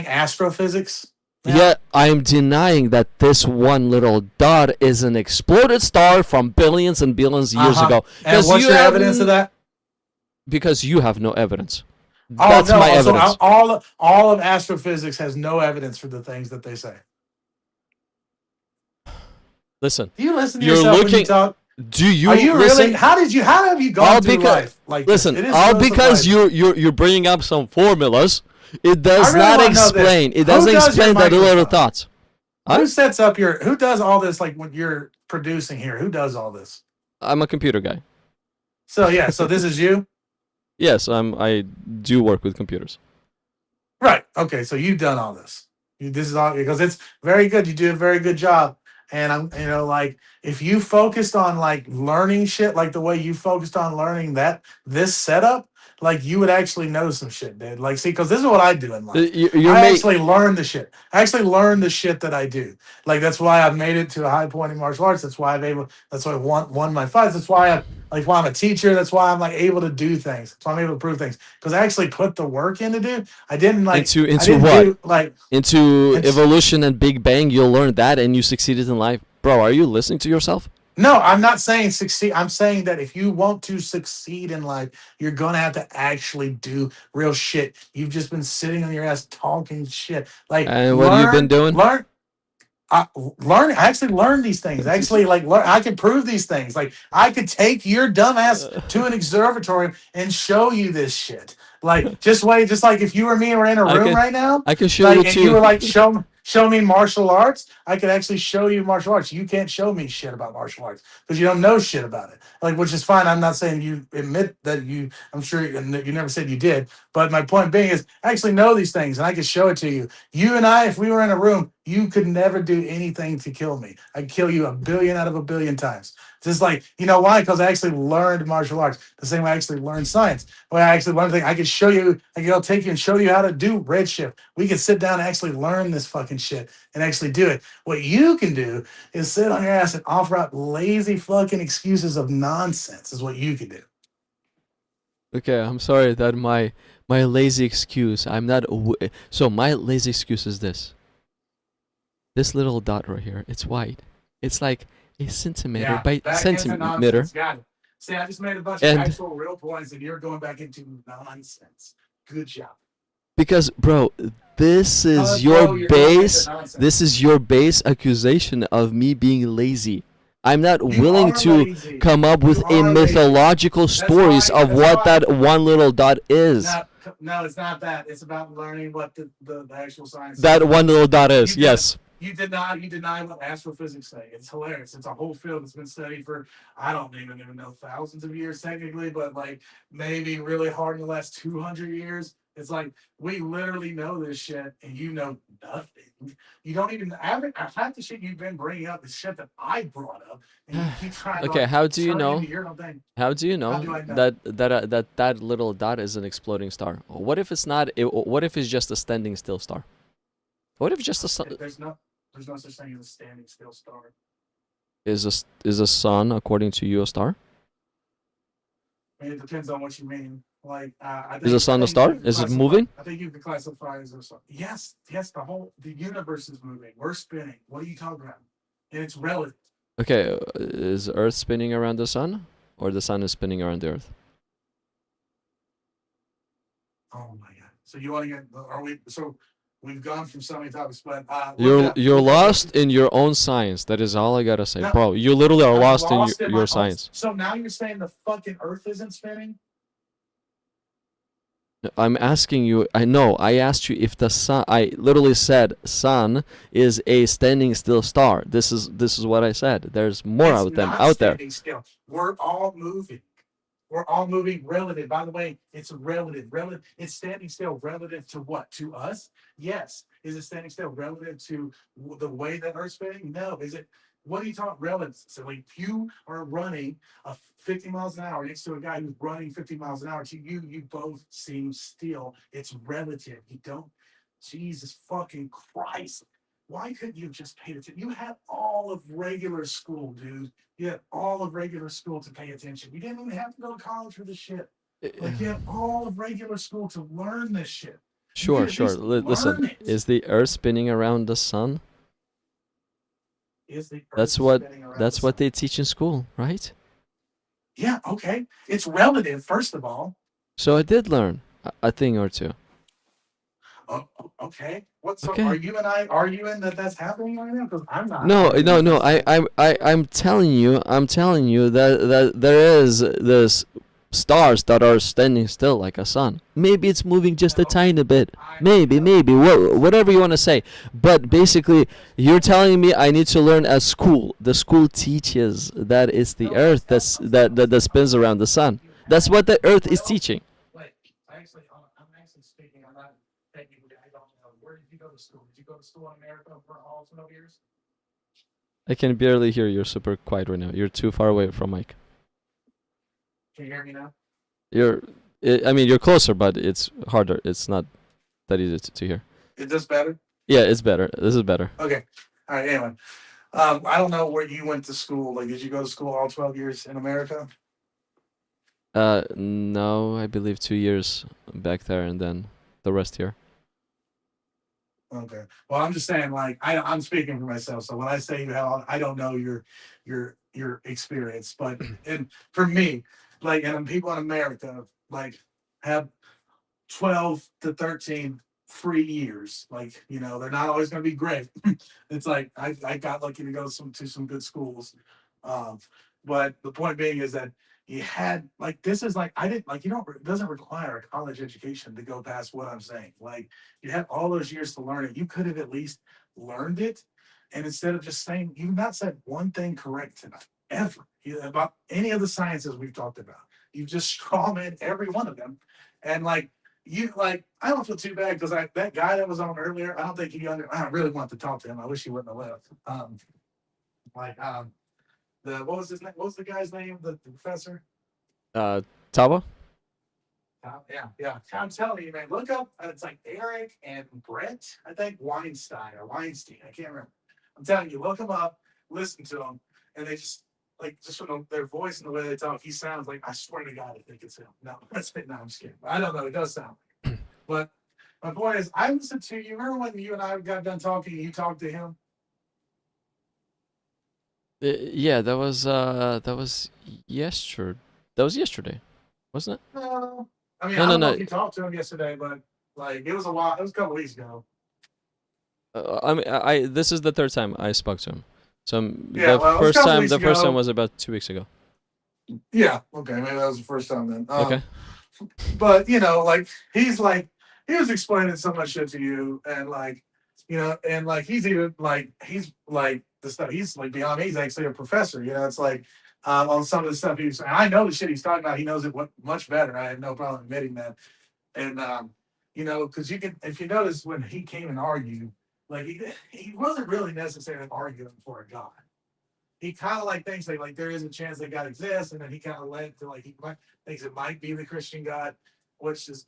astrophysics? now? Yet I'm denying that this one little dot is an exploded star from billions and billions of years Uh-huh. ago. And 'Cause what's you your have evidence of that? Because you have no evidence. Oh That's no! my So evidence. all of astrophysics has no evidence for the things that they say. Listen, Do you listen to You're yourself when you looking- talk? do you Are you listen? really? How have you gone All through because- life like Listen, this? It is all so because surprising. you're bringing up some formulas. It does I really not wanna know this. explain. It Who doesn't does your explain the little microphone? thoughts. Huh? Who sets up who does all this, like what you're producing here? Who does all this? I'm a computer guy. So yeah, so this is you? Yes, I do work with computers. Right. Okay, so you've done all this. This is all because it's very good. You do a very good job. And I'm, like if you focused on like learning shit like the way you focused on learning this setup, like you would actually know some shit, dude. Like, see, because this is what I do in life. You're I ma- actually learn the shit. I actually learn the shit that I do. Like that's why I've made it to a high point in martial arts. That's why That's why I won my fights. That's why why I'm a teacher. That's why I'm like able to do things. That's why I'm able to prove things because I actually put the work in to do. I didn't like into I didn't what? do, like Into It's- evolution and Big Bang, you'll learn that and you succeeded in life. Bro, are you listening to yourself? no. I'm not saying succeed. I'm saying that if you want to succeed in life, you're gonna have to actually do real shit. You've just been sitting on your ass talking shit. Like And what have you been doing? I actually learn these things. Actually, I could prove these things. Like I could take your dumb ass to an observatory and show you this shit. Like just like if you or me were in a I room can- right now, I can show like, you and too. you were like show me martial arts, I could actually show you martial arts. You can't show me shit about martial arts because you don't know shit about it. Like, which is fine. I'm not saying you admit that I'm sure you never said you did. But my point being is I actually know these things and I can show it to you. You and I, if we were in a room, you could never do anything to kill me. I'd kill you 1 billion out of 1 billion times. Just like, you know why? Because I actually learned martial arts the same way I actually learned science. Well, I actually learned thing. I could show you, I'll take you and show you how to do red shift. We could sit down and actually learn this fucking shit and actually do it. What you can do is sit on your ass and offer up lazy fucking excuses of nonsense is what you can do. Okay, I'm sorry that my lazy excuse. I'm not. So my lazy excuse is this. This little dot right here. It's white. It's like a centimeter by centimeter. Got it. See, I just made a bunch And- of actual real points, and you're going back into nonsense. Good job. Because, bro, this is your base. This is your base accusation of me being lazy. I'm not willing to come up with a mythological stories of what that one little dot is. No, it's not that. It's about learning what the actual science. That one little dot is, yes. You deny what astrophysics say. It's hilarious. It's a whole field that's been studied for, I don't even know, thousands of years technically, but like maybe really hard in the last 200 years. It's like we literally know this shit, and you know nothing. You don't even half the shit you've been bringing up is shit that I brought up, and you keep trying. Okay, to, how do you know? How do you know How do I know? that little dot is an exploding star? What if it's not? What if it's just a standing still star? What if just a There's no such thing as a standing still star. is a sun according to you a star? I mean, it depends on what you mean. Like, I think, Is the sun a star? Is it moving? I think you can classify it as a star. Yes, the universe is moving. We're spinning. What are you talking about? And it's relative. Okay, is Earth spinning around the sun, or the sun is spinning around the Earth? Oh my god! So you want to get? Are we? So we've gone from so many topics, but you're lost in your own science. That is all I gotta say, No, bro. You literally are I'm lost in my your own- science. So now you're saying the fucking Earth isn't spinning? I'm asking you. I know. I asked you if the sun. I literally said sun is a standing still star. This is what I said. There's more It's of them not out there. standing still. We're all moving. We're all moving relative. By the way, it's relative. Relative. It's standing still relative to what? To us? Yes. Is it standing still relative to the way that Earth's spinning? No. Is it? What are you talking relative? So like you are running 50 miles an hour next to a guy who's running 50 miles an hour. To you, you both seem still. It's relative. You don't. Jesus fucking Christ. Why couldn't you have just paid attention? You had all of regular school, dude. You had all of regular school to pay attention. You didn't even have to go to college for this shit. Like you had all of regular school to learn this shit. Sure. Learn Listen, it. is the Earth spinning around the sun? Is the Earth That's spinning around what the sun? they teach in school, right? Yeah. Okay. It's relative, first of all. So I did learn a thing or two. Oh, okay. So Okay. are you and I arguing that that's happening right now? Because I'm not. No. arguing that that's I'm telling you that there is this stars that are standing still like a sun. Maybe it's moving just a tiny bit. Maybe, whatever you want to say. But basically, you're telling me I need to learn at school. The school teaches that it's the Earth that spins around the sun. That's what the Earth is teaching. Wait, I'm actually speaking. I'm not technically. I don't know. Where did you go to school? Did you go to school in America for all 12 years? I can barely hear you. You're super quiet right now. You're too far away from mic. Can you hear me now? I mean, you're closer, but it's harder. It's not that easy to hear. Is this better? Yeah, it's better. This is better. Okay. All right. Anyway, I don't know where you went to school. Like, did you go to school all 12 years in America? No, I believe 2 years back there and then the rest here. Okay. Well, I'm just saying, like, I'm speaking for myself. So when I say you have, I don't know your experience, but and for me, like, and people in America, like, have 12 to 13 free years. Like, you know, they're not always going to be great. It's like I got lucky to go to some good schools, but the point being is that you had like this is like I didn't like you don't it doesn't require a college education to go past what I'm saying. Like you had all those years to learn it. You could have at least learned it, and instead of just saying you've not said one thing correct tonight ever about any of the sciences we've talked about. You've just strawman every one of them, and like. You like I don't feel too bad because that guy that was on earlier, I don't think I really want to talk to him. I wish he wouldn't have left. What was his name? What was the guy's name? The professor? Tava? Yeah. I'm telling you, man, look up it's like Eric and Brett, I think Weinstein. I can't remember. I'm telling you, look them up, listen to them, and they just from their voice and the way they talk, he sounds like I swear to God, I think it's him. No, that's it. No, I'm just kidding. I don't know. It does sound like him. But my point is, I listened to you. Remember when you and I got done talking and you talked to him? Yeah, that was yesterday. That was yesterday, wasn't it? No. I mean, No, I don't know no. if you talked to him yesterday, but Like it was a while. It was a couple weeks ago. I mean, this is the third time I spoke to him. So Yeah, well, it was a couple weeks the first ago. time was about 2 weeks ago. Yeah. Okay. Maybe that was the first time then. Okay. But like he was explaining so much shit to you, and and like he's even he's like the stuff he's like beyond me. He's actually a professor. It's like on some of the stuff he's. I know the shit he's talking about. He knows it much better. I have no problem admitting that. And because you can, if you notice when he came and argued, like he wasn't really necessarily arguing for a God. He kind of thinks like there is a chance that God exists, and then he kind of led to thinks it might be the Christian God, which is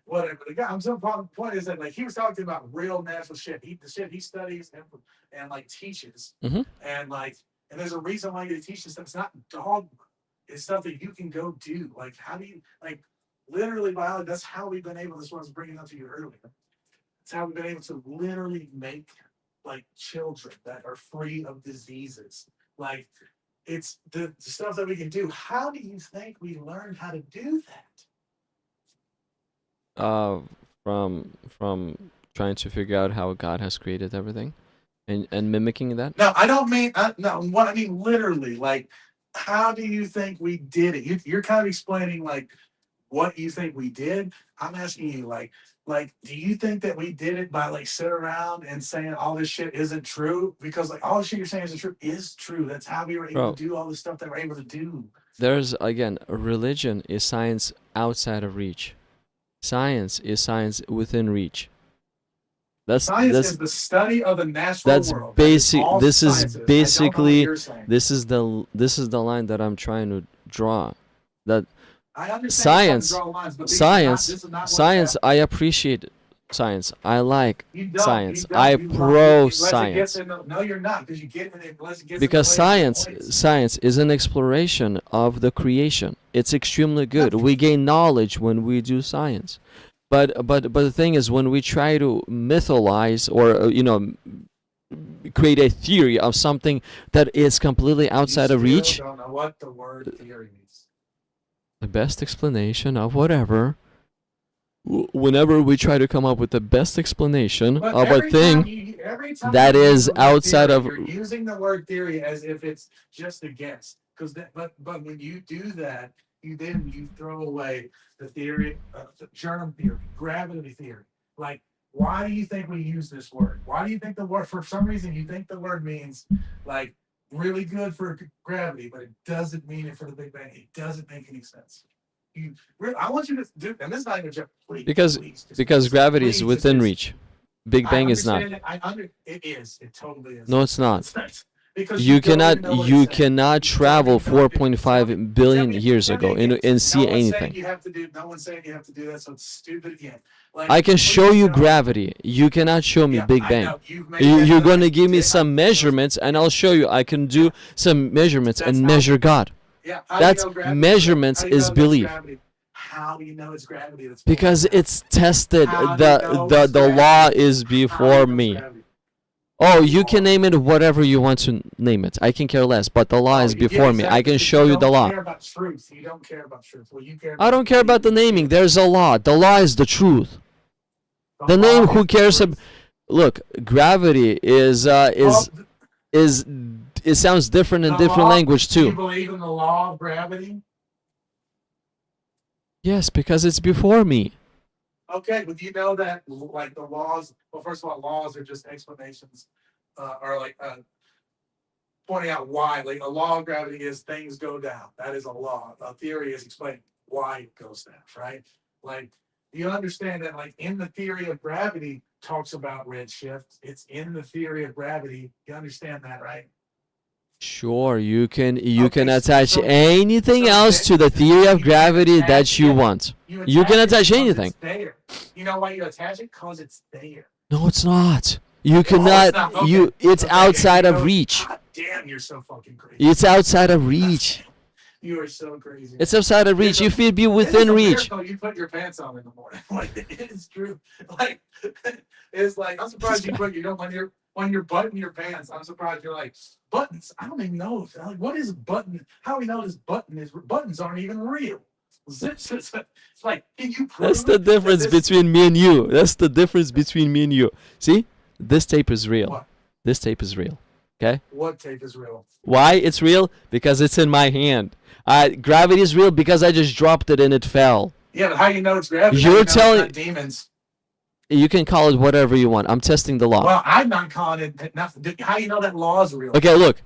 whatever. The guy, point is that he was talking about real natural shit. The shit he studies and teaches, Mhm. and there's a reason why he teaches stuff. It's not dogma. It's stuff that you can go do. Like how do you literally biology? That's how we've been able. This was bringing up to you earlier. It's how we've been able to literally make children that are free of diseases. It's the stuff that we can do. How do you think we learned how to do that? From trying to figure out how God has created everything, and mimicking that. No, I don't mean no. What I mean literally, how do you think we did it? You're kind of explaining what you think we did. I'm asking you do you think that we did it by sitting around and saying all this shit isn't true? Because all the shit you're saying isn't true is true. That's how we were able to do all the stuff that we're able to do. There's again, religion is science outside of reach. Science is science within reach. Science is the study of the natural that's world. basic. This is basically this is the line that I'm trying to draw. That I understand science, draw lines, but science. I appreciate science. I like science. I You pro unless it science. gets no, you're not because you get in it unless it gets Because in the way of the science is an exploration of the creation. It's extremely good. We gain knowledge when we do science. But the thing is, when we try to mythologize or create a theory of something that is completely outside of reach, don't know what the word theory means. the best explanation of whatever. Whenever we try to come up with the best explanation But of a every thing time that you use is the word outside theory, of you're using the word theory as if it's just a guess. But when you do that, you throw away the theory, the germ theory, gravity theory. Why do you think we use this word? Why do you think the word? For some reason, you think the word means really good for gravity, but it doesn't mean it for the Big Bang. It doesn't make any sense. I want you to do, and this is not even just please. Because gravity is within reach. Big Bang is not. It is. It totally is. No, it's not. Because You cannot travel 4.5 billion years ago and see anything. No one's saying you have to do that, so it's stupid again. I can show you gravity. You cannot show me Big Bang. You're going to give me some measurements, and I'll show you. I can do some measurements and measure God. Yeah, That's measurements is belief. How do you know it's gravity? Because it's tested. The law is before me. Oh, you can name it whatever you want to name it. I can care less, but the law is before me. I can show you the law. You don't care about truth. You don't care about truth. Well, you care I don't care about the naming. There's a law. The law is the truth. The name, who cares? Look, gravity it sounds different in different language Do you too. believe in the law of gravity? Yes, because it's before me. Okay, but you know that the laws. Well, first of all, laws are just explanations, or pointing out why. A law of gravity is things go down. That is a law. A theory is explaining why it goes down. Right? You understand that in the theory of gravity talks about redshift. It's in the theory of gravity. You understand that, right? Sure, you can attach anything else to the theory of gravity that you want. You can attach anything. There. You know why you attach it? Because it's there. No, it's not. You cannot. It's outside of reach. God damn, you're so fucking crazy. It's outside of reach. You are so crazy. It's outside of reach. If it be within reach. You put your pants on in the morning. It is true. It's I'm surprised you don't when you're buttoning your pants. I'm surprised you're buttons. I don't even know what is a button. How do we know this button is? Buttons aren't even real. It's like, can you prove That's the difference that this, between me and you. That's the difference between me and you. See? This tape is real. What? This tape is real. Okay? What tape is real? Why it's real? Because it's in my hand. Gravity is real because I just dropped it and it fell. Yeah, but how you know it's gravity? You're How you know telling- it's not demons. You can call it whatever you want. I'm testing the law. Well, I'm not calling it nothing. How you know that law is real? Okay, look.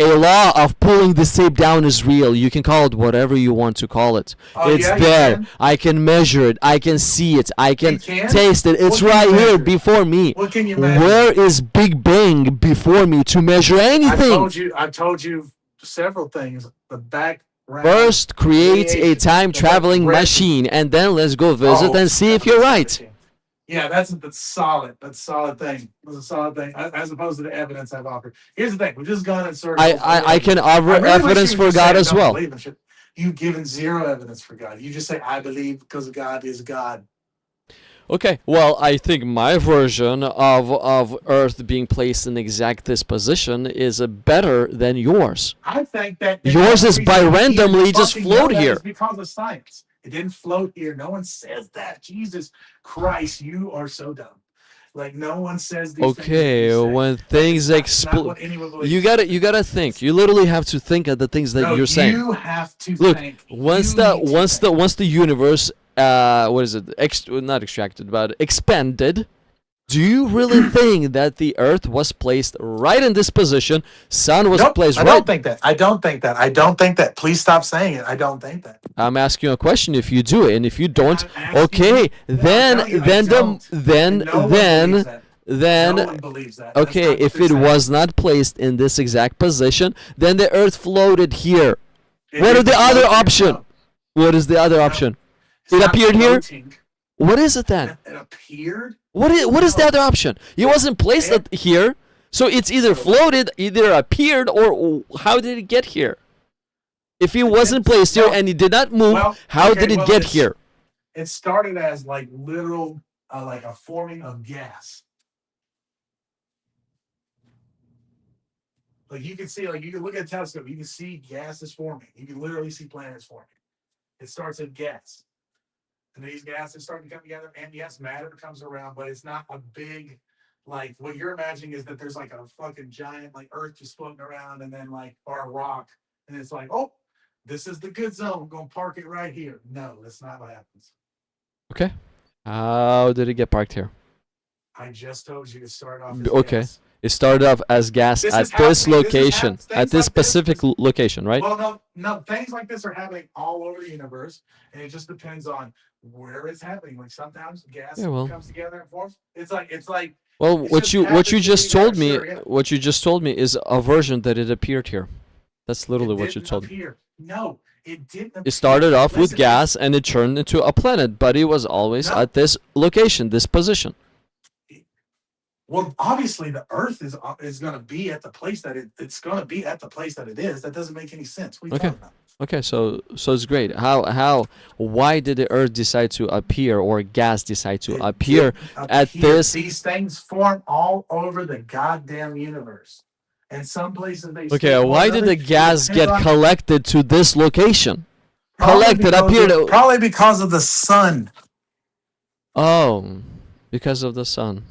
A law of pulling this tape down is real. You can call it whatever you want to call it. Oh, It's yeah, you there. can? I can measure it. I can see it. I can can? taste it. It's What can right you here measure? before me. What can you measure? Where is Big Bang before me to measure anything? I've told you several things. The background. First, create a creation, time traveling the machine, and then let's go visit and see if you're right. Yeah, that's solid. That's a solid thing. That's a solid thing, as opposed to the evidence I've offered. Here's the thing: we've just gone in circles. I can offer I really wish evidence you for would just God say, as "Don't well. believe in shit." You've given zero evidence for God. You just say, "I believe because God is God." Okay, well, I think my version of Earth being placed in exact this position is better than yours. I think that Yours is by randomly just float here. It's because of science. It didn't float here. No one says that. Jesus Christ, you are so dumb. Like no one says these things. Okay, that you say. when things That's not explode, what anyone believes. you gotta think. You literally have to think of the things that No, you're saying. You have to Look, think. once You the need to once think. the once the universe what is it? Not extracted, but expanded. Do you really think that the Earth was placed right in this position? Sun was Nope, placed I right. don't think that. I don't think that. I don't think that. Please stop saying it. I don't think that. I'm asking you a question. If you do it, and if you don't, I'm asking okay, you- No, then no, you- I then don't. then No one believes that. then No one believes that. That's okay. not what If they're it saying. was not placed in this exact position, then the Earth floated here. It What is didn't the other float here, option? no. What is the other option? It's It not appeared here? floating. What is it then? It appeared. What is the No. other option? It wasn't placed here, so it's either floated, either appeared, or how did it get here? If it wasn't placed here and it did not move, Well, how okay, did it well, get it's- here? It started as like literal, like a forming of gas. Like you can see, like you can look at a telescope, you can see gas is forming. You can literally see planets forming. It starts as gas. And these gases start to come together, and yes, matter comes around, but it's not a big, like what you're imagining is that there's like a fucking giant like Earth just floating around, and then like or a rock, and it's like, oh, this is the good zone. I'm gonna park it right here. No, that's not what happens. Okay. How did it get parked here? I just told you to start off. As Okay. gas. It started off as gas This at is this happening- this is location, hap- at things this like this specific is- location, right? Well, no, things like this are happening all over the universe, and it just depends on where it's happening. Like sometimes gas Yeah, well. comes together and forms. It's like Well, it's what just you happens just to be told there, me, sure, yeah. what you just told me is a version that it appeared here. That's literally it what you didn't told me. appear. No, it didn't. It started off with Listen, gas and it turned into a planet, but it was always No. at this location, this position. Well, obviously, the Earth is going to be at the place that it's going to be at the place that it is. That doesn't make any sense. What are you Okay. talking about? Okay, so it's great. Why did the Earth decide to appear, or gas decide to It appear didn't at appear. this? These things form all over the goddamn universe, and some places they. Okay, stay more why than did the others. gas It get depends on- collected to this location? probably collected, because appeared- of- Probably because of the sun. Oh, because of the sun.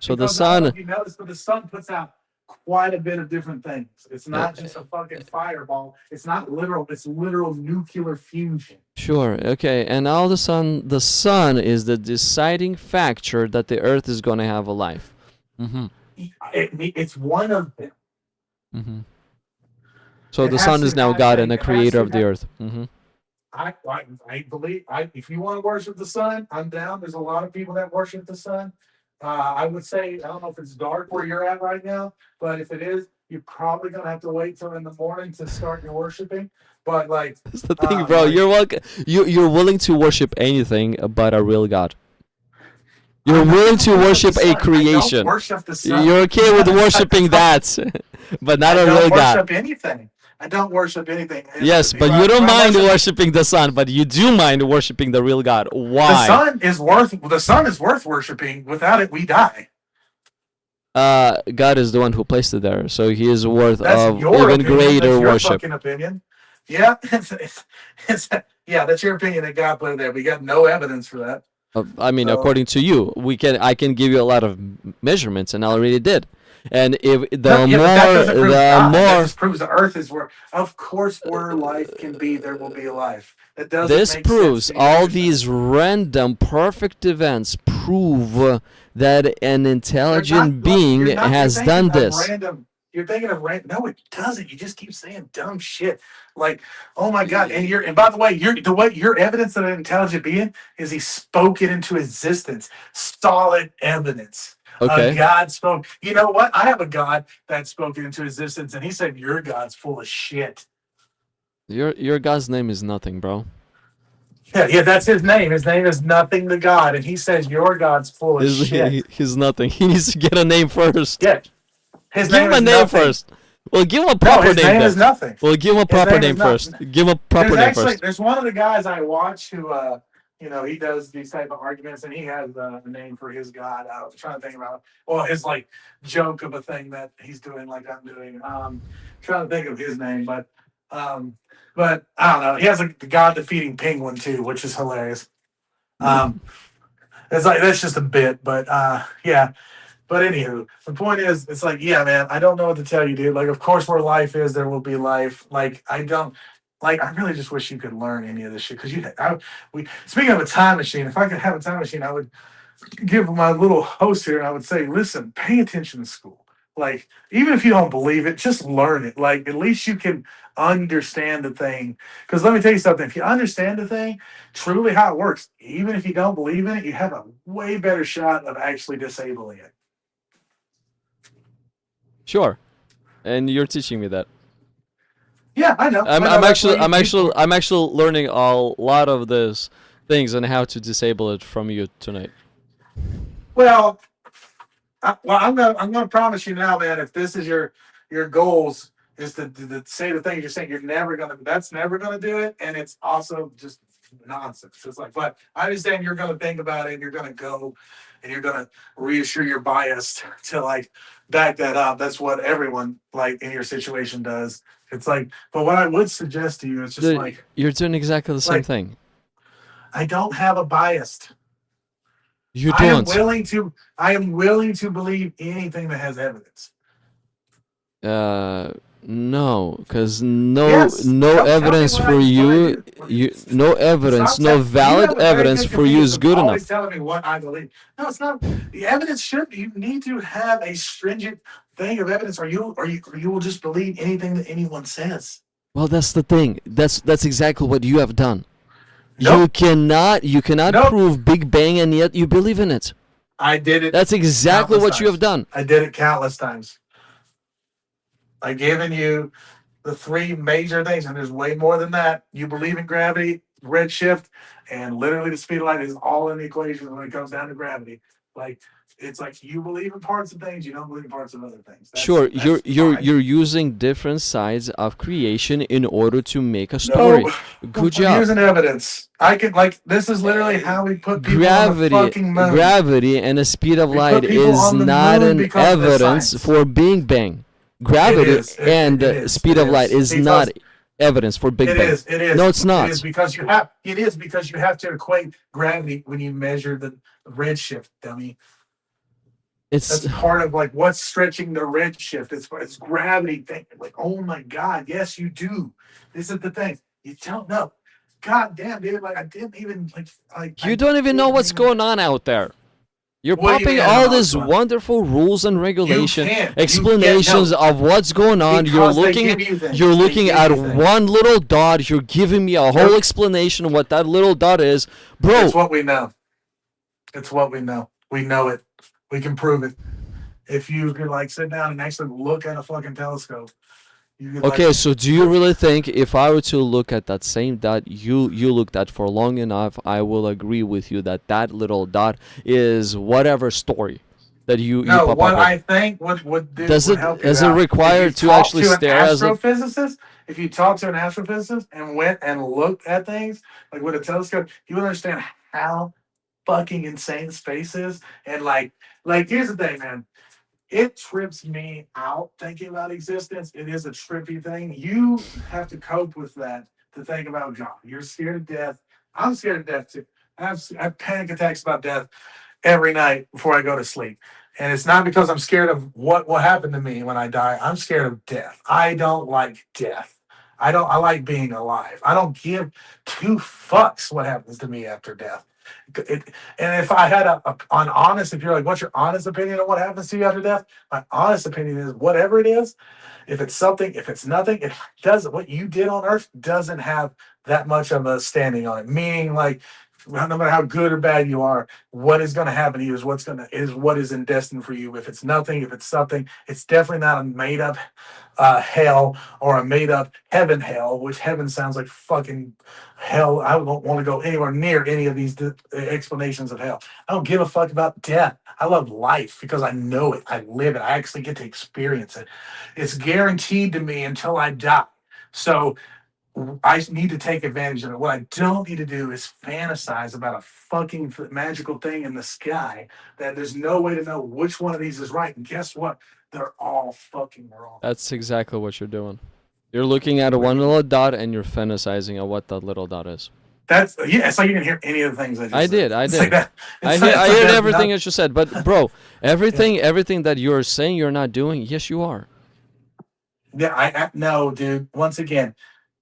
So the Because I don't know sun. if you notice, but the sun puts out quite a bit of different things. It's not just a fucking fireball. It's not literal. It's literal nuclear fusion. Sure. Okay. And now the sun is the deciding factor that the Earth is going to have a life. Mm-hmm. It's one of them. Mm-hmm. So It the has sun to is now have God a- and the it has creator to of the have- Earth. Mm-hmm. I believe if you want to worship the sun, I'm down. There's a lot of people that worship the sun. I would say I don't know if it's dark where you're at right now, but if it is, you're probably gonna have to wait till in the morning to start your worshiping. But like, That's the thing, bro. like- You're welcome. You're willing to worship anything but a real God. You're I'm not willing to gonna worship the a sun. I don't creation. worship the sun. You're okay with I worshiping don't- that, but not I a don't real God. worship anything. I don't worship anything. Yes, If but I- you don't if I mind worship- worshiping the sun, but you do mind worshiping the real God. The Why? sun is worth worshiping. Without it, we die. God is the one who placed it there, so he is worth That's of your even opinion. greater That's your worship. fucking opinion. Yeah, yeah, that's your opinion that God put it there. We got no evidence for that. I mean, So according to you, I can give you a lot of measurements, and I already did. And if no, the yeah, but that more, doesn't prove the God. That more just proves the earth is where. Of course, where life can be, there will be life. That doesn't this make sense proves, to you to all understand. these random perfect events prove that an They're intelligent not like being you're not. You're has thinking done of this. random. You're thinking of random. No, it doesn't. You just keep saying dumb shit. Like, oh my god. And by the way, your evidence of an intelligent being is he spoke it into existence. Solid evidence. Okay, God spoke. You know what? I have a God that spoke it into existence, and he said your God's full of shit. your God's name is nothing, bro. Yeah, yeah, that's his name. His name is nothing to God, and he says your God's full of shit. He's nothing. He needs to get a name first. Yeah, his Give name him a is name nothing. first. Well, give him a No, proper his name name then. is nothing. Well, give him a His proper name name is not. first. Give him a proper name first. There's one of the guys I watch who he does these type of arguments, and he has a name for his God. I was trying to think about his like joke of a thing that he's doing, like I'm doing. Trying to think of his name, um, but I don't know. He has a God defeating penguin too, which is hilarious. Um, it's like that's just a bit, but yeah. But anywho, the point is, it's like, yeah, man, I don't know what to tell you, dude. Like, of course, where life is, there will be life. Like, I don't, like, I really just wish you could learn any of this shit. Because speaking of a time machine, if I could have a time machine, I would give my little host here and I would say, listen, pay attention to school. Like, even if you don't believe it, just learn it. Like, at least you can understand the thing. Because let me tell you something, if you understand the thing, truly how it works, even if you don't believe in it, you have a way better shot of actually disabling it. Sure. And you're teaching me that. Yeah, I know. I'm, I know I'm that's actually what I'm you actually for. I'm actually learning a lot of this things and how to disable it from you tonight. Well, I'm gonna promise you now, man. If this is your goals, is to say the things you're saying, that's never gonna do it, and it's also just nonsense. It's like, but I understand you're gonna think about it, and you're gonna go, and you're gonna reassure your bias to like back that up. That's what everyone like in your situation does. It's like, but what I would suggest to you is just like, You're doing exactly the same thing. I don't have a bias. You I am don't. willing to believe anything that has evidence. No, because no Yes. no evidence What for I you. do. No evidence, Stop no you valid have a very evidence good for you is convenience of good always enough. telling me what I believe. No, it's not. The evidence should. You need to have a stringent thing of evidence, or you will just believe anything that anyone says. Well, that's the thing. That's exactly what you have done. Nope. You cannot Nope. prove Big Bang, and yet you believe in it. I did it. That's exactly countless what you have times. done. I did it countless times. I've given you the three major things, and there's way more than that. You believe in gravity, redshift, and literally the speed of light is all in the equation when it comes down to gravity. Like it's like you believe in parts of things, you don't believe in parts of other things. Sure, That's you're fine. you're using different sides of creation in order to make a No, story. Good I'm job. using evidence. I could like this is literally how we put people on the fucking moon. Gravity and the speed of We light put people is on the not moon an because of the evidence science. for Big Bang. Gravity It is. and It is. speed It of light is because not evidence for Big It Bang. is. It is. No, it's It not. is because you have. It is because you have to equate gravity when you measure the redshift, dummy. That's It's part of like what's stretching the redshift. It's gravity thing. Like, oh my god, yes, you do. This is the thing. You don't know. God damn, dude. Like I didn't even like. you I don't even know didn't what's even- going on out there. You're What do you popping mean I don't all know what's these going on? wonderful rules and regulation can't. explanations of what's going on. Because they give you things. You're They looking give at you things. one little dot. You're giving me a whole Yep. explanation of what that little dot is, bro. It's what we know. It's what we know. We know it. We can prove it. If you could like sit down and actually look at a fucking telescope, you could Okay, like so do you really think if I were to look at that same dot you looked at for long enough, I will agree with you that that little dot is whatever story that you no. pop What up with? I think would do Does would it help you is it out. required If to you talk actually to an stare as a astrophysicist, if you talk to an astrophysicist and went and looked at things like with a telescope, you would understand how fucking insane space is. And like here's the thing, man. it trips me out thinking about existence. It is a trippy thing. You have to cope with that to think about God. You're scared of death. I'm scared of death too. I have panic attacks about death every night before I go to sleep. And it's not because I'm scared of what will happen to me when I die. I'm scared of death. I don't like death. I like being alive. I don't give two fucks what happens to me after death. And if I had an honest, if you're like, what's your honest opinion of what happens to you after death? My honest opinion is whatever it is, if it's something, if it's nothing, it doesn't, what you did on earth doesn't have that much of a standing on it. Meaning, like, no matter how good or bad you are, what is going to happen to you is what is in destined for you. If it's nothing, if it's something, it's definitely not a made up hell or a made up heaven hell, which heaven sounds like fucking hell. I don't want to go anywhere near any of these explanations of hell. I don't give a fuck about death. I love life because I know it. I live it. I actually get to experience it. It's guaranteed to me until I die. So I need to take advantage of it. What I don't need to do is fantasize about a fucking magical thing in the sky that there's no way to know which one of these is right. And guess what? They're all fucking wrong. That's exactly what you're doing. You're looking at a one little dot and you're fantasizing on what that little dot is. That's it's like you didn't hear any of the things I just said. I It's did. like that. I It's like- it's like heard that everything not- that you said, but bro, everything that you're saying you're not doing, yes you are. Yeah, I no, dude. Once again,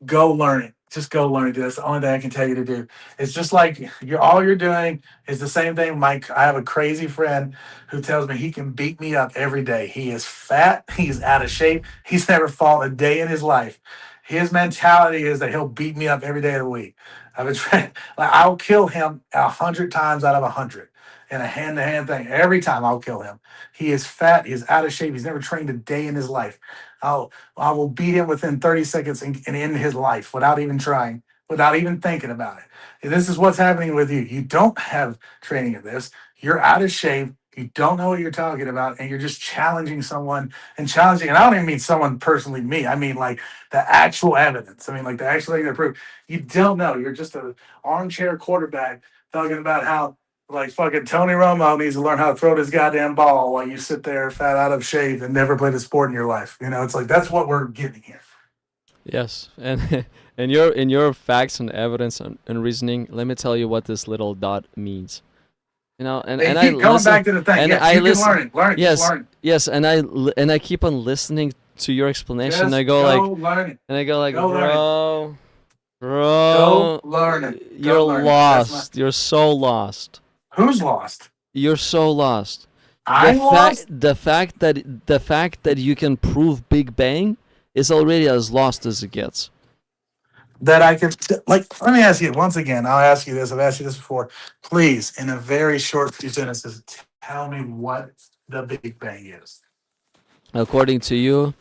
go learn it. Just go learn it. That's the only thing I can tell you to do. It's just like all you're doing is the same thing. Mike, I have a crazy friend who tells me he can beat me up every day. He is fat. He's out of shape. He's never fought a day in his life. His mentality is that he'll beat me up every day of the week. I've been trying. Like, I'll kill him 100 times out of 100 in a hand-to-hand thing. Every time I'll kill him. He is fat. He's out of shape. He's never trained a day in his life. I will beat him within 30 seconds and end his life without even trying, without even thinking about it. And this is what's happening with you. You don't have training of this. You're out of shape. You don't know what you're talking about, and you're just challenging someone and challenging. And I don't even mean someone personally, me. I mean like the actual evidence. I mean like the actual thing that prove. You don't know. You're just an armchair quarterback talking about how like fucking Tony Romo needs to learn how to throw this goddamn ball while you sit there fat out of shape and never played a sport in your life. You know, it's like that's what we're getting here. Yes, and in your facts and evidence and reasoning, let me tell you what this little dot means. You know, and Hey, I keep going listen, back to the thing. and Yes, I you listen. can learn it. Yes, just learn it. yes, and I keep on listening to your explanation. Just I go like, learn it. and I go like, Go learn it. bro, Go learn it. Go you're learn it. That's lost. You're so lost. Who's lost? You're so lost. I'm lost. The fact that you can prove Big Bang is already as lost as it gets. That I can like. Let me ask you once again. I'll ask you this. I've asked you this before. Please, in a very short few sentences, tell me what the Big Bang is. According to you,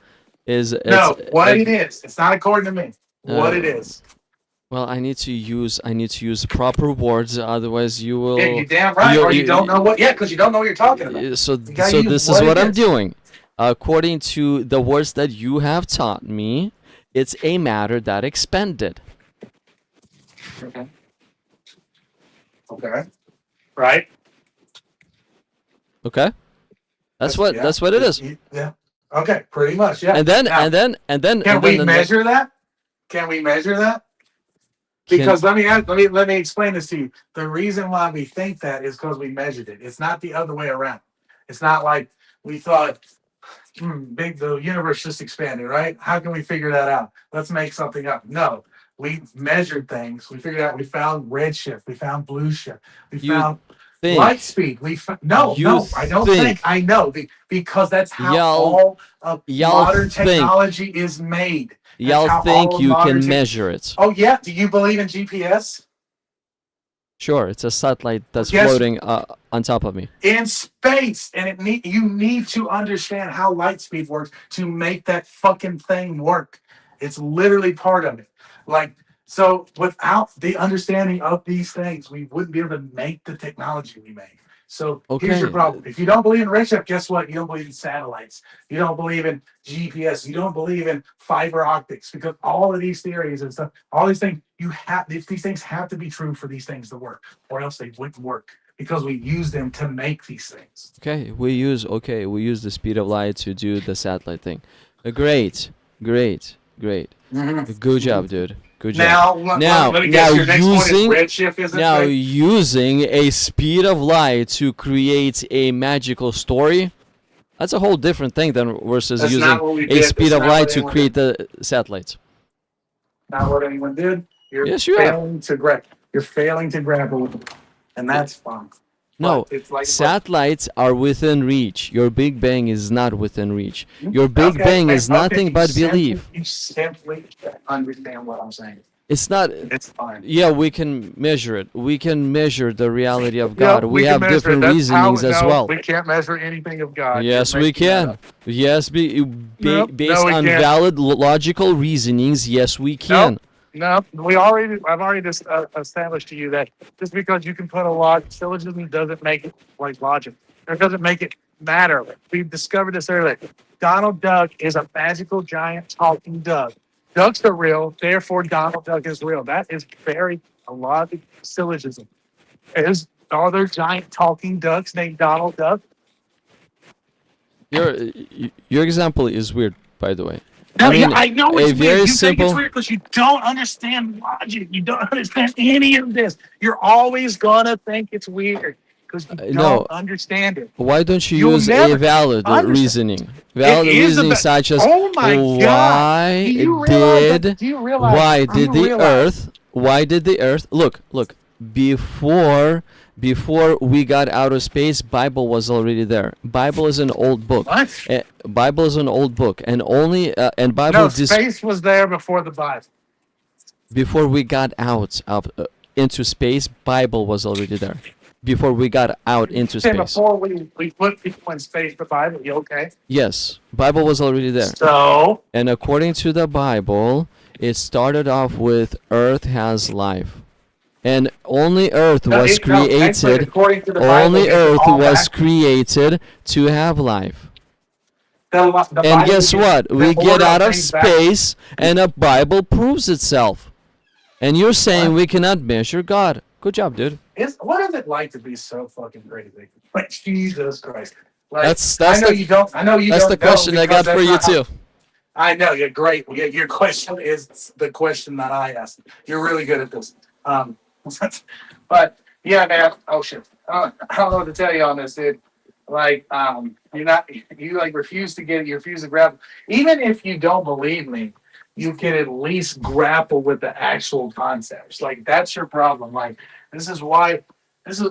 No, what it is. It's not according to me. What it Uh, is. Well, I need to use proper words, otherwise you will. Yeah, you're damn right. Or you don't know what. Yeah, because you don't know what you're talking about. So gotta so use this what is it what I'm is. doing. According to the words that you have taught me, it's a matter that expanded. Okay. Okay. Right. Okay, that's what it is. Yeah. Okay. Pretty much. Yeah. And then Now, and then can we the measure that? Can we measure that? Because let me explain this to you. The reason why we think that is because we measured it. It's not the other way around. It's not like we thought the universe just expanded, right? How can we figure that out? Let's make something up. No, we measured things. We figured out. We found redshift. We found blue shift. We You found think light speed. No, I don't think. I know because that's how Y'all- all of y'all modern think- technology is made. That's y'all how think all you modern can tech- measure it. Oh yeah, do you believe in GPS? Sure, it's a satellite that's Yes. floating on top of me. In space, and you need to understand how light speed works to make that fucking thing work. It's literally part of it. Like, so without the understanding of these things, we wouldn't be able to make the technology we make. So here's your Okay. problem. If you don't believe in redshift, guess what? You don't believe in satellites. You don't believe in GPS. You don't believe in fiber optics, because all of these theories and stuff, all these things, these things have to be true for these things to work, or else they wouldn't work. because we use them to make these things. Okay, we use the speed of light to do the satellite thing. Great. Good job, dude. Good job. Now, let me guess, your next point is redshift isn't now great? using a speed of light to create a magical story. That's a whole different thing than versus That's using not what we a did. speed That's of not light what to anyone create the satellites. Not what anyone did. Yes, you are. You're failing to grapple with it, and that's fine. No, But it's like satellites are within reach. Your Big Bang is not within reach. Your Big Okay, Bang okay, is nothing you but simply- belief. You simply understand what I'm saying. It's not. It's fine. Yeah, we can measure it. We can measure the reality of Yeah, God. We can have measure it. different That's reasonings how, as no, well. We can't measure anything of God. Yes, You're we making that can. up. Yes, Nope, based no, we on can't. valid logical reasonings. Yes, we can. No, I've already just established to you that just because you can put a syllogism doesn't make it like logic. It doesn't make it matter. We discovered this earlier. Donald Duck is a magical giant talking duck. Ducks are real, therefore Donald Duck is real. That is a logic syllogism. Are there giant talking ducks named Donald Duck? Your example is weird, by the way. No, I mean, I know a it's very weird. You think simple- it's weird because you don't understand logic. You don't understand any of this. You're always gonna think it's weird because you No. don't understand it. Why don't you You'll use never a valid understand. reasoning? Valid It is reasoning such as oh my God! why Do you realize that- do you realize- why do did you the realize- Earth look before we got out of space, Bible was already there. Bible is an old book. What? Bible is an old book, and only and Bible No, space was there before the Bible. before we got out of into space, Bible was already there. Before we got out into Say space. before we put people in space, the Bible. You okay? Yes, Bible was already there. So And according to the Bible, it started off with Earth has life. And only Earth was actually, created. according to the Bible, Only it's Earth all was back- created to have life. the And Bible guess gives what? the We get order out of things back. space and a Bible proves itself. And you're saying What? we cannot measure God. Good job, dude. What is it like to be so fucking crazy? Like Jesus Christ! Like, That's I know the- you don't. I know you That's don't the know question I because got for that's you not how- too. I know you're great. Your question is the question that I asked. You're really good at this. But yeah, man. Oh shit. I don't know what to tell you on this, dude. Like, you like refuse to get it. You refuse to grapple. Even if you don't believe me, you can at least grapple with the actual concepts. Like that's your problem. Like this is why.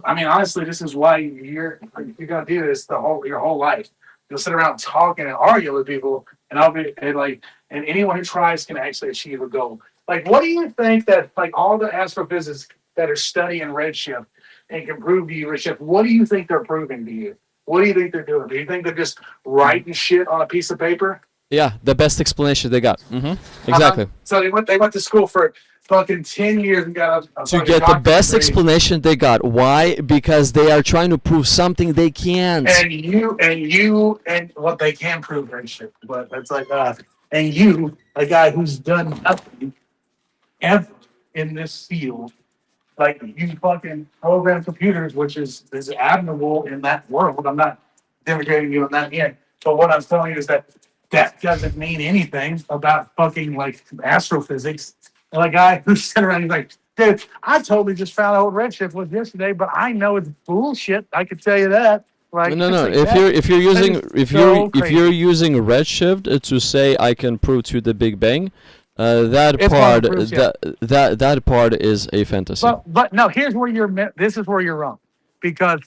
Honestly, this is why you're gonna do this your whole life. You'll sit around talking and argue with people, and and anyone who tries can actually achieve a goal. Like, what do you think that like all the astrophysicists that are studying redshift and can prove to you redshift? What do you think they're proving to you? What do you think they're doing? Do you think they're just writing shit on a piece of paper? Yeah, the best explanation they got. Exactly. So they went to school for fucking 10 years and got a To fucking get the doctorate best degree. explanation they got. Why? Because they are trying to prove something they can't. And what they can prove and shit. But it's like and you, a guy who's done nothing ever in this field, like you fucking program computers, which is admirable in that world. I'm not denigrating you on that end. But what I'm telling you is that doesn't mean anything about fucking like astrophysics. And a guy who's sitting around, he's like, dude, I totally just found out what redshift was yesterday, but I know it's bullshit. I can tell you that. Like, No. it's like If you're using that is if so you're crazy. using Redshift to say I can prove to the Big Bang, that It's part one of the proofs, that part is a fantasy. But no, here's where this is where you're wrong, because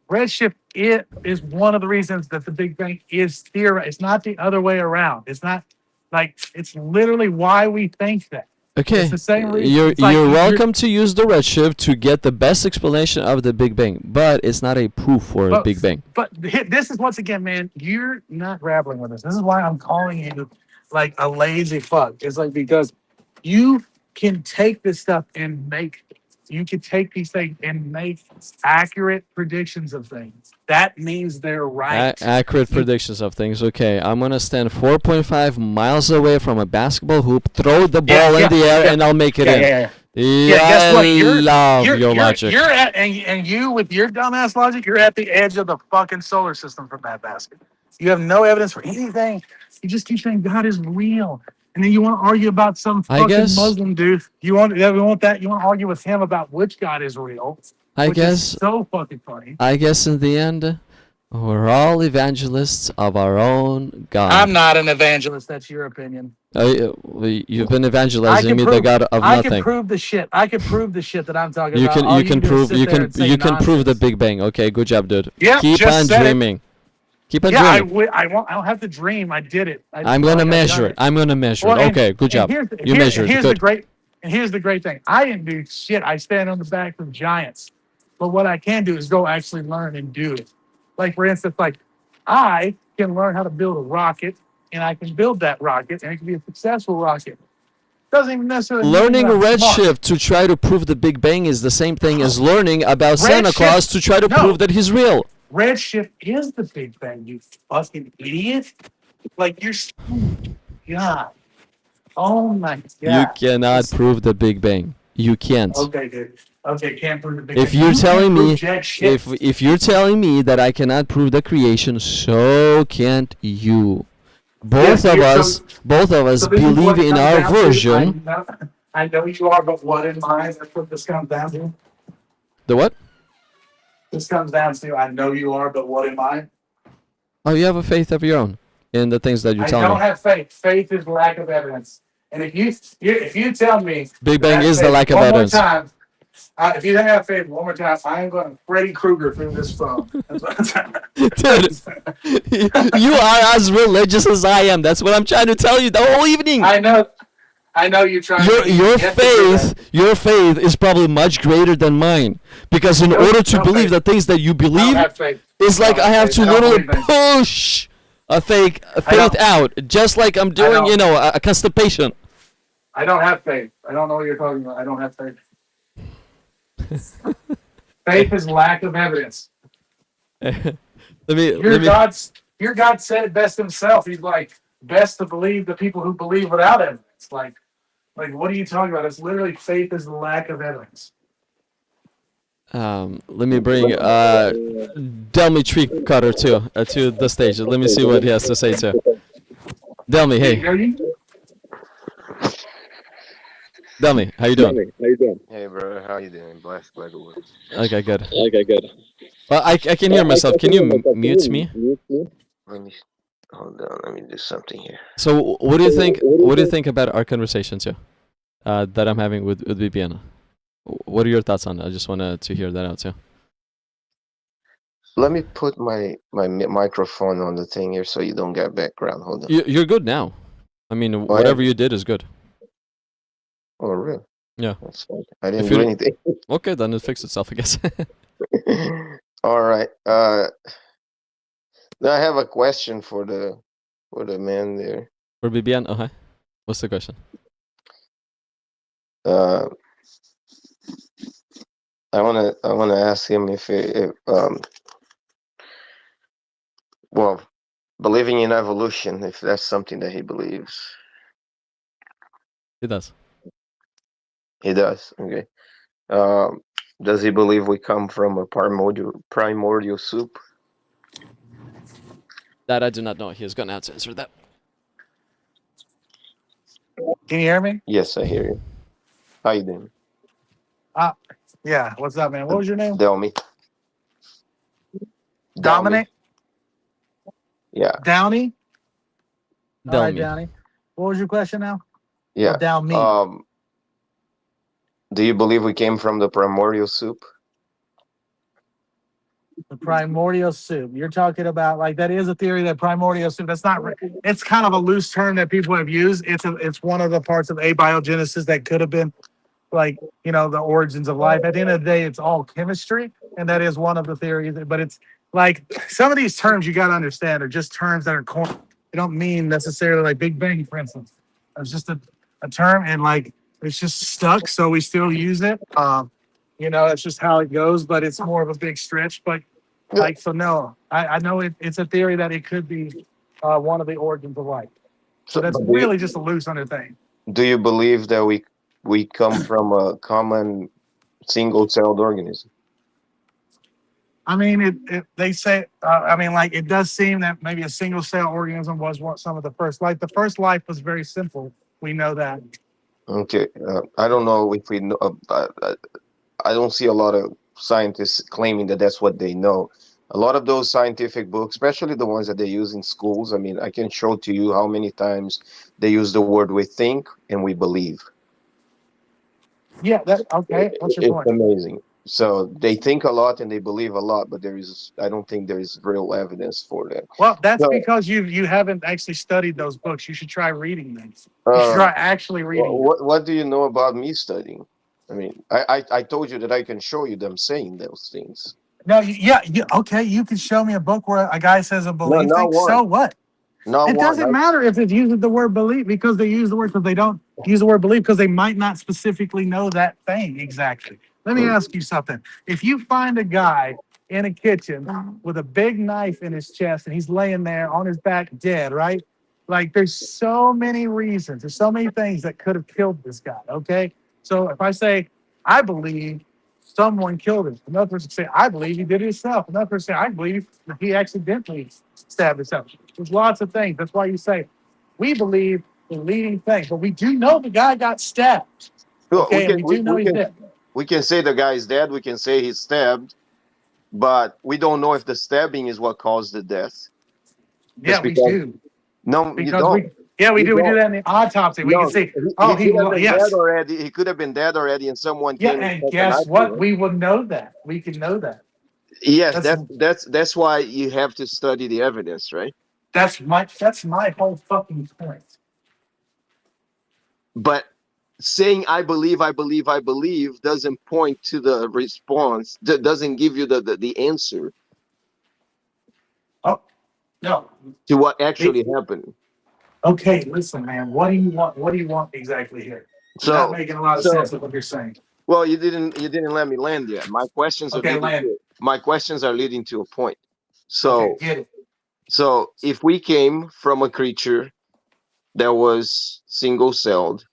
redshift is one of the reasons that the Big Bang is theorized. It's not the other way around. It's not like it's literally why we think that. Okay, It's the same reason. you're It's like you're you're- welcome to use the Redshift to get the best explanation of the Big Bang, but it's not a proof for a But- Big Bang. But this is once again, man, you're not grappling with this. This is why I'm calling you like a lazy fuck. It's like because you can take this stuff and you can take these things and make accurate predictions of things. That means they're right. Accurate predictions of things. Okay, I'm gonna stand 4.5 miles away from a basketball hoop, throw the ball in the air, and I'll make it in. Yeah, Yeah, guess what? I love your logic. You're at and you with your dumbass logic, you're at the edge of the fucking solar system from that basket. You have no evidence for anything. You just keep saying God is real, and then you want to argue about some I fucking guess. Muslim dude. You want that? We want that. You want to argue with him about which God is real, I which is guess. so fucking funny. I guess in the end, we're all evangelists of our own God. I'm not an evangelist. That's your opinion. You've been evangelizing me the God of I can nothing. prove the shit. I can prove the shit that I'm talking You about. can All you can do is prove sit you there can and say you can prove the nonsense. Big Bang. Okay, good job, dude. Yeah, Keep just on said it. dreaming. Keep on Yeah, dreaming. I don't have to dream. I did it. I'm gonna measure it. I'm gonna measure Well, it. Okay, good job. You measured it. Good. Here's the great thing. I didn't do shit. I stand on the back of giants. But what I can do is go actually learn and do it. Like for instance, like I can learn how to build a rocket, and I can build that rocket, and it can be a successful rocket. Doesn't even necessarily Learning mean that I'm smart. redshift to try to prove the Big Bang is the same thing as learning about Santa Redshift- Claus to try to no. prove that he's real. Redshift is the Big Bang, you fucking idiot. Like you're God. Oh my God. You cannot prove the Big Bang. You can't. Okay, dude. Okay, can't prove the Big If Bang. you're You telling can't me, prove jack shit. if you're telling me that I cannot prove the creation, so can't you. Both of us So this is believe what it in comes our down to. version. I know you are, but what in mind? That's what this comes down to. The what? This comes down to I know you are, but what am I? Oh, you have a faith of your own in the things that you're I telling don't me. have faith. Faith is lack of evidence. And if you tell me Big Bang that is the faith lack of one more evidence. time, if you don't have faith one more time, I am going to Freddy Krueger through this phone. That's what I'm saying. Dude, you are as religious as I am. That's what I'm trying to tell you the whole evening. I know you're trying. Your faith is probably much greater than mine, because in order to believe the things that you I don't believe, have faith. it's like I have to I don't literally believe in- push a faith don't- out, just like I'm doing, don't. a constipation. I don't have faith. I don't know what you're talking about. I don't have faith. Faith is lack of evidence. Your God said it best himself. He's like, best to believe the people who believe without evidence. Like what are you talking about? It's literally faith is the lack of evidence. Let me bring Delmy Tree Cutter to the stage. Let me see what he has to say too. Delmy, hey. Delmy, how you doing? Hey, bro, how you doing? Blessed by the Lord. Okay, good. Well, I can hear myself. Can you mute me? Let me hold on. Let me do something here. So, what do you think? What do you think about our conversation too, that I'm having with VPN? What are your thoughts on it? I just wanted to hear that out too. Let me put my microphone on the thing here so you don't get background. Hold on. You're good now. I mean, whatever you did is good. Oh, really? Yeah. That's fine. I didn't do anything. Okay, then it fixed itself, I guess. All right. Now I have a question for the man there. For BBN, okay. What's the question? I wanna ask him if well, believing in evolution, if that's something that he believes. He does. He does. Okay. Does he believe we come from a primordial soup? That I do not know. He's gonna have to answer that. Can you hear me? Yes, I hear you. How you doing? Yeah. What's up, man? What was your name? Delmy. Dominic? Yeah. Downey? All right, Delmy. Downey. What was your question now? Yeah. Or down me? Do you believe we came from the primordial soup? The primordial soup. You're talking about like that is a theory that primordial soup. That's not. It's kind of a loose term that people have used. It's one of the parts of abiogenesis that could have been like the origins of life. At the end of the day, it's all chemistry, and that is one of the theories. But it's like some of these terms you got to understand are just terms that are corny. They don't mean necessarily like Big Bang, for instance. It's just a term, and like it's just stuck, so we still use it. It's just how it goes, but it's more of a big stretch. But no, I know it's a theory that it could be one of the origins of life. So that's really just a loose under thing. Do you believe that we we come from a common single-celled organism. I mean, they say, I mean, like, it does seem that maybe a single cell organism was what some of the first life. The first life was very simple. We know that. Okay, I don't know if we know. I don't see a lot of scientists claiming that that's what they know. A lot of those scientific books, especially the ones that they use in schools, I mean, I can show to you how many times they use the word "we think" and "we believe." Yeah, okay. What's your It's point? amazing. So they think a lot and they believe a lot, but I don't think there is real evidence for that. Well, that's So, because you haven't actually studied those books. You should try reading them. You should uh, try actually reading them. what do you know about me studying? I mean, I told you that I can show you them saying those things. No, okay. You can show me a book where a guy says a No, belief not thing. So one. what? Not It one. doesn't matter if it uses the word belief because they use the word because they don't use the word belief because they might not specifically know that thing exactly. Let me ask you something. If you find a guy in a kitchen with a big knife in his chest and he's laying there on his back dead, right? Like there's so many reasons, there's so many things that could have killed this guy. Okay. So if I say, I believe someone killed him, another person say, I believe he did it himself. Another person say, I believe that he accidentally stabbed himself. There's lots of things. That's why you say we believe the leading thing, but we do know the guy got stabbed. Well, Okay, and we do know he's dead. we can say the guy is dead. We can say he's stabbed, but we don't know if the stabbing is what caused the death. Yeah, we do. No, you Because don't. we You do. We do don't. that in the autopsy. We No, can see, he could have been yes. dead already. He could have been dead already, and someone Yeah, came and and stuck a guess knife what? to him. We would know that. We can know that. Yes, That's that's why you have to study the evidence, right? that's my whole fucking point. But saying I believe, I believe, I believe doesn't point to the response. Doesn't give you the answer Oh no. to what actually happened. Okay, listen, man. What do you want? What do you want exactly here? You're not So, making a lot of so sense of what you're saying. well, you didn't let me land yet. My questions are Okay, land. leading to a point. Okay, So, get it. so if we came from a creature that was single-celled,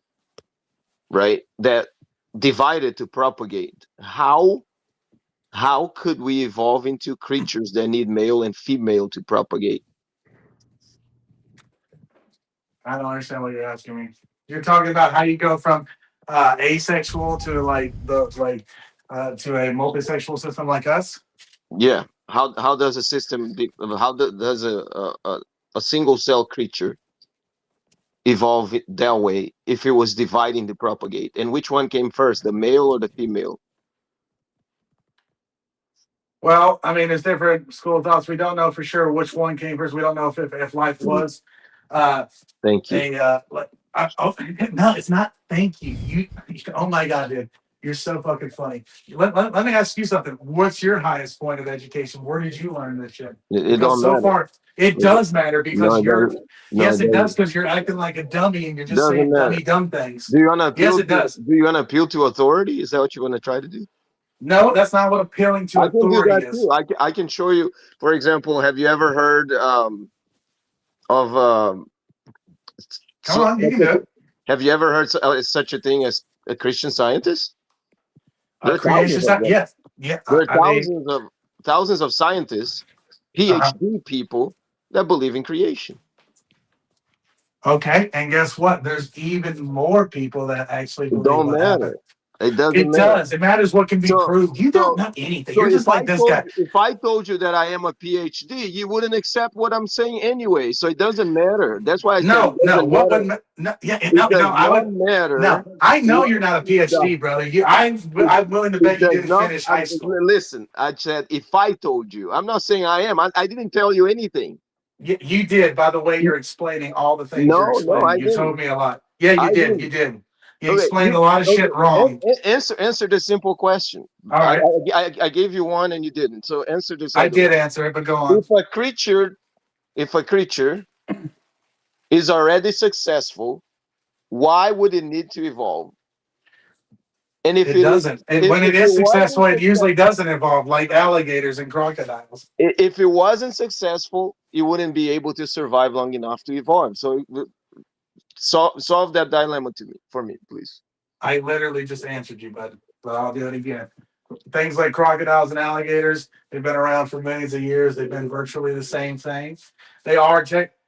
right, that divided to propagate, how could we evolve into creatures that need male and female to propagate? I don't understand what you're asking me. You're talking about how you go from asexual to to a multisexual system like us. Yeah. How does a system does a single cell creature evolve it that way if it was dividing to propagate? And which one came first, the male or the female? Well, I mean, there's different school of thoughts. We don't know for sure which one came first. We don't know if life was uh, Thank you. no, it's not. Thank you. Oh my God, dude. You're so fucking funny. Let me ask you something. What's your highest point of education? Where did you learn this shit? It Because don't so matter. far, it does matter No, because it you're. doesn't. No, Yes, it it does doesn't. because you're acting like a dummy and you're just Doesn't saying matter. dumb things. Do you want to appeal? Yes, it does. Do you want to appeal to authority? Is that what you want to try to do? No, that's not what appealing to I can do authority that is. too. I can show you. For example, have you ever heard of Come on, you can do it. have you ever heard such a thing as a Christian scientist? There A are creation thousands of science. them. Yes. Yeah. There are I mean, thousands of scientists, uh-huh. PhD people that believe in creation. Okay. And guess what? There's even more people that actually It believe don't what matter. happened. It doesn't It matter. does. It matters what can be So, proved. You don't so, know anything. so You're just like this guy. if I told you that I am a PhD, you wouldn't accept what I'm saying anyway. So it doesn't matter. That's why I said it No. doesn't What matter. would no? Yeah. It No. does I not would. matter. No. I know you're not a The- PhD, brother. I'm willing to It bet you does didn't not. finish high school. Listen, I said if I told you, I'm not saying I am. I didn't tell you anything. You did by the way you're explaining all the things you're No, explaining. I You told didn't. me a lot. Yeah, I you did. didn't. You did. You Okay, explained a lot of shit wrong. Answer the simple question. All right. I gave you one and you didn't. So answer this I other did one. answer it, but go on. If a creature is already successful, why would it need to evolve? And if It doesn't. And when it is successful, it usually doesn't evolve like alligators and crocodiles. if it wasn't successful, you wouldn't be able to survive long enough to evolve. So solve that dilemma for me, please. I literally just answered you, but I'll do it again. Things like crocodiles and alligators, they've been around for millions of years. They've been virtually the same thing. They are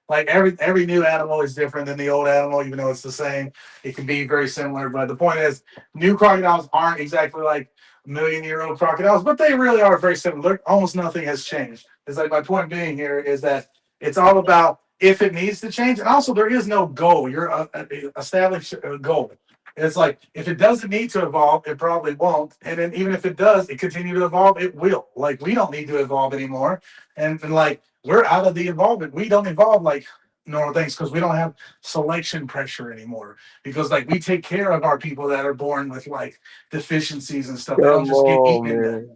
like every new animal is different than the old animal, even though it's the same. It can be very similar, but the point is, new crocodiles aren't exactly like million-year-old crocodiles, but they really are very similar. Almost nothing has changed. It's like my point being here is that it's all about if it needs to change, and also there is no goal. You're establish a goal. It's like if it doesn't need to evolve, it probably won't. And then even if it does, it continue to evolve, it will. Like we don't need to evolve anymore. And like we're out of the evolvement. We don't evolve like normal things because we don't have selection pressure anymore. Because like we take care of our people that are born with like deficiencies and stuff. They don't just get eaten into.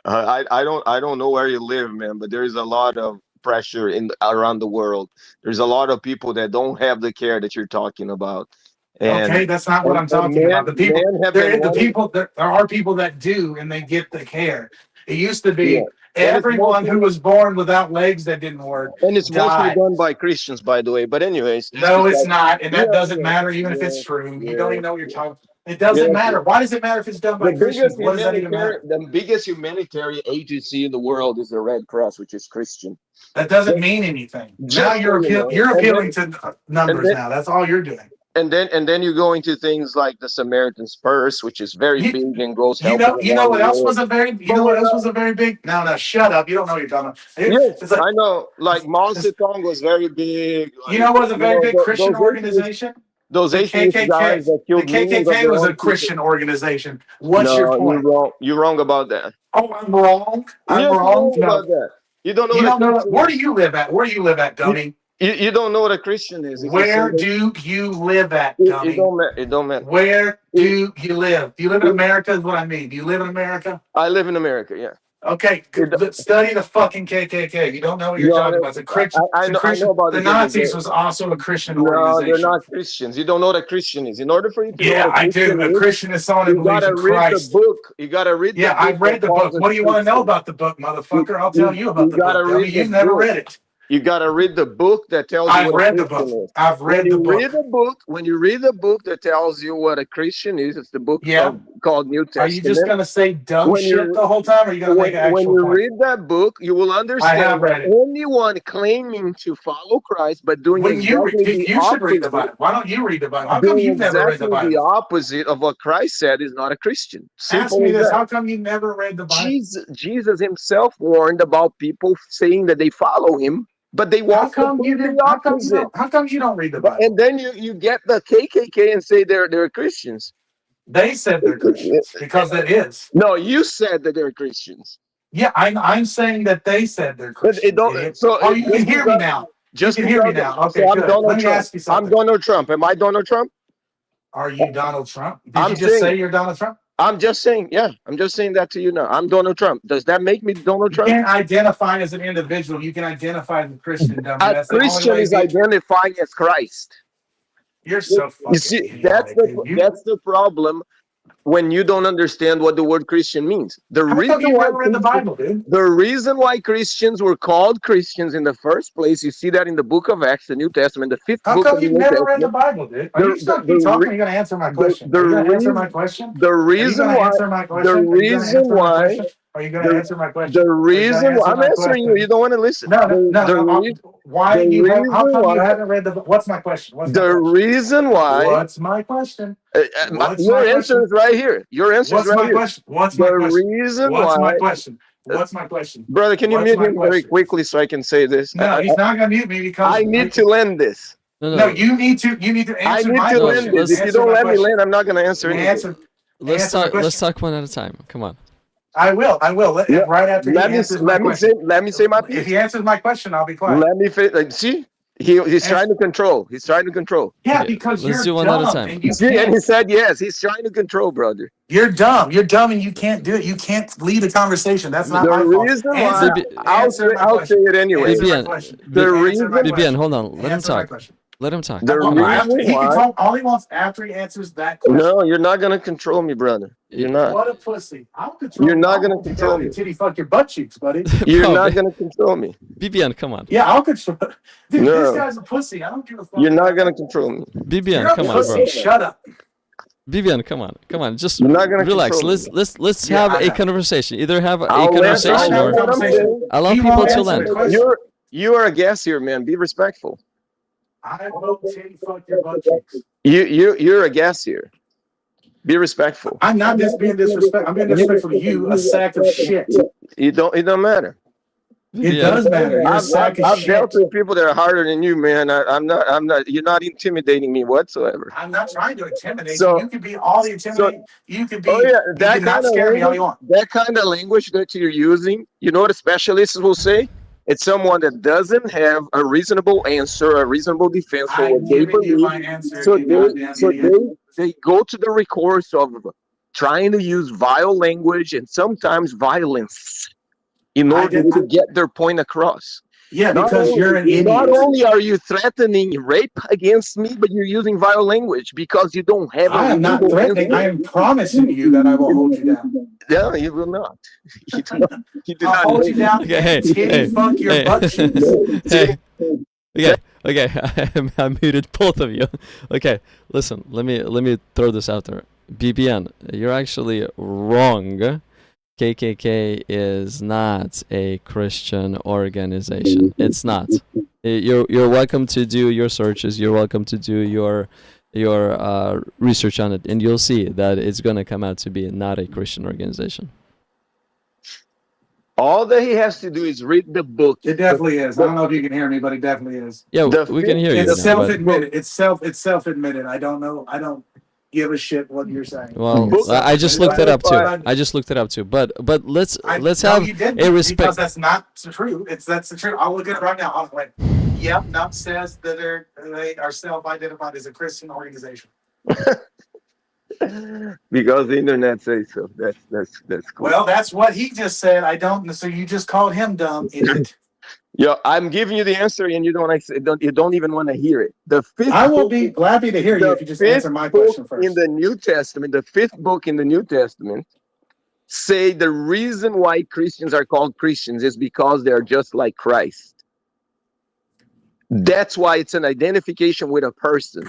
I don't know where you live, man, but there is a lot of pressure around the world. There's a lot of people that don't have the care that you're talking about. And, okay, that's not what I'm talking about. The people, there are people that do, and they get the care. It used to be everyone who was born without legs that didn't work. And it's mostly done by Christians, by the way. But anyways, no, it's not, and that doesn't matter, even if it's true. You don't even know what you're talking. It doesn't matter. Why does it matter if it's done by Christians? What does that even matter? The biggest humanitarian agency in the world is the Red Cross, which is Christian. That doesn't mean anything. Now you're appealing to numbers now. That's all you're doing. And then you go into things like the Samaritan's Purse, which is very big and goes. You know what else was a very big. No, shut up. You don't know what you're talking about. Yes, I know. Like Mao Zedong was very big. You know what was a very big Christian organization? Those atheist guys that killed the KKK was a Christian organization. What's your point? You're wrong about that. Oh, I'm wrong. I'm wrong about that. You don't know. You don't know. Where do you live at? Where do you live at, dummy? You don't know what a Christian is. Where do you live at, dummy? It don't matter. Where do you live? Do you live in America is what I mean. Do you live in America? I live in America, yeah. Okay, study the fucking KKK. You don't know what you're talking about. It's a Christian. I know about the Nazis was also a Christian organization. No, they're not Christians. You don't know what a Christian is. In order for you to know I do. A Christian is someone who believes in Christ. The book. You gotta read the book. Yeah, I've read the book. What do you want to know about the book, motherfucker? I'll tell you about the book. You've never read it. You gotta read the book that tells you what a Christian is. I've read the book. When you read the book that tells you what a Christian is, it's the book called New Testament. Are you just gonna say dumb shit the whole time, or are you gonna make an actual point? When you point? read that book, you will understand that anyone claiming to follow Christ but doing you should read the Bible. Why don't you read the Bible? How come you've never read the Bible? The opposite of what Christ said is not a Christian. Ask me this: how come you never read the Bible? Jesus himself warned about people saying that they follow him. But they want How come you don't read the Bible? And then you get the KKK and say they're Christians. They said they're Christians because it is. No, you said that they're Christians. Yeah, I'm saying that they said they're Christians. You can hear me now. You can hear me now. Okay, so good. Let me ask you something. I'm Donald Trump. Am I Donald Trump? Are you Donald Trump? Did you just say you're Donald Trump? I'm just saying, I'm just saying that to you now. I'm Donald Trump. Does that make me Donald Trump? You can't identify as an individual. You can identify as a Christian. A Christian is identifying as Christ. You're so fucking. You see, that's the problem when you don't understand what the word Christian means. The reason why Christians were called Christians in the first place, you see that in the book of Acts, the New Testament, the fifth book of the New Testament. How come you've never read the Bible, dude? Are you stuck talking? You're going to answer my question. Are you going to answer my question? The reason why. Are you going to answer my question? The reason why I'm answering you, you don't want to listen. No. Why how come you haven't read the book? What's my question? Reason why. What's my question? Your answer is right here. Your answer is right here. What's my question? Reason why. What's my question? What's my question? Brother, can you mute him very quickly so I can say this? No, he's not going to mute me because I need to land this. No, you need to answer my question. Land this. If you don't let me land, I'm not going to answer anything. Let's talk one at a time. Come on. I will. Right after let me say my piece. If he answers my question, I'll be quiet. Let me see. He's trying to control. Yeah, because let's you're do one dumb. at a time. And he said yes. He's trying to control, brother. You're dumb, and you can't do it. You can't lead a conversation. That's not my fault. Reason why I'll say it anyway. BBN, hold on. Let him talk. Let him talk. All he wants after he answers that question. No, you're not gonna control me, brother. You're not. What a pussy! I'll control. You're not gonna control me. Titty fuck your butt cheeks, buddy. You're not gonna control me. BBN, come on. Yeah, I'll control. Dude, this guy's a pussy. I don't give a fuck. You're not gonna control me. BBN, come on, bro. Shut up. Vivian, come on, just You're not gonna relax. control Let's Yeah, have I a know. conversation. Either have a I'll conversation I'll have a or conversation. allow He people won't to answer land. the question. You are a guest here, man. Be respectful. I vote titty fuck your butt cheeks. You're a guest here. Be respectful. I'm not just being disrespectful. I'm being disrespectful to you, a sack of shit. It don't matter. It does matter. You're a sack of I've shit. dealt with people that are harder than you, man. I'm not. You're not intimidating me whatsoever. I'm not trying to intimidate So- you. You can be all the intimidating. You can be. Oh yeah, you that can not kind of scare me all you language. want. That kind of language that you're using. You know what a specialist will say? It's someone that doesn't have a reasonable answer, a reasonable defense for I'm what they giving you believe. my answer. So You goddamn idiot. they go to the recourse of trying to use vile language and sometimes violence in I order did- to get their point across. Yeah, Not because you're an Not idiot. only are you threatening rape against me, but you're using vile language because you don't have. I am not reasonable threatening. I answer. am promising you that I will hold you down. No, you will not. You do not. You do I'll not. hold you down. Okay, hey, and titty hey, fuck your hey. butt cheeks. Hey. Okay. I muted both of you. Okay, listen. Let me throw this out there. BBN, you're actually wrong. KKK is not a Christian organization. It's not. You're welcome to do your searches. You're welcome to do your research on it, and you'll see that it's gonna come out to be not a Christian organization. All that he has to do is read the book. It definitely is. I don't know if you can hear me, but it definitely is. Yeah, The we can hear you. It's now, but- self-admitted. It's self-admitted. I don't know. I don't give a shit what you're saying. Well, It's I just looked it up too. But- I just looked it up too. But let's no, have you didn't, a respect. because that's not true. That's the truth. I'll look at it right now. I'll wait. Yep, Nup says that they are self-identified as a Christian organization. Because the internet says so. That's cool. Well, that's what he just said. I don't. So you just called him dumb, idiot. Yeah, I'm giving you the answer, and you don't even want to hear it. The fifth. I will book- be happy to hear you the if you just fifth answer my book question first. in the New Testament, the fifth book in the New Testament, say the reason why Christians are called Christians is because they are just like Christ. That's why it's an identification with a person.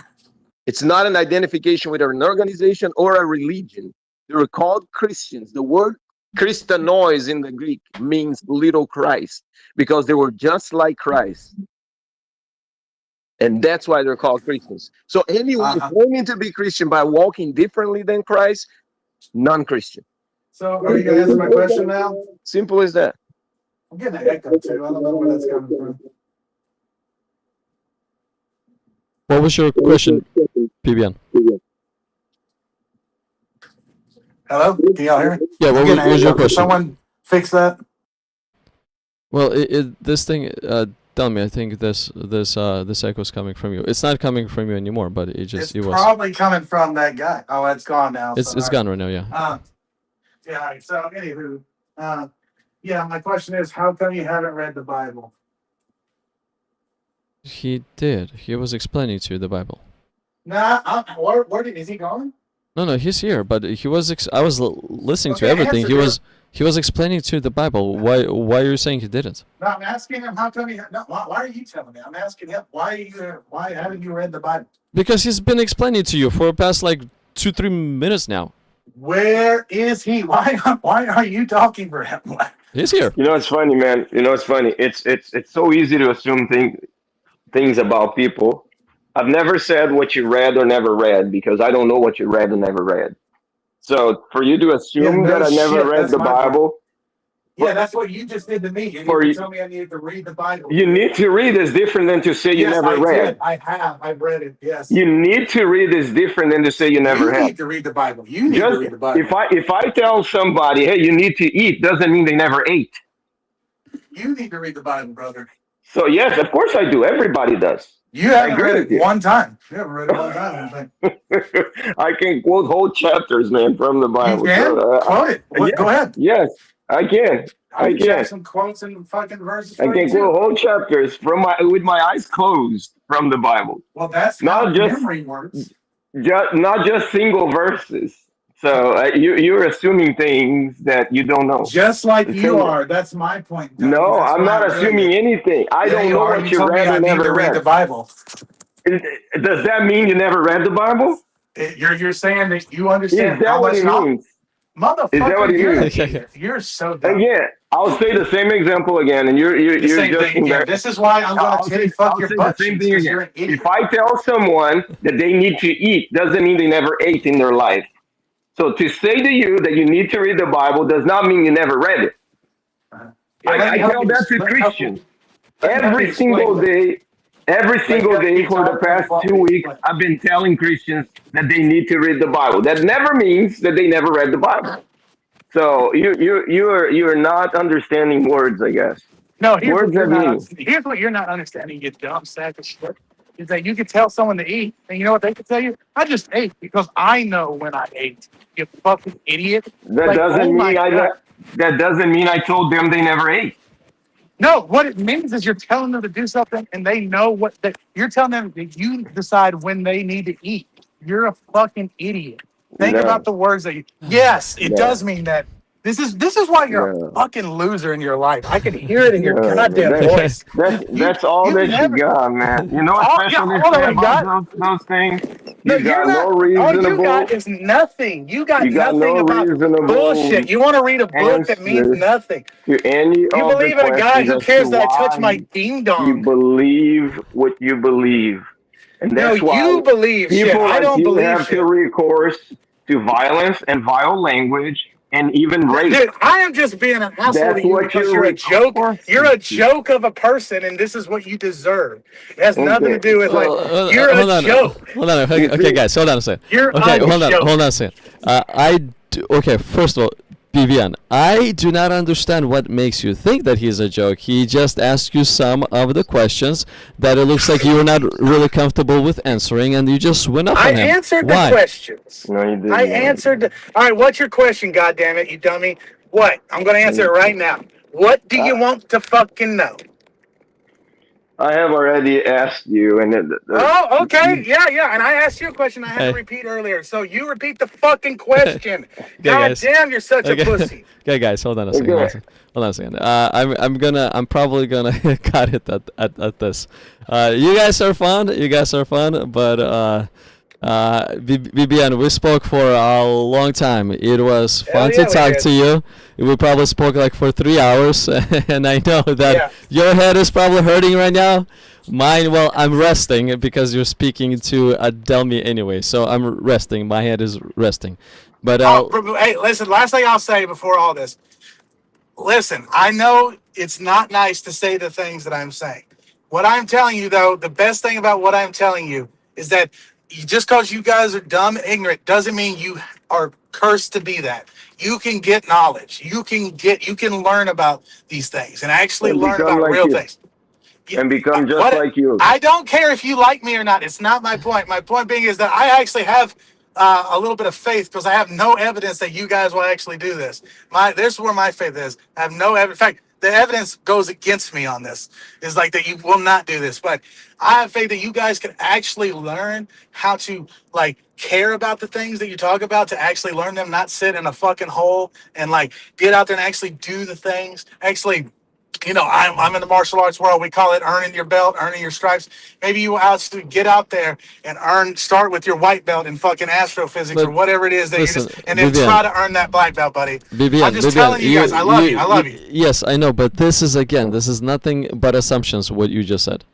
It's not an identification with an organization or a religion. They were called Christians. The word Christonois in the Greek means little Christ, because they were just like Christ. And that's why they're called Christians. So anyone claiming to be Christian by walking differently than Christ, non-Christian. So are you going to answer my question now? Simple as that. I'm getting an echo too. I don't know where that's coming from. What was your question, PBN? Hello? Can y'all hear me? Yeah, what I'm getting an was your echo. Can question? someone fix that? Well, this thing, tell me. I think this echo is coming from you. It's not coming from you anymore, but it was. Probably coming from that guy. Oh, it's gone now. It's so, all right. gone right now. Yeah. Yeah. All right. So anywho, yeah. My question is, how come you haven't read the Bible? He did. He was explaining to you the Bible. Nah. Is he gone? No, he's here. But he was. I was listening to Okay, everything. answer He was explaining to the Bible. Why are you saying he didn't? No, I'm asking him how come he. No, why are you telling me? I'm asking him why haven't you read the Bible? Because he's been explaining to you for the past like 2-3 minutes now. Where is he? Why are you talking for him? He's here. You know, it's funny, man. You know, it's funny. It's so easy to assume things about people. I've never said what you read or never read because I don't know what you read or never read. So for you to assume Yeah, no that I never shit, read that's the my point. Bible, Yeah, that's what you just did to me. You For need you- to tell me I needed to read the Bible. you need to read is different than to say you Yes, never I read. did. I have. I've read it. Yes. You need to read is different than to say you never You have. need to read the Bible. You need to read the Bible. If I tell somebody, hey, you need to eat, doesn't mean they never ate. You need to read the Bible, brother. So yes, of course I do. Everybody does. You haven't agree read with it you. one time. You haven't read it one time. I think. I can quote whole chapters, man, from the Bible. You can So, quote it. yeah. Go ahead. Yes, I can. I can can. check some quotes and fucking verses. I for can you, too. quote whole chapters with my eyes closed from the Bible. Well, that's Not how just- memory works. Not just single verses. So you're assuming things that you don't know. Just like It's you similar. are. That's my point. Doug. No, That's I'm why not doing assuming it. anything. I Yeah, don't know are. what you told me read I or need never to read read. the Bible. Does that mean you never read the Bible? You're saying that you Is understand that how what much it knowledge? means? Is that what Motherfucker, it you're an means? idiot. You're so dumb. Again, I'll say the same example again, and The you're same just thing again. This is why I'm gonna titty fuck I'll your say the butt same cheeks thing because again. you're an idiot. If I tell someone that they need to eat, doesn't mean they never ate in their life. So to say to you that you need to read the Bible does not mean you never read it. Yeah, I tell that to Christians let me help you every explain single that. day. Every Let me single help day you for the talk and past walk 2 weeks, explain. I've been telling Christians that they need to read the Bible. That never means that they never read the Bible. So you're not understanding words, I guess. No, here's what Words you're have not. meaning. Here's what you're not understanding. You dumb sack of shit. Is that you could tell someone to eat, and you know what they could tell you? I just ate because I know when I ate. You fucking idiot! That Like, oh doesn't my mean god. that doesn't mean I told them they never ate. No, what it means is you're telling them to do something, and they know what that you're telling them that you decide when they need to eat. You're a fucking idiot. Think about No, the words that you. Yes, it no, does mean that. This is why you're a no, fucking loser in your life. I can hear it in your no. goddamn Okay. voice. You That's all you that you never. got, man. You know what All, yeah, special they all say that we about got. those things? No, You you're got no not. All you got reasonable. is nothing. You got You got no nothing about bullshit. reasonable You want to read a book that means answers nothing. to any You of the believe in a guy questions who as to cares that I touch my why ding you dong. believe what you believe. And No, that's why you believe shit. people I like don't you believe have to shit. recourse to violence and vile language and even rape. Dude, I am just being an asshole to That's you what because you're you're a joke. You're recourse a to. joke of a person, and this is what you deserve. It has nothing to Okay. do with like Well, you're a hold on, joke. hold on. Okay, You okay, see, guys, hold on a second. You're Okay, a hold joke. on a second. Okay, first of all, Vivian, I do not understand what makes you think that he's a joke. He just asked you some of the questions that it looks like you're not really comfortable with answering, and you just went up I on him. answered the Why? questions. no, you did I not. answered. All right, what's your question? God damn it, you dummy! What? I'm gonna answer it right now. What do you want to fucking know? I have already asked you, and Oh, okay. Yeah. And I asked you a question I had to Hey. repeat earlier. So you repeat the fucking question. Okay, God guys. damn, you're such a Okay. pussy. Okay, guys, hold on a second. Hold on a okay. second. Hold on a second. I'm probably gonna cut it at this. You guys are fun. But Vivian, we spoke for a long time. It was Hell fun yeah, to we talk did. to you. We probably spoke like for 3 hours, and I know that Yeah. your head is probably hurting right now. Mine, well, I'm resting because you're speaking to Delmi anyway, so I'm resting. My head is resting. But Hey, listen, last thing I'll say before all this. Listen, I know it's not nice to say the things that I'm saying. What I'm telling you, though, the best thing about what I'm telling you is that just because you guys are dumb and ignorant doesn't mean you are cursed to be that. You can get knowledge. You can learn about these things and actually And learn become about like real you, things. Yeah, and become just what like you. I don't care if you like me or not. It's not my point. My point being is that I actually have a little bit of faith because I have no evidence that you guys will actually do this. This is where my faith is. I have no evidence. In fact, the evidence goes against me on this. Is like that you will not do this. But I have faith that you guys can actually learn how to like care about the things that you talk about to actually learn them, not sit in a fucking hole and like get out there and actually do the things. Actually, I'm in the martial arts world. We call it earning your belt, earning your stripes. Maybe you actually get out there and start with your white belt in fucking astrophysics or but whatever it is that listen, and then Vivian. try to earn that black belt, buddy. I'm Vivian, just telling you guys, I love you. I love you. Yes, I know, but this is nothing but assumptions. What you just said.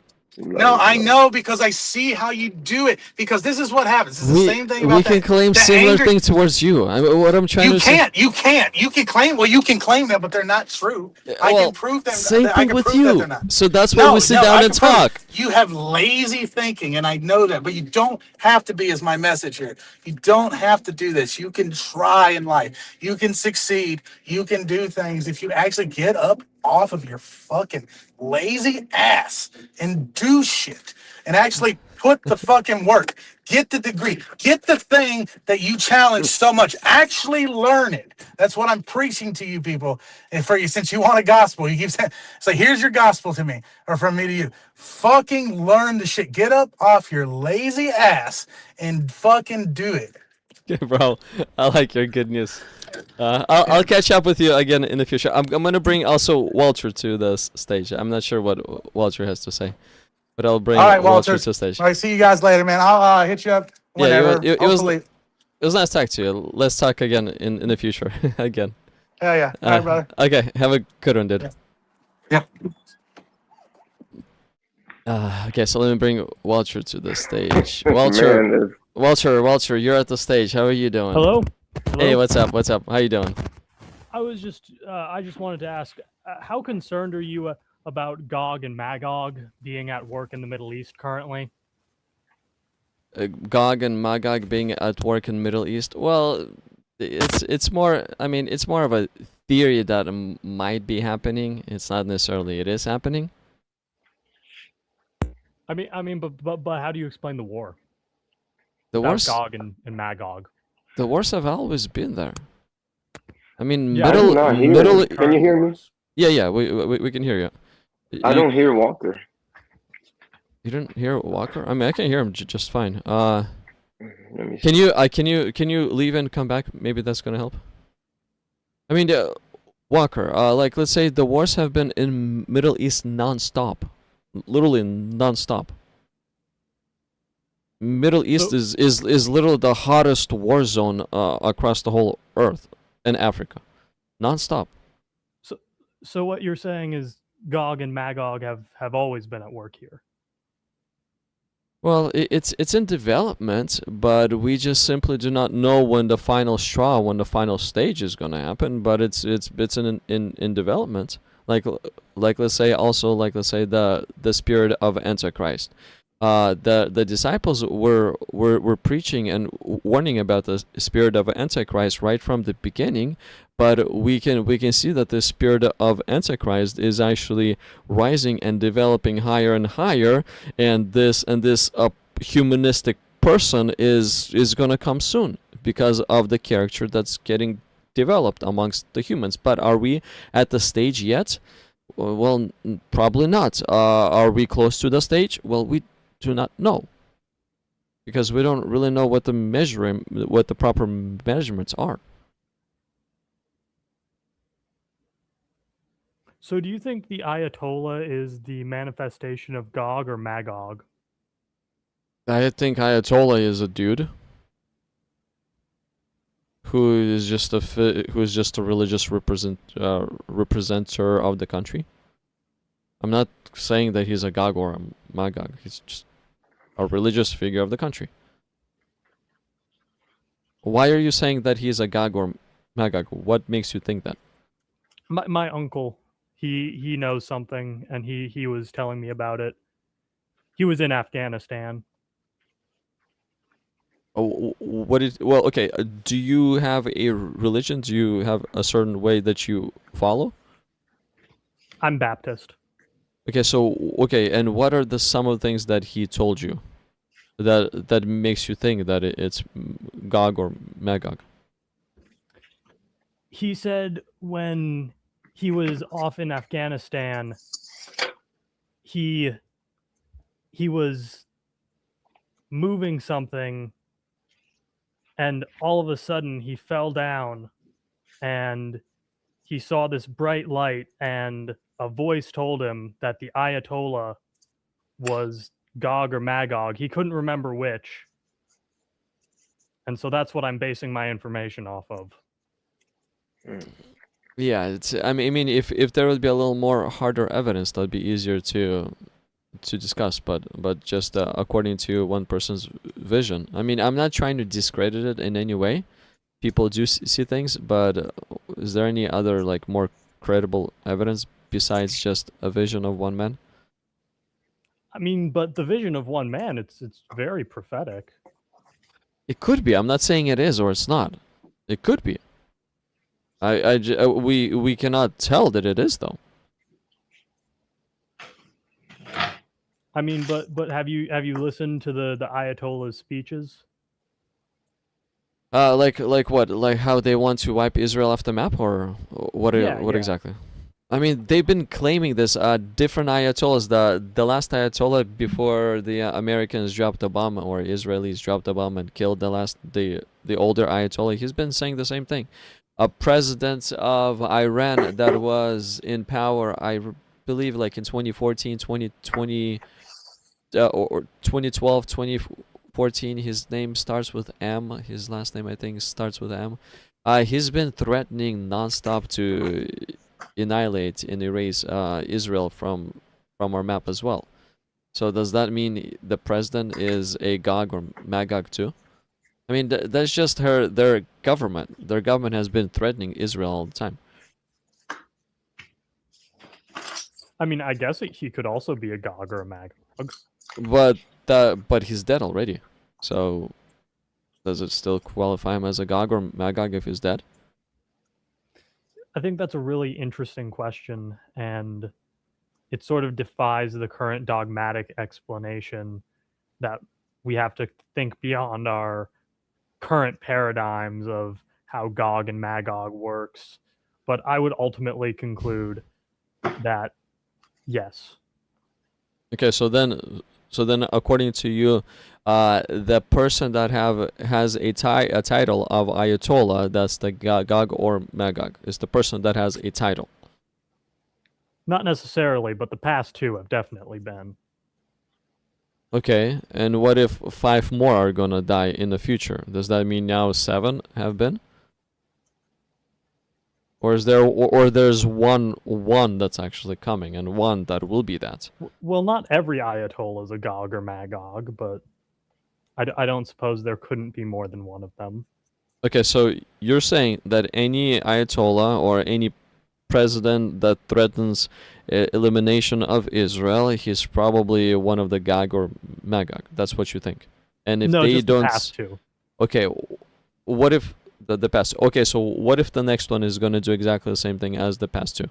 No, I know because I see how you do it. Because this is what happens. It's the same thing about We can claim the similar anger. things towards you. What I'm trying to say. You can't. You can claim. Well, you can claim them, but they're not true. I Well, can prove them. same I thing can with prove that you. they're not. So that's why we sit down I and can prove it. talk. You have lazy thinking, and I know that. But you don't have to be. Is my message here? You don't have to do this. You can try in life. You can succeed. You can do things if you actually get up off of your fucking lazy ass and do shit and actually put the fucking work. Get the degree. Get the thing that you challenge so much. Actually learn it. That's what I'm preaching to you people. And for you, since you want a gospel, you keep saying, so here's your gospel to me, or from me to you. Fucking learn the shit. Get up off your lazy ass and fucking do it. Bro, I like your good news. I'll catch up with you again in the future. I'm gonna bring also Walter to the stage. I'm not sure what Walter has to say, but I'll bring All right, Walter Walter. to the stage. All right, see you guys later, man. I'll hit you up Whenever, it was hopefully. it was nice talking to you. Let's talk again in the future again. Yeah. All right, brother. Okay, have a good one, dude. Yeah. Okay, so let me bring Walter to the stage. Walter, Man, this- Walter, you're at the stage. How are you doing? Hello? Hey, Hello? what's up? What's up? How you doing? I just wanted to ask, how concerned are you about Gog and Magog being at work in the Middle East currently? Gog and Magog being at work in Middle East. Well, it's more. I mean, it's more of a theory that might be happening. It's not necessarily it is happening. But how do you explain the war? The About wars, Gog and Magog. the wars have always been there. I mean, Yeah, I'm not hearing middle. you. Can you hear me? Yeah, we can hear you. I don't hear Walker. You don't hear Walker? I mean, I can hear him just fine. Let me see. Can you leave and come back? Maybe that's gonna help. I mean, Walker. Like let's say the wars have been in Middle East non-stop, literally non-stop. Middle East So- is literally the hottest war zone across the whole earth in Africa, non-stop. So what you're saying is Gog and Magog have always been at work here. Well, it's in development, but we just simply do not know when the final straw, when the final stage is gonna happen. But it's in development. Like let's say the spirit of Antichrist. The disciples were preaching and warning about the spirit of Antichrist right from the beginning, but we can see that the spirit of Antichrist is actually rising and developing higher and higher, and this humanistic person is gonna come soon because of the character that's getting developed amongst the humans. But are we at the stage yet? Well, probably not. Are we close to the stage? Well, we do not know, because we don't really know what the proper measurements are. So do you think the Ayatollah is the manifestation of Gog or Magog? I think Ayatollah is a dude who is just a religious representer of the country. I'm not saying that he's a Gog or a Magog. He's just a religious figure of the country. Why are you saying that he's a Gog or Magog? What makes you think that? My uncle, he knows something, and he was telling me about it. He was in Afghanistan. Oh, well, okay. Do you have a religion? Do you have a certain way that you follow? I'm Baptist. Okay, and what are some of the things that he told you that makes you think that it's Gog or Magog? He said when he was off in Afghanistan, he was moving something, and all of a sudden he fell down, and he saw this bright light, and a voice told him that the Ayatollah was Gog or Magog. He couldn't remember which. And so that's what I'm basing my information off of. Yeah, it's. I mean, if there would be a little more harder evidence, that'd be easier to discuss. But just according to one person's vision. I mean, I'm not trying to discredit it in any way. People do see things, but is there any other like more credible evidence besides just a vision of one man? I mean, but the vision of one man, it's very prophetic. It could be. I'm not saying it is or it's not. It could be. We cannot tell that it is though. I mean, but have you listened to the Ayatollah's speeches? Like what? Like how they want to wipe Israel off the map, or what? Yeah, What yeah. exactly? I mean, they've been claiming this. Different ayatollahs. The last ayatollah before the Americans dropped the bomb, or Israelis dropped the bomb and killed the older ayatollah. He's been saying the same thing. A president of Iran that was in power, I believe, like in 2014, 2020, or 2012, 2014. 14. His name starts with M. His last name, I think, starts with M. He's been threatening nonstop to annihilate and erase Israel from our map as well. So does that mean the president is a Gog or Magog too? I mean, that's just their government. Their government has been threatening Israel all the time. I mean, I guess he could also be a Gog or a Magog. But he's dead already. So does it still qualify him as a Gog or Magog if he's dead? I think that's a really interesting question, and it sort of defies the current dogmatic explanation that we have to think beyond our current paradigms of how Gog and Magog works. But I would ultimately conclude that yes. Okay, so then according to you, the person that has a title of Ayatollah, that's the Gog or Magog, is the person that has a title. Not necessarily, but the past two have definitely been. Okay, and what if 5 more are gonna die in the future? Does that mean now 7 have been? Or is there, or there's one that's actually coming and one that will be that? Well, not every Ayatollah is a Gog or Magog, but I don't suppose there couldn't be more than one of them. Okay, so you're saying that any Ayatollah or any president that threatens elimination of Israel, he's probably one of the Gog or Magog. That's what you think. And if no, they just don't, the past two. okay, what if the past? Okay, so what if the next one is going to do exactly the same thing as the past two?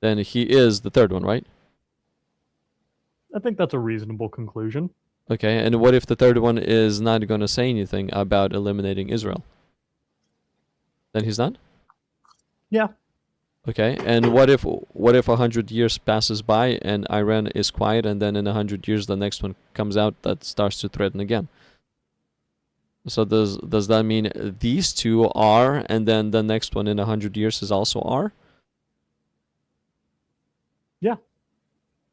Then he is the third one, right? I think that's a reasonable conclusion. Okay, and what if the third one is not going to say anything about eliminating Israel? Then he's not? Yeah. Okay, and what if 100 years passes by and Iran is quiet, and then in 100 years the next one comes out that starts to threaten again? So does that mean these two are, and then the next one in 100 years is also are? Yeah.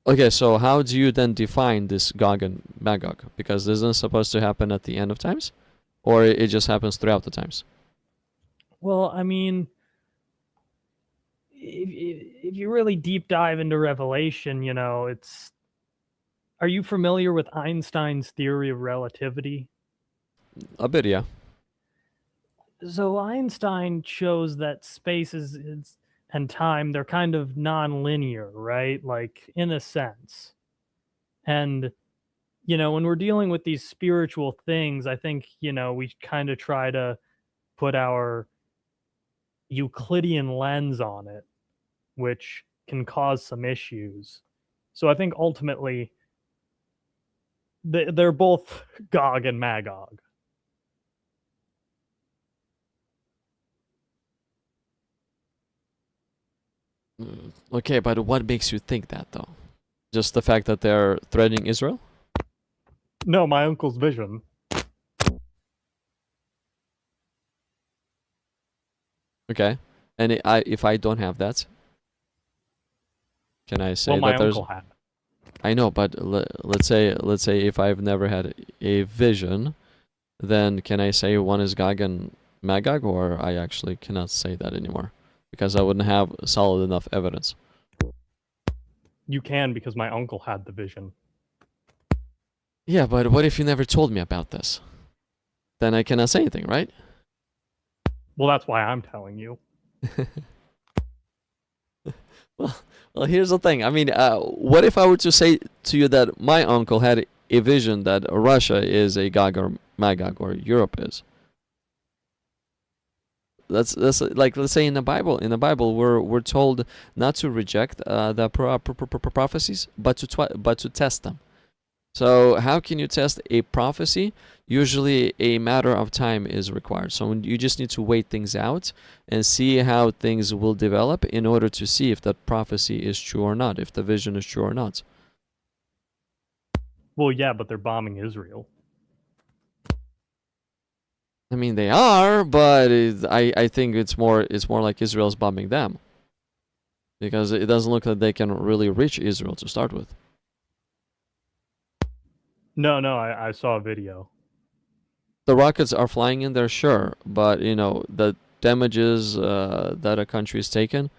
Okay, so how do you then define this Gog and Magog? Because isn't it supposed to happen at the end of times? Or it just happens throughout the times? Well, I mean, if you really deep dive into Revelation, you know, it's... Are you familiar with Einstein's theory of relativity? A bit, yeah. So Einstein shows that space is and time, they're kind of non-linear, right? Like, in a sense. And, you know, when we're dealing with these spiritual things, I think, you know, we kind of try to put our Euclidean lens on it, which can cause some issues. So I think ultimately they're both Gog and Magog. Okay, but what makes you think that, though? Just the fact that they're threatening Israel? No, my uncle's vision. Okay, and if I don't have that, can I say Well, my that there's... uncle had it. I know, but let's say if I've never had a vision, then can I say one is Gog and Magog, or I actually cannot say that anymore because I wouldn't have solid enough evidence? You can, because my uncle had the vision. Yeah, but what if you never told me about this? Then I cannot say anything, right? Well, that's why I'm telling you. Well, here's the thing. I mean, what if I were to say to you that my uncle had a vision that Russia is a Gog or Magog, or Europe is? That's like, let's say in the Bible. In the Bible, we're told not to reject the prophecies, but to test them. So how can you test a prophecy? Usually a matter of time is required. So you just need to wait things out and see how things will develop in order to see if that prophecy is true or not, if the vision is true or not. Well, yeah, but they're bombing Israel. I mean, they are, but I think it's more like Israel's bombing them, because it doesn't look like they can really reach Israel to start with. No, I saw a video. the rockets are flying in there, sure, but the damages that a country is taken,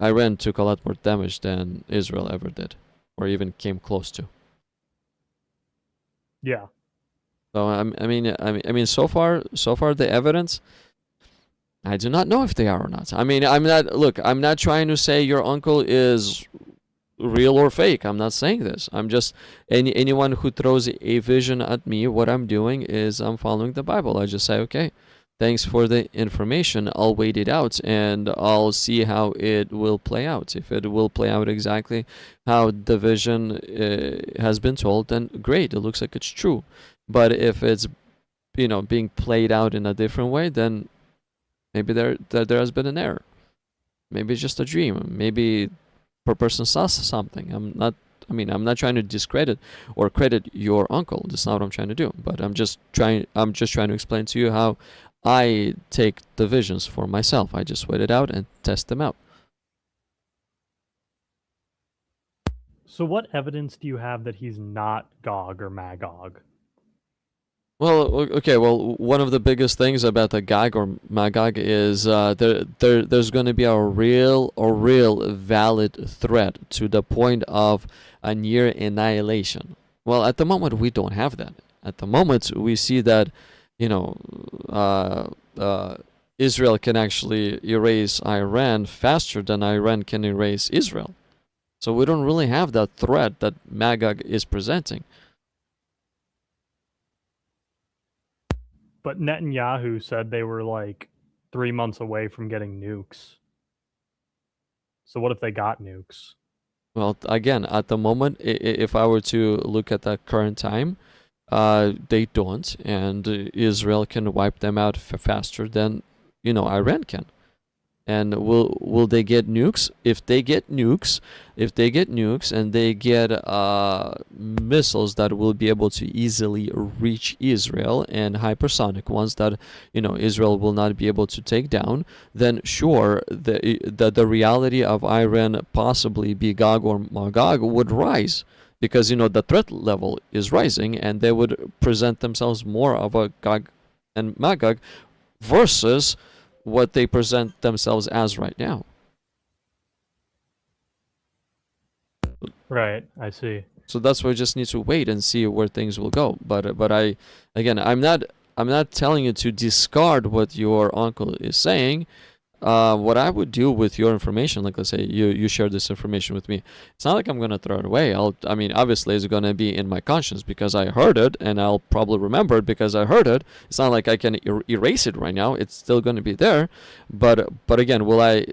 Iran took a lot more damage than Israel ever did, or even came close to. Yeah. So I mean, so far the evidence, I do not know if they are or not. I mean, I'm not trying to say your uncle is real or fake. I'm not saying this. I'm just anyone who throws a vision at me, what I'm doing is I'm following the Bible. I just say, okay, thanks for the information. I'll wait it out and I'll see how it will play out. If it will play out exactly how the vision has been told, then great. It looks like it's true. But if it's being played out in a different way, then maybe there has been an error. Maybe it's just a dream. Maybe per person saw something. I'm not trying to discredit or credit your uncle. That's not what I'm trying to do. But I'm just trying to explain to you how I take the visions for myself. I just wait it out and test them out. So what evidence do you have that he's not Gog or Magog? Well, okay. Well, one of the biggest things about the Gog or Magog is there's going to be a real valid threat to the point of a near annihilation. Well, at the moment we don't have that. At the moment we see that, Israel can actually erase Iran faster than Iran can erase Israel. So we don't really have that threat that Magog is presenting. But Netanyahu said they were like 3 months away from getting nukes. So what if they got nukes? Well, again, at the moment, if I were to look at the current time, they don't, and Israel can wipe them out faster than Iran can. And will they get nukes? If they get nukes, and they get missiles that will be able to easily reach Israel, and hypersonic ones that Israel will not be able to take down, then sure, the reality of Iran possibly be Gog or Magog would rise, because the threat level is rising, and they would present themselves more of a Gog and Magog versus what they present themselves as right now. Right, I see. So that's why we just need to wait and see where things will go. But I'm not telling you to discard what your uncle is saying. What I would do with your information, like let's say you share this information with me, it's not like I'm gonna throw it away. Obviously it's gonna be in my conscience because I heard it, and I'll probably remember it because I heard it. It's not like I can erase it right now. It's still gonna be there. But again, will I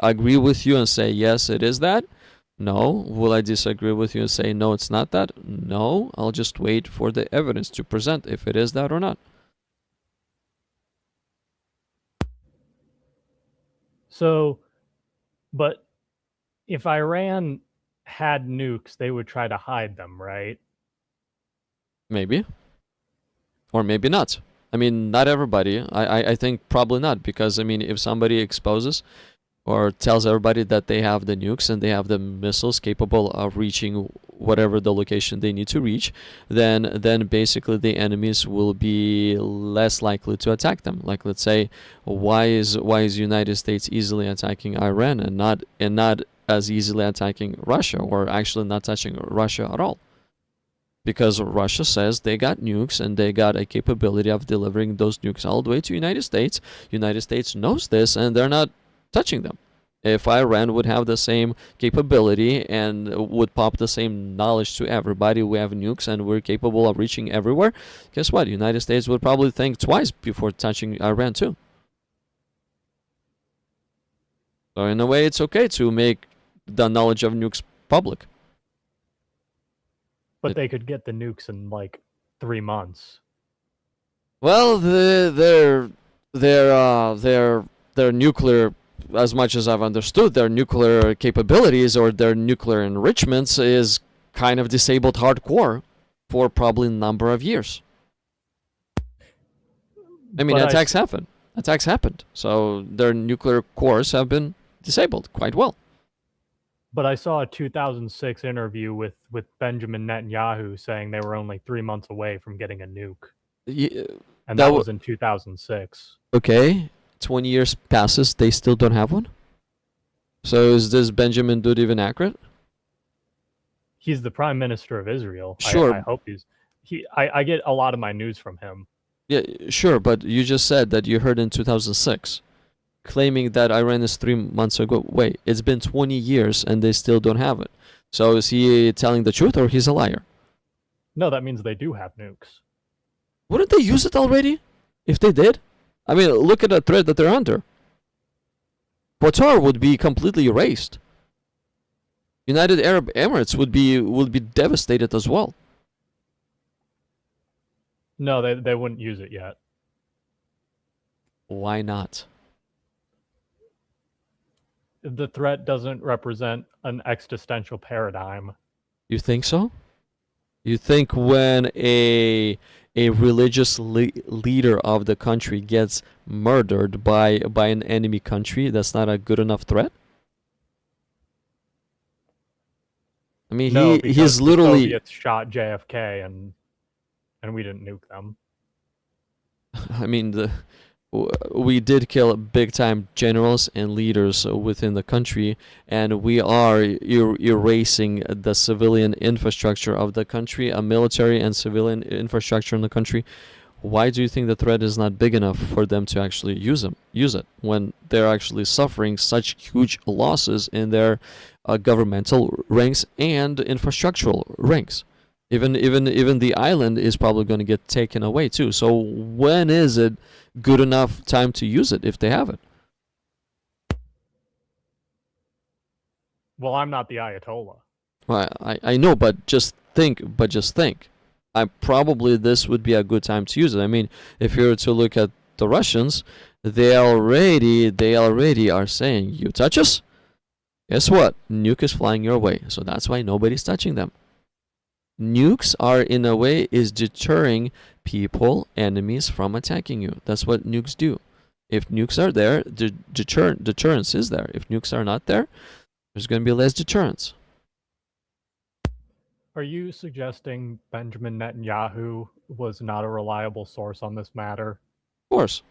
agree with you and say yes, it is that? No. Will I disagree with you and say no, it's not that? No. I'll just wait for the evidence to present if it is that or not. So, but if Iran had nukes, they would try to hide them, right? Maybe. Or maybe not. I mean, not everybody. I think probably not, because, I mean, if somebody exposes or tells everybody that they have the nukes and they have the missiles capable of reaching whatever the location they need to reach, then basically the enemies will be less likely to attack them. Like, let's say, why is United States easily attacking Iran and not as easily attacking Russia, or actually not touching Russia at all? Because Russia says they got nukes and they got a capability of delivering those nukes all the way to United States. United States knows this and they're not touching them. If Iran would have the same capability and would pop the same knowledge to everybody, we have nukes and we're capable of reaching everywhere, guess what? United States would probably think twice before touching Iran too. So in a way, it's okay to make the knowledge of nukes public. But they could get the nukes in like 3 months. Well, their nuclear, as much as I've understood, their nuclear capabilities or their nuclear enrichments is kind of disabled hardcore for probably a number of years. I mean, attacks happened. So their nuclear cores have been disabled quite well. But I saw a 2006 interview with Benjamin Netanyahu saying they were only 3 months away from getting a nuke. And That that wa- was in 2006. Okay, 20 years passes, they still don't have one? So is this Benjamin dude even accurate? He's the prime minister of Israel. Sure. I hope he's. I get a lot of my news from him. Yeah, sure, but you just said that you heard in 2006, claiming that Iran is 3 months ago. Wait, it's been 20 years and they still don't have it. So is he telling the truth or he's a liar? No, that means they do have nukes. Wouldn't they use it already? If they did? I mean, look at the threat that they're under. Qatar would be completely erased. United Arab Emirates would be devastated as well. No, they wouldn't use it yet. Why not? The threat doesn't represent an existential paradigm. You think so? You think when a religious leader of the country gets murdered by an enemy country, that's not a good enough threat? I mean, No, he's the literally. Soviets shot JFK and we didn't nuke them. I mean, we did kill big time generals and leaders within the country, and we are erasing the civilian infrastructure of the country, a military and civilian infrastructure in the country. Why do you think the threat is not big enough for them to actually use it when they're actually suffering such huge losses in their governmental ranks and infrastructural ranks? Even the island is probably going to get taken away too. So when is it good enough time to use it if they have it? Well, I'm not the Ayatollah. Well, I know, but just think. Probably this would be a good time to use it. I mean, if you were to look at the Russians, they already are saying, you touch us, guess what? Nuke is flying your way. So that's why nobody's touching them. Nukes are, in a way, is deterring people, enemies, from attacking you. That's what nukes do. If nukes are there, deterrence is there. If nukes are not there, there's going to be less deterrence. Are you suggesting Benjamin Netanyahu was not a reliable source on this matter? Of course.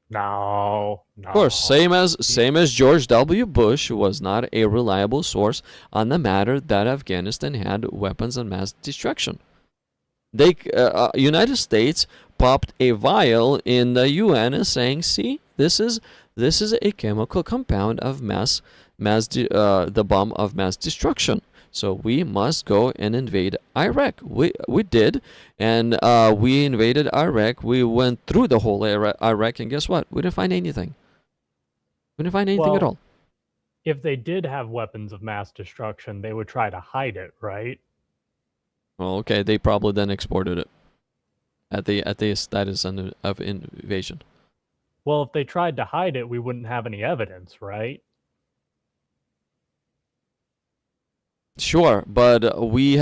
No. Of course, same as George W. Bush was not a reliable source on the matter that Afghanistan had weapons of mass destruction. They United States popped a vial in the UN saying, "See, this is a chemical compound of the bomb of mass destruction. So we must go and invade Iraq." We did, and we invaded Iraq. We went through the whole Iraq, and guess what? We didn't find anything. We didn't find anything at all. If they did have weapons of mass destruction, they would try to hide it, right? Well, okay, they probably then exported it at the status of invasion. Well, if they tried to hide it, we wouldn't have any evidence, right? Sure, but we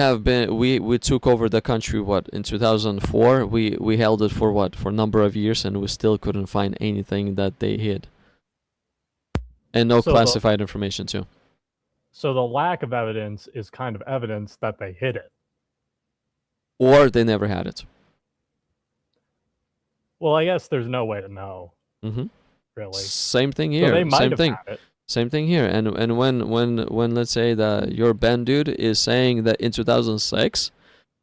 took over the country in 2004. We held it for a number of years, and we still couldn't find anything that they hid. And no classified information too. So the lack of evidence is kind of evidence that they hid it. Or they never had it. Well, I guess there's no way to know. Mm-hmm. Really. Same thing here. So they might Same have thing. had it. Same thing here. And when let's say that your Ben dude is saying that in 2006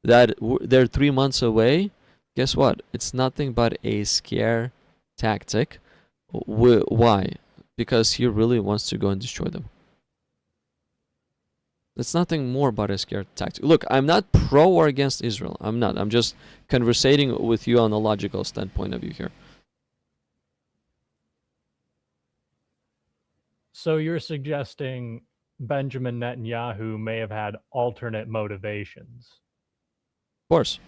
that they're 3 months away, guess what? It's nothing but a scare tactic. Why? Because he really wants to go and destroy them. It's nothing more but a scare tactic. Look, I'm not pro or against Israel. I'm not. I'm just conversating with you on a logical standpoint of view here. So you're suggesting Benjamin Netanyahu may have had alternate motivations? Of course.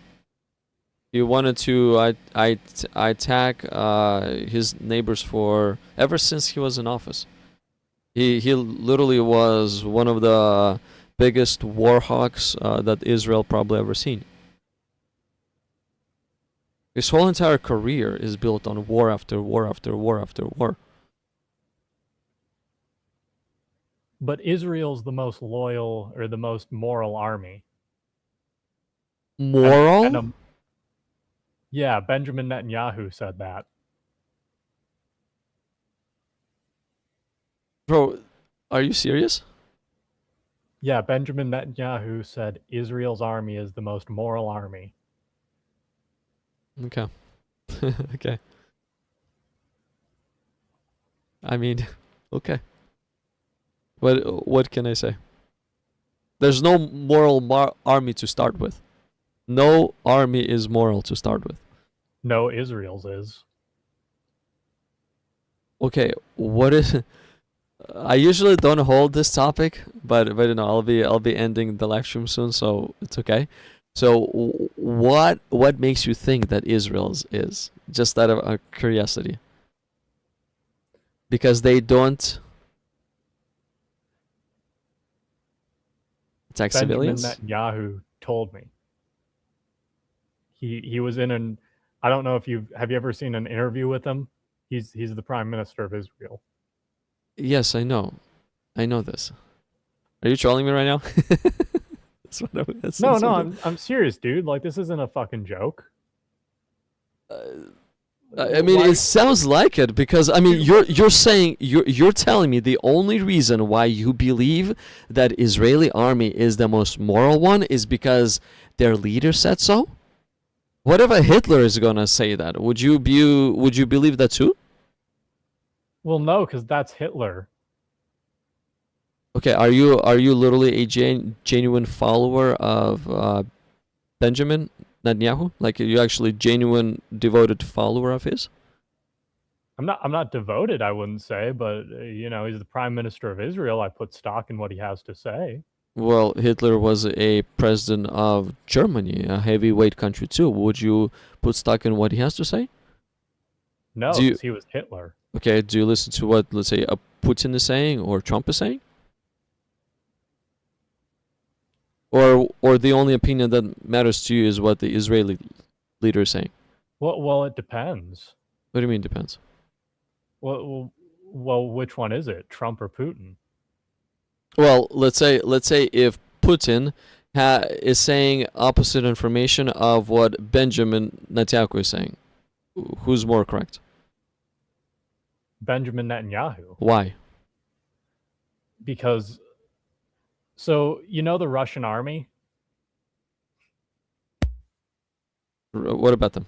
He wanted to attack his neighbors ever since he was in office. He literally was one of the biggest war hawks that Israel probably ever seen. His whole entire career is built on war after war after war after war. But Israel's the most loyal or the most moral army. Moral? Yeah, Benjamin Netanyahu said that. Bro, are you serious? Yeah, Benjamin Netanyahu said Israel's army is the most moral army. Okay. Okay. I mean, okay. What can I say? There's no moral army to start with. No army is moral to start with. No, Israel's is. Okay, what is? I usually don't hold this topic, but you know, I'll be ending the live stream soon, so it's okay. So what makes you think that Israel's is? Just out of curiosity. Because they don't attack Benjamin civilians? Netanyahu told me. He was in an, I don't know if have you ever seen an interview with him? He's the prime minister of Israel. Yes, I know. I know this. Are you trolling me right now? No, I'm serious, dude. Like, this isn't a fucking joke. I mean, it sounds like it, because I mean, you're saying you're telling me the only reason why you believe that Israeli army is the most moral one is because their leader said so. What if a Hitler is gonna say that? Would you believe that too? Well, no, because that's Hitler. Okay, are you literally a genuine follower of Benjamin Netanyahu? Like, are you actually genuine devoted follower of his? I'm not devoted, I wouldn't say, but you know, he's the prime minister of Israel. I put stock in what he has to say. Well, Hitler was a president of Germany, a heavyweight country too. Would you put stock in what he has to say? No, because he was Hitler. Okay, do you listen to what, let's say, Putin is saying or Trump is saying? Or the only opinion that matters to you is what the Israeli leader is saying? Well, it depends. What do you mean depends? Well, which one is it, Trump or Putin? Well, let's say if Putin is saying opposite information of what Benjamin Netanyahu is saying, who's more correct? Benjamin Netanyahu. Why? Because, so you know the Russian army? What about them?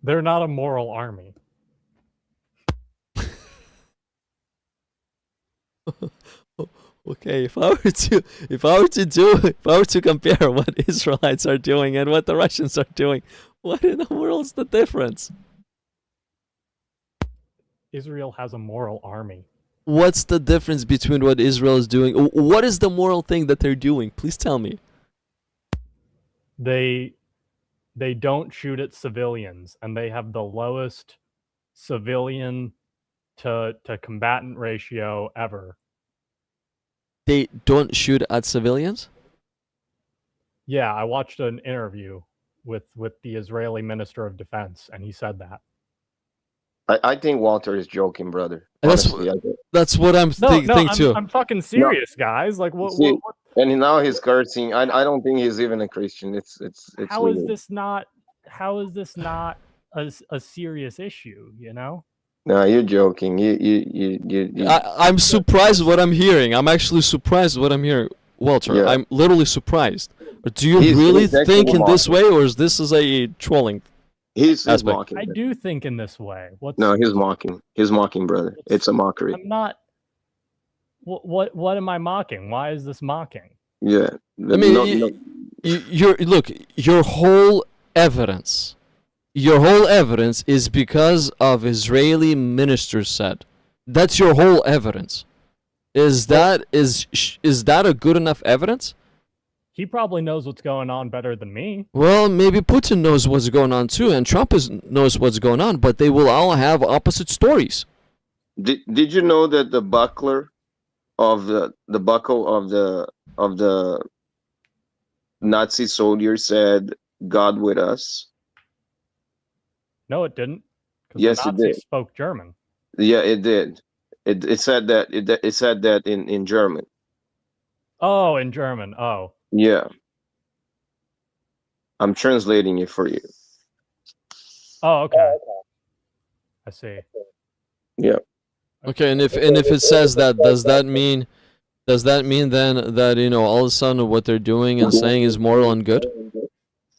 They're not a moral army. Okay, if I were to compare what Israelites are doing and what the Russians are doing, what in the world's the difference? Israel has a moral army. What's the difference between what Israel is doing? What is the moral thing that they're doing? Please tell me. They don't shoot at civilians, and they have the lowest civilian to combatant ratio ever. They don't shoot at civilians? Yeah, I watched an interview with the Israeli Minister of Defense, and he said that. I think Walter is joking, brother. That's what I'm thinking too. I'm fucking serious, guys. Like, what? And now he's cursing. I don't think he's even a Christian. It's how weird. is this not a serious issue? You know? No, you're joking. I'm surprised what I'm hearing. I'm actually surprised what I'm hearing, Walter. Yeah. I'm literally surprised. Do you really think in this way, or is this a trolling? He's mocking. I do think in this way. No, he's mocking. He's mocking, brother. It's a mockery. I'm not. What am I mocking? Why is this mocking? Yeah. I mean, your whole evidence is because of Israeli ministers said. That's your whole evidence. Is that a good enough evidence? He probably knows what's going on better than me. Well, maybe Putin knows what's going on too, and Trump knows what's going on, but they will all have opposite stories. Did you know that the buckler of the buckle of the Nazi soldier said, "God with us"? No, it didn't. Yes, the Nazis it did. Spoke German. Yeah, it did. It said that. It said that in German. Oh, in German. Oh. Yeah. I'm translating it for you. Oh, okay. I see. Yeah. Okay, and if it says that, does that mean then that all of a sudden what they're doing and saying is moral and good?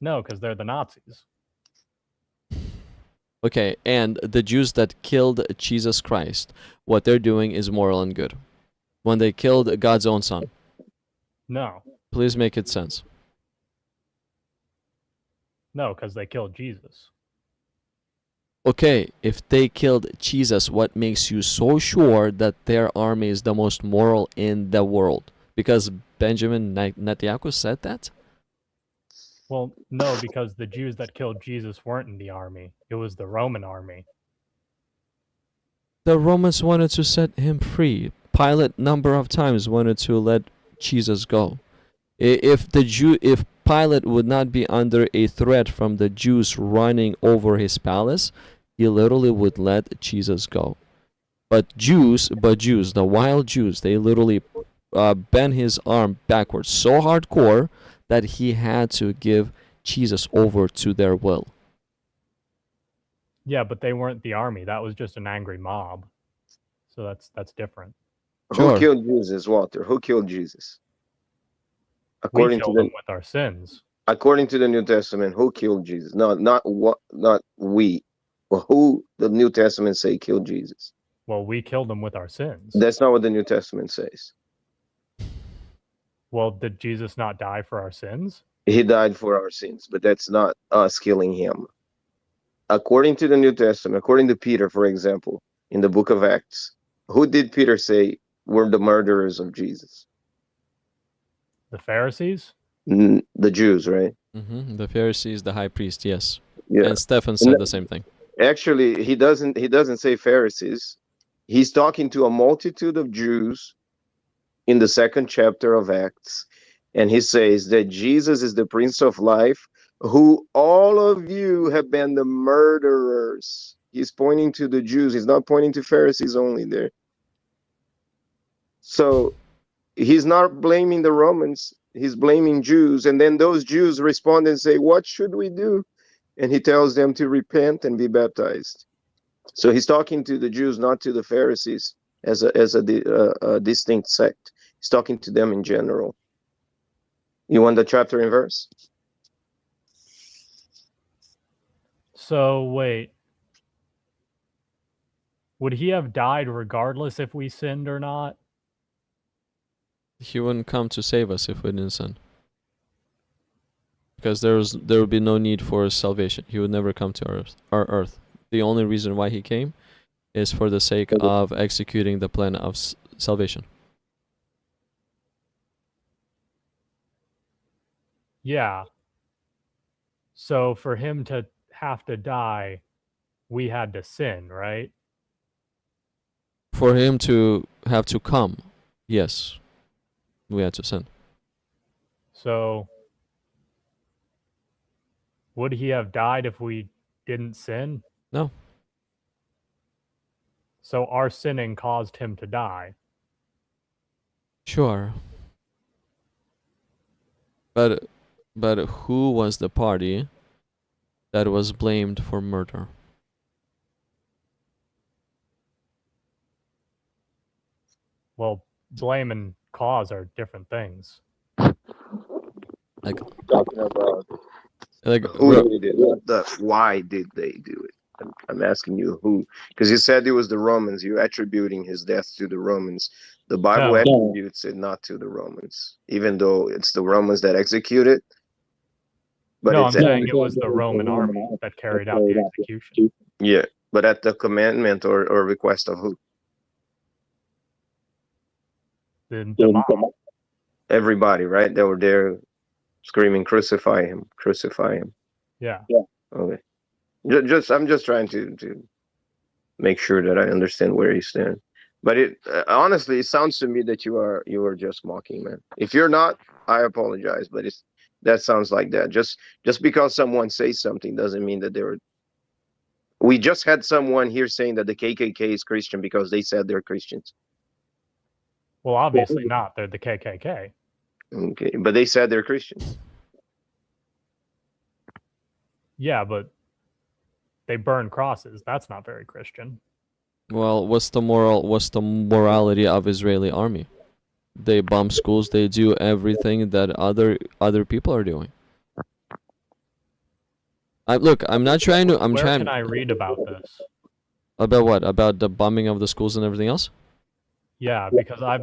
No, because they're the Nazis. Okay, and the Jews that killed Jesus Christ, what they're doing is moral and good. When they killed God's own son. No, Please make it sense. no, because they killed Jesus. Okay, if they killed Jesus, what makes you so sure that their army is the most moral in the world? Because Benjamin Netanyahu said that? Well, no, because the Jews that killed Jesus weren't in the army. It was the Roman army. The Romans wanted to set him free. Pilate number of times wanted to let Jesus go. If Pilate would not be under a threat from the Jews running over his palace, he literally would let Jesus go. But Jews, the wild Jews, they literally bent his arm backwards so hardcore that he had to give Jesus over to their will. Yeah, but they weren't the army. That was just an angry mob. So that's different. Sure. Who killed Jesus, Walter? Who killed Jesus? We According to killed the them with our sins. according to the New Testament, who killed Jesus? No, not we. But who the New Testament say killed Jesus? Well, we killed them with our sins. That's not what the New Testament says. Well, did Jesus not die for our sins? He died for our sins, but that's not us killing him. According to the New Testament, according to Peter, for example, in the book of Acts, who did Peter say were the murderers of Jesus? The Pharisees? The Jews, right? The Pharisees, the high priest, yes. Yeah. And Stephen said the same thing. Actually, he doesn't say Pharisees. He's talking to a multitude of Jews in the second chapter of Acts, and he says that Jesus is the Prince of Life, who all of you have been the murderers. He's pointing to the Jews. He's not pointing to Pharisees only there. So he's not blaming the Romans. He's blaming Jews. And then those Jews respond and say, what should we do? And he tells them to repent and be baptized. So he's talking to the Jews, not to the Pharisees as a distinct sect. He's talking to them in general. You want the chapter and verse? So, wait. Would he have died regardless if we sinned or not? He wouldn't come to save us if we didn't sin. Because there would be no need for salvation. He would never come to our earth. The only reason why he came is for the sake of executing the plan of salvation. Yeah. So for him to have to die, we had to sin, right? For him to have to come, yes, we had to sin. So would he have died if we didn't sin? No. So our sinning caused him to die. Sure. But who was the party that was blamed for murder? Well, blame and cause are different things. Like, Talking about who did it, not the why did they do it. I'm asking you who, because you said it was the Romans. You're attributing his death to the Romans. The Bible attributes it not to the Romans, even though it's the Romans that executed. But no, I'm saying it was the Roman army that carried out the execution. Yeah, but at the commandment or request of who? The mob. Everybody, right? They were there screaming, "Crucify him! Crucify him!" Yeah. Okay. I'm just trying to make sure that I understand where you stand. But it honestly, it sounds to me that you are just mocking, man. If you're not, I apologize, but that sounds like that. Just because someone says something doesn't mean that they were. We just had someone here saying that the KKK is Christian because they said they're Christians. Well, obviously not. They're the KKK. Okay, but they said they're Christians. Yeah, but they burn crosses. That's not very Christian. Well, what's the morality of Israeli army? They bomb schools. They do everything that other people are doing. Look, I'm not trying to. Where can I read about this? About what? About the bombing of the schools and everything else? Yeah, because I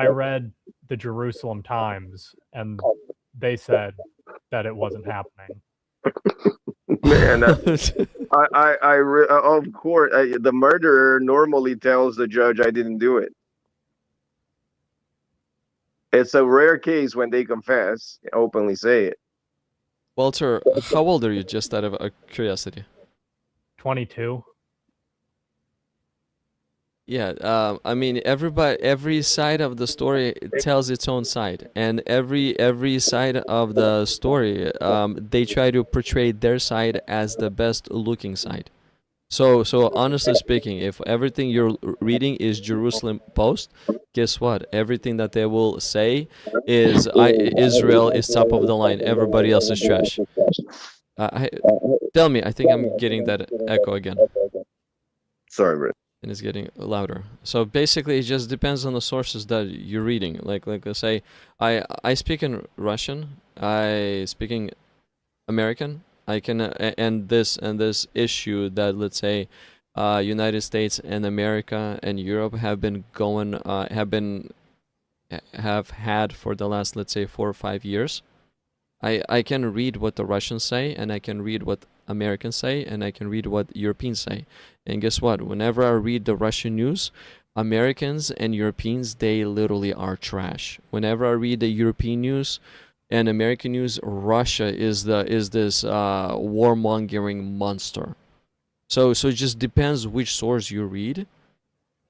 read the Jerusalem Times and they said that it wasn't happening. Man, of course, the murderer normally tells the judge, "I didn't do it." It's a rare case when they confess, openly say it. Walter, how old are you? Just out of curiosity. 22. Yeah, I mean, every side of the story tells its own side, and every side of the story, they try to portray their side as the best looking side. So honestly speaking, if everything you're reading is Jerusalem Post, guess what? Everything that they will say is Israel is top of the line. Everybody else is trash. Tell me, I think I'm getting that echo again. Sorry, Brett. And it's getting louder. So basically, it just depends on the sources that you're reading. Like I say, I speak in Russian. I speak in American. I can and this issue that, let's say, United States and America and Europe have been going have had for the last, let's say, 4 or 5 years. I can read what the Russians say, and I can read what Americans say, and I can read what Europeans say. And guess what? Whenever I read the Russian news, Americans and Europeans, they literally are trash. Whenever I read the European news and American news, Russia is this warmongering monster. So it just depends which source you read.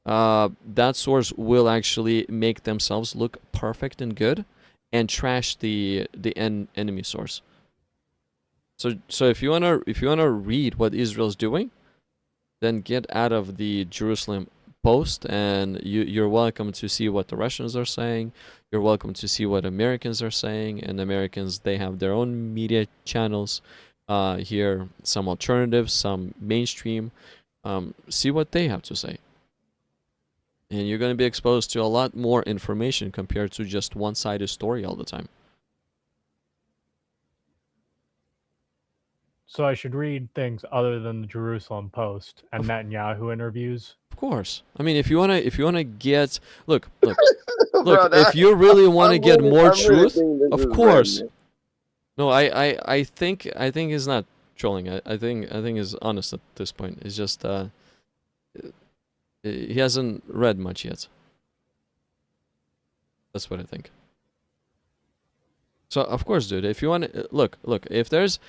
That source will actually make themselves look perfect and good, and trash the enemy source. So if you wanna read what Israel's doing, then get out of the Jerusalem Post, and you're welcome to see what the Russians are saying. You're welcome to see what Americans are saying, and Americans, they have their own media channels here, some alternatives, some mainstream. See what they have to say. And you're going to be exposed to a lot more information compared to just one-sided story all the time. So I should read things other than the Jerusalem Post and Netanyahu interviews. Of course. I mean, if you wanna get look, Bro, if you really want to get more I'm really truth, thinking this of is course. random. No, I think he's not trolling. I think he's honest at this point. It's just he hasn't read much yet. That's what I think. So of course, dude, if you want to look, if there's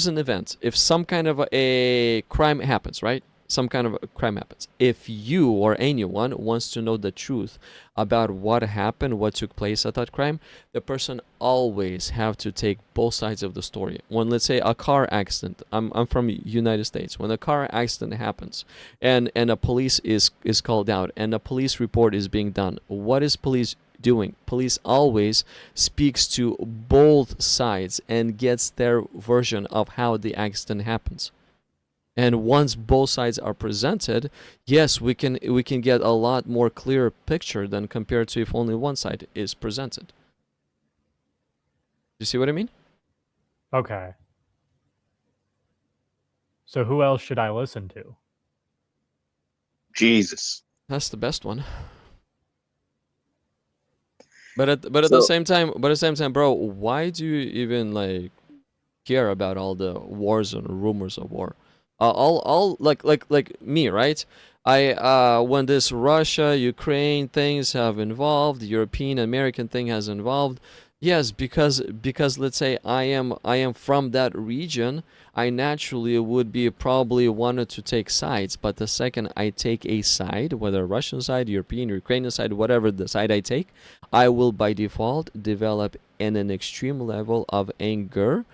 an event, if some kind of a crime happens, right? Some kind of a crime happens. If you or anyone wants to know the truth about what happened, what took place at that crime, the person always have to take both sides of the story. When, let's say, a car accident, I'm from United States. When a car accident happens and a police is called out and a police report is being done, what is police doing? Police always speaks to both sides and gets their version of how the accident happens. And once both sides are presented, yes, we can get a lot more clear picture than compared to if only one side is presented. You see what I mean? Okay. So who else should I listen to? Jesus. That's the best one. But at the same time, bro, why do you even care about all the wars and rumors of war? All like me, right? When this Russia Ukraine things have involved, the European American thing has involved. Yes, because let's say I am from that region, I naturally would be probably wanted to take sides. But the second I take a side, whether Russian side, European, Ukrainian side, whatever the side I take, I will by default develop an extreme level of anger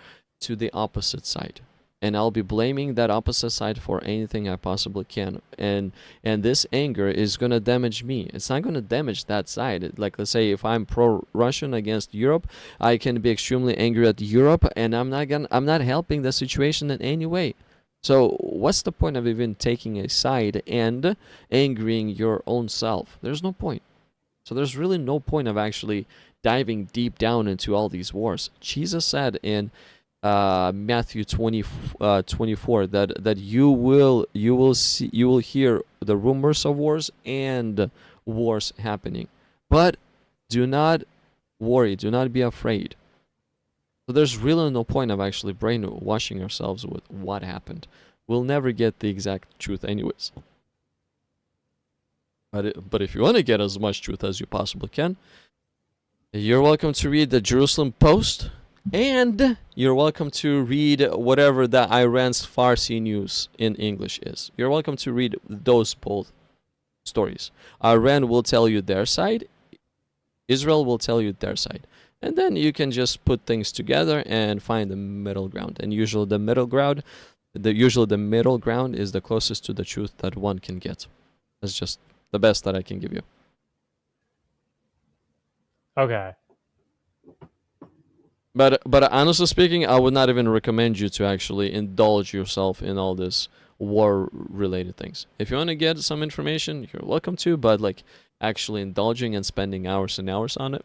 to the opposite side. and I'll be blaming that opposite side for anything I possibly can. And this anger is gonna damage me. It's not gonna damage that side. Like, let's say if I'm pro-Russian against Europe, I can be extremely angry at Europe, and I'm not helping the situation in any way. So what's the point of even taking a side and angering your own self? There's no point. So there's really no point of actually diving deep down into all these wars. Jesus said in Matthew 24 that you will hear the rumors of wars and wars happening, but do not worry, do not be afraid. So there's really no point of actually brainwashing ourselves with what happened. We'll never get the exact truth anyways. But if you want to get as much truth as you possibly can, you're welcome to read the Jerusalem Post, and you're welcome to read whatever the Iran's Farsi news in English is. You're welcome to read those both stories. Iran will tell you their side, Israel will tell you their side. And then you can just put things together and find the middle ground. And usually the middle ground is the closest to the truth that one can get. That's just the best that I can give you. Okay. But honestly speaking, I would not even recommend you to actually indulge yourself in all this war-related things. If you want to get some information, you're welcome to, but like actually indulging and spending hours and hours on it,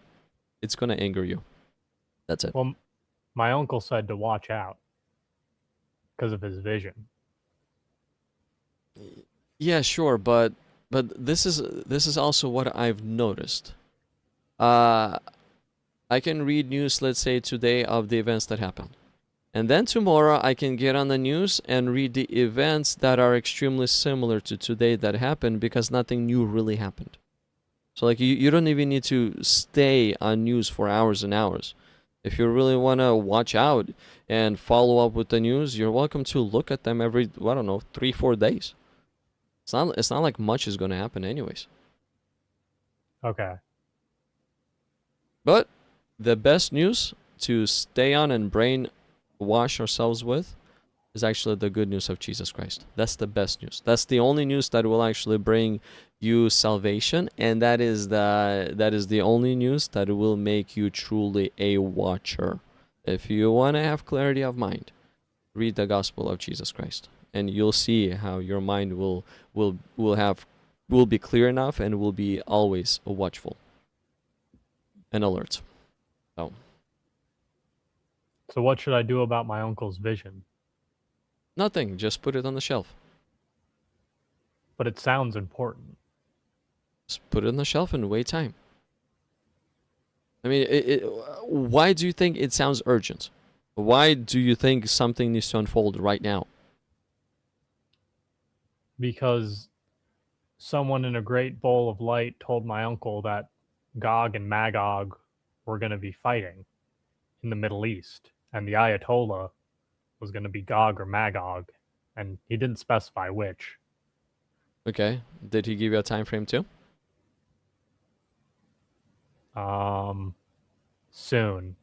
it's going to anger you. That's it. Well, my uncle said to watch out because of his vision. Yeah, sure, but this is also what I've noticed. I can read news, let's say today, of the events that happened. And then tomorrow I can get on the news and read the events that are extremely similar to today that happened, because nothing new really happened. So like you don't even need to stay on news for hours and hours. If you really want to watch out and follow up with the news, you're welcome to look at them every, I don't know, 3-4 days. It's not like much is going to happen anyways. Okay. But the best news to stay on and brainwash ourselves with is actually the good news of Jesus Christ. That's the best news. That's the only news that will actually bring you salvation, and that is the only news that will make you truly a watcher. If you want to have clarity of mind, read the gospel of Jesus Christ, and you'll see how your mind will be clear enough and will be always watchful and alert. So what should I do about my uncle's vision? Nothing, just put it on the shelf. But it sounds important. Just put it on the shelf and wait time. I mean, why do you think it sounds urgent? Why do you think something needs to unfold right now? Because someone in a great bowl of light told my uncle that Gog and Magog were going to be fighting in the Middle East, and the Ayatollah was going to be Gog or Magog, and he didn't specify which. Okay. Did he give you a time frame too? Soon.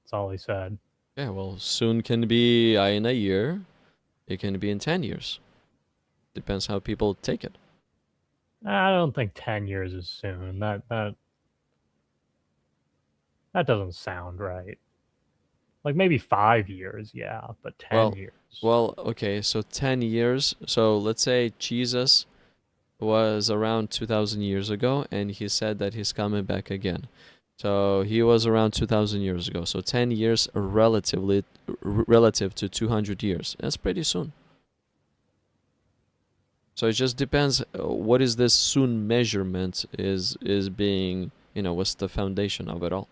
That's all he said. Yeah, well, soon can be in a year. It can be in 10 years. Depends how people take it. I don't think 10 years is soon. That doesn't sound right. Like maybe 5 years, yeah, but 10 years. Well, okay, so 10 years. So let's say Jesus was around 2,000 years ago, and he said that he's coming back again. So he was around 2,000 years ago. So 10 years relative to 200 years. That's pretty soon. So it just depends what is this soon measurement is being, what's the foundation of it all.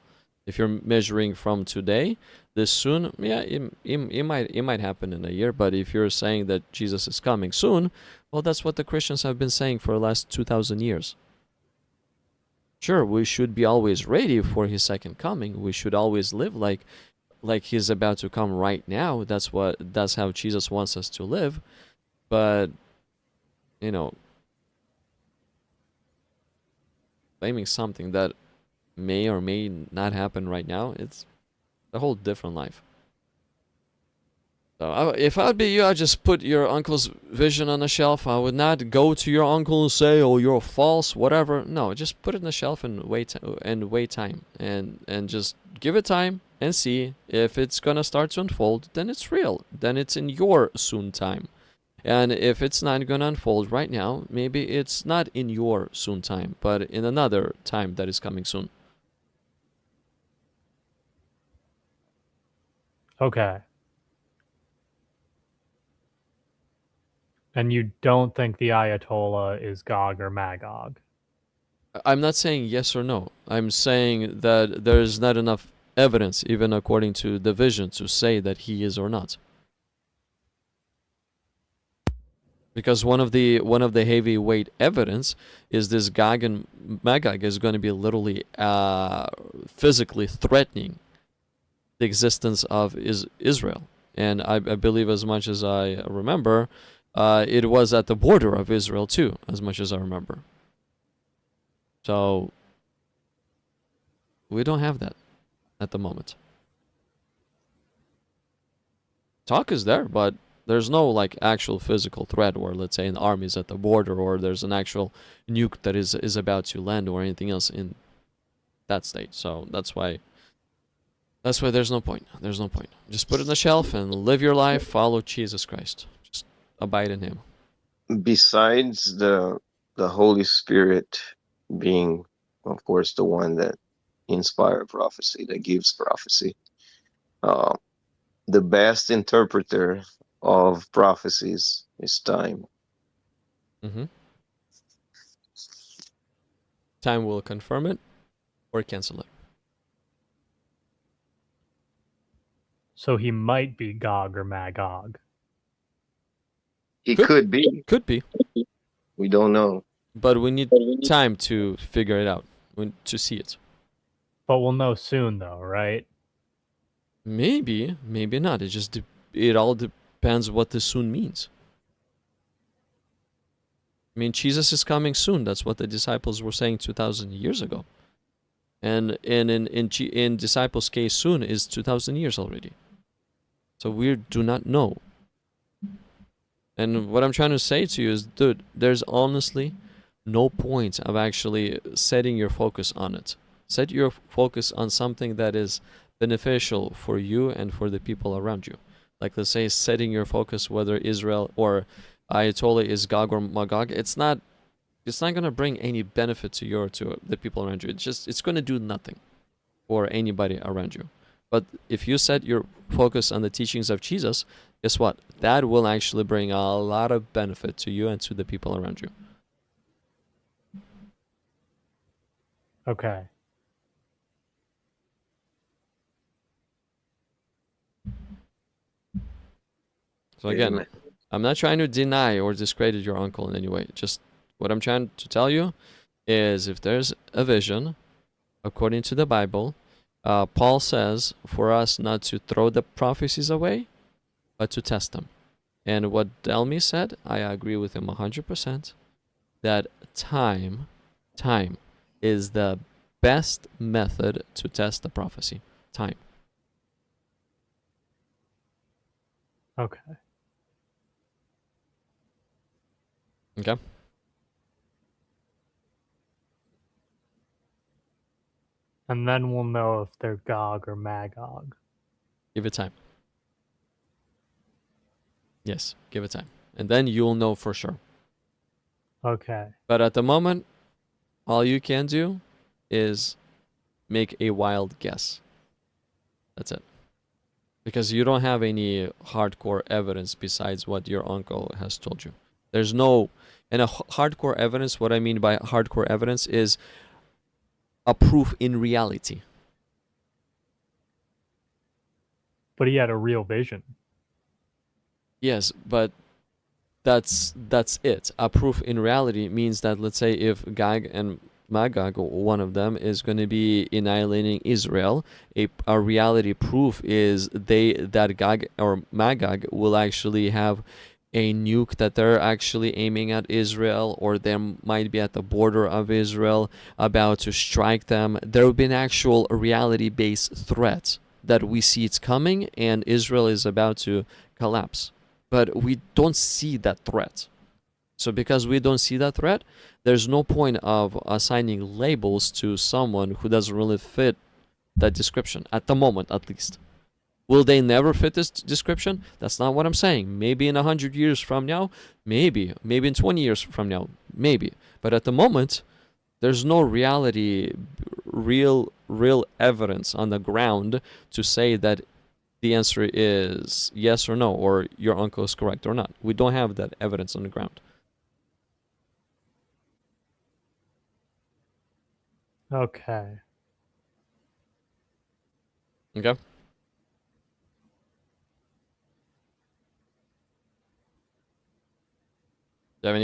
If you're measuring from today, this soon, yeah, it might happen in a year. But if you're saying that Jesus is coming soon, well, that's what the Christians have been saying for the last 2,000 years. Sure, we should be always ready for his second coming. We should always live like he's about to come right now. That's how Jesus wants us to live. But blaming something that may or may not happen right now, it's a whole different life. So if I'd be you, I'd just put your uncle's vision on the shelf. I would not go to your uncle and say, "Oh, you're false," whatever. No, just put it on the shelf and wait time, and just give it time and see if it's gonna start to unfold. Then it's real. Then it's in your soon time. And if it's not gonna unfold right now, maybe it's not in your soon time, but in another time that is coming soon. Okay. And you don't think the Ayatollah is Gog or Magog? I'm not saying yes or no. I'm saying that there's not enough evidence, even according to the vision, to say that he is or not. Because one of the heavyweight evidence is this Gog and Magog is going to be literally physically threatening the existence of Israel. And I believe, as much as I remember, it was at the border of Israel too, as much as I remember. So we don't have that at the moment. Talk is there, but there's no like actual physical threat, or let's say an army is at the border, or there's an actual nuke that is about to land, or anything else in that state. So that's why there's no point. There's no point. Just put it on the shelf and live your life. Follow Jesus Christ. Just abide in Him. Besides the Holy Spirit being, of course, the one that inspires prophecy, that gives prophecy, the best interpreter of prophecies is time. Mm-hmm. Time will confirm it or cancel it. So he might be Gog or Magog. He could be. Could be. We don't know. But we need time to figure it out, to see it. But we'll know soon, though, right? Maybe, maybe not. It all depends what this soon means. I mean, Jesus is coming soon. That's what the disciples were saying 2,000 years ago. And in disciples' case, soon is 2,000 years already. So we do not know. And what I'm trying to say to you is, dude, there's honestly no point of actually setting your focus on it. Set your focus on something that is beneficial for you and for the people around you. Like, let's say, setting your focus whether Israel or Ayatollah is Gog or Magog. It's not going to bring any benefit to the people around you. It's going to do nothing for anybody around you. But if you set your focus on the teachings of Jesus, guess what? That will actually bring a lot of benefit to you and to the people around you. Okay. So again, Amen. I'm not trying to deny or discredit your uncle in any way. Just what I'm trying to tell you is, if there's a vision, according to the Bible, Paul says for us not to throw the prophecies away, but to test them. And what Delmy said, I agree with him 100%, that time is the best method to test the prophecy. Time. Okay. Okay? And then we'll know if they're Gog or Magog. Give it time. Yes, give it time. And then you'll know for sure. Okay. But at the moment, all you can do is make a wild guess. That's it. Because you don't have any hardcore evidence besides what your uncle has told you. There's no... And a hardcore evidence, what I mean by hardcore evidence is a proof in reality. But he had a real vision. Yes, but that's it. A proof in reality means that, let's say, if Gog and Magog, one of them, is going to be annihilating Israel, a reality proof is that Gog or Magog will actually have a nuke that they're actually aiming at Israel, or they might be at the border of Israel about to strike them. There will be an actual reality-based threat that we see it's coming and Israel is about to collapse. But we don't see that threat. So because we don't see that threat, there's no point of assigning labels to someone who doesn't really fit that description, at the moment at least. Will they never fit this description? That's not what I'm saying. Maybe in 100 years from now, maybe in 20 years from now, maybe. But at the moment, there's no real evidence on the ground to say that the answer is yes or no, or your uncle is correct or not. We don't have that evidence on the ground. Okay. Okay? Do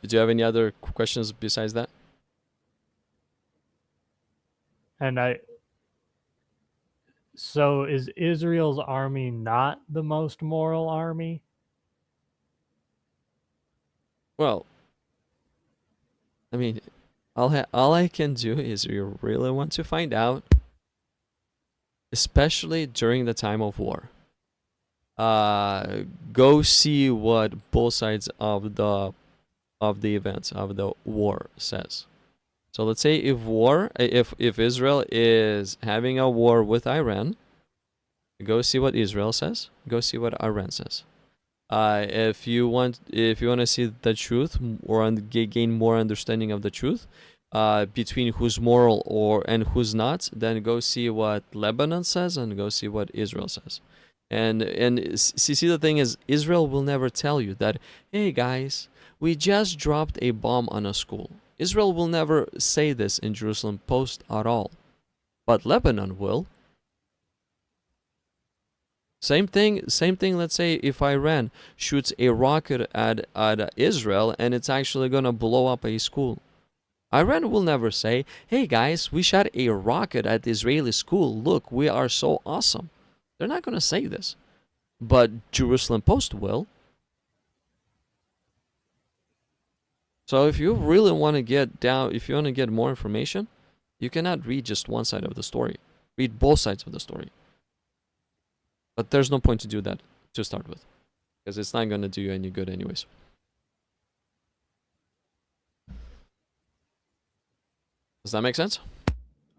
you have any other questions besides that? And so is Israel's army not the most moral army? Well, I mean, all I can do is, you really want to find out, especially during the time of war, go see what both sides of the event of the war says. So let's say if Israel is having a war with Iran, go see what Israel says. Go see what Iran says. If you want to see the truth or gain more understanding of the truth, between who's moral and who's not, then go see what Lebanon says and go see what Israel says. And see, the thing is, Israel will never tell you that, hey guys, we just dropped a bomb on a school. Israel will never say this in Jerusalem Post at all, but Lebanon will. Same thing, let's say if Iran shoots a rocket at Israel and it's actually going to blow up a school. Iran will never say, hey guys, we shot a rocket at the Israeli school. Look, we are so awesome. They're not going to say this. But Jerusalem Post will. So if you really want to if you want to get more information, you cannot read just one side of the story. Read both sides of the story. But there's no point to do that to start with, because it's not going to do you any good anyways. Does that make sense?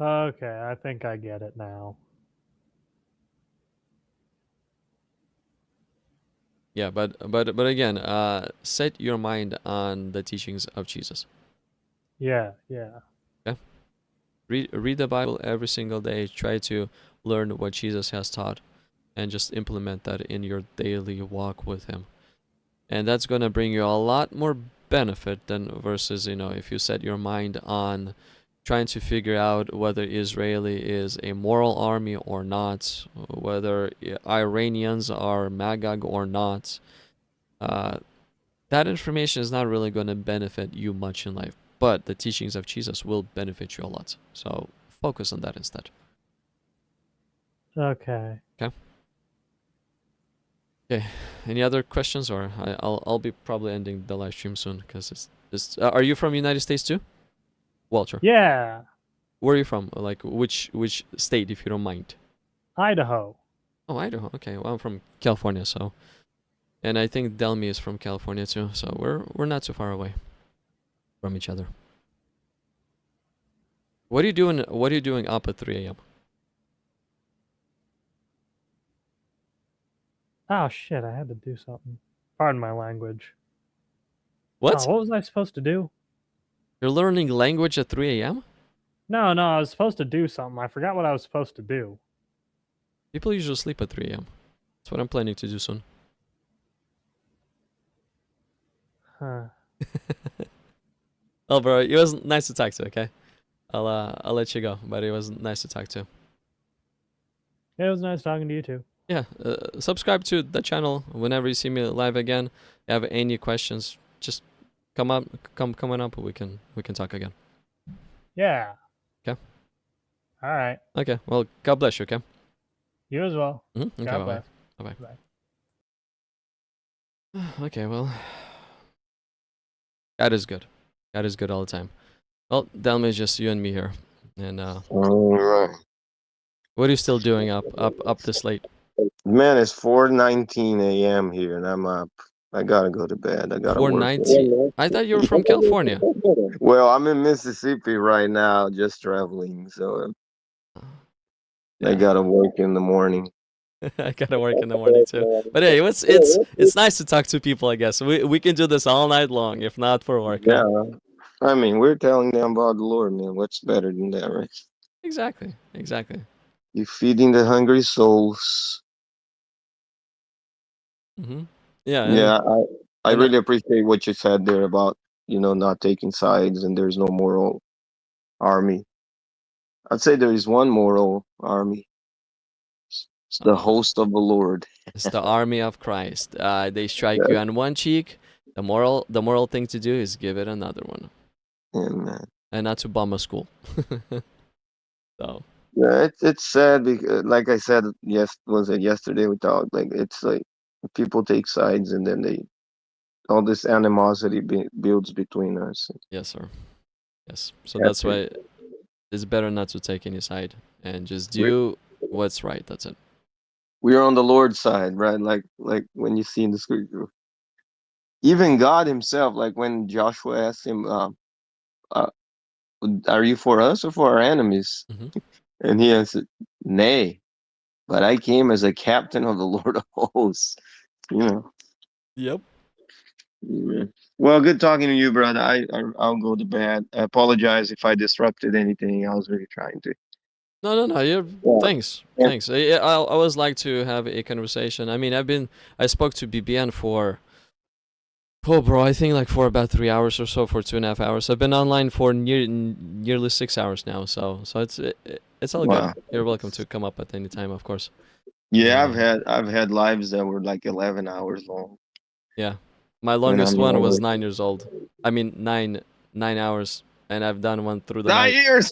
Okay, I think I get it now. Yeah, but again, set your mind on the teachings of Jesus. Yeah. Okay? Read the Bible every single day. Try to learn what Jesus has taught and just implement that in your daily walk with him. And that's going to bring you a lot more benefit than versus, if you set your mind on trying to figure out whether Israeli is a moral army or not, whether Iranians are Magog or not. That information is not really going to benefit you much in life, but the teachings of Jesus will benefit you a lot. So focus on that instead. Okay. Okay. Any other questions, or I'll be probably ending the live stream soon, because it's are you from United States too, Walter? Yeah. Where are you from? Like which state, if you don't mind? Idaho. Oh, Idaho. Okay. Well, I'm from California, so, and I think Delmi is from California too. So we're not too far away from each other. What are you doing up at 3 a.m.? Oh shit! I had to do something. Pardon my language. What? Oh, what was I supposed to do? You're learning language at 3 a.m.? No, I was supposed to do something. I forgot what I was supposed to do. People usually sleep at 3 a.m. That's what I'm planning to do soon. Huh. Oh, bro, it was nice to talk to. Okay, I'll let you go, but it was nice to talk to. It was nice talking to you too. Yeah, subscribe to the channel whenever you see me live again. If you have any questions, just come on up. We can talk again. Yeah. Okay. All right. Okay. Well, God bless you. Okay. You as well. Mm-hmm. Okay. God bless. Bye. Bye. Okay. Well, God is good. God is good all the time. Well, Delma is just you and me here, and All right. What are you still doing up this late? Man, it's 4:19 a.m. here, and I'm up. I gotta go to bed. I gotta work. 490. I thought you were from California. Well, I'm in Mississippi right now, just traveling, so I Yeah. gotta work in the morning. I gotta work in the morning too. But hey, it's nice to talk to people. I guess we can do this all night long, if not for work. Yeah, Huh? I mean, we're telling them about the Lord, man. What's better than that, right? Exactly. Exactly. You're feeding the hungry souls. Mm-hmm. Yeah. Yeah, I And really appreciate what you said there about, not taking sides and there's no moral army. I'd say there is one moral army. It's the host of the Lord. it's the army of Christ. They strike you on one cheek. The moral thing to do is give it another one, Amen. and not to bomb a school. So. Yeah, it's sad because, like I said, was it yesterday we talked? Like it's like people take sides and then all this animosity builds between us. Yes, sir. Yes. So That's that's why it's better not to take any side and just do what's right. That's it. We are on the Lord's side, right? Like when you see in the scripture, even God Himself, like when Joshua asked him, uh, "Are you for us or for our enemies?" Mhm. And he answered, "Nay, but I came as a captain of the Lord of hosts." You know. Yep. Yeah. Well, good talking to you, brother. I'll go to bed. I apologize if I disrupted anything. I was really trying to. No. You're Yeah. thanks. Yeah. Thanks. I always like to have a conversation. I mean, I spoke to BBN for. Oh, bro, I think like for about 3 hours or so, for 2.5 hours. I've been online for nearly 6 hours now, so it's all Wow. good. You're welcome to come up at any time, of course. Yeah, And, I've had lives that were like 11 hours long. yeah, my When longest I'm one not was working. 9 years old. I mean, nine hours, and I've done one through the 9 night. years.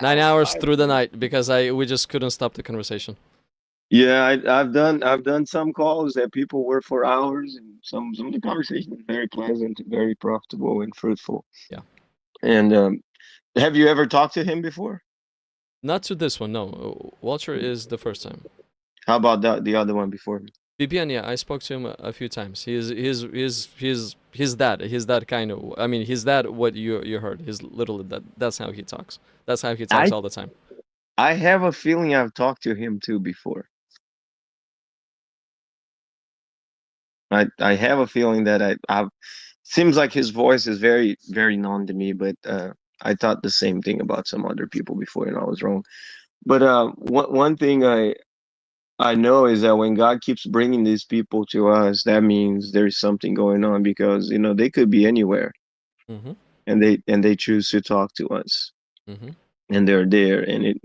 9 hours through the night because we just couldn't stop the conversation. Yeah, I've done some calls that people were for hours, and some of the conversations were very pleasant, very profitable, and fruitful. Yeah. And have you ever talked to him before? Not to this one, no. Walter is the first time. How about the other one before? BBN, yeah, I spoke to him a few times. He's that kind of. I mean, he's that what you heard. He's literally that. That's how he talks. That's how he talks all the time. I have a feeling I've talked to him too before. I have a feeling that I've seems like his voice is very, very known to me, but I thought the same thing about some other people before, and I was wrong. But one thing I know is that when God keeps bringing these people to us, that means there's something going on, because they could be anywhere, Mhm. and they choose to talk to us, Mhm. and they're there, and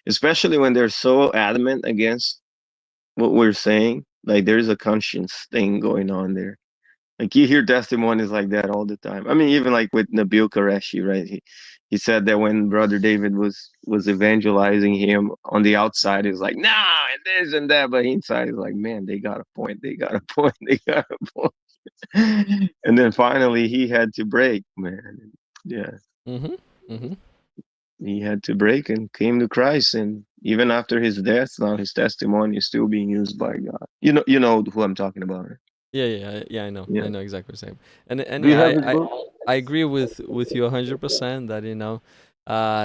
especially when they're so adamant against what we're saying, like there's a conscience thing going on there. Like you hear testimonies like that all the time. I mean, even like with Nabil Qureshi, right? He said that when Brother David was evangelizing him on the outside, he was like, nah, and this and that, but inside he's like, man, they got a point, they got a point, they got a point. And then finally he had to break, man. Yeah. Mhm. Mhm. He had to break and came to Christ, and even after his death, now his testimony is still being used by God. You know who I'm talking about, right? Yeah. I know. Yeah. I know exactly the same. And Do you yeah, have his book? I agree with you 100% that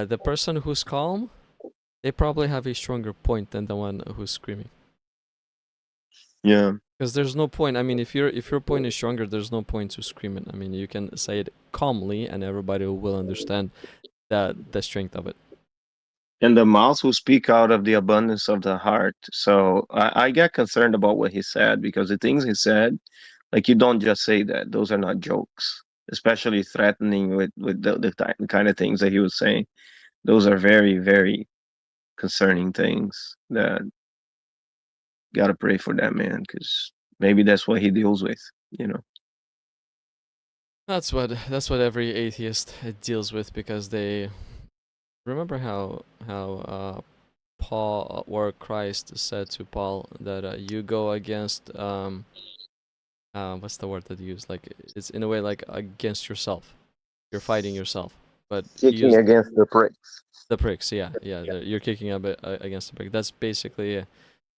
the person who's calm, they probably have a stronger point than the one who's screaming. Yeah. Because there's no point. I mean, if your point is stronger, there's no point to screaming. I mean, you can say it calmly, and everybody will understand the strength of it. And the mouth will speak out of the abundance of the heart. So I get concerned about what he said, because the things he said, like, you don't just say that. Those are not jokes, especially threatening with the kind of things that he was saying. Those are very, very concerning things that got to pray for that man, because maybe that's what he deals with, you know. That's what every atheist deals with, because they remember how Paul or Christ said to Paul that you go against what's the word that you use? Like, it's in a way like against yourself. You're fighting yourself. But he Kicking used against the pricks. The pricks, yeah, Yeah. you're kicking up against the prick. That's basically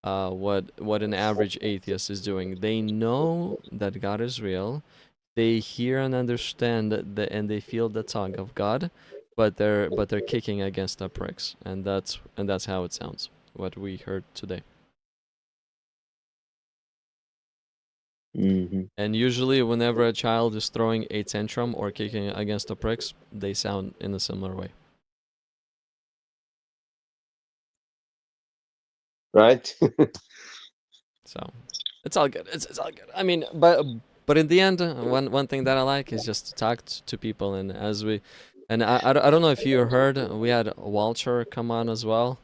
what an average atheist is doing. They know that God is real. They hear and understand and they feel the tug of God, but they're kicking against the pricks, and that's how it sounds. What we heard today. Hmm. And usually, whenever a child is throwing a tantrum or kicking against the pricks, they sound in a similar way. Right. So it's all good. It's all good. I mean, but in the end, one thing that I like is just to talk to people, and I don't know if you heard, we had Walter come on as well,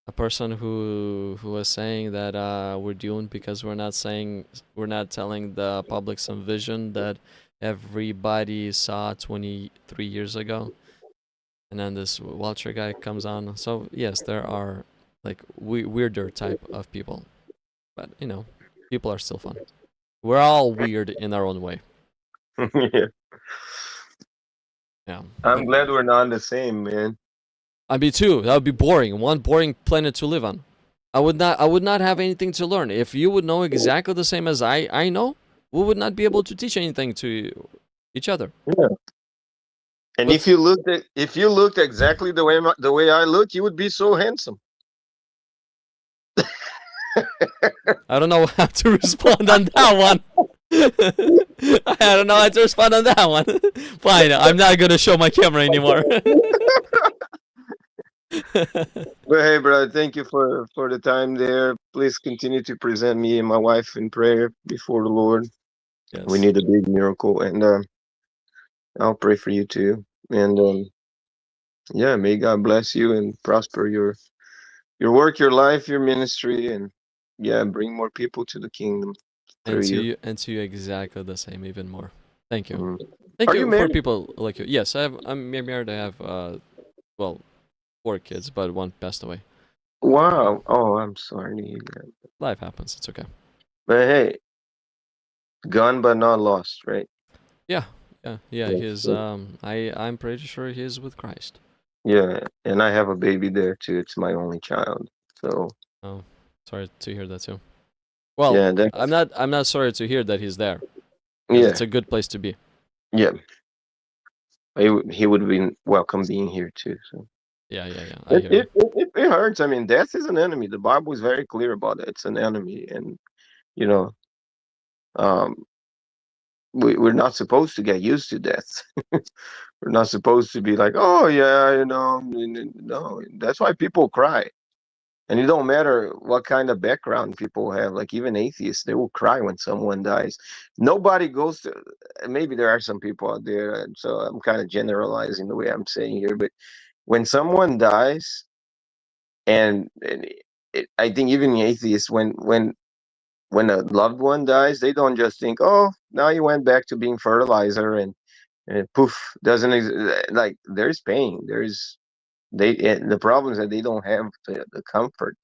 a person who was saying that we're doomed because we're not telling the public some vision that everybody saw 23 years ago. And then this Walter guy comes on. So yes, there are like weirder type of people, but people are still fun. We're all weird in our own way. Yeah. Yeah. I'm glad we're not the same, man. I'd be too. That would be boring. One boring planet to live on. I would not have anything to learn. If you would know exactly the same as I know, we would not be able to teach anything to each other. Yeah. And But- if you looked exactly the way I look, you would be so handsome. I don't know how to respond on that one. I don't know how to respond on that one. Fine, I'm not gonna show my camera anymore. But hey, brother, thank you for the time there. Please continue to present me and my wife in prayer before the Lord. Yes. We need a big miracle, and I'll pray for you too. And yeah, may God bless you and prosper your work, your life, your ministry, and yeah, bring more people to the kingdom through you. And to you exactly the same, even more. Thank you. Mhm. Thank Are you you for married? people like you. Yes, I'm married. I have well, 4 kids, but one passed away. Wow. Oh, I'm sorry to hear that. Life happens. It's okay. But hey, gone but not lost, right? Yeah. That's He's good. I'm pretty sure he's with Christ. Yeah, and I have a baby there too. It's my only child. So Oh, sorry to hear that too. Well, yeah, that I'm not sorry to hear that he's there, because yeah, it's a good place to be. yeah. He would have been welcome being here too. So Yeah. I hear you. it hurts. I mean, death is an enemy. The Bible is very clear about it. It's an enemy, and you know, um, we're not supposed to get used to death. We're not supposed to be like, oh yeah, no. That's why people cry. And it don't matter what kind of background people have, like even atheists, they will cry when someone dies. Nobody goes to, maybe there are some people out there, and so I'm kind of generalizing the way I'm saying here, but when someone dies, and I think even atheists, when a loved one dies, they don't just think, oh, now you went back to being fertilizer and poof, like there's pain. The problem is that they don't have the comfort,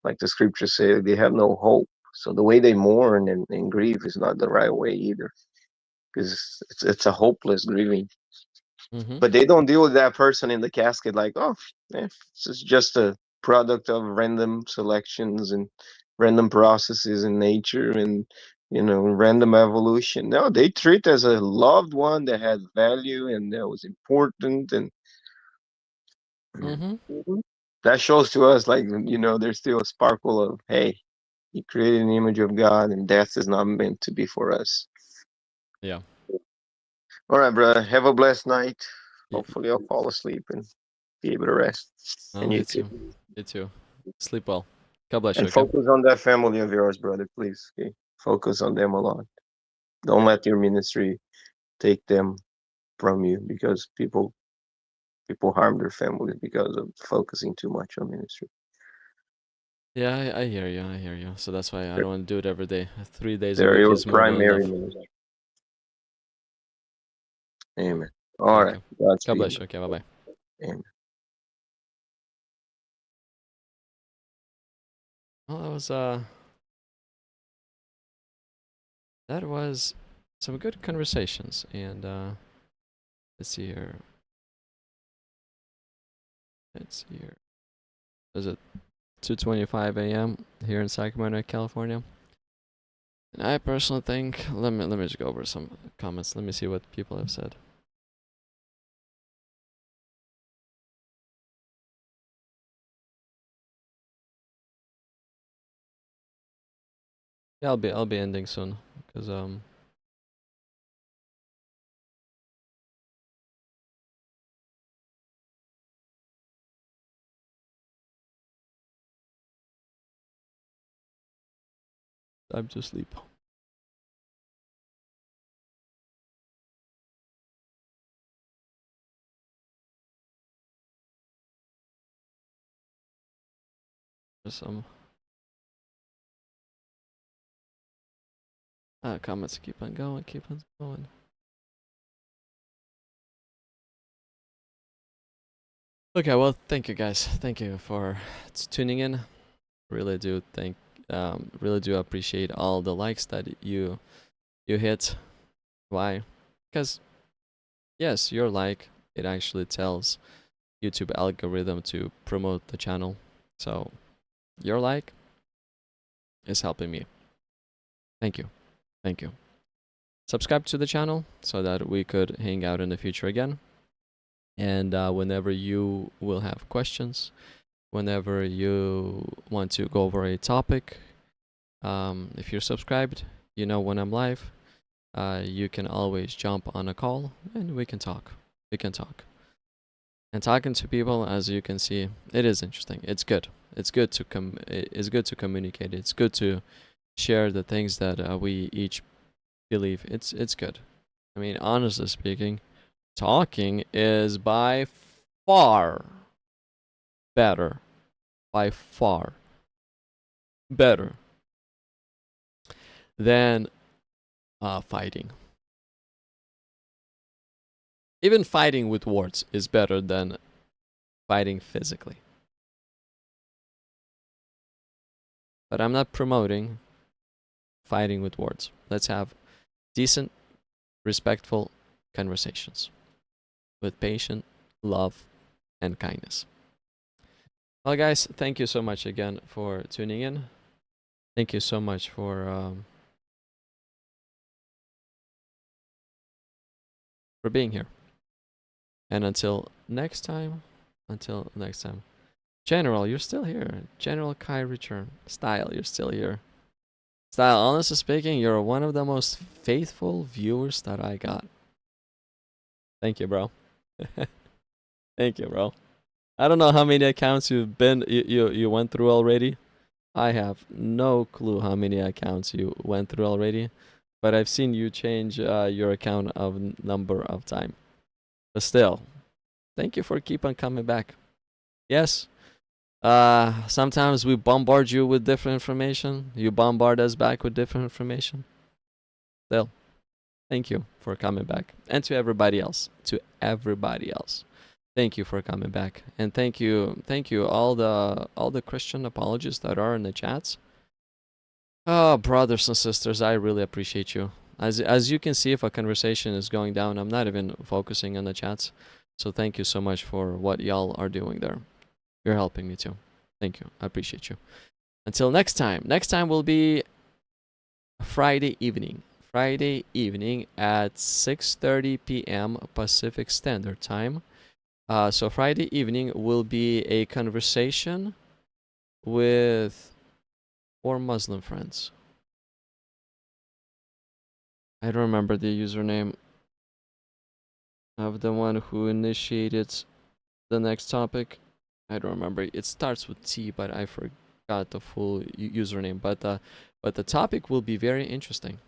like the scriptures say, they have no hope. So the way they mourn and grieve is not the right way either, because it's a hopeless grieving. Mm-hmm. But they don't deal with that person in the casket like, oh, this is just a product of random selections and random processes in nature and random evolution. No, they treat as a loved one that had value and that was important, and Mm-hmm. that shows to us, like, there's still a sparkle of, hey, you created an image of God, and death is not meant to be for us. Yeah. All right, brother. Have a blessed night. Yeah. Hopefully, I'll fall asleep and be able to rest. Oh, And me you too. too. You too. Sleep well. God bless you. And Okay. focus on that family of yours, brother, please. Okay? Focus on them a lot. Don't let your ministry take them from you, because people harm their families because of focusing too much on ministry. Yeah, I hear you. I hear you. So that's why I don't want to do it every day. 3 days a They're week your is more than primary enough. ministry. Amen. All Thank right. you. Godspeed. God bless you. Okay. Bye bye. Amen. Well, that was some good conversations, and let's see here. It's here. Is it 2:25 a.m. here in Sacramento, California? And I personally think, let me just go over some comments. Let me see what people have said. Yeah, I'll be ending soon, cause time to sleep. There's some comments keep on going, keep on going. Okay, well, thank you guys. Thank you for tuning in. Really do really do appreciate all the likes that you hit. Why? Because yes, your like, it actually tells YouTube algorithm to promote the channel. So your like is helping me. Thank you. Thank you. Subscribe to the channel so that we could hang out in the future again. And whenever you will have questions, whenever you want to go over a topic, if you're subscribed, you know when I'm live, you can always jump on a call and we can talk. We can talk. And talking to people, as you can see, it is interesting. It's good. It's good to communicate. It's good to share the things that we each believe. It's good. I mean, honestly speaking, talking is by far better. By far better than fighting. Even fighting with words is better than fighting physically. But I'm not promoting fighting with words. Let's have decent, respectful conversations with patience, love, and kindness. Well, guys, thank you so much again for tuning in. Thank you so much for being here. And until next time, General, you're still here. General Kai return. Style, you're still here. Style, honestly speaking, you're one of the most faithful viewers that I got. Thank you, bro. Thank you, bro. I don't know how many accounts you went through already. I have no clue how many accounts you went through already, but I've seen you change your account of number of time. But still, thank you for keep on coming back. Yes, sometimes we bombard you with different information. You bombard us back with different information. Still, thank you for coming back. And to everybody else, thank you for coming back. And thank you all the Christian apologists that are in the chats. Oh, brothers and sisters, I really appreciate you. As you can see, if a conversation is going down, I'm not even focusing on the chats. So thank you so much for what y'all are doing there. You're helping me too. Thank you. I appreciate you. Until next time. Next time will be Friday evening. Friday evening at 6:30 p.m. Pacific Standard Time. So Friday evening will be a conversation with 4 Muslim friends. I don't remember the username of the one who initiated the next topic. I don't remember. It starts with T, but I forgot the full username. But the topic will be very interesting.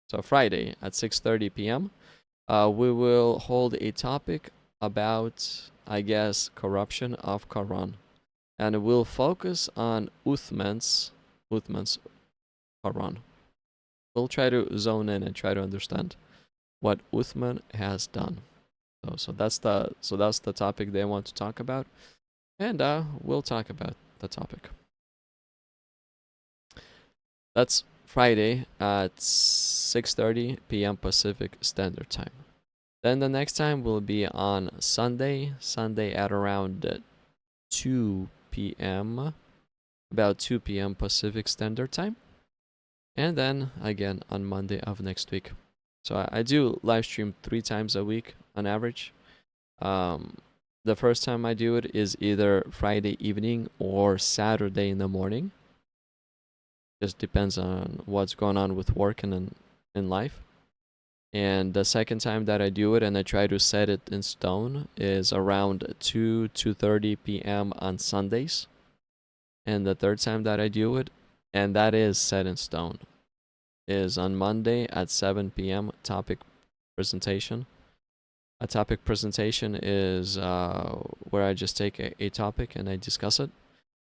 So Friday at 6:30 p.m. We will hold a topic about, I guess, corruption of Quran, and we'll focus on Uthman's Quran. We'll try to zone in and try to understand what Uthman has done. So that's the topic they want to talk about, and we'll talk about the topic. That's Friday at 6:30 p.m. Pacific Standard Time. Then the next time will be on Sunday at around 2 p.m. about 2 p.m. Pacific Standard Time, and then again on Monday of next week. So I do live stream 3 times a week on average. The first time I do it is either Friday evening or Saturday in the morning. Just depends on what's going on with work and in life. And the second time that I do it, and I try to set it in stone, is around 2:30 p.m. on Sundays. And the third time that I do it, and that is set in stone, is on Monday at 7 p.m. topic presentation. A topic presentation is where I just take a topic and I discuss it.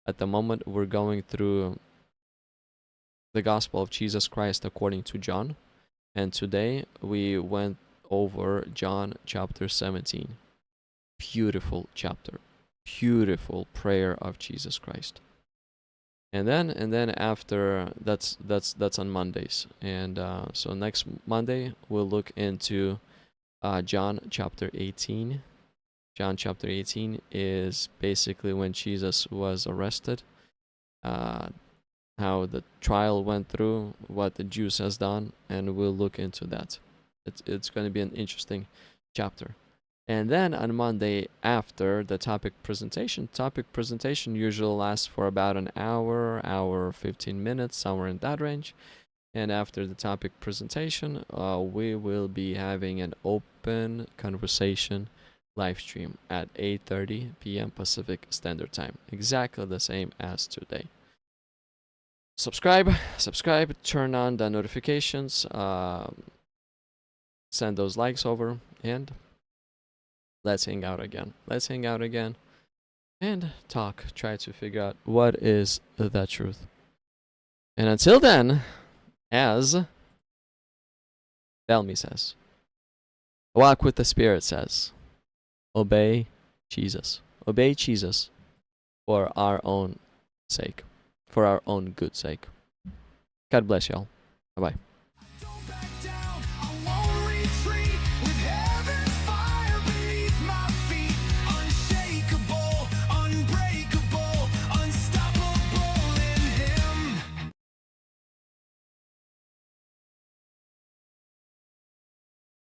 At the moment, we're going through the Gospel of Jesus Christ according to John. And today we went over John chapter 17. Beautiful chapter. Beautiful prayer of Jesus Christ. And then after that's on Mondays. And so next Monday we'll look into John chapter 18. John chapter 18 is basically when Jesus was arrested. How the trial went through, what the Jews has done, and we'll look into that. It's going to be an interesting chapter. And then on Monday after the topic presentation usually lasts for about an hour 15 minutes, somewhere in that range. And after the topic presentation, we will be having an open conversation live stream at 8:30 p.m. Pacific Standard Time, exactly the same as today. Subscribe, turn on the notifications, send those likes over, and let's hang out again. And talk, try to figure out what is the truth. And until then, as Belmy says, walk with the Spirit says, obey Jesus. Obey Jesus for our own sake. For our own good sake. God bless y'all. Bye-bye.